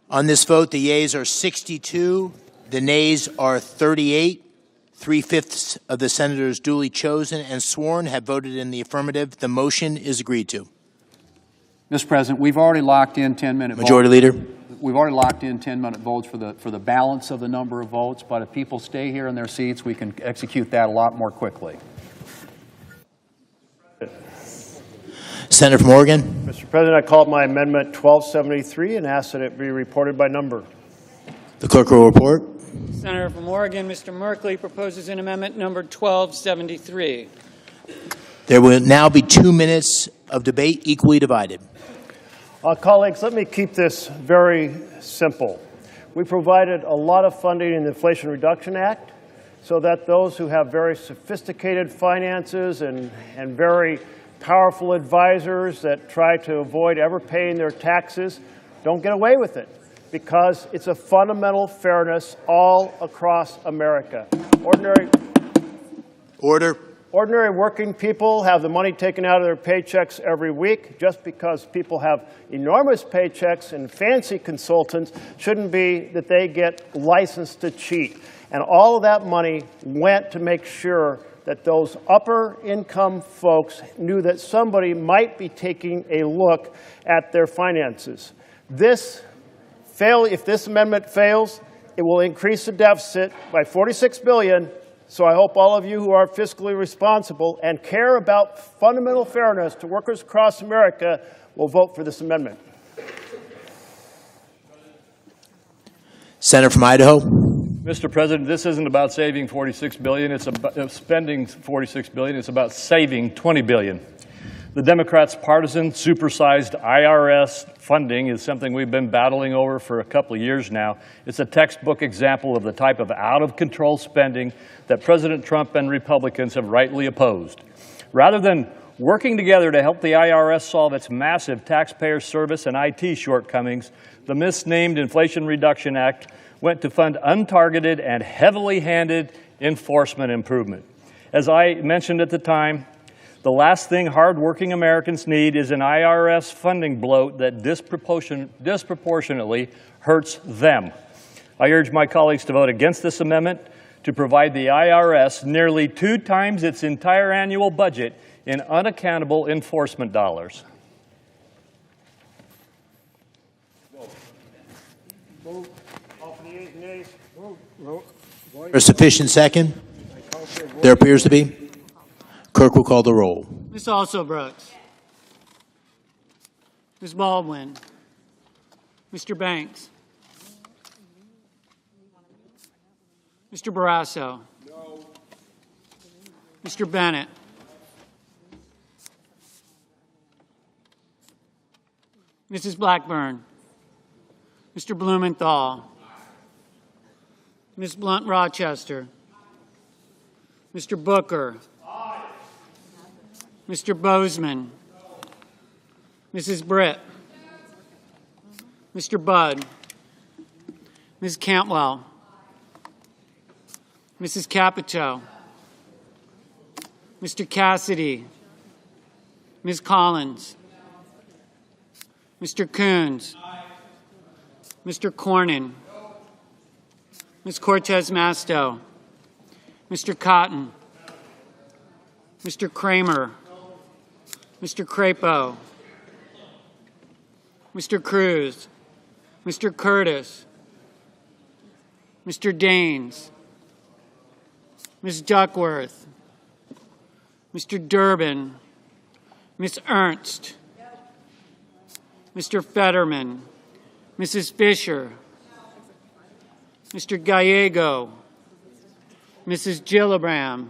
On this vote, the yeas are 62, the nays are 38. 3/5 of the senators duly chosen and sworn have voted in the affirmative. The motion is agreed to. Mr. President, we've already locked in 10-minute votes. Majority Leader. We've already locked in 10-minute votes for the balance of the number of votes, but if people stay here in their seats, we can execute that a lot more quickly. Senator from Oregon. Mr. President, I call up my amendment 1273 and ask that it be reported by number. The clerk will report. Senator from Oregon, Mr. Merkley proposes an amendment number 1273. There will now be 2 minutes of debate equally divided. Colleagues, let me keep this very simple. We provided a lot of funding in the Inflation Reduction Act so that those who have very sophisticated finances and very powerful advisors that try to avoid ever paying their taxes don't get away with it, because it's a fundamental fairness all across America. Ordinary working people have the money taken out of their paychecks every week. Just because people have enormous paychecks and fancy consultants shouldn't be that they get licensed to cheat. And all of that money went to make sure that those upper income folks knew that somebody might be taking a look at their finances. If this amendment fails, it will increase the deficit by $46 billion. So I hope all of you who are fiscally responsible and care about fundamental fairness to workers across America will vote for this amendment. Senator from Idaho. Mr. President, this isn't about saving $46 billion. It's about spending $46 billion. It's about saving $20 billion. The Democrats' partisan, supersized IRS funding is something we've been battling over for a couple of years now. It's a textbook example of the type of out-of-control spending that President Trump and Republicans have rightly opposed. Rather than working together to help the IRS solve its massive taxpayer service and IT shortcomings, the misnamed Inflation Reduction Act went to fund untargeted and heavily handed enforcement improvement. As I mentioned at the time, the last thing hardworking Americans need is an IRS funding bloat that disproportionately hurts them. I urge my colleagues to vote against this amendment to provide the IRS nearly 2 times its entire annual budget in unaccountable enforcement dollars. A sufficient second? There appears to be. Clerk will call the roll. Ms. Alsobrooks. Ms. Baldwin. Mr. Banks. Mr. Barrasso. No. Mr. Bennett. Mrs. Blackburn. Mr. Blumenthal. Ms. Blunt-Rochester. Mr. Booker. Mr. Bozeman. Mrs. Britt. Mr. Budd. Ms. Cantwell. Mrs. Capito. Mr. Cassidy. Ms. Collins. Mr. Coons. Mr. Cornyn. Ms. Cortez Masto. Mr. Cotton. Mr. Kramer. Mr. Crapo. Mr. Cruz. Mr. Curtis. Mr. Daines. Ms. Duckworth. Mr. Durbin. Ms. Ernst. Mr. Fetterman. Mrs. Fisher. Mr. Gallego. Mrs. Gillibrand.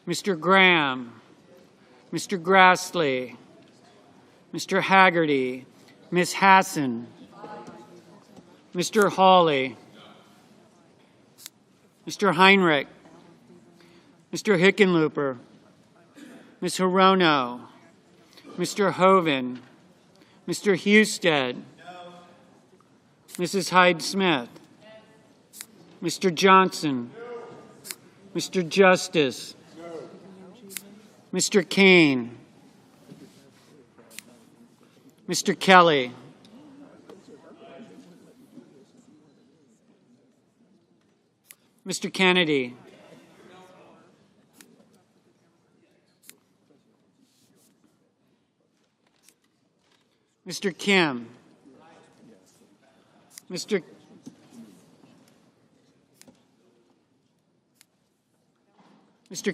Mr. Graham. Mr. Grassley. Mr. Haggerty. Ms. Hassan. Mr. Hawley. Mr. Heinrich. Mr. Hickenlooper. Ms. Hirono. Mr. Hoven. Mr. Husted. Mrs. Hyde-Smith. Mr. Johnson. Mr. Justice. Mr. Kane. Mr. Kelly. Mr. Kennedy. Mr. Kim. Mr.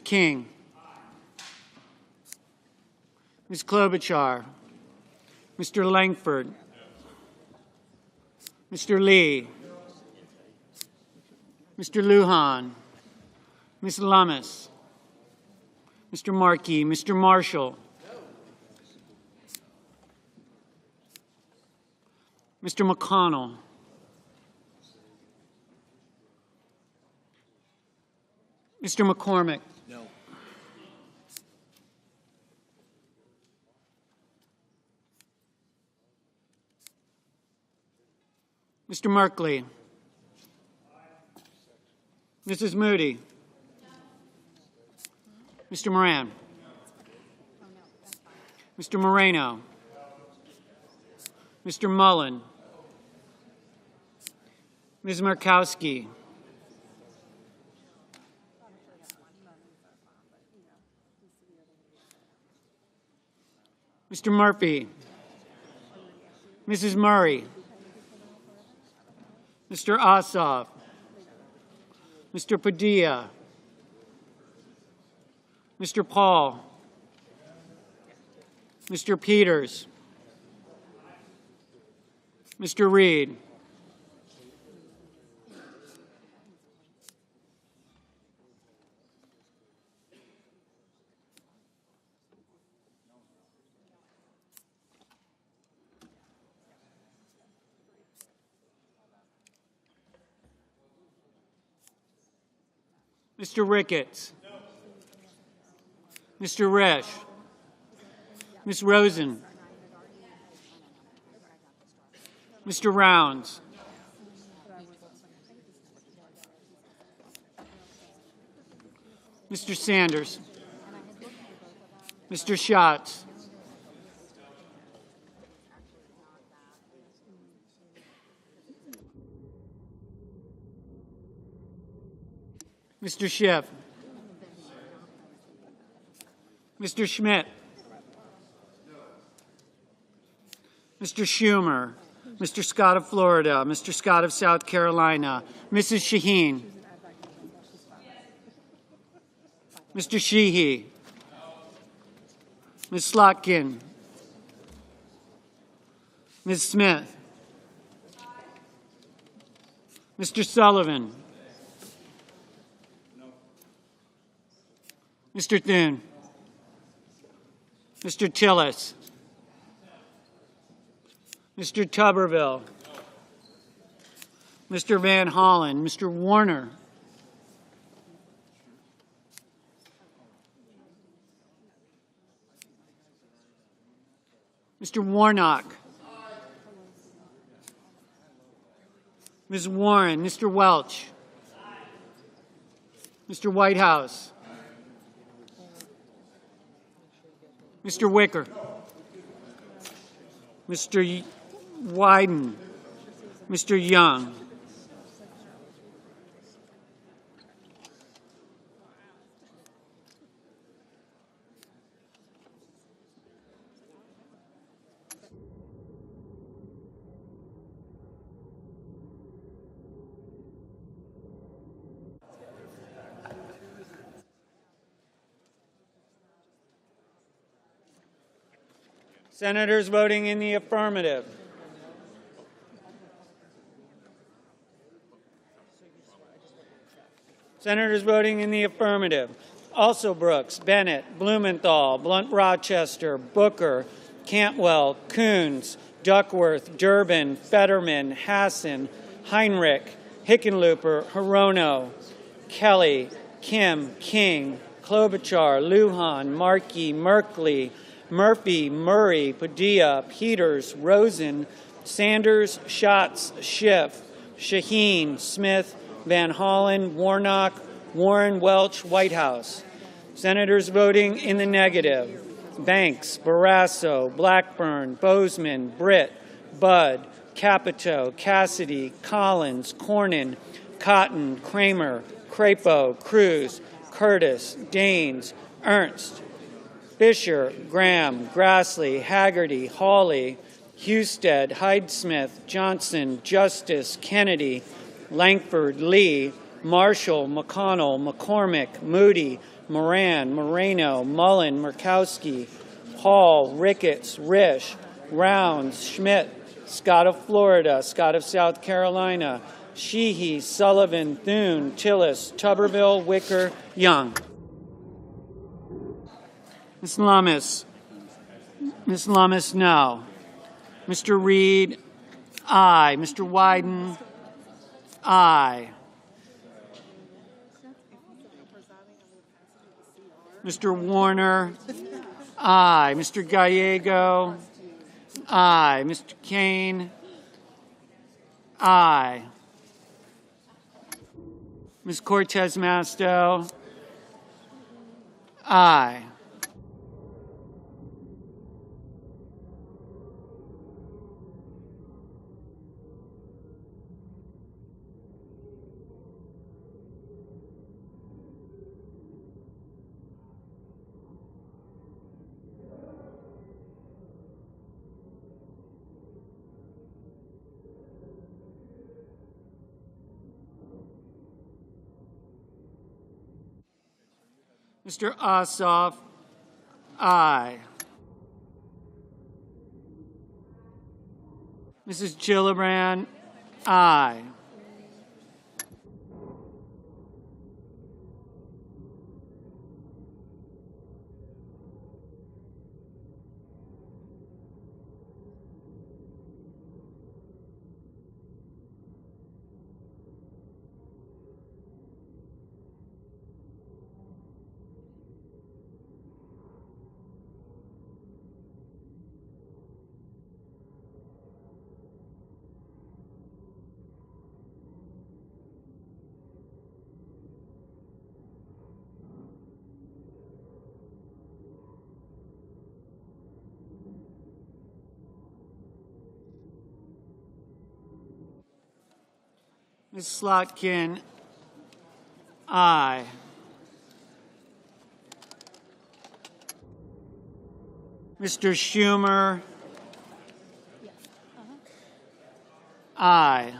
King. Ms. Klobuchar. Mr. Langford. Mr. Lee. Mr. Lujan. Ms. Lummis. Mr. Markey. Mr. Marshall. Mr. McConnell. Mr. McCormick. No. Mr. Merkley. Mrs. Moody. Mr. Moran. Mr. Moreno. Mr. Mullen. Ms. Murkowski. Mr. Murphy. Mrs. Murray. Mr. Ossoff. Mr. Padilla. Mr. Paul. Mr. Peters. Mr. Reed. Mr. Ricketts. Mr. Resch. Ms. Rosen. Mr. Rounds. Mr. Sanders. Mr. Schatz. Mr. Schiff. Mr. Schmidt. Mr. Schumer. Mr. Scott of Florida. Mr. Scott of South Carolina. Mrs. Shaheen. Mr. Sheehy. Ms. Slotkin. Ms. Smith. Mr. Sullivan. Mr. Thune. Mr. Tillis. Mr. Tuberville. Mr. Van Hollen. Mr. Warner. Mr. Warnock. Ms. Warren. Mr. Welch. Mr. Whitehouse. Mr. Wicker. Mr. Wyden. Mr. Young. Senators voting in the affirmative. Senators voting in the affirmative. Also Brooks, Bennett, Blumenthal, Blunt Rochester, Booker, Cantwell, Coons, Duckworth, Durbin, Fetterman, Hassan, Heinrich, Hickenlooper, Hirono, Kelly, Kim, King, Klobuchar, Lujan, Markey, Merkley, Murphy, Murray, Padilla, Peters, Rosen, Sanders, Schatz, Schiff, Shaheen, Smith, Van Hollen, Warnock, Warren, Welch, Whitehouse. Senators voting in the negative. Banks, Barrasso, Blackburn, Bozeman, Britt, Budd, Capito, Cassidy, Collins, Cornyn, Cotton, Kramer, Crapo, Cruz, Curtis, Daines, Ernst, Fisher, Graham, Grassley, Haggerty, Hawley, Husted, Hyde-Smith, Johnson, Justice, Kennedy, Langford, Lee, Marshall, McConnell, McCormick, Moody, Moran, Moreno, Mullen, Murkowski, Hall, Ricketts, Risch, Rounds, Schmidt, Scott of Florida, Scott of South Carolina, Sheehy, Sullivan, Thune, Tillis, Tuberville, Wicker, Young. Ms. Lummis. Ms. Lummis, no. Mr. Reed, aye. Mr. Wyden, aye. Mr. Warner? Aye. Mr. Gallego? Aye. Mr. Kane? Aye. Ms. Cortez Masto? Aye. Mr. Ossoff? Aye. Mrs. Gillibrand? Aye. Ms. Slotkin? Aye. Mr. Schumer? Aye.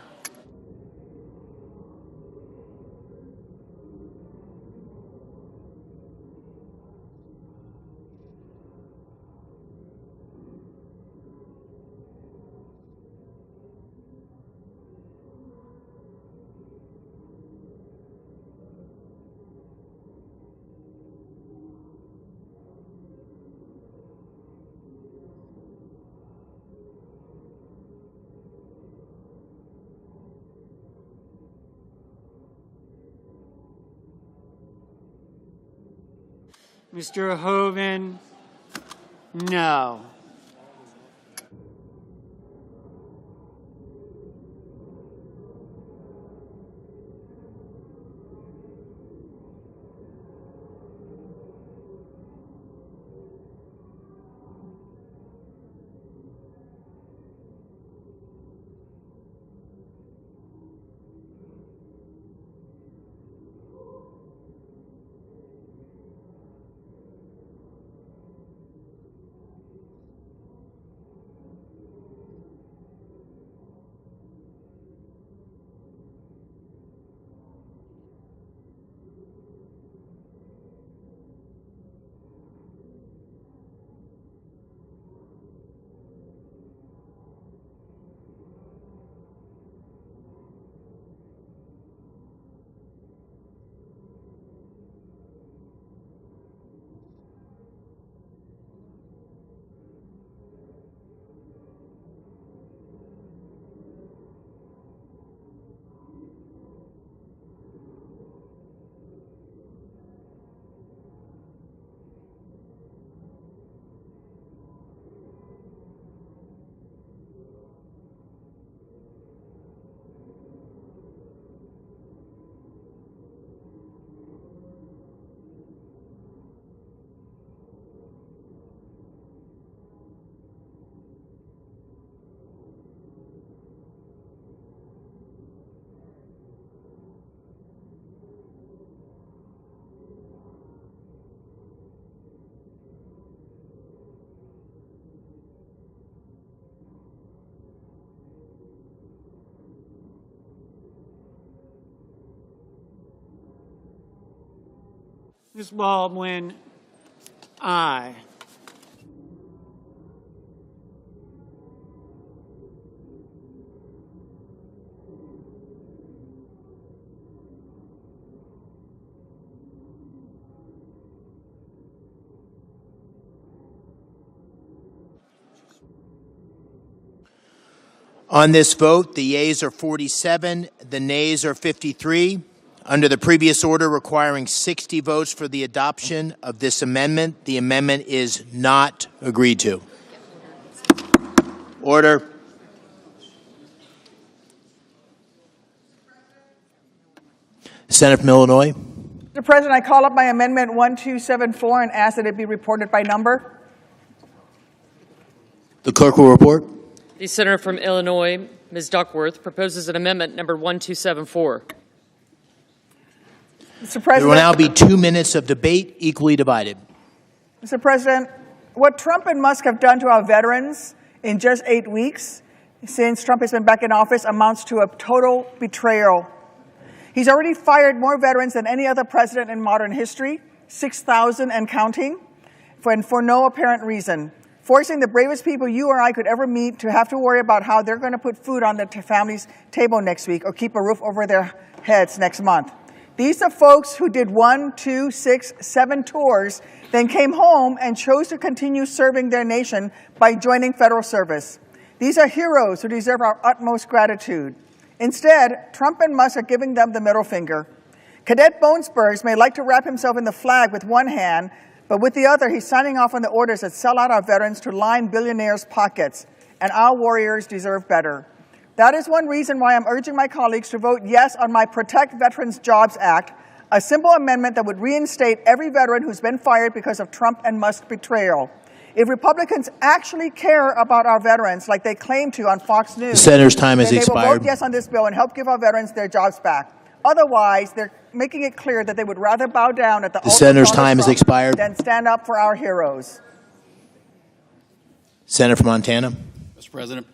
Mr. Hoeven? No. Ms. Baldwin? Aye. On this vote, the yeas are 47, the nays are 53. Under the previous order requiring 60 votes for the adoption of this amendment, the amendment is not agreed to. Order. Senator from Illinois. Mr. President, I call up my amendment 1274 and ask that it be reported by number. The clerk will report. The senator from Illinois, Ms. Duckworth, proposes an amendment number 1274. Mr. President. There will now be 2 minutes of debate, equally divided. Mr. President, what Trump and Musk have done to our veterans in just 8 weeks since Trump has been back in office amounts to a total betrayal. He's already fired more veterans than any other president in modern history, 6,000 and counting, for no apparent reason, forcing the bravest people you or I could ever meet to have to worry about how they're going to put food on their family's table next week or keep a roof over their heads next month. These are folks who did 1, 2, 6, 7 tours, then came home and chose to continue serving their nation by joining federal service. These are heroes who deserve our utmost gratitude. Instead, Trump and Musk are giving them the middle finger. Cadet Bonesburgs may like to wrap himself in the flag with one hand, but with the other, he's signing off on the orders that sell out our veterans to line billionaires' pockets, and our warriors deserve better. That is one reason why I'm urging my colleagues to vote yes on my Protect Veterans Jobs Act, a simple amendment that would reinstate every veteran who's been fired because of Trump and Musk betrayal. If Republicans actually care about our veterans like they claim to on Fox News, The senator's time has then they will expired. vote yes on this bill and help give our veterans their jobs back. Otherwise, they're making it clear that they would rather bow down at the altar of senator's Donald time has Trump expired. than stand up for our heroes. Senator from Montana. Mr. President,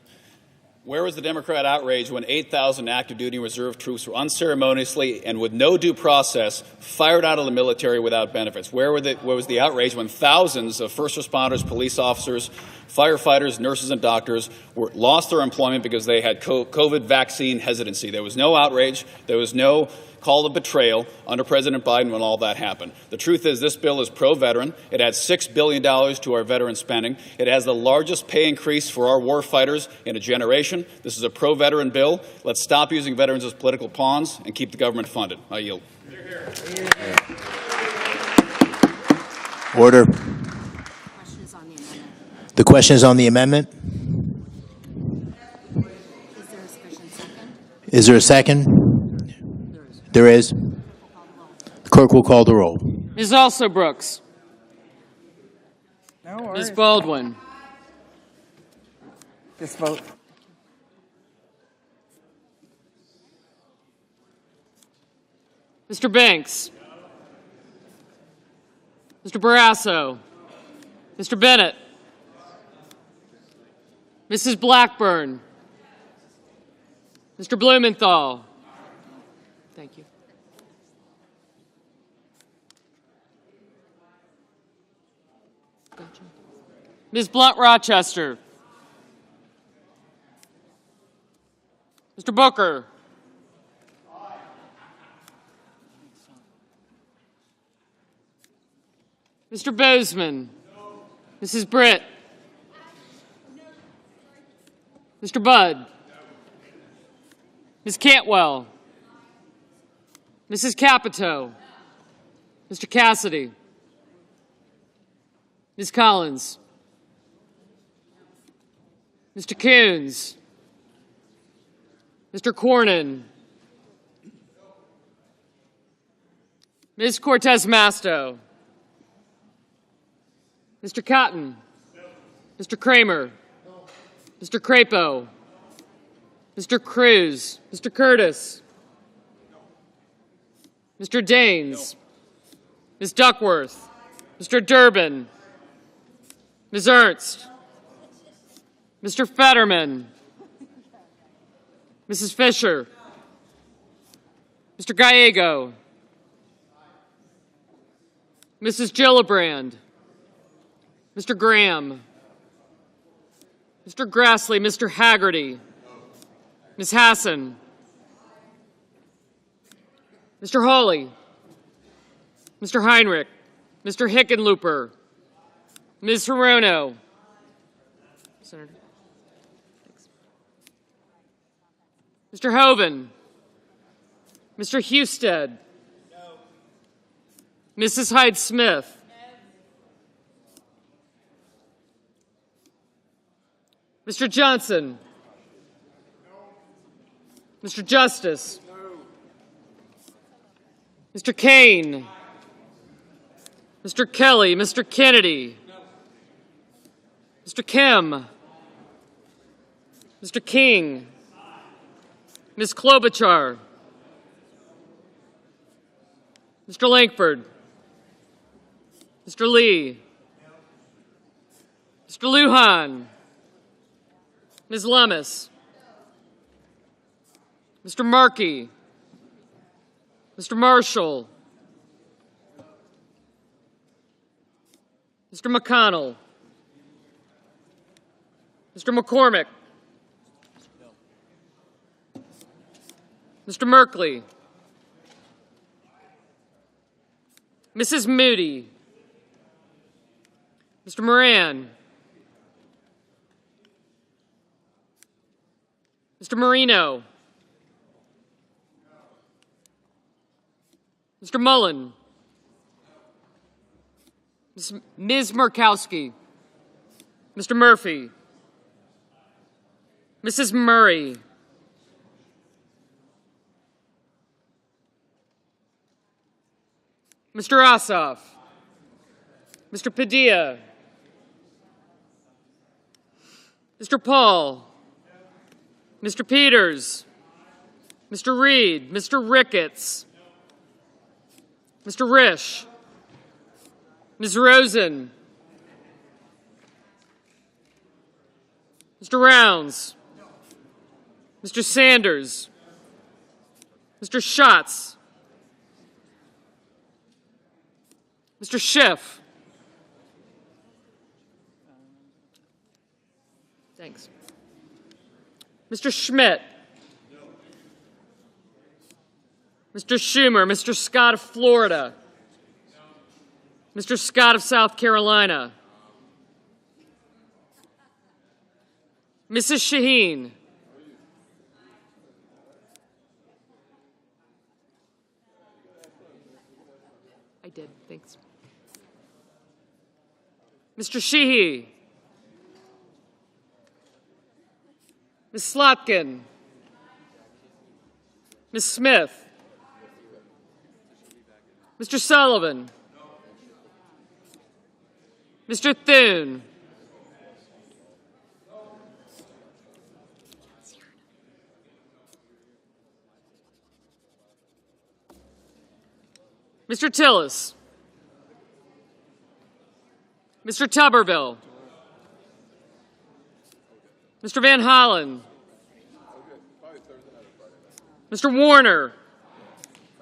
where was the Democrat outrage when 8,000 active duty and reserve troops were unceremoniously and with no due process fired out of the military without benefits? Where was the outrage when thousands of first responders, police officers, firefighters, nurses, and doctors lost their employment because they had COVID vaccine hesitancy? There was no outrage. There was no call of betrayal under President Biden when all that happened. The truth is this bill is pro-veteran. It adds $6 billion to our veteran spending. It has the largest pay increase for our war fighters in a generation. This is a pro-veteran bill. Let's stop using veterans as political pawns and keep the government funded. I yield. Order. The question is on the amendment. Is there a second? There is. The clerk will call the roll. Ms. Also Brooks. No worries. Ms. Baldwin. Just vote. Mr. Banks. Mr. Barrasso. Mr. Bennett. Mrs. Blackburn. Mr. Blumenthal. Thank you. Gotcha. Ms. Blunt Rochester. Mr. Booker. Mr. Bozeman. Mrs. Britt. Mr. Budd. Ms. Cantwell. Mrs. Capito. Mr. Cassidy. Ms. Collins. Mr. Coons. Mr. Cornyn. Ms. Cortez Masto. Mr. Cotton. Mr. Kramer. Mr. Crapo. Mr. Cruz. Mr. Curtis. Mr. Daines. Ms. Duckworth. Mr. Durbin. Ms. Ernst. Mr. Fetterman. Mrs. Fisher. Mr. Gallego. Mrs. Gillibrand. Mr. Graham. Mr. Grassley. Mr. Haggerty. Ms. Hassan. Mr. Hawley. Mr. Heinrich. Mr. Hickenlooper. Ms. Hirono. Senator. Mr. Hoeven. Mr. Husted. Mrs. Hyde-Smith. Mr. Johnson. Mr. Justice. Mr. Kane. Mr. Kelly. Mr. Kennedy. Mr. Kim. Mr. King. Ms. Klobuchar. Mr. Lankford. Mr. Lee. Mr. Lujan. Ms. Lummis. Mr. Markey. Mr. Marshall. Mr. McConnell. Mr. McCormick. Mr. Merkley. Mrs. Moody. Mr. Moran. Mr. Marino. Mr. Mullen. Ms. Murkowski. Mr. Murphy. Mrs. Murray. Mr. Ossoff. Mr. Padilla. Mr. Paul. Mr. Peters. Mr. Reed. Mr. Ricketts. Mr. Risch. Ms. Rosen. Mr. Rounds. Mr. Sanders. Mr. Schatz. Mr. Schiff. Thanks. Mr. Schmidt. Mr. Schumer. Mr. Scott of Florida. Mr. Scott of South Carolina. Mrs. Shaheen. I did, thanks. Mr. Sheehy. Ms. Slotkin. Ms. Smith. Mr. Sullivan. Mr. Thune. Mr. Tillis. Mr. Tuberville. Mr. Van Hollen. Mr. Warner.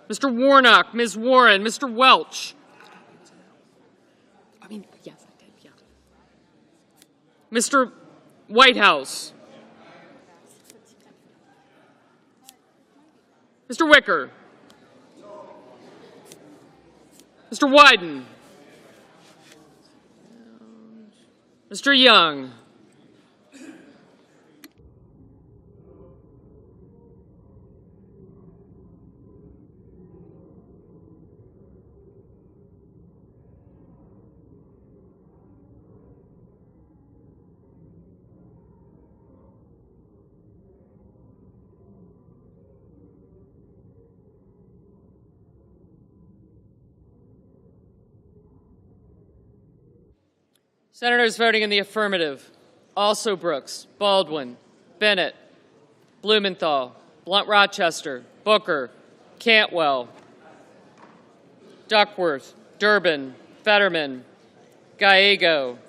Mr. Warnock, Ms. Warren, Mr. Welch. I mean, yes, I did, yeah. Mr. Whitehouse. Mr. Wicker. Mr. Wyden. Mr. Young. Senators voting in the affirmative: also Brooks, Baldwin, Bennett, Blumenthal, Blunt-Rochester, Booker, Cantwell, Duckworth, Durbin, Fetterman, Gallego,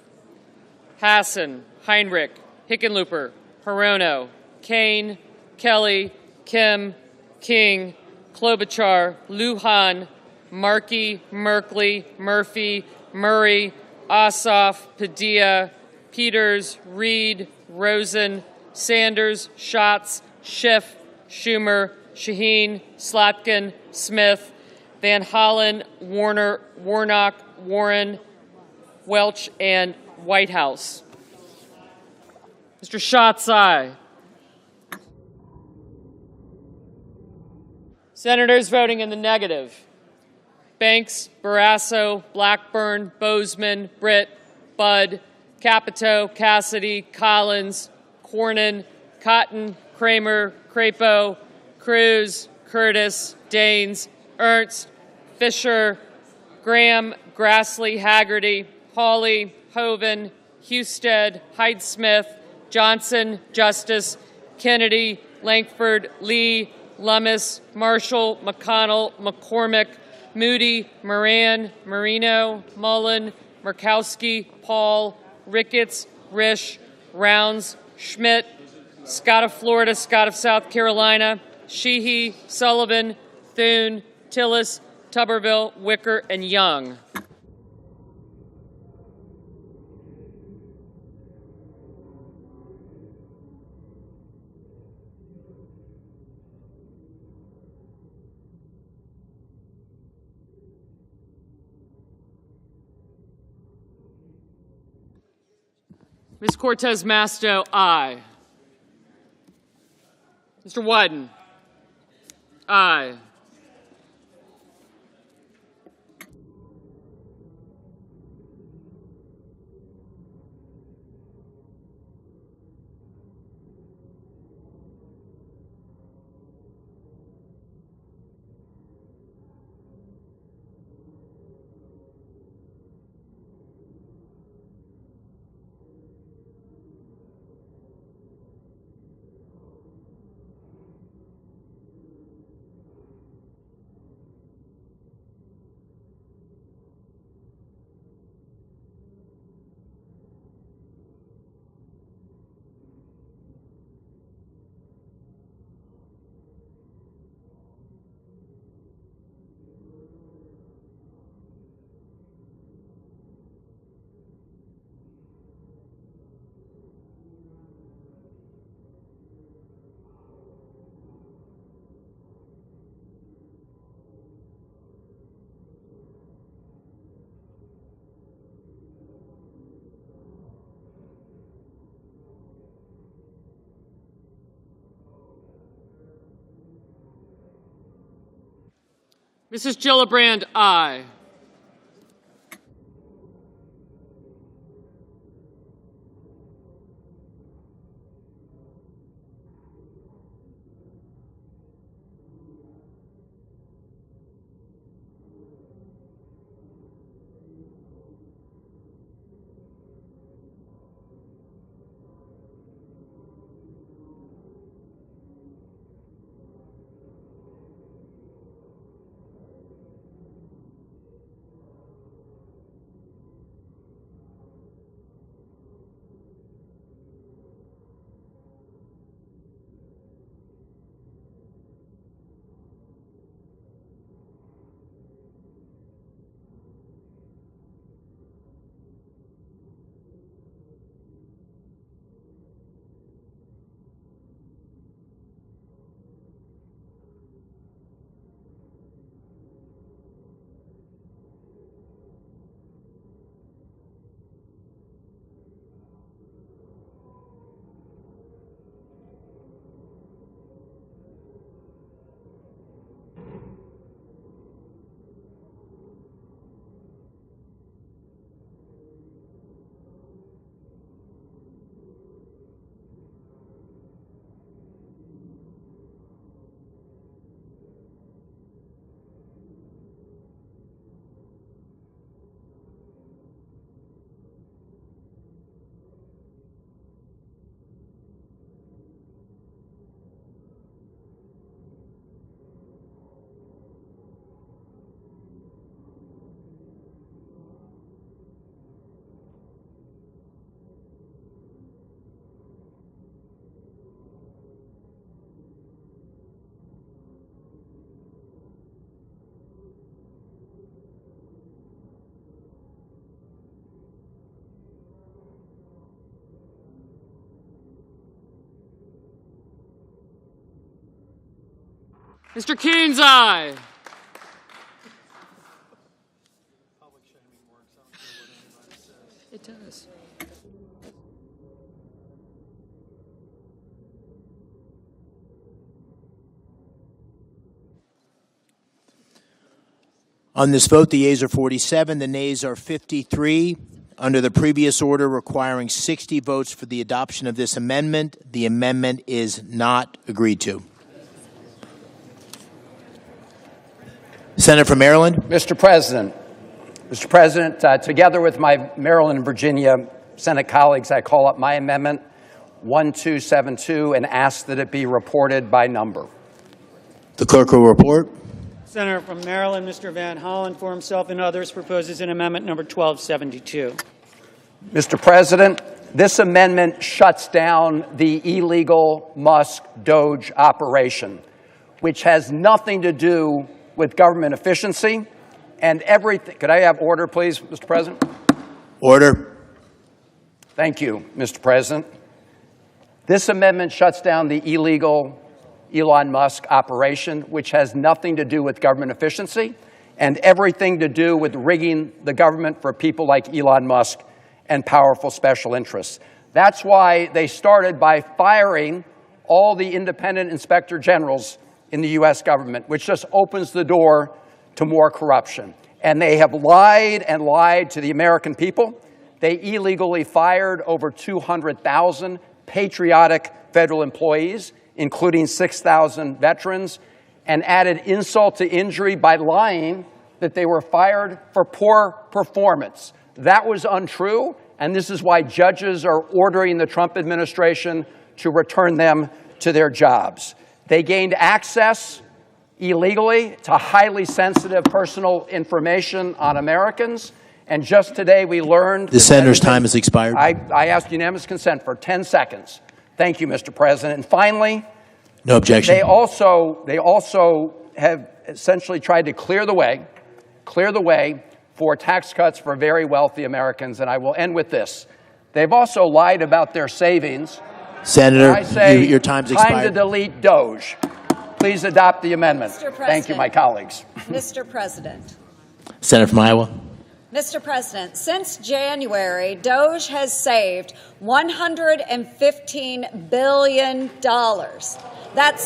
Hassan, Heinrich, Hickenlooper, Hirono, Kane, Kelly, Kim, King, Klobuchar, Lujan, Markey, Merkley, Murphy, Murray, Ossoff, Padilla, Peters, Reed, Rosen, Sanders, Schatz, Schiff, Schumer, Shaheen, Slotkin, Smith, Van Hollen, Warner, Warnock, Warren, Welch, and Whitehouse. Mr. Schatz, aye. Senators voting in the negative: Banks, Barrasso, Blackburn, Bozeman, Britt, Budd, Capito, Cassidy, Collins, Cornyn, Cotton, Kramer, Crapo, Cruz, Curtis, Daines, Ernst, Fisher, Graham, Grassley, Haggerty, Hawley, Hoeven, Husted, Hyde-Smith, Johnson, Justice, Kennedy, Lankford, Lee, Lummis, Marshall, McConnell, McCormick, Moody, Moran, Marino, Mullen, Murkowski, Paul, Ricketts, Risch, Rounds, Schmidt, Scott of Florida, Scott of South Carolina, Sheehy, Sullivan, Thune, Tillis, Tuberville, Wicker, and Young. Ms. Cortez Masto, aye. Mr. Wyden, aye. Mrs. Gillibrand, aye. Mr. Coons, aye. It does. On this vote, the yeas are 47, the nays are 53. Under the previous order requiring 60 votes for the adoption of this amendment, the amendment is not agreed to. Senator from Maryland. Mr. President, together with my Maryland and Virginia Senate colleagues, I call up my amendment 1272 and ask that it be reported by number. The clerk will report. Senator from Maryland, Mr. Van Hollen, for himself and others, proposes an amendment number 1272. Mr. President, this amendment shuts down the illegal Musk-Doge operation, which has nothing to do with government efficiency and everything. Could I have order, please, Mr. President? Order. Thank you, Mr. President. This amendment shuts down the illegal Elon Musk operation, which has nothing to do with government efficiency and everything to do with rigging the government for people like Elon Musk and powerful special interests. That's why they started by firing all the independent inspector generals in the U.S. government, which just opens the door to more corruption. And they have lied and lied to the American people. They illegally fired over 200,000 patriotic federal employees, including 6,000 veterans, and added insult to injury by lying that they were fired for poor performance. That was untrue, and this is why judges are ordering the Trump administration to return them to their jobs. They gained access illegally to highly sensitive personal information on Americans, and just today we learned— The senator's time has expired. I asked unanimous consent for 10 seconds. Thank you, Mr. President. And finally— No objection. They also have essentially tried to clear the way for tax cuts for very wealthy Americans, and I will end with this. They've also lied about their savings. Senator, I say, your time's expired. Time to delete Doge. Please adopt the amendment. Mr. President. Thank you, my colleagues. Mr. President. Senator from Iowa. Mr. President, since January, Doge has saved $115 billion. That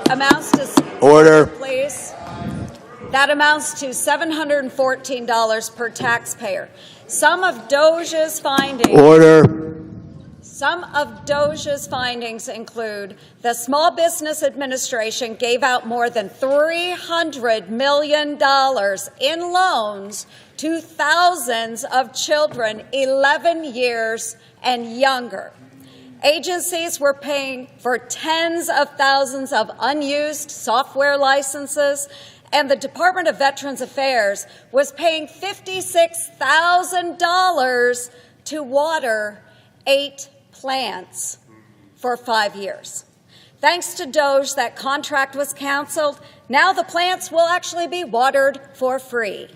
amounts to— Order. Please. That amounts to $714 per taxpayer. Some of Doge's findings— Order. Some of Doge's findings include the Small Business Administration gave out more than $300 million in loans to thousands of children 11 years and younger. Agencies were paying for tens of thousands of unused software licenses, and the Department of Veterans Affairs was paying $56,000 to water 8 plants for 5 years. Thanks to Doge, that contract was canceled. Now the plants will actually be watered for free.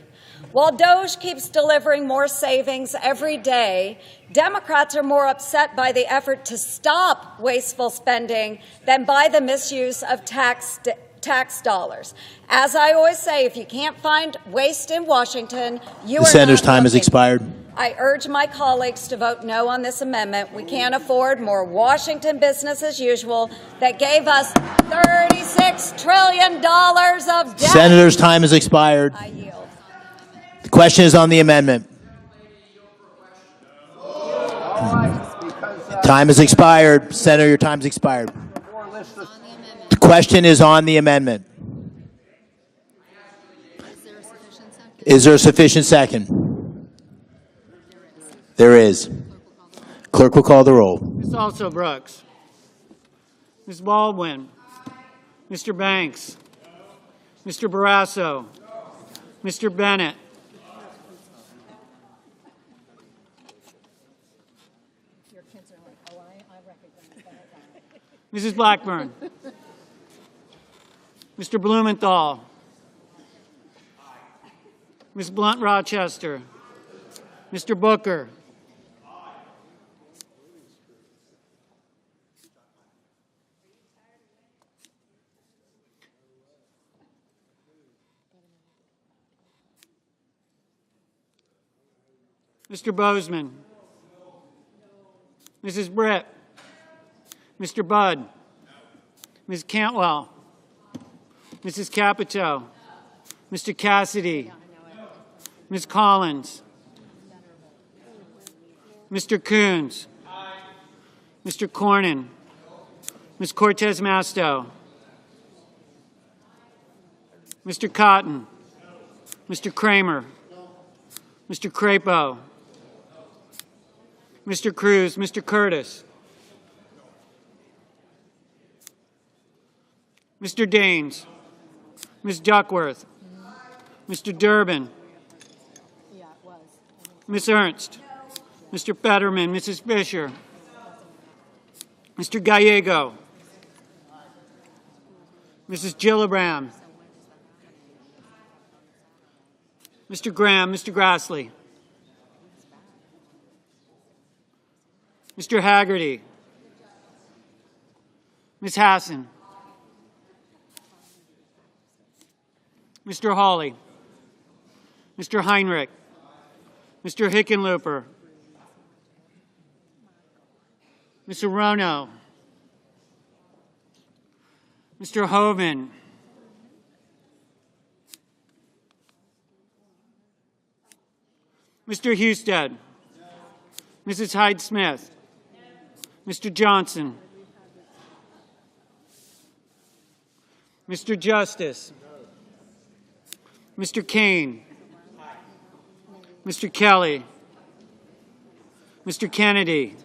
While Doge keeps delivering more savings every day, Democrats are more upset by the effort to stop wasteful spending than by the misuse of tax dollars. As I always say, if you can't find waste in Washington, you The are senator's not time has looking. expired. I urge my colleagues to vote no on this amendment. We can't afford more Washington business as usual that gave us $36 trillion of debt. Senator's time has expired. I yield. The question is on the amendment. Time has expired. Senator, your time's expired. The question is on the amendment. Is there a sufficient second? There is. Clerk will call the roll. Ms. Also Brooks. Ms. Baldwin. Mr. Banks. Mr. Barrasso. Mr. Bennett. Mrs. Blackburn. Mr. Blumenthal. Ms. Blunt Rochester. Mr. Booker. Mr. Bozeman. Mrs. Britt. Mr. Budd. Ms. Cantwell. Mrs. Capito. Mr. Cassidy, Ms. Collins, Mr. Coons, Mr. Cornyn, Ms. Cortez Masto, Mr. Cotton, Mr. Kramer, Mr. Crapo, Mr. Cruz, Mr. Curtis, Mr. Daines, Ms. Duckworth, Mr. Durbin, Ms. Ernst, Mr. Fetterman, Mrs. Fisher, Mr. Gallego, Mrs. Gillibrand, Mr. Graham, Mr. Grassley, Mr. Haggerty, Ms. Hassan, Mr. Hawley, Mr. Heinrich, Mr. Hickenlooper, Mr. Rono, Mr. Hoven, Mr. Husted, Mrs. Hyde-Smith, Mr. Johnson, Mr. Justice, Mr. Kane, Mr. Kelly, Mr. Kennedy,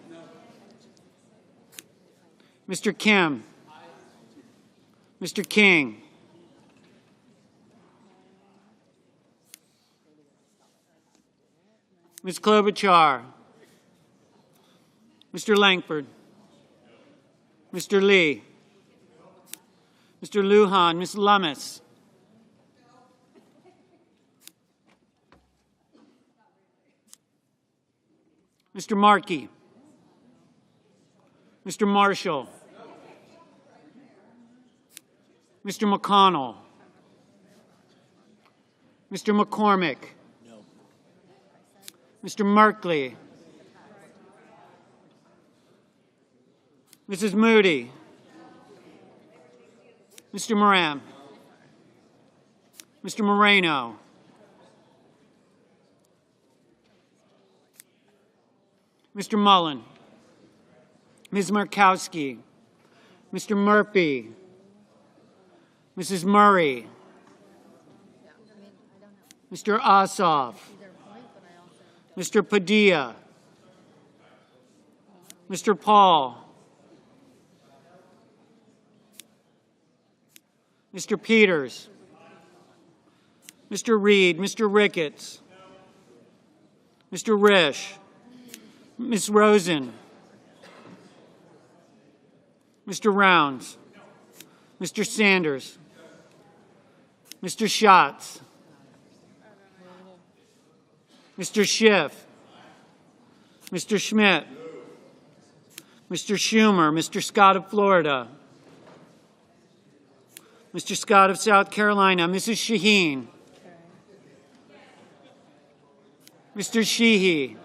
Mr. Kim, Mr. King, Ms. Klobuchar, Mr. Langford, Mr. Lee, Mr. Lujan, Ms. Lummis, Mr. Markey, Mr. Marshall, Mr. McConnell, Mr. McCormick, Mr. Merkley, Mrs. Moody, Mr. Moran, Mr. Moreno, Mr. Mullen, Ms. Murkowski, Mr. Murphy, Mrs. Murray, Mr. Ossoff, Mr. Padilla, Mr. Paul, Mr. Peters, Mr. Reed, Mr. Ricketts, Mr. Risch, Ms. Rosen, Mr. Rounds, Mr. Sanders, Mr. Schatz, Mr. Schiff, Mr. Schmidt, Mr. Schumer, Mr. Scott of Florida, Mr. Scott of South Carolina, Mrs. Shaheen, Mr. Sheehy,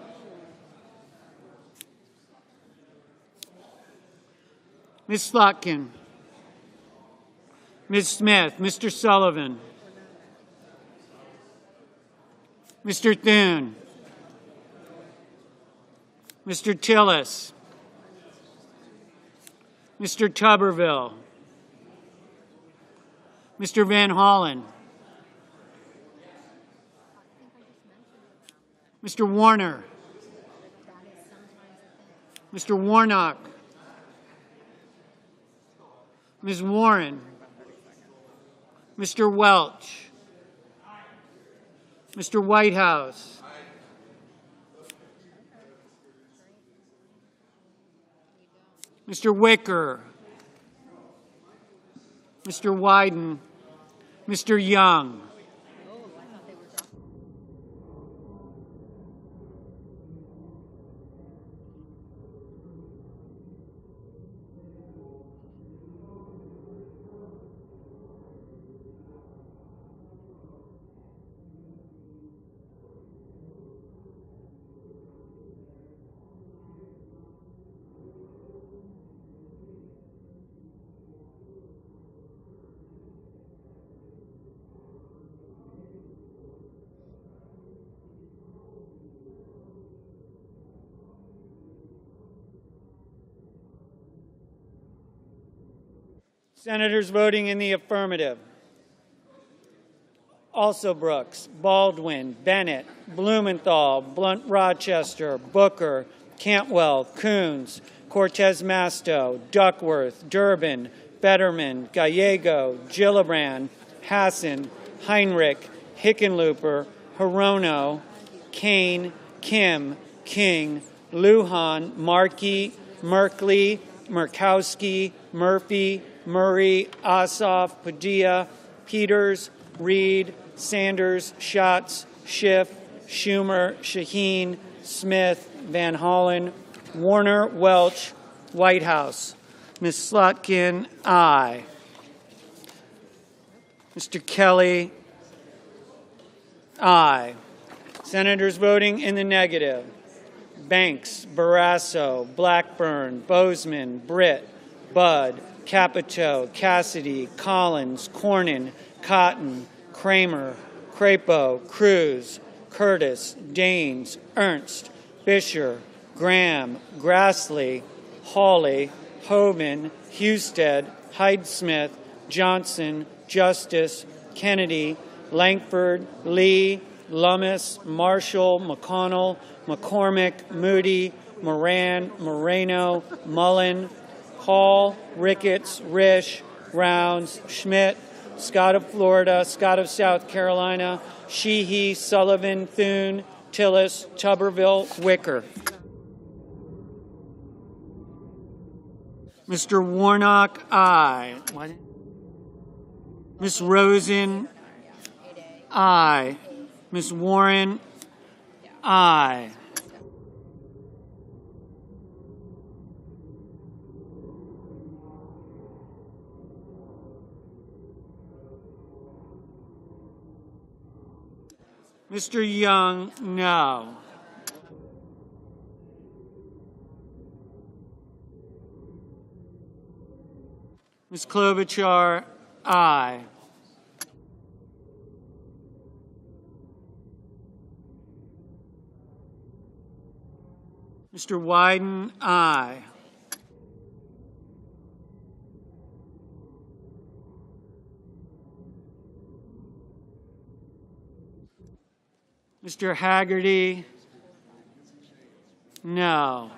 Ms. Slotkin, Ms. Smith, Mr. Sullivan, Mr. Thune, Mr. Tillis, Mr. Tuberville, Mr. Van Hollen, Mr. Warner, Mr. Warnock, Ms. Warren, Mr. Welch, Mr. Whitehouse, Mr. Wicker, Mr. Wyden, Mr. Young. Senators voting in the affirmative: Alsobrooks, Baldwin, Bennett, Blumenthal, Blunt-Rochester, Booker, Cantwell, Coons, Cortez Masto, Duckworth, Durbin, Fetterman, Gallego, Gillibrand, Hassan, Heinrich, Hickenlooper, Hirono, Kane, Kim, King, Lujan, Markey, Merkley, Murkowski, Murphy, Murray, Ossoff, Padilla, Peters, Reed, Sanders, Schatz, Schiff, Schumer, Shaheen, Smith, Van Hollen, Warner, Welch, Whitehouse. Ms. Slotkin, aye. Mr. Kelly, aye. Senators voting in the negative: Banks, Barrasso, Blackburn, Bozeman, Britt, Budd, Capito, Cassidy, Collins, Cornyn, Cotton, Kramer, Crapo, Cruz, Curtis, Daines, Ernst, Fisher, Graham, Grassley, Hawley, Hoban, Husted, Hyde-Smith, Johnson, Justice, Kennedy, Langford, Lee, Lummis, Marshall, McConnell, McCormick, Moody, Moran, Moreno, Mullen, Hall, Ricketts, Risch, Rounds, Schmidt, Scott of Florida, Scott of South Carolina, Sheehy, Sullivan, Thune, Tillis, Tuberville, Wicker. Mr. Warnock, aye. Ms. Rosen, aye. Ms. Warren, aye. Mr. Young, no. Ms. Klobuchar, aye. Mr. Wyden, aye. Mr. Haggerty, no.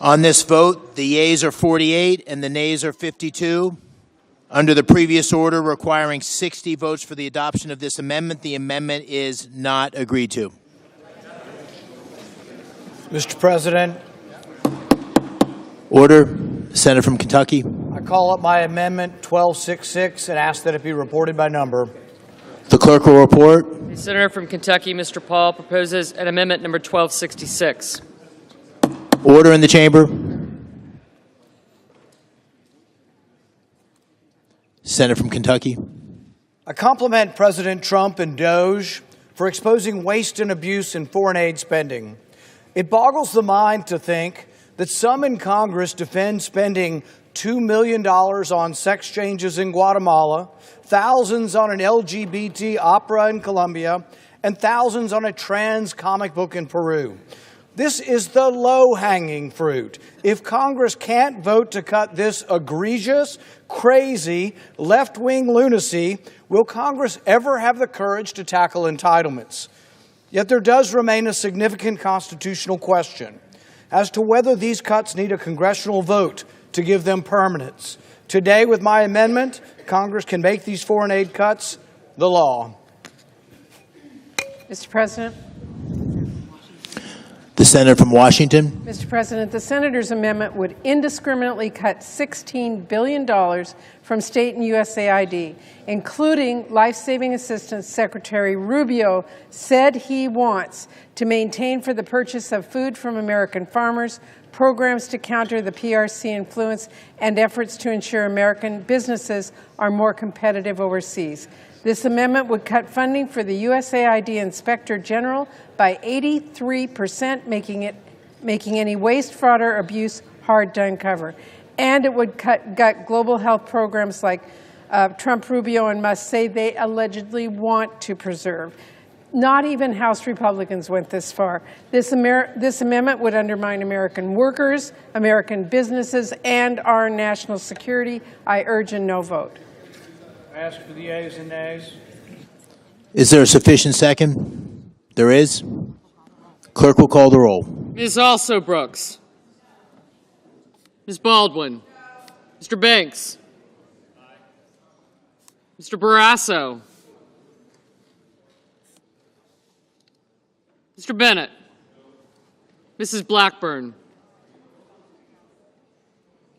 On this vote, the yeas are 48 and the nays are 52. Under the previous order requiring 60 votes for the adoption of this amendment, the amendment is not agreed to. Mr. President. Order. Senator from Kentucky. I call up my amendment 1266 and ask that it be reported by number. The clerk will report. The senator from Kentucky, Mr. Paul, proposes an amendment number 1266. Order in the chamber. Senator from Kentucky. I compliment President Trump and DOJ for exposing waste and abuse in foreign aid spending. It boggles the mind to think that some in Congress defend spending $2 million on sex changes in Guatemala, thousands on an LGBT opera in Colombia, and thousands on a trans comic book in Peru. This is the low-hanging fruit. If Congress can't vote to cut this egregious, crazy, left-wing lunacy, will Congress ever have the courage to tackle entitlements? Yet there does remain a significant constitutional question as to whether these cuts need a congressional vote to give them permanence. Today, with my amendment, Congress can make these foreign aid cuts the law. Mr. President. The senator from Washington. Mr. President, the senator's amendment would indiscriminately cut $16 billion from state and USAID, including life-saving assistance Secretary Rubio said he wants to maintain for the purchase of food from American farmers, programs to counter the PRC influence, and efforts to ensure American businesses are more competitive overseas. This amendment would cut funding for the USAID Inspector General by 83%, making any waste, fraud, or abuse hard to uncover. And it would gut global health programs like Trump, Rubio, and Musk say they allegedly want to preserve. Not even House Republicans went this far. This amendment would undermine American workers, American businesses, and our national security. I urge a no vote. I ask for the yeas and nays. Is there a sufficient second? There is. Clerk will call the roll. Ms. Also Brooks. Ms. Baldwin. Mr. Banks. Mr. Barrasso. Mr. Bennett. Mrs. Blackburn.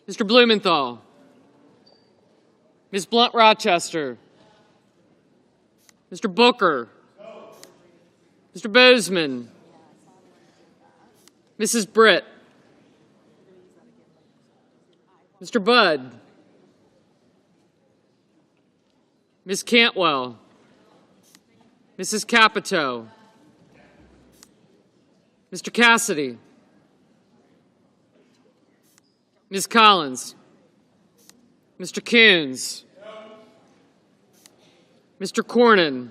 Mr. Blumenthal. Ms. Blunt Rochester. Mr. Booker. Mr. Bozeman. Mrs. Britt. Mr. Budd. Ms. Cantwell. Mrs. Capito. Mr. Cassidy. Ms. Collins. Mr. Coons. Mr. Cornyn.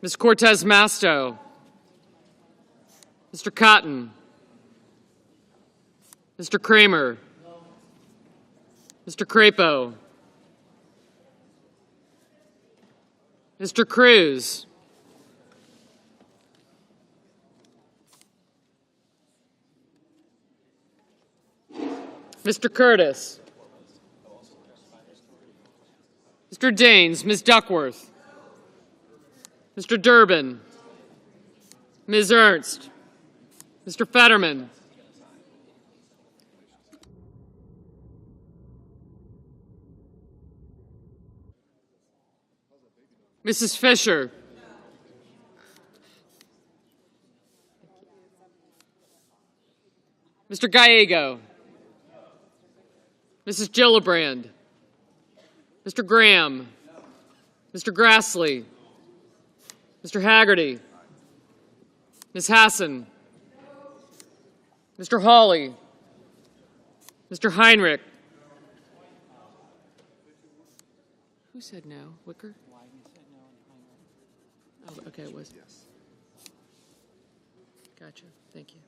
Ms. Cortez Masto. Mr. Cotton. Mr. Kramer. Mr. Crapo. Mr. Cruz. Mr. Curtis. Mr. Daines, Ms. Duckworth. Mr. Durbin. Ms. Ernst. Mr. Fetterman. Mrs. Fisher. Mr. Gallego. Mrs. Gillibrand. Mr. Graham. Mr. Grassley. Mr. Haggerty. Ms. Hassan. Mr. Hawley. Mr. Heinrich. Who said no? Wicker? Oh, okay, it was. Gotcha. Thank you.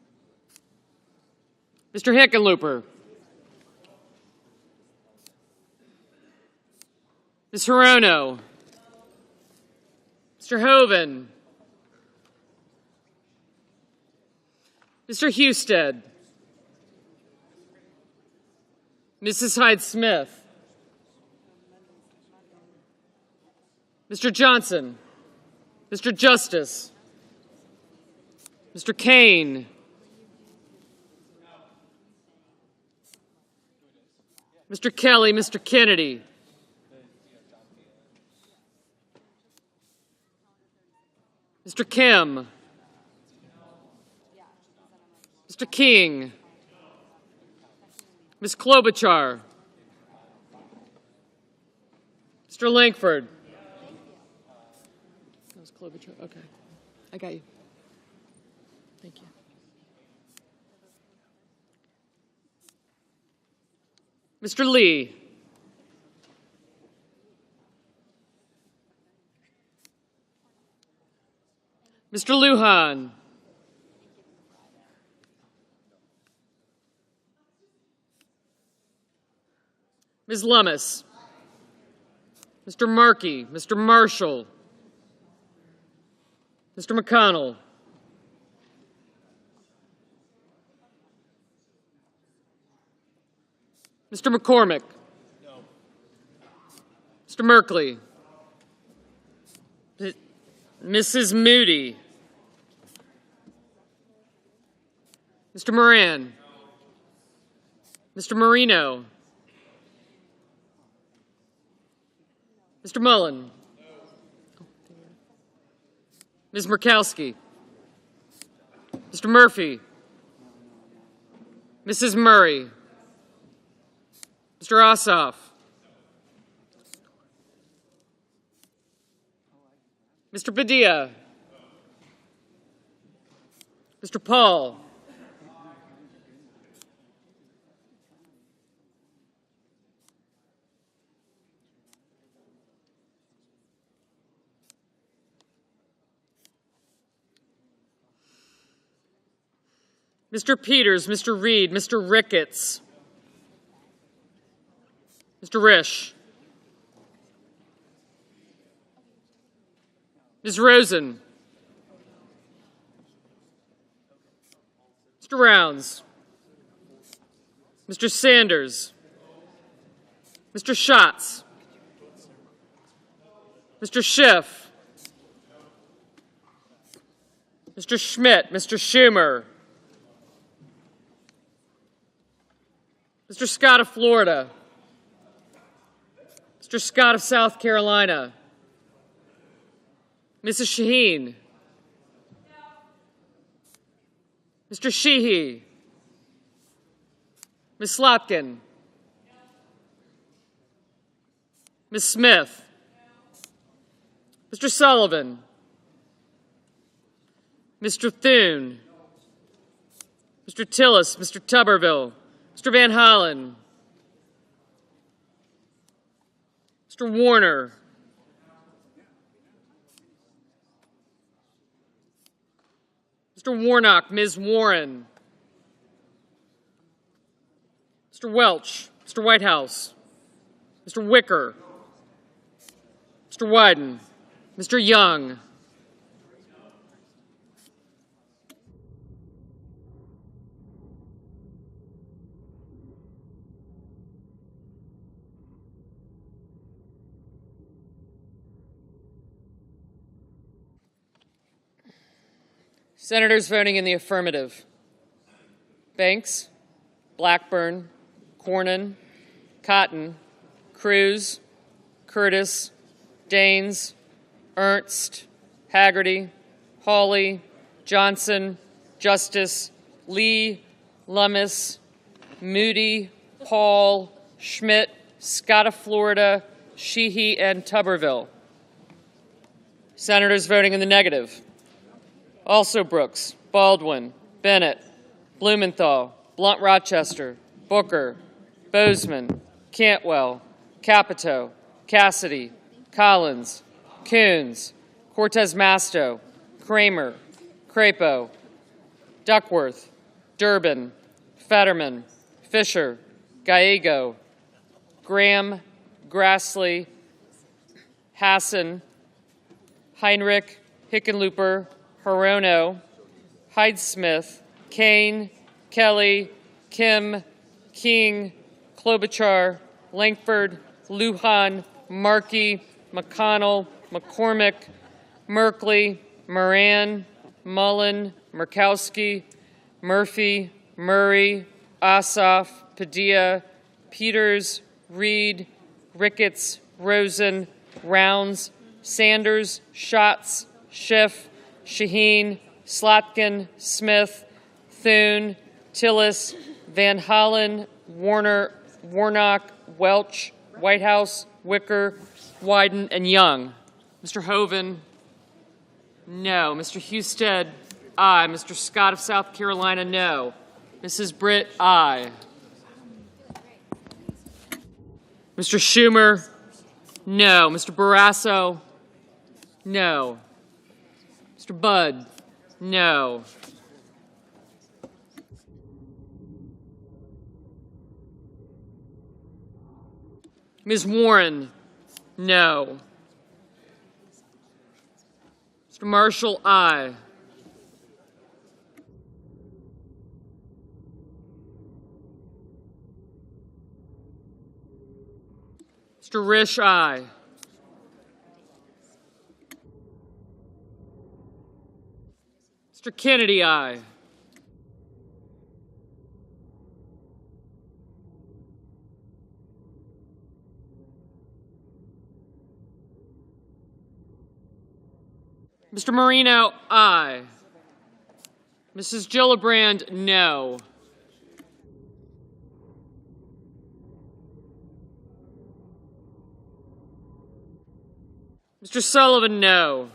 Mr. Hickenlooper. Ms. Hirono. Mr. Hoven. Mr. Husted. Mrs. Hyde-Smith. Mr. Johnson. Mr. Justice. Mr. Kane. Mr. Kelly, Mr. Kennedy. Mr. Kim. Mr. King. Ms. Klobuchar. Mr. Langford. That was Klobuchar. Okay. I got you. Thank you. Mr. Lee. Mr. Lujan. Ms. Lummis. Mr. Markey. Mr. Marshall. Mr. McConnell. Mr. McCormick. Mr. Merkley. Mrs. Moody. Mr. Moran. Mr. Marino. Mr. Mullen. Ms. Murkowski. Mr. Murphy. Mrs. Murray. Mr. Ossoff. Mr. Padilla. Mr. Paul. Mr. Peters, Mr. Reed, Mr. Ricketts, Mr. Risch, Ms. Rosen, Mr. Rounds, Mr. Sanders, Mr. Schatz, Mr. Schiff, Mr. Schmidt, Mr. Schumer, Mr. Scott of Florida, Mr. Scott of South Carolina, Mrs. Shaheen, Mr. Sheehy, Ms. Slotkin, Ms. Smith, Mr. Sullivan, Mr. Thune, Mr. Tillis, Mr. Tuberville, Mr. Van Hollen, Mr. Warner, Mr. Warnock, Ms. Warren, Mr. Welch, Mr. Whitehouse, Mr. Wicker, Mr. Wyden, Mr. Young, Senators voting in the affirmative: Banks, Blackburn, Cornyn, Cotton, Cruz, Curtis, Daines, Ernst, Haggerty, Hawley, Johnson, Justice, Lee, Lummis, Moody, Paul, Schmidt, Scott of Florida, Sheehy, and Tuberville. Senators voting in the negative: Also Brooks, Baldwin, Bennett, Blumenthal, Blunt Rochester, Booker, Bozeman, Cantwell, Capito, Cassidy, Collins, Coons, Cortez Masto, Kramer, Crapo, Duckworth, Durbin, Fetterman, Fisher, Gallego, Graham, Grassley, Hassan, Heinrich, Hickenlooper, Hirono, Hyde-Smith, Kane, Kelly, Kim, King, Klobuchar, Langford, Lujan, Markey, McConnell, McCormick, Merkley, Moran, Mullen, Murkowski, Murphy, Murray, Ossoff, Padilla, Peters, Reed, Ricketts, Rosen, Rounds, Sanders, Schatz, Schiff, Shaheen, Slotkin, Smith, Thune, Tillis, Van Hollen, Warner, Warnock, Welch, Whitehouse, Wicker, Wyden, and Young. Mr. Hoeven, no. Mr. Husted, aye. Mr. Scott of South Carolina, no. Mrs. Britt, aye. Mr. Schumer, no. Mr. Barrasso, no. Mr. Budd, no. Ms. Warren, no. Mr. Marshall, aye. Mr. Risch, aye. Mr. Kennedy, aye. Mr. Marino, aye. Mrs. Gillibrand, no. Mr. Sullivan, no.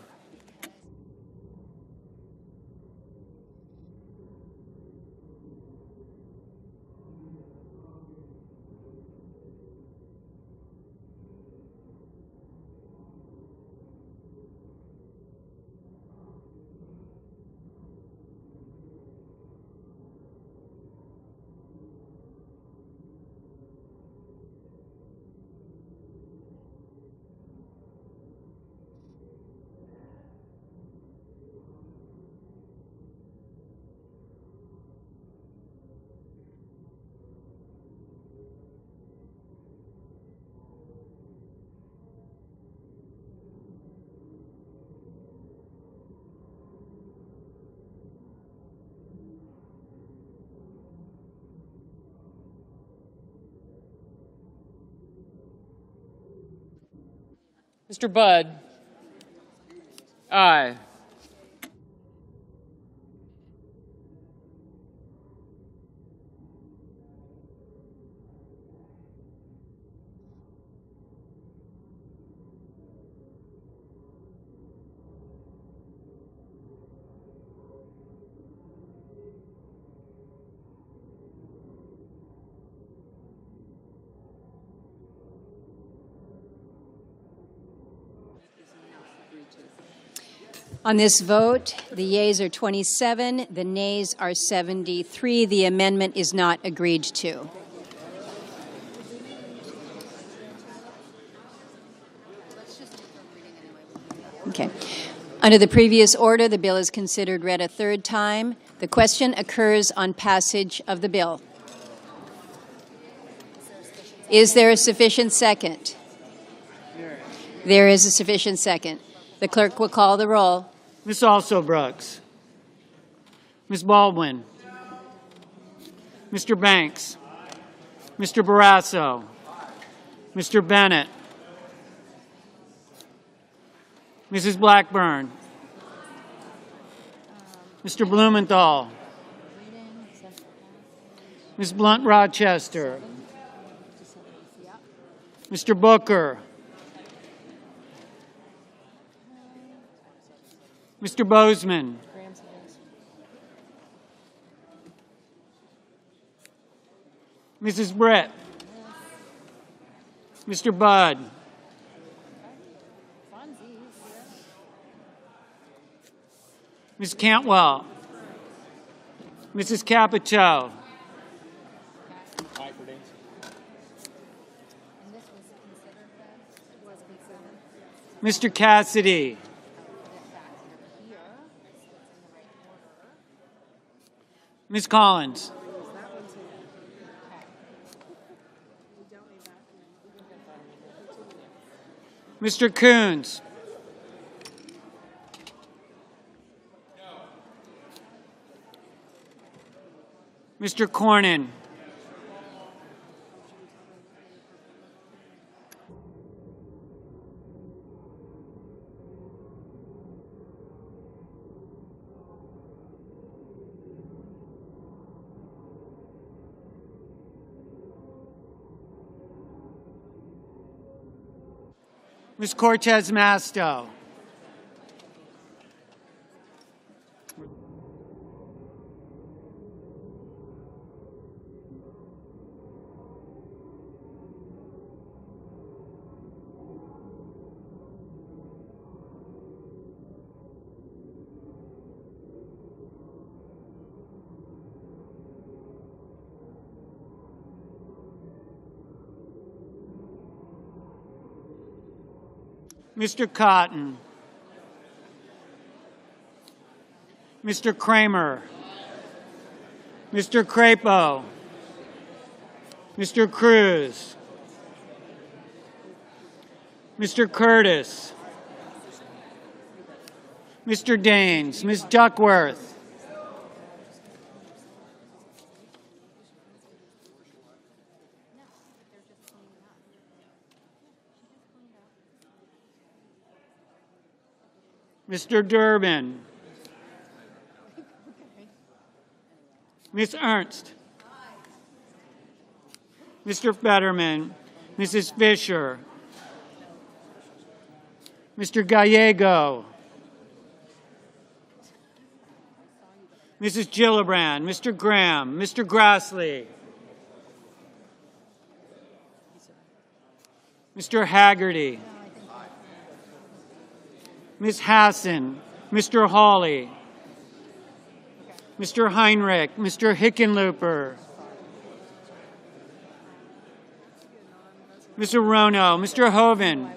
Mr. Budd, aye. On this vote, the yeas are 27, the nays are 73. The amendment is not agreed to. Okay. Under the previous order, the bill is considered read a third time. The question occurs on passage of the bill. Is there a sufficient second? There is a sufficient second. The clerk will call the roll. Ms. Alsobrooks. Ms. Baldwin. Mr. Banks. Mr. Barrasso. Mr. Bennett. Mrs. Blackburn. Mr. Blumenthal. Ms. Blunt Rochester. Mr. Booker. Mr. Bozeman. Mrs. Britt. Mr. Budd. Ms. Cantwell. Mrs. Capito. Mr. Cassidy. Ms. Collins. Mr. Coons. Mr. Cornyn. Ms. Cortez Masto. Mr. Cotton. Mr. Kramer. Mr. Crapo. Mr. Cruz. Mr. Curtis. Mr. Daines. Ms. Duckworth. Mr. Durbin, Ms. Ernst, Mr. Fetterman, Mrs. Fisher, Mr. Gallego, Mrs. Gillibrand, Mr. Graham, Mr. Grassley, Mr. Haggerty, Ms. Hassan, Mr. Hawley, Mr. Heinrich, Mr. Hickenlooper, Mr. Rono, Mr. Hoven,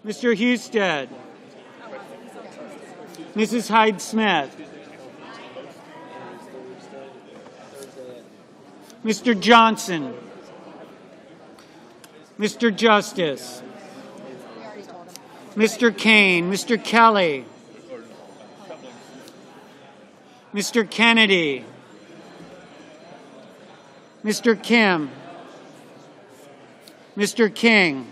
Mr. Husted, Mrs. Hyde-Smith, Mr. Johnson, Mr. Justice, Mr. Kane, Mr. Kelly, Mr. Kennedy, Mr. Kim, Mr. King,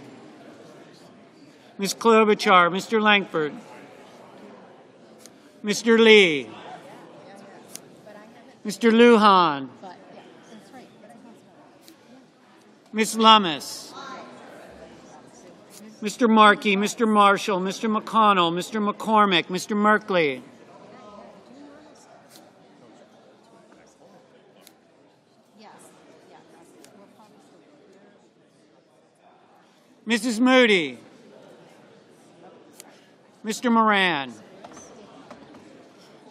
Ms. Klobuchar, Mr. Langford, Mr. Lee, Mr. Lujan, Ms. Lummis, Mr. Markey, Mr. Marshall, Mr. McConnell, Mr. McCormick, Mr. Merkley, Mrs. Moody, Mr. Moran,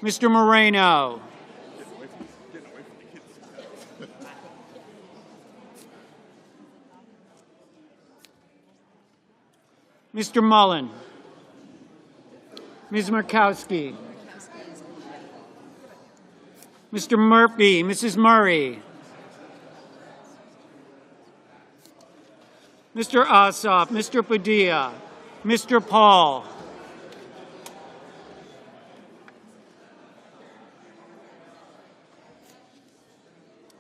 Mr. Moreno, Mr. Mullen, Ms. Murkowski, Mr. Murphy, Mrs. Murray, Mr. Ossoff, Mr. Padilla, Mr. Paul,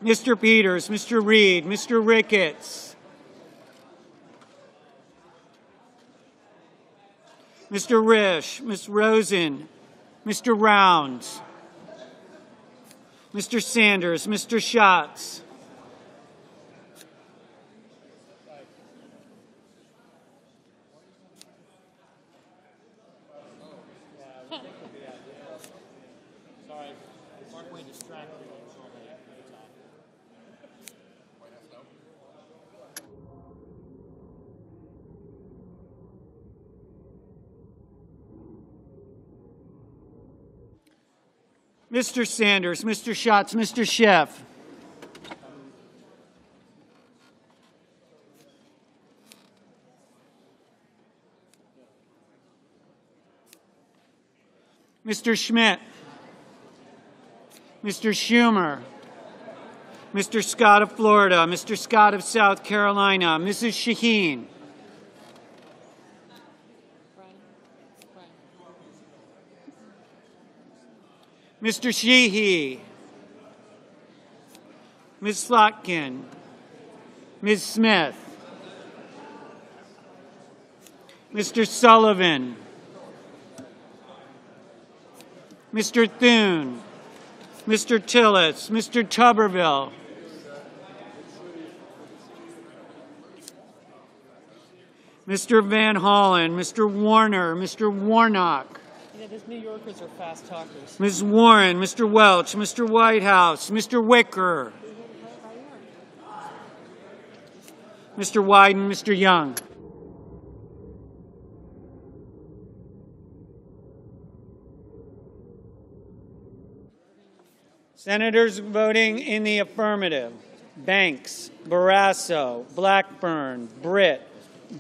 Mr. Peters, Mr. Reed, Mr. Ricketts, Mr. Risch, Ms. Rosen, Mr. Rounds, Mr. Sanders, Mr. Schatz, Mr. Sanders, Mr. Schatz, Mr. Schiff, Mr. Schmidt, Mr. Schumer, Mr. Scott of Florida, Mr. Scott of South Carolina, Mrs. Shaheen, Mr. Sheehy, Ms. Slotkin, Ms. Smith, Mr. Sullivan, Mr. Thune, Mr. Tillis, Mr. Tuberville, Mr. Van Hollen, Mr. Warner, Mr. Warnock, Yeah, those New Yorkers are fast talkers. Ms. Warren, Mr. Welch, Mr. Whitehouse, Mr. Wicker, Mr. Wyden, Mr. Young. Senators voting in the affirmative: Banks, Barrasso, Blackburn, Britt,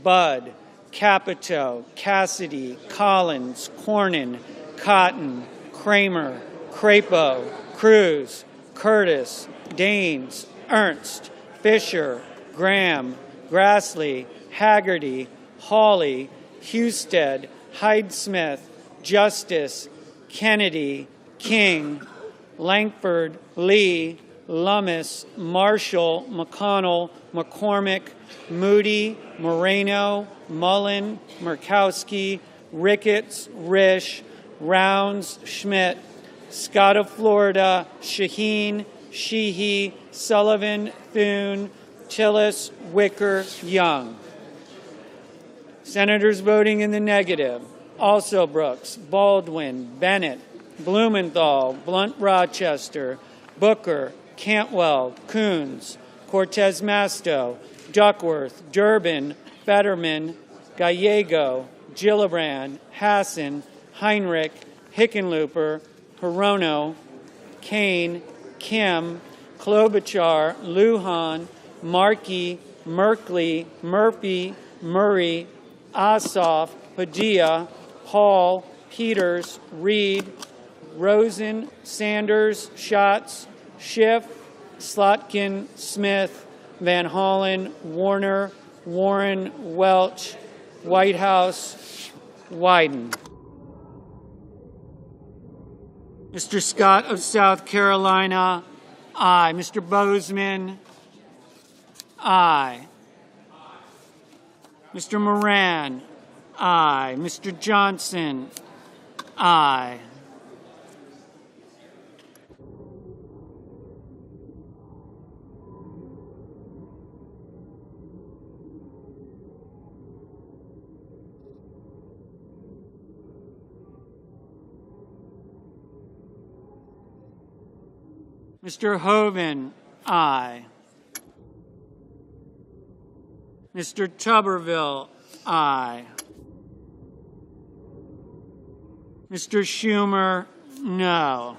Budd, Capito, Cassidy, Collins, Cornyn, Cotton, Kramer, Crapo, Cruz, Curtis, Daines, Ernst, Fisher, Graham, Grassley, Haggerty, Hawley, Husted, Hyde-Smith, Justice, Kennedy, King, Langford, Lee, Lummis, Marshall, McConnell, McCormick, Moody, Moreno, Mullen, Murkowski, Ricketts, Risch, Rounds, Schmidt, Scott of Florida, Shaheen, Sheehy, Sullivan, Thune, Tillis, Wicker, Young. Senators voting in the negative: also Brooks, Baldwin, Bennett, Blumenthal, Blunt Rochester, Booker, Cantwell, Coons, Cortez Masto, Duckworth, Durbin, Fetterman, Gallego, Gillibrand, Hassan, Heinrich, Hickenlooper, Hirono, Kane, Kim, Klobuchar, Lujan, Markey, Merkley, Murphy, Murray, Ossoff, Padilla, Hall, Peters, Reed, Rosen, Sanders, Schatz, Schiff, Slotkin, Smith, Van Hollen, Warner, Warren, Welch, Whitehouse, Wyden. Mr. Scott of South Carolina, aye. Mr. Bozeman, aye. Mr. Moran, aye. Mr. Johnson, aye. Mr. Hoeven, aye. Mr. Tuberville, aye. Mr. Schumer, no.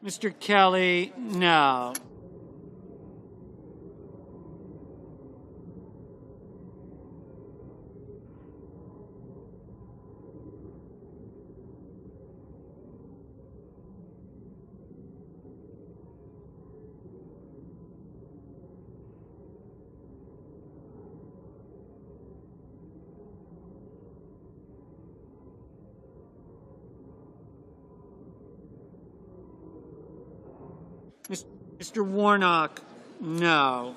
Mr. Kelly, no. Mr. Warnock, no.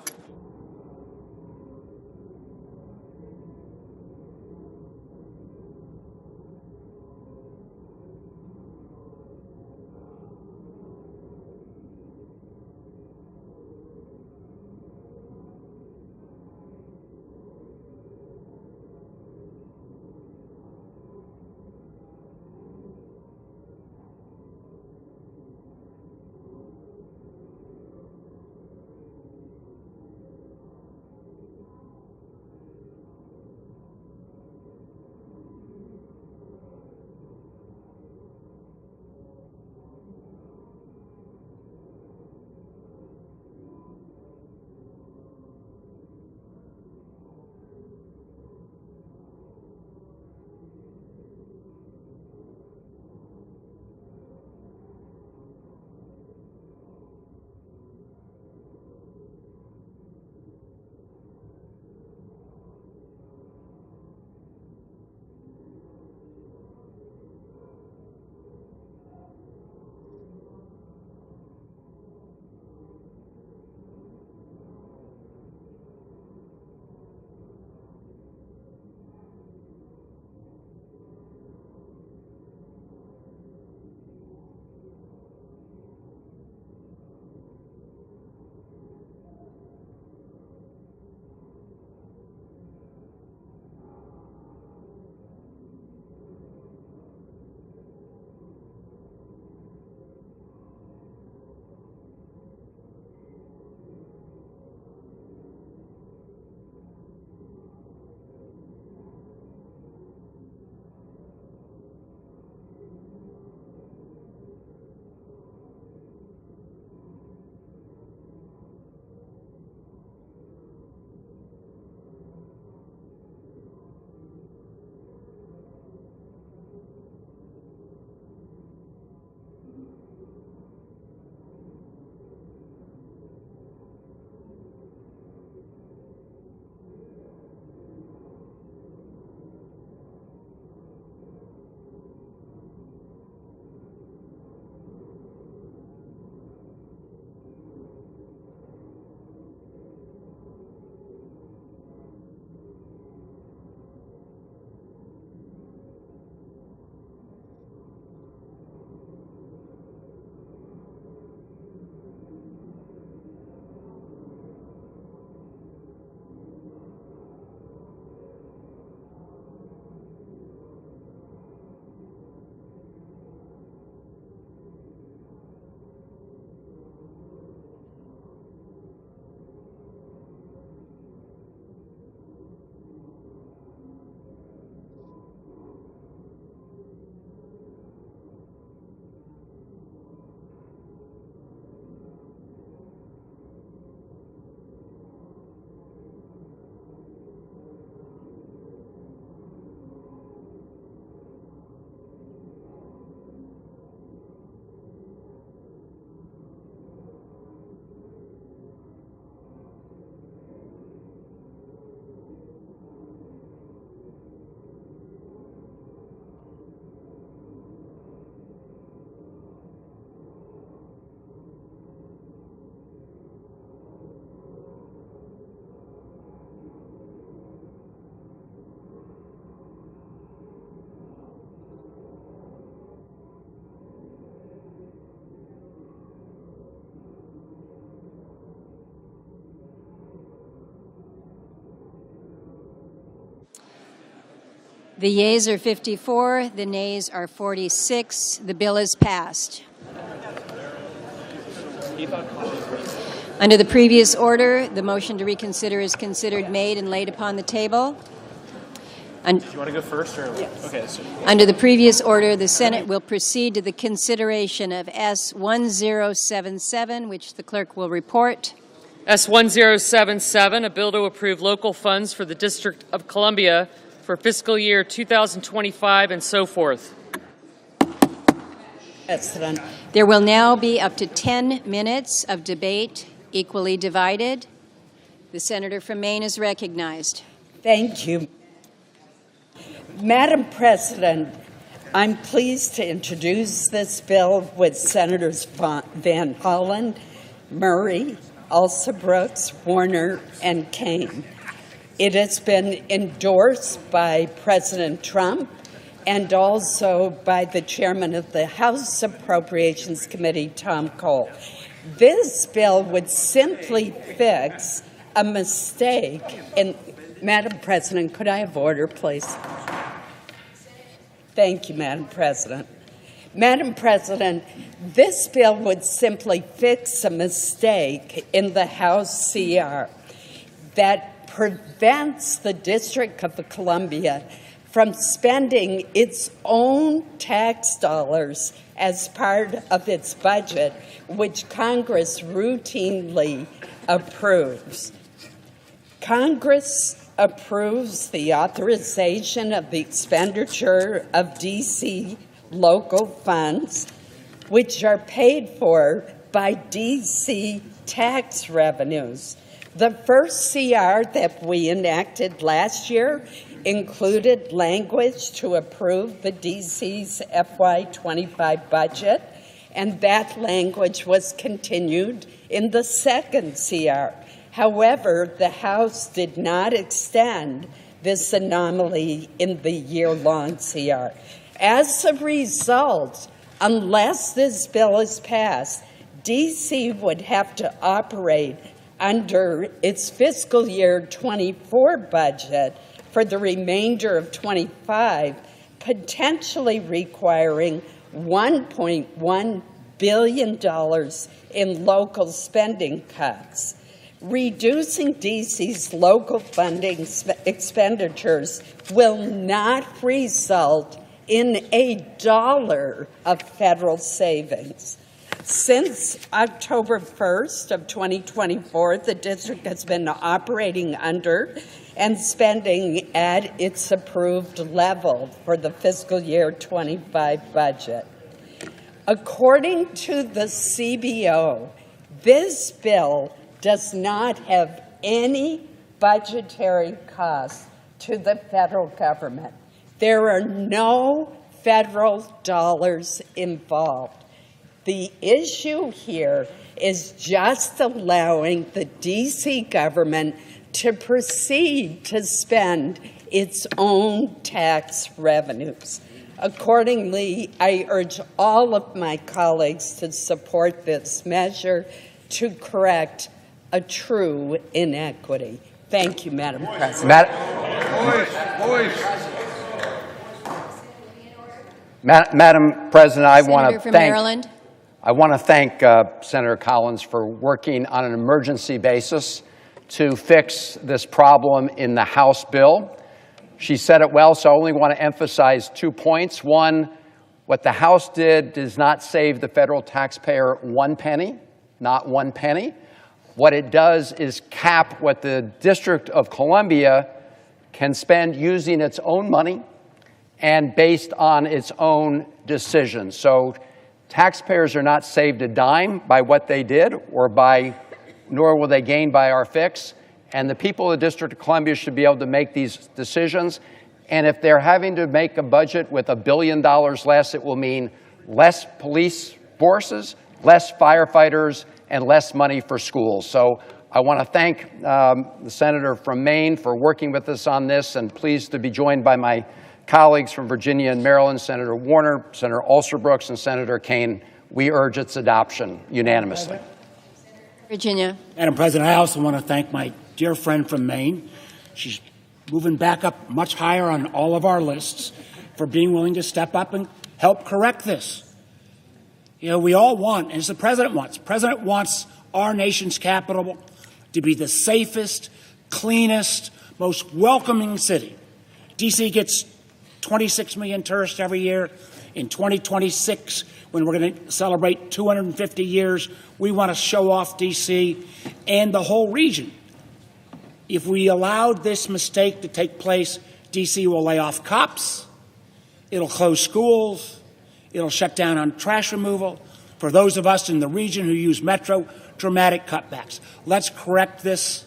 The yeas are 54, the nays are 46. The bill is passed. Under the previous order, the motion to reconsider is considered made and laid upon the table. Do you want to go first? Or? Yes. Okay. So. Under the previous order, the Senate will proceed to the consideration of S-1077, which the clerk will report. S-1077, a bill to approve local funds for the District of Columbia for fiscal year 2025 and so forth. President. There will now be up to 10 minutes of debate, equally divided. The senator from Maine is recognized. Thank you. Madam President, I'm pleased to introduce this bill with Senators Van Hollen, Murray, Alsobrooks, Warner, and Kane. It has been endorsed by President Trump and also by the chairman of the House Appropriations Committee, Tom Cole. This bill would simply fix a mistake. And Madam President, could I have order, please? Thank you, Madam President. Madam President, this bill would simply fix a mistake in the House CR that prevents the District of Columbia from spending its own tax dollars as part of its budget, which Congress routinely approves. Congress approves the authorization of the expenditure of D.C. local funds, which are paid for by D.C. tax revenues. The first CR that we enacted last year included language to approve the D.C.'s FY25 budget, and that language was continued in the second CR. However, the House did not extend this anomaly in the year-long CR. As a result, unless this bill is passed, D.C. would have to operate under its fiscal year 24 budget for the remainder of 25, potentially requiring $1.1 billion in local spending cuts. Reducing D.C.'s local funding expenditures will not result in a dollar of federal savings. Since October 1st of 2024, the district has been operating under and spending at its approved level for the fiscal year 25 budget. According to the CBO, this bill does not have any budgetary costs to the federal government. There are no federal dollars involved. The issue here is just allowing the D.C. government to proceed to spend its own tax revenues. Accordingly, I urge all of my colleagues to support this measure to correct a true inequity. Thank you, Madam President. Madam President, I want to from thank Maryland. Senator Collins for working on an emergency basis to fix this problem in the House bill. She said it well, so I only want to emphasize 2 points. One, what the House did does not save the federal taxpayer 1 penny, not 1 penny. What it does is cap what the District of Columbia can spend using its own money and based on its own decisions. So taxpayers are not saved a dime by what they did, nor will they gain by our fix. And the people of the District of Columbia should be able to make these decisions. And if they're having to make a budget with $1 billion less, it will mean less police forces, less firefighters, and less money for schools. So I want to thank the senator from Maine for working with us on this, and pleased to be joined by my colleagues from Virginia and Maryland, Senator Warner, Senator Alsobrooks, and Senator Kane. We urge its adoption unanimously. Virginia. Madam President, I also want to thank my dear friend from Maine. She's moving back up much higher on all of our lists, for being willing to step up and help correct this. You know, we all want, as the President wants our nation's capital to be the safest, cleanest, most welcoming city. D.C. gets 26 million tourists every year. In 2026, when we're going to celebrate 250 years, we want to show off D.C. and the whole region. If we allowed this mistake to take place, D.C. will lay off cops, it'll close schools, it'll shut down on trash removal. For those of us in the region who use Metro, dramatic cutbacks. Let's correct this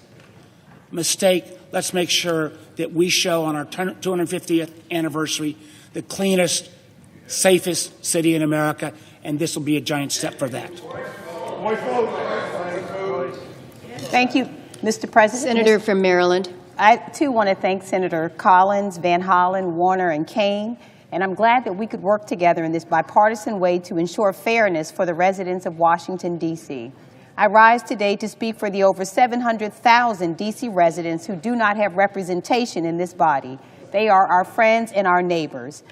mistake. Let's make sure that we show on our 250th anniversary the cleanest, safest city in America, and this will be a giant step for that. Thank you, Mr. President. Senator from Maryland. I, too, want to thank Senator Collins, Van Hollen, Warner, and Kane, and I'm glad that we could work together in this bipartisan way to ensure fairness for the residents of Washington, D.C. I rise today to speak for the over 700,000 D.C. residents who do not have representation in this body. They are our friends and our neighbors.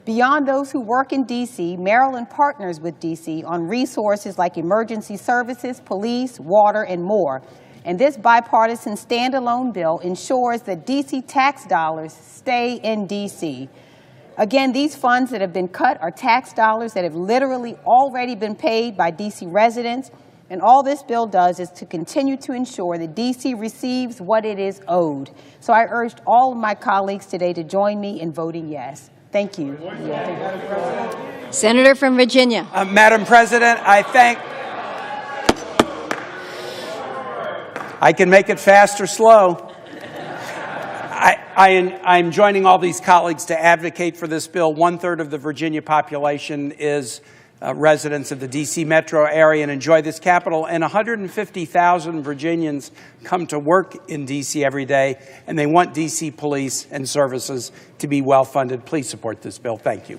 Beyond those who work in D.C., Maryland partners with D.C. on resources like emergency services, police, water, and more. And this bipartisan standalone bill ensures that D.C. tax dollars stay in D.C. Again, these funds that have been cut are tax dollars that have literally already been paid by D.C. residents. And all this bill does is to continue to ensure that D.C. receives what it is owed. So I urged all of my colleagues today to join me in voting yes. Thank you. Senator from Virginia. Madam President, I can make it fast or slow. I'm joining all these colleagues to advocate for this bill. 1/3 of the Virginia population is residents of the D.C. metro area and enjoy this capital, and 150,000 Virginians come to work in D.C. every day, and they want D.C. police and services to be well-funded. Please support this bill. Thank you.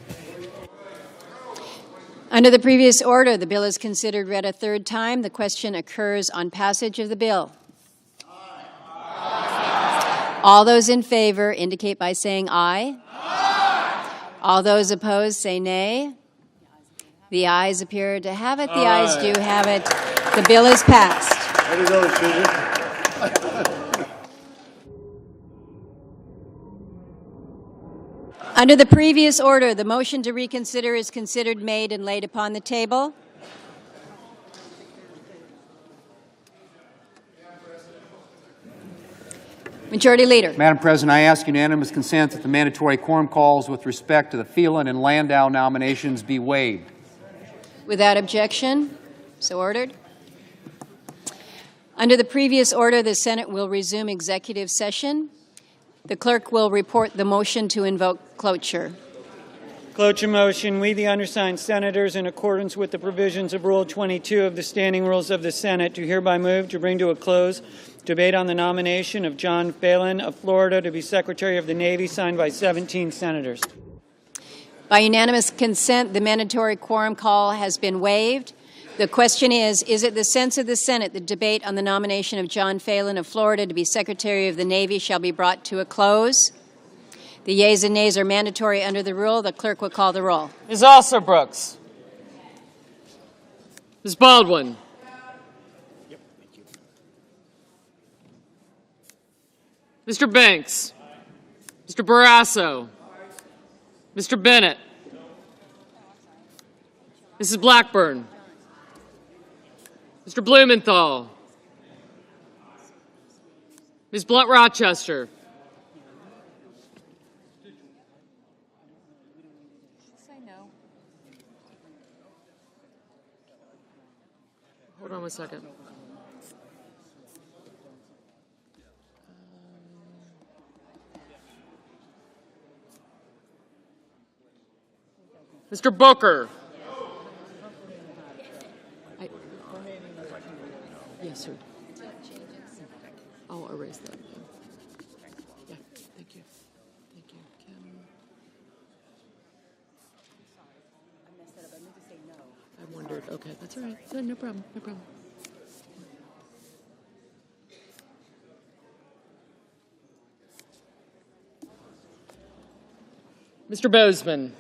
Under the previous order, the bill is considered read a third time. The question occurs on passage of the bill. All those in favor indicate by saying aye. Aye. All those opposed say nay. The ayes appear to have it. The ayes do have it. The bill is passed. Way to go, Susan. Under the previous order, the motion to reconsider is considered made and laid upon the table. Majority Leader. Madam President, I ask unanimous consent that the mandatory quorum calls with respect to the Phelan and Landau nominations be waived. Without objection, so ordered. Under the previous order, the Senate will resume executive session. The clerk will report the motion to invoke cloture. Cloture motion. We, the undersigned senators, in accordance with the provisions of Rule 22 of the Standing Rules of the Senate, do hereby move to bring to a close debate on the nomination of John Phelan of Florida to be Secretary of the Navy, signed by 17 senators. By unanimous consent, the mandatory quorum call has been waived. The question is it the sense of the Senate that debate on the nomination of John Phelan of Florida to be Secretary of the Navy shall be brought to a close? The yeas and nays are mandatory under the rule. The clerk will call the roll. Ms. Alsobrooks. Ms. Baldwin. Mr. Banks. Mr. Barrasso. Mr. Bennett. Mrs. Blackburn. Mr. Blumenthal. Ms. Blunt Rochester. Hold on one second. Mr. Booker. Yes, sir. I'll erase that. Yeah, thank you. Thank you. Kim. I wondered. Okay, that's all right. No problem. No problem. Mr. Bozeman.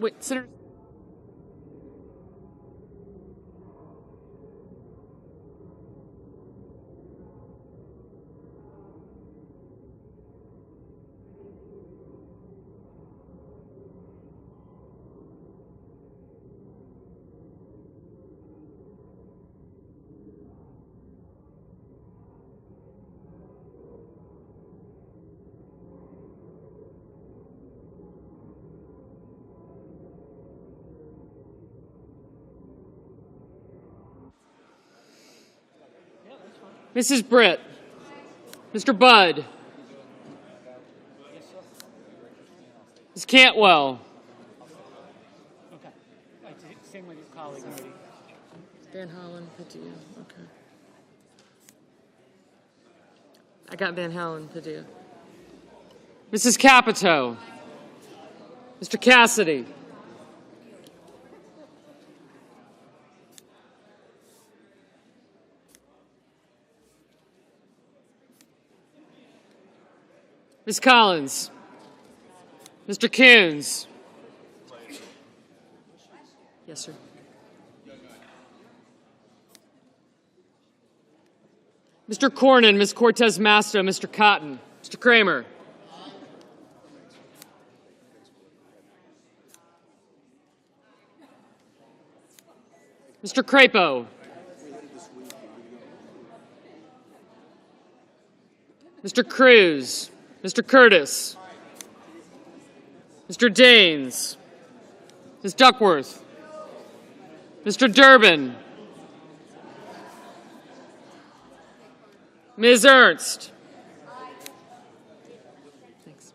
Wait, Senator. Mrs. Britt. Mr. Budd. Ms. Cantwell. Okay. Same with your colleague, Moody. Van Hollen, Padilla. Okay. I got Van Hollen, Padilla. Mrs. Capito. Mr. Cassidy. Ms. Collins. Mr. Coons. Yes, sir. Mr. Cornyn, Ms. Cortez Masto, Mr. Cotton, Mr. Kramer. Mr. Crapo. Mr. Cruz. Mr. Curtis. Mr. Daines. Ms. Duckworth. Mr. Durbin. Ms. Ernst. Thanks.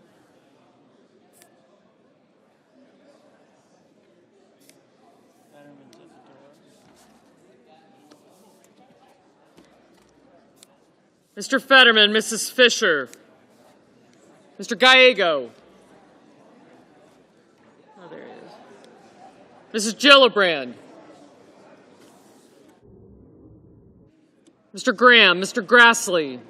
Mr. Fetterman, Mrs. Fisher. Mr. Gallego. Oh, there he is. Mrs. Gillibrand. Mr. Graham, Mr. Grassley.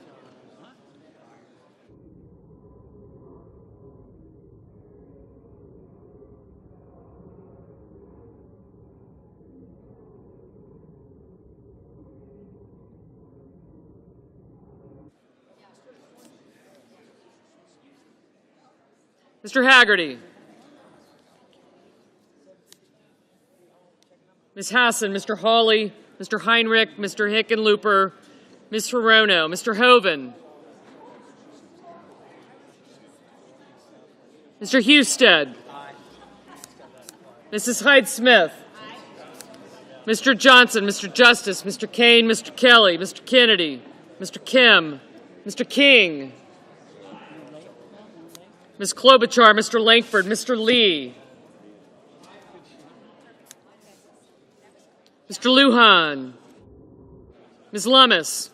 Mr. Haggerty. Ms. Hassan, Mr. Hawley, Mr. Heinrich, Mr. Hickenlooper, Ms. Hirono, Mr. Hoven, Mr. Husted, Mrs. Hyde-Smith, Mr. Johnson, Mr. Justice, Mr. Kane, Mr. Kelly, Mr. Kennedy, Mr. Kim, Mr. King, Ms. Klobuchar, Mr. Langford, Mr. Lee, Mr. Lujan, Ms. Lummis,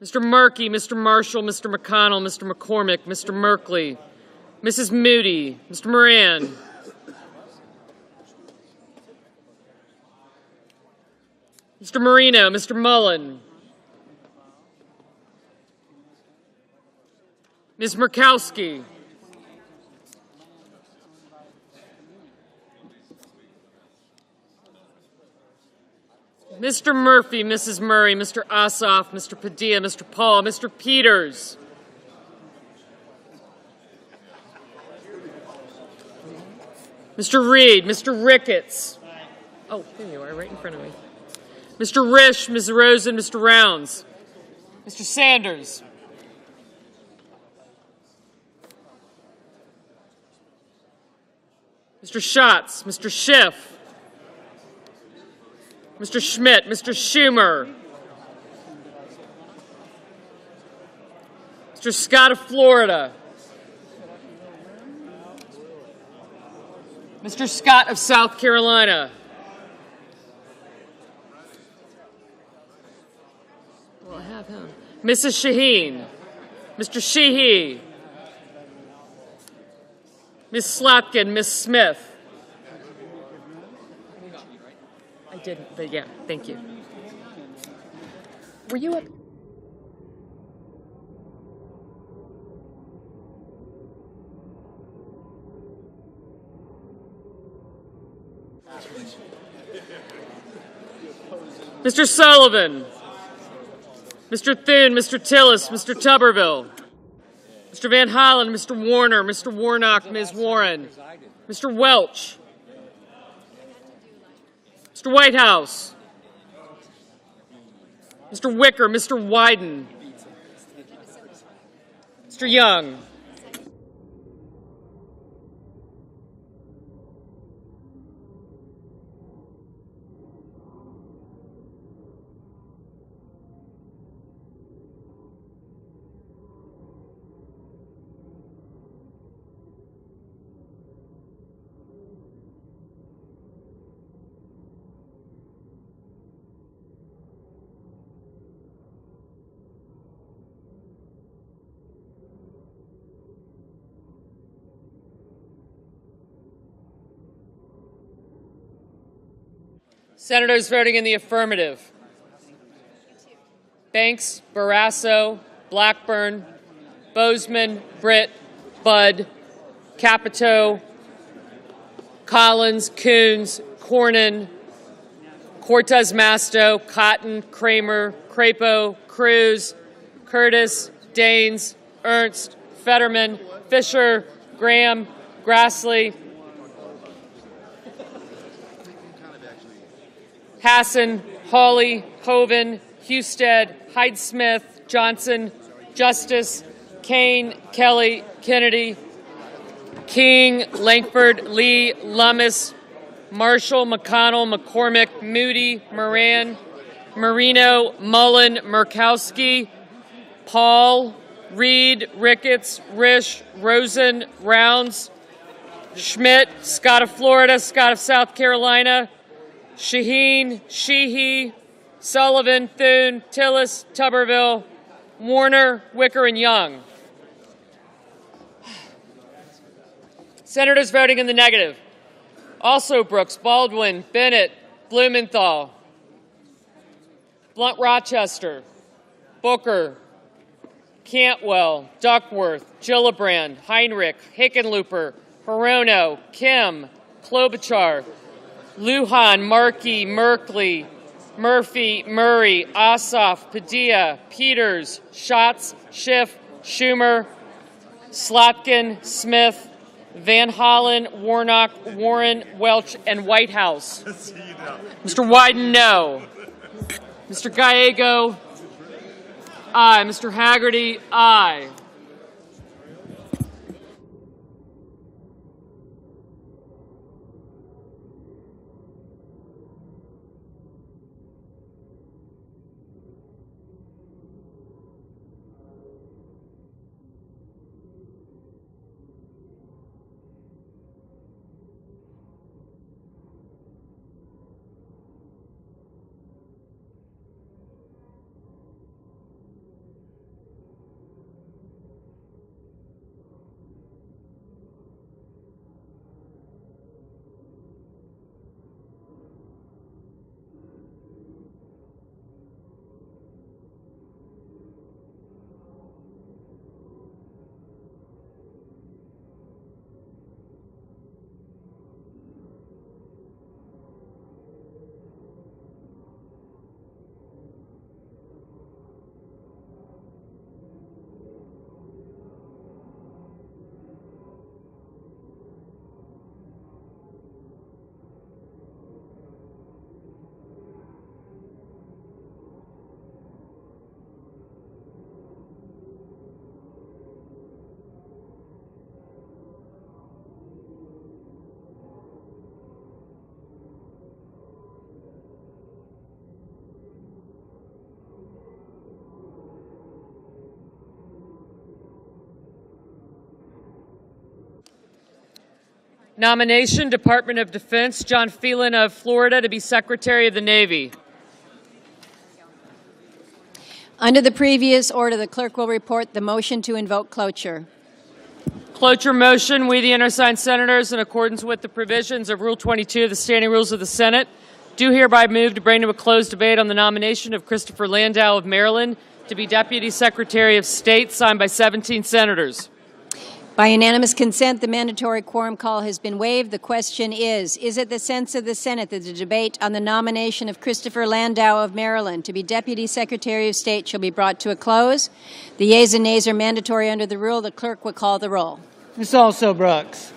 Mr. Markey, Mr. Marshall, Mr. McConnell, Mr. McCormick, Mr. Merkley, Mrs. Moody, Mr. Moran, Mr. Marino, Mr. Mullen, Ms. Murkowski, Mr. Murphy, Mrs. Murray, Mr. Ossoff, Mr. Padilla, Mr. Paul, Mr. Peters, Mr. Reed, Mr. Ricketts. Oh, there you are, right in front of me. Mr. Risch, Ms. Rosen, Mr. Rounds. Mr. Sanders. Mr. Schatz, Mr. Schiff. Mr. Schmidt, Mr. Schumer. Mr. Scott of Florida. Mr. Scott of South Carolina. Well, I have him. Mrs. Shaheen. Mr. Sheehy. Ms. Slotkin, Ms. Smith. I didn't, but yeah, thank you. Were you up? Mr. Sullivan, Mr. Thune, Mr. Tillis, Mr. Tuberville, Mr. Van Hollen, Mr. Warner, Mr. Warnock, Ms. Warren, Mr. Welch, Mr. Whitehouse, Mr. Wicker, Mr. Wyden, Mr. Young. Senators voting in the affirmative: Banks, Barrasso, Blackburn, Bozeman, Britt, Budd, Capito, Collins, Coons, Cornyn, Cortez Masto, Cotton, Kramer, Crapo, Cruz, Curtis, Daines, Ernst, Fetterman, Fisher, Graham, Grassley, Hassan, Hawley, Hoeven, Husted, Hyde-Smith, Johnson, Justice, Kane, Kelly, Kennedy, King, Lankford, Lee, Lummis, Marshall, McConnell, McCormick, Moody, Moran, Marino, Mullen, Murkowski, Paul, Reed, Ricketts, Risch, Rosen, Rounds, Schmidt, Scott of Florida, Scott of South Carolina, Shaheen, Sheehy, Sullivan, Thune, Tillis, Tuberville, Warner, Wicker, and Young. Senators voting in the negative: also Brooks, Baldwin, Bennett, Blumenthal, Blunt Rochester, Booker, Cantwell, Duckworth, Gillibrand, Heinrich, Hickenlooper, Hirono, Kim, Klobuchar, Lujan, Markey, Merkley, Murphy, Murray, Ossoff, Padilla, Peters, Schatz, Schiff, Schumer, Slotkin, Smith, Van Hollen, Warnock, Warren, Welch, and Whitehouse. Mr. Wyden, no. Mr. Gallego, aye. Mr. Haggerty, aye. Nomination, Department of Defense, John Phelan of Florida to be Secretary of the Navy. Under the previous order, the clerk will report the motion to invoke cloture. Cloture motion, we the undersigned senators, in accordance with the provisions of Rule 22 of the Standing Rules of the Senate, do hereby move to bring to a closed debate on the nomination of Christopher Landau of Maryland to be Deputy Secretary of State, signed by 17 senators. By unanimous consent, the mandatory quorum call has been waived. The question is it the sense of the Senate that the debate on the nomination of Christopher Landau of Maryland to be Deputy Secretary of State shall be brought to a close? The yeas and nays are mandatory under the rule. The clerk will call the roll. Ms. Also Brooks.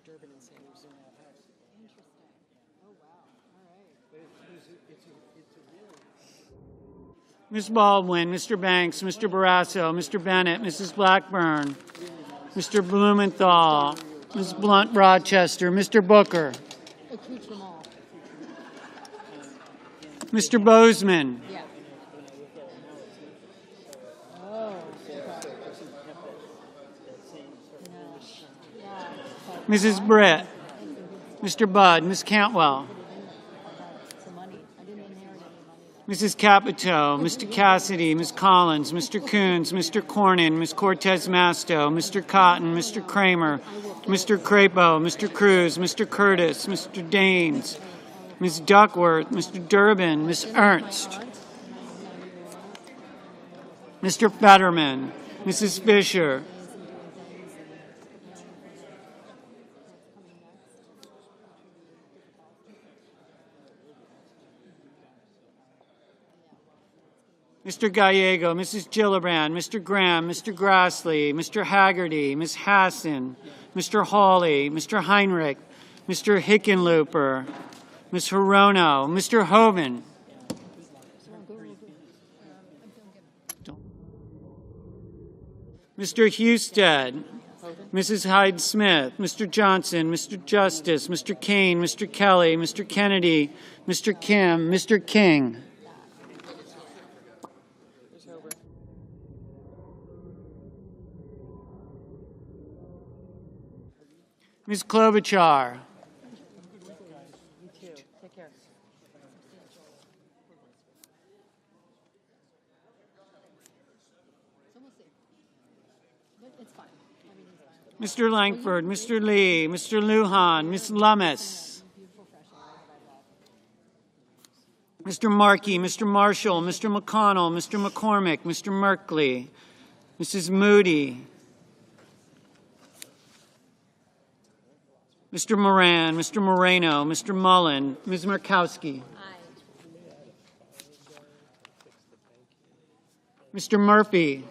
Durbin and Sanders in that house. Interesting. Oh, wow. All right. But it's a really Ms. Baldwin, Mr. Banks, Mr. Barrasso, Mr. Bennett, Mrs. Blackburn, Mr. Blumenthal, Ms. Blunt Rochester, Mr. Booker, Mr. Bozeman, Mrs. Britt, Mr. Budd, Ms. Cantwell, Mrs. Capito, Mr. Cassidy, Ms. Collins, Mr. Coons, Mr. Cornyn, Ms. Cortez Masto, Mr. Cotton, Mr. Kramer, Mr. Crapo, Mr. Cruz, Mr. Curtis, Mr. Daines, Ms. Duckworth, Mr. Durbin, Ms. Ernst, Mr. Fetterman, Mrs. Fisher, Mr. Gallego, Mrs. Gillibrand, Mr. Graham, Mr. Grassley, Mr. Haggerty, Ms. Hassan, Mr. Hawley, Mr. Heinrich, Mr. Hickenlooper, Ms. Hirono, Mr. Hoven, Mr. Husted, Mrs. Hyde-Smith, Mr. Johnson, Mr. Justice, Mr. Kane, Mr. Kelly, Mr. Kennedy, Mr. Kim, Mr. King. Ms. Klobuchar. Mr. Langford, Mr. Lee, Mr. Lujan, Ms. Lummis, Mr. Markey, Mr. Marshall, Mr. McConnell, Mr. McCormick, Mr. Merkley, Mrs. Moody, Mr. Moran, Mr. Moreno, Mr. Mullen, Ms. Murkowski. Mr. Murphy.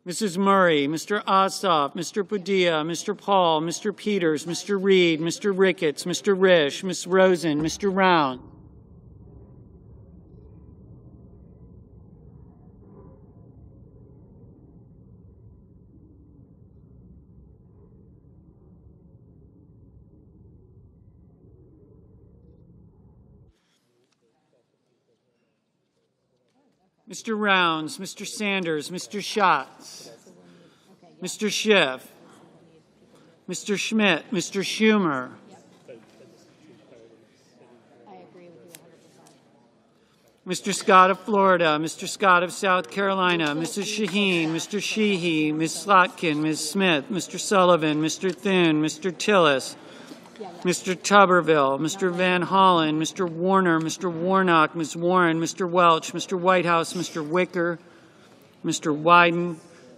Mrs. Murray, Mr. Ossoff, Mr. Padilla, Mr. Paul, Mr. Peters, Mr. Reed, Mr. Ricketts, Mr. Risch, Ms. Rosen, Mr. Round. Mr. Rounds, Mr. Sanders, Mr. Schatz, Mr. Schiff, Mr. Schmidt, Mr. Schumer, Mr. Scott of Florida, Mr. Scott of South Carolina, Mrs. Shaheen, Mr. Sheehy, Ms. Slotkin, Ms. Smith, Mr. Sullivan, Mr. Thune, Mr. Tillis, Mr. Tuberville, Mr. Van Hollen, Mr. Warner, Mr. Warnock, Ms. Warren, Mr. Welch, Mr. Whitehouse, Mr. Wicker, Mr. Wyden,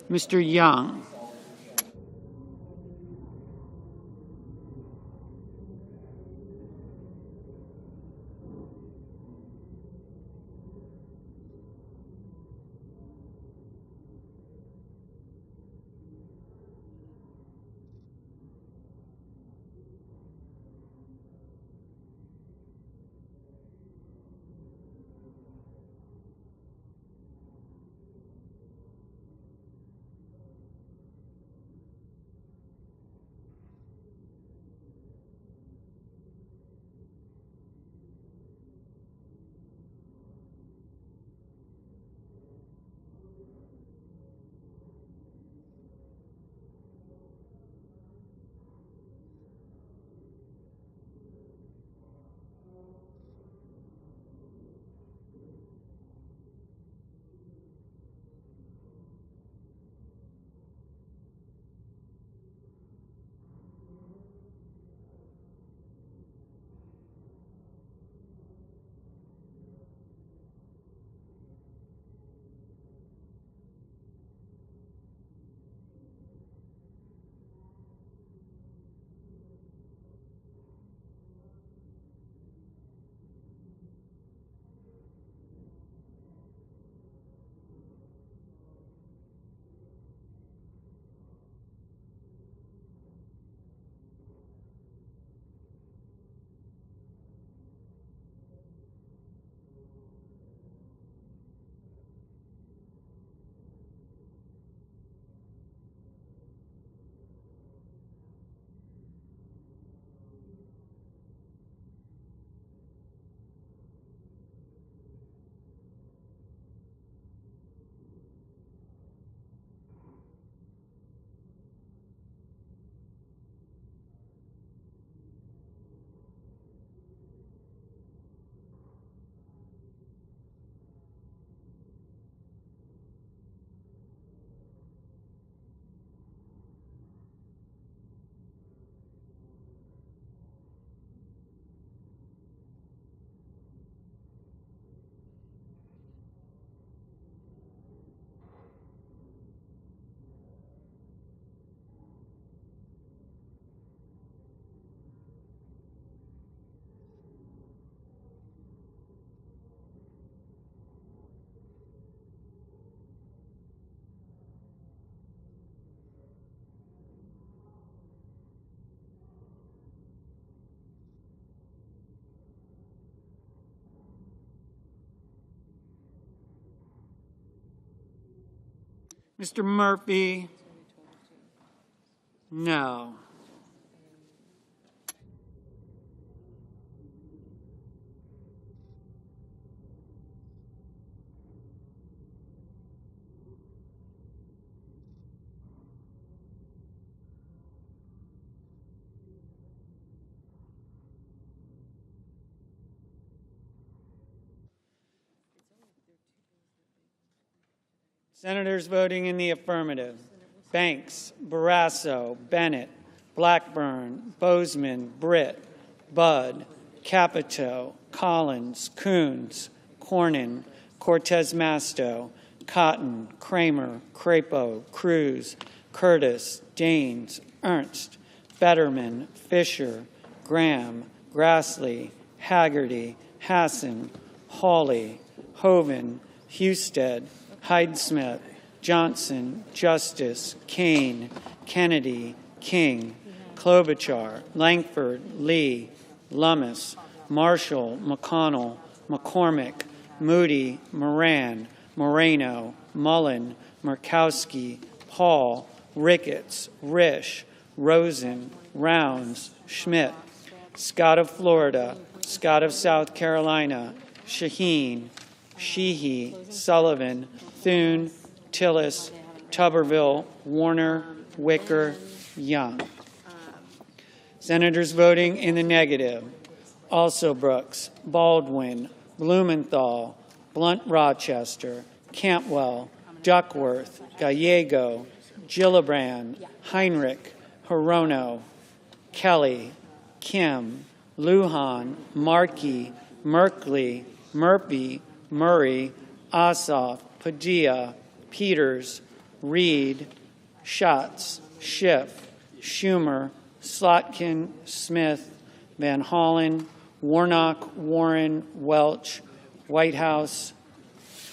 Mr. Young. Mr. Murphy? No. Senators voting in the affirmative: Banks, Barrasso, Bennett, Blackburn, Bozeman, Britt, Budd, Capito, Collins, Coons, Cornyn, Cortez Masto, Cotton, Kramer, Crapo, Cruz, Curtis, Daines, Ernst, Fetterman, Fisher, Graham, Grassley, Haggerty, Hassan, Hawley, Hoeven, Husted, Hyde-Smith, Johnson, Justice, Kane, Kennedy, King, Klobuchar, Langford, Lee, Lummis, Marshall, McConnell, McCormick, Moody, Moran, Moreno, Mullen, Murkowski, Paul, Ricketts, Risch, Rosen, Rounds, Schmidt, Scott of Florida, Scott of South Carolina, Shaheen, Sheehy, Sullivan, Thune, Tillis, Tuberville, Warner, Wicker, Young. Senators voting in the negative: also Brooks, Baldwin, Blumenthal, Blunt Rochester, Cantwell, Duckworth, Gallego, Gillibrand, Heinrich, Hirono, Kelly, Kim, Lujan, Markey, Merkley, Murphy, Murray, Ossoff, Padilla, Peters, Reed, Schatz, Schiff, Schumer, Slotkin, Smith, Van Hollen, Warnock, Warren, Welch, Whitehouse,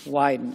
Wyden.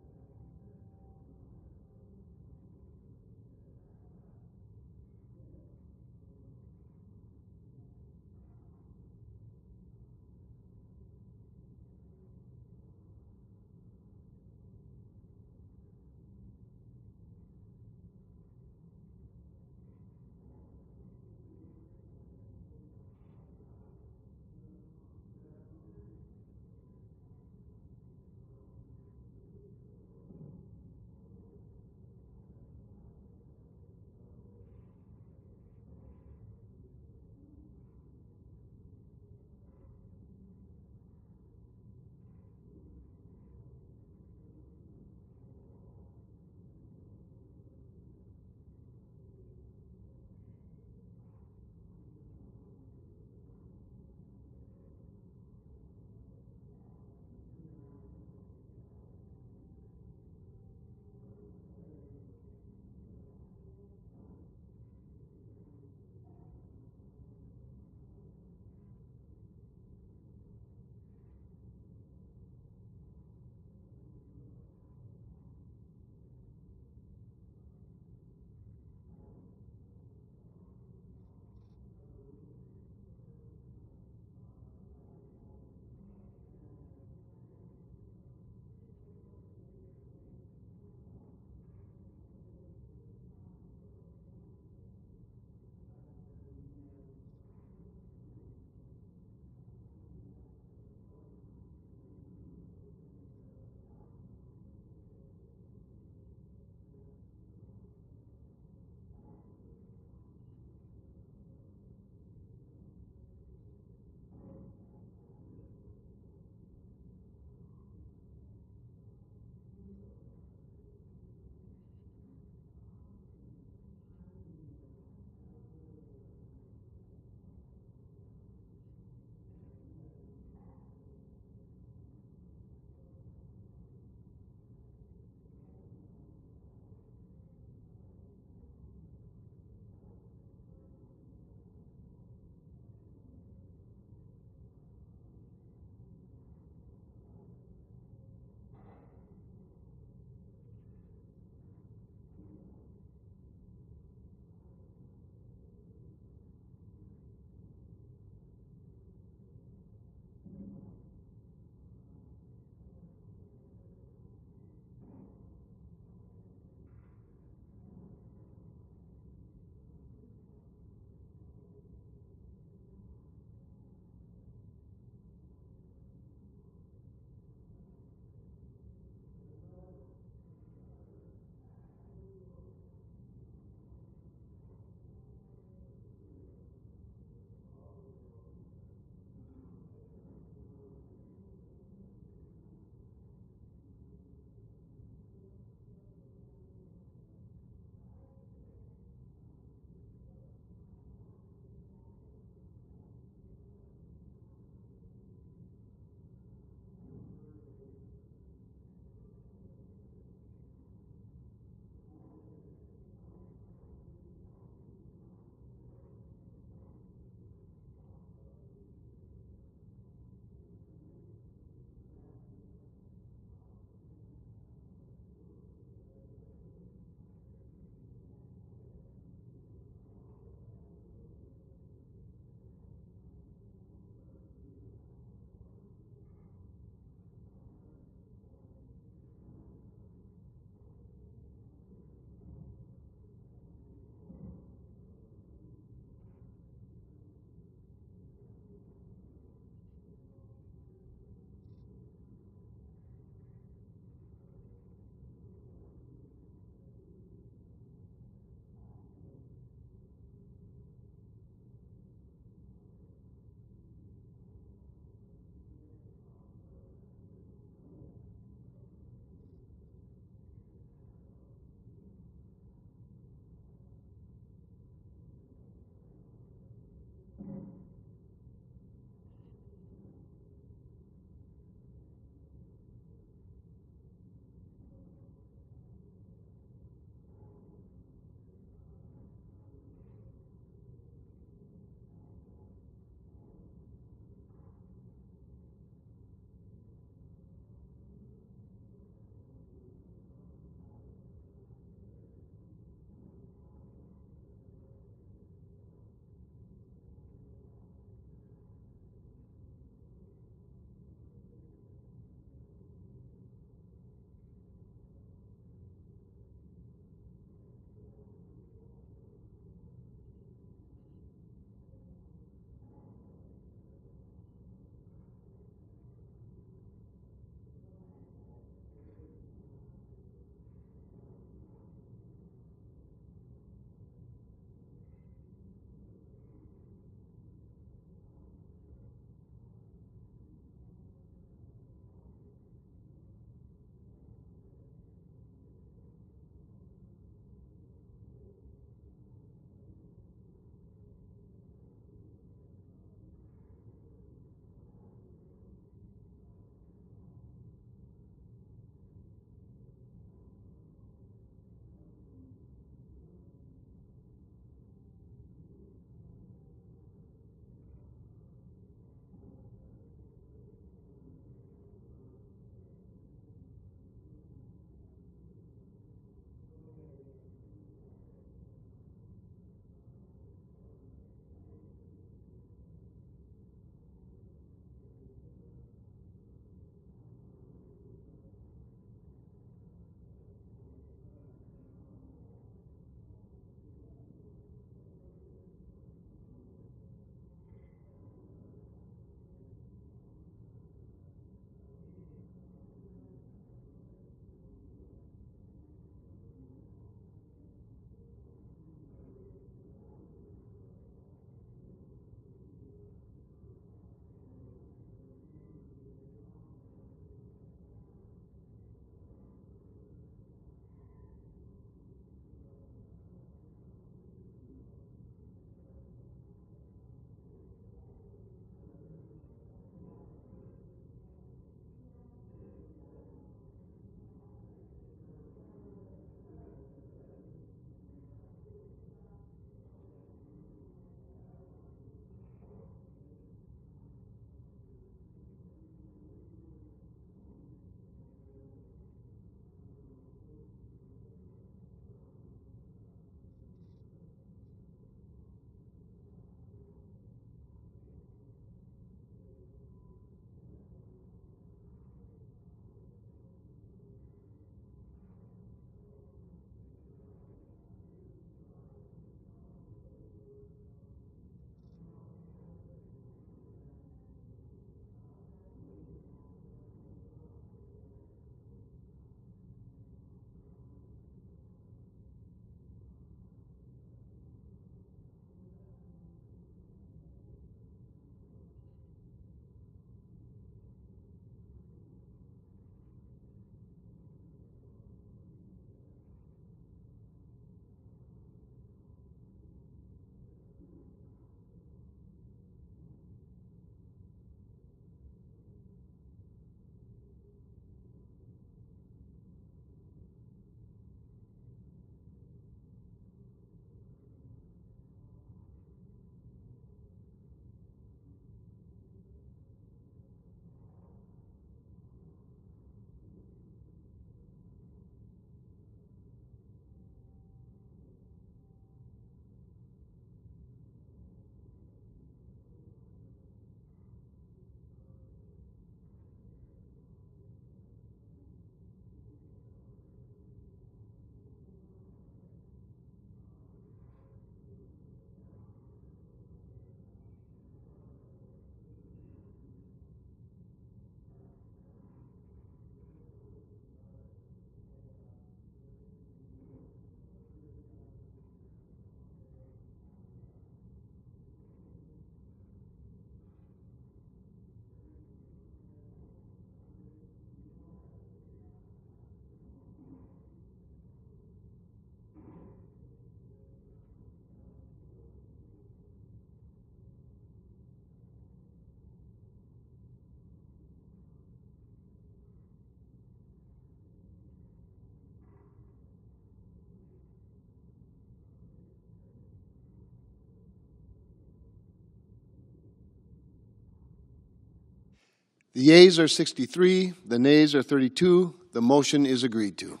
The yeas are 63, the nays are 32. The motion is agreed to.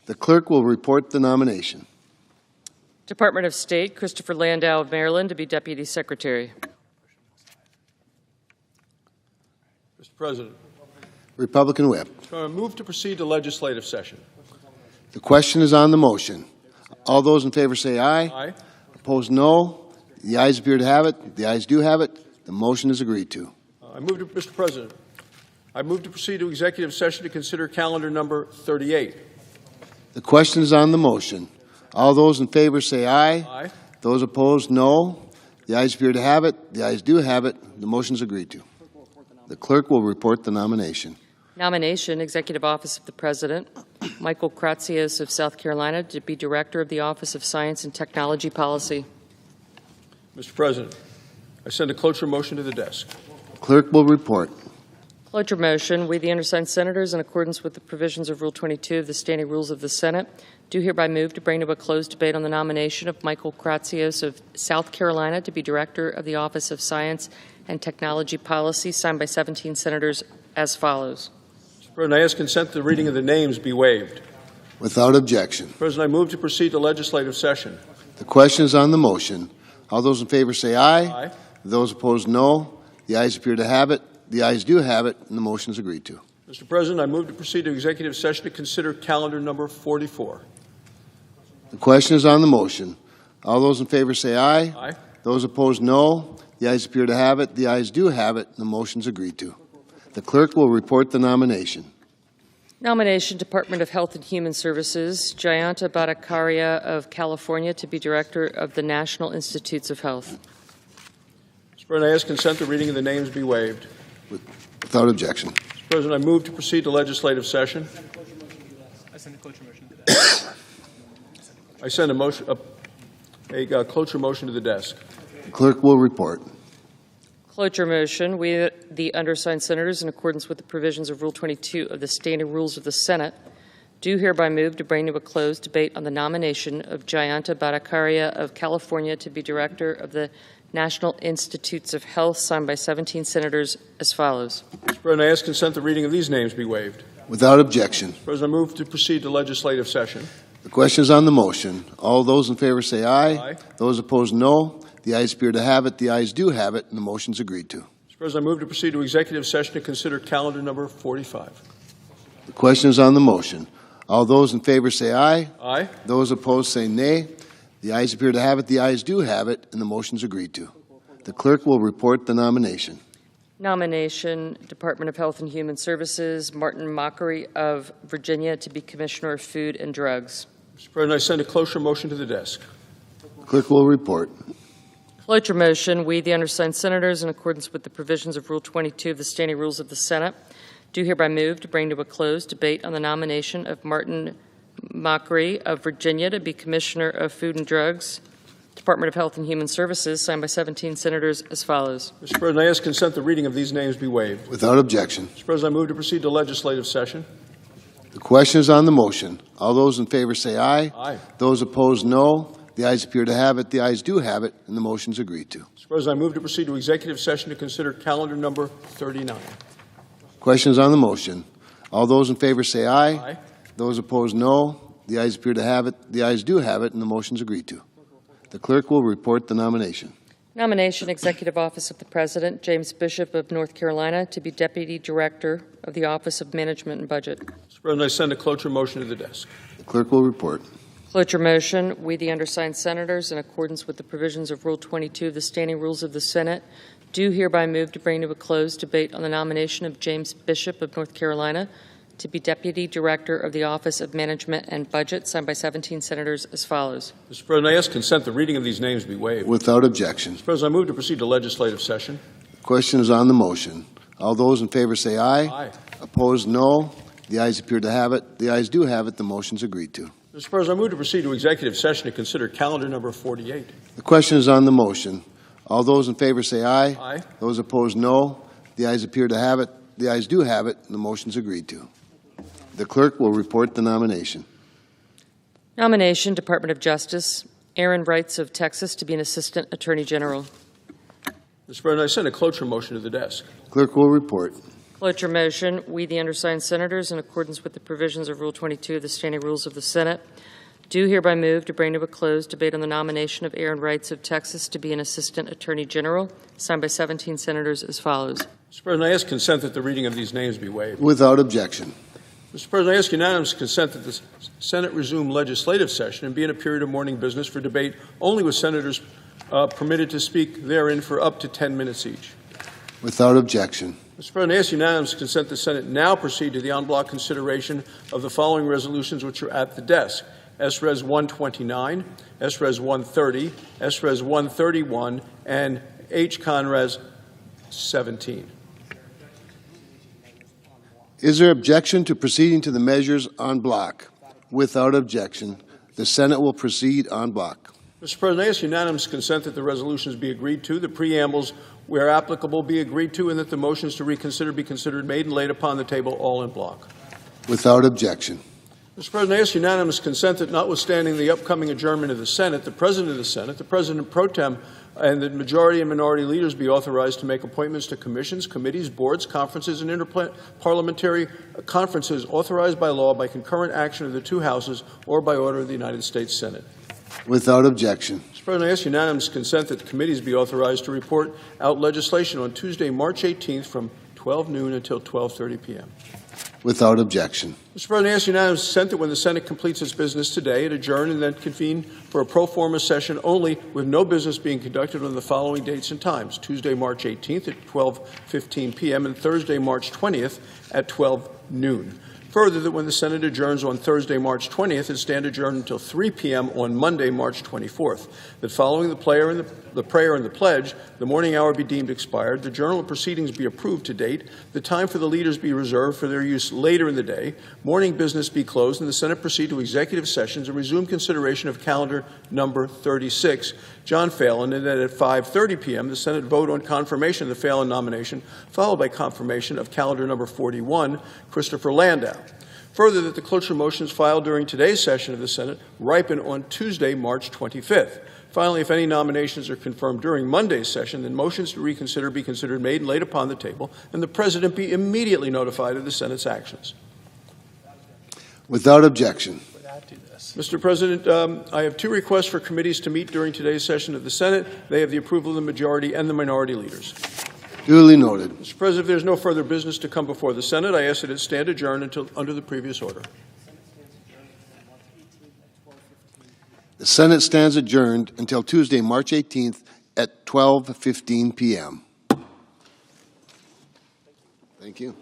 The clerk will report the nomination. Department of State, Christopher Landau of Maryland to be Deputy Secretary. Mr. President, Republican Whip. I move to proceed to legislative session. The question is on the motion. All those in favor say aye. Aye. Opposed, no. The ayes appear to have it. The ayes do have it. The motion is agreed to. Mr. President, I move to proceed to executive session to consider calendar number 38. The question is on the motion. All those in favor say aye. Aye. Those opposed, no. The ayes appear to have it. The ayes do have it. The motion is agreed to. The clerk will report the nomination. Nomination, Executive Office of the President, Michael Kratsios of South Carolina to be Director of the Office of Science and Technology Policy. Mr. President, I send a cloture motion to the desk. Clerk will report. Cloture motion, we the undersigned senators, in accordance with the provisions of Rule 22 of the Standing Rules of the Senate, do hereby move to bring to a closed debate on the nomination of Michael Kratsios of South Carolina to be Director of the Office of Science and Technology Policy, signed by 17 senators as follows. Mr. President, I ask consent that the reading of the names be waived. Without objection. Mr. President, I move to proceed to legislative session. The question is on the motion. All those in favor say aye. Aye. Those opposed, no. The ayes appear to have it. The ayes do have it, and the motion is agreed to. Mr. President, I move to proceed to executive session to consider calendar number 44. The question is on the motion. All those in favor say aye. Aye. Those opposed, no. The ayes appear to have it. The ayes do have it, and the motion is agreed to. The clerk will report the nomination. Nomination, Department of Health and Human Services, Jayanta Bhattacharya of California to be Director of the National Institutes of Health. Mr. President, I ask consent the reading of the names be waived. Without objection. Mr. President, I move to proceed to legislative session. I send a cloture motion to the desk. I send a cloture motion to the desk. The clerk will report. Cloture motion, we, the undersigned senators, in accordance with the provisions of Rule 22 of the Standing Rules of the Senate, do hereby move to bring to a closed debate on the nomination of Jayanta Bhattacharya of California to be Director of the National Institutes of Health, signed by 17 senators as follows. Mr. President, I ask consent the reading of these names be waived. Without objection. Mr. President, I move to proceed to legislative session. The question is on the motion. All those in favor say aye. Aye. Those opposed, no. The ayes appear to have it. The ayes do have it, and the motion is agreed to. Mr. President, I move to proceed to executive session to consider calendar number 45. The question is on the motion. All those in favor say aye. Aye. Those opposed say nay. The ayes appear to have it. The ayes do have it, and the motion is agreed to. The clerk will report the nomination. Nomination, Department of Health and Human Services, Martin Mockery of Virginia to be Commissioner of Food and Drugs. Mr. President, I send a cloture motion to the desk. Clerk will report. Cloture motion, we, the undersigned senators, in accordance with the provisions of Rule 22 of the Standing Rules of the Senate, do hereby move to bring to a closed debate on the nomination of Martin Mockery of Virginia to be Commissioner of Food and Drugs, Department of Health and Human Services, signed by 17 senators as follows. Mr. President, I ask consent the reading of these names be waived. Without objection. Mr. President, I move to proceed to legislative session. The question is on the motion. All those in favor say aye. Aye. Those opposed, no. The ayes appear to have it. The ayes do have it, and the motion is agreed to. Mr. President, I move to proceed to executive session to consider calendar number 39. Question is on the motion. All those in favor say aye. Aye. Those opposed, no. The ayes appear to have it. The ayes do have it, and the motion is agreed to. The clerk will report the nomination. Nomination, Executive Office of the President, James Bishop of North Carolina to be Deputy Director of the Office of Management and Budget. Mr. President, I send a cloture motion to the desk. The clerk will report. Cloture motion, we, the undersigned senators, in accordance with the provisions of Rule 22 of the Standing Rules of the Senate, do hereby move to bring to a closed debate on the nomination of James Bishop of North Carolina to be Deputy Director of the Office of Management and Budget, signed by 17 senators as follows. Mr. President, I ask consent the reading of these names be waived. Without objection. Mr. President, I move to proceed to legislative session. The question is on the motion. All those in favor say aye. Aye. Opposed, no. The ayes appear to have it. The ayes do have it. The motion is agreed to. Mr. President, I move to proceed to executive session to consider calendar number 48. The question is on the motion. All those in favor say aye. Aye. Those opposed, no. The ayes appear to have it. The ayes do have it, and the motion is agreed to. The clerk will report the nomination. Nomination, Department of Justice, Aaron Wrights of Texas to be an Assistant Attorney General. Mr. President, I send a cloture motion to the desk. Clerk will report. Cloture motion, we, the undersigned senators, in accordance with the provisions of Rule 22 of the Standing Rules of the Senate, do hereby move to bring to a close debate on the nomination of Aaron Wrights of Texas to be an Assistant Attorney General, signed by 17 senators as follows. Mr. President, I ask consent that the reading of these names be waived. Without objection. Mr. President, I ask unanimous consent that the Senate resume legislative session and be in a period of morning business for debate only with senators permitted to speak therein for up to 10 minutes each. Without objection. Mr. President, I ask unanimous consent the Senate now proceed to the en bloc consideration of the following resolutions which are at the desk. S-Res 129, S-Res 130, S-Res 131, and H-Con-Res 17. Is there objection to proceeding to the measures en bloc? Without objection, the Senate will proceed en bloc. Mr. President, I ask unanimous consent that the resolutions be agreed to, the preambles, where applicable, be agreed to, and that the motions to reconsider be considered made and laid upon the table all in bloc. Without objection. Mr. President, I ask unanimous consent that notwithstanding the upcoming adjournment of the Senate, the President of the Senate, the President pro tem, and the majority and minority leaders be authorized to make appointments to commissions, committees, boards, conferences, and interparliamentary conferences authorized by law by concurrent action of the two houses or by order of the United States Senate. Without objection. Mr. President, I ask unanimous consent that the committees be authorized to report out legislation on Tuesday, March 18th from 12 noon until 12:30 p.m. Without objection. Mr. President, I ask unanimous consent that when the Senate completes its business today, it adjourn and then convene for a pro forma session only, with no business being conducted on the following dates and times: Tuesday, March 18th at 12:15 p.m. and Thursday, March 20th at 12 noon. Further, that when the Senate adjourns on Thursday, March 20th, it stand adjourned until 3 p.m. on Monday, March 24th. That following the prayer and the pledge, the morning hour be deemed expired, the journal of proceedings be approved to date, the time for the leaders be reserved for their use later in the day, morning business be closed, and the Senate proceed to executive sessions and resume consideration of calendar number 36, John Phelan, and that at 5:30 p.m. the Senate vote on confirmation of the Phelan nomination, followed by confirmation of calendar number 41, Christopher Landau. Further, that the cloture motions filed during today's session of the Senate ripen on Tuesday, March 25th. Finally, if any nominations are confirmed during Monday's session, then motions to reconsider be considered made and laid upon the table, and the President be immediately notified of the Senate's actions. Without objection. Mr. President, I have two requests for committees to meet during today's session of the Senate. They have the approval of the majority and the minority leaders. Duly noted. Mr. President, if there's no further business to come before the Senate, I ask that it stand adjourned until under the previous order. The Senate stands adjourned until Tuesday, March 18th at 12:15 p.m. Thank you.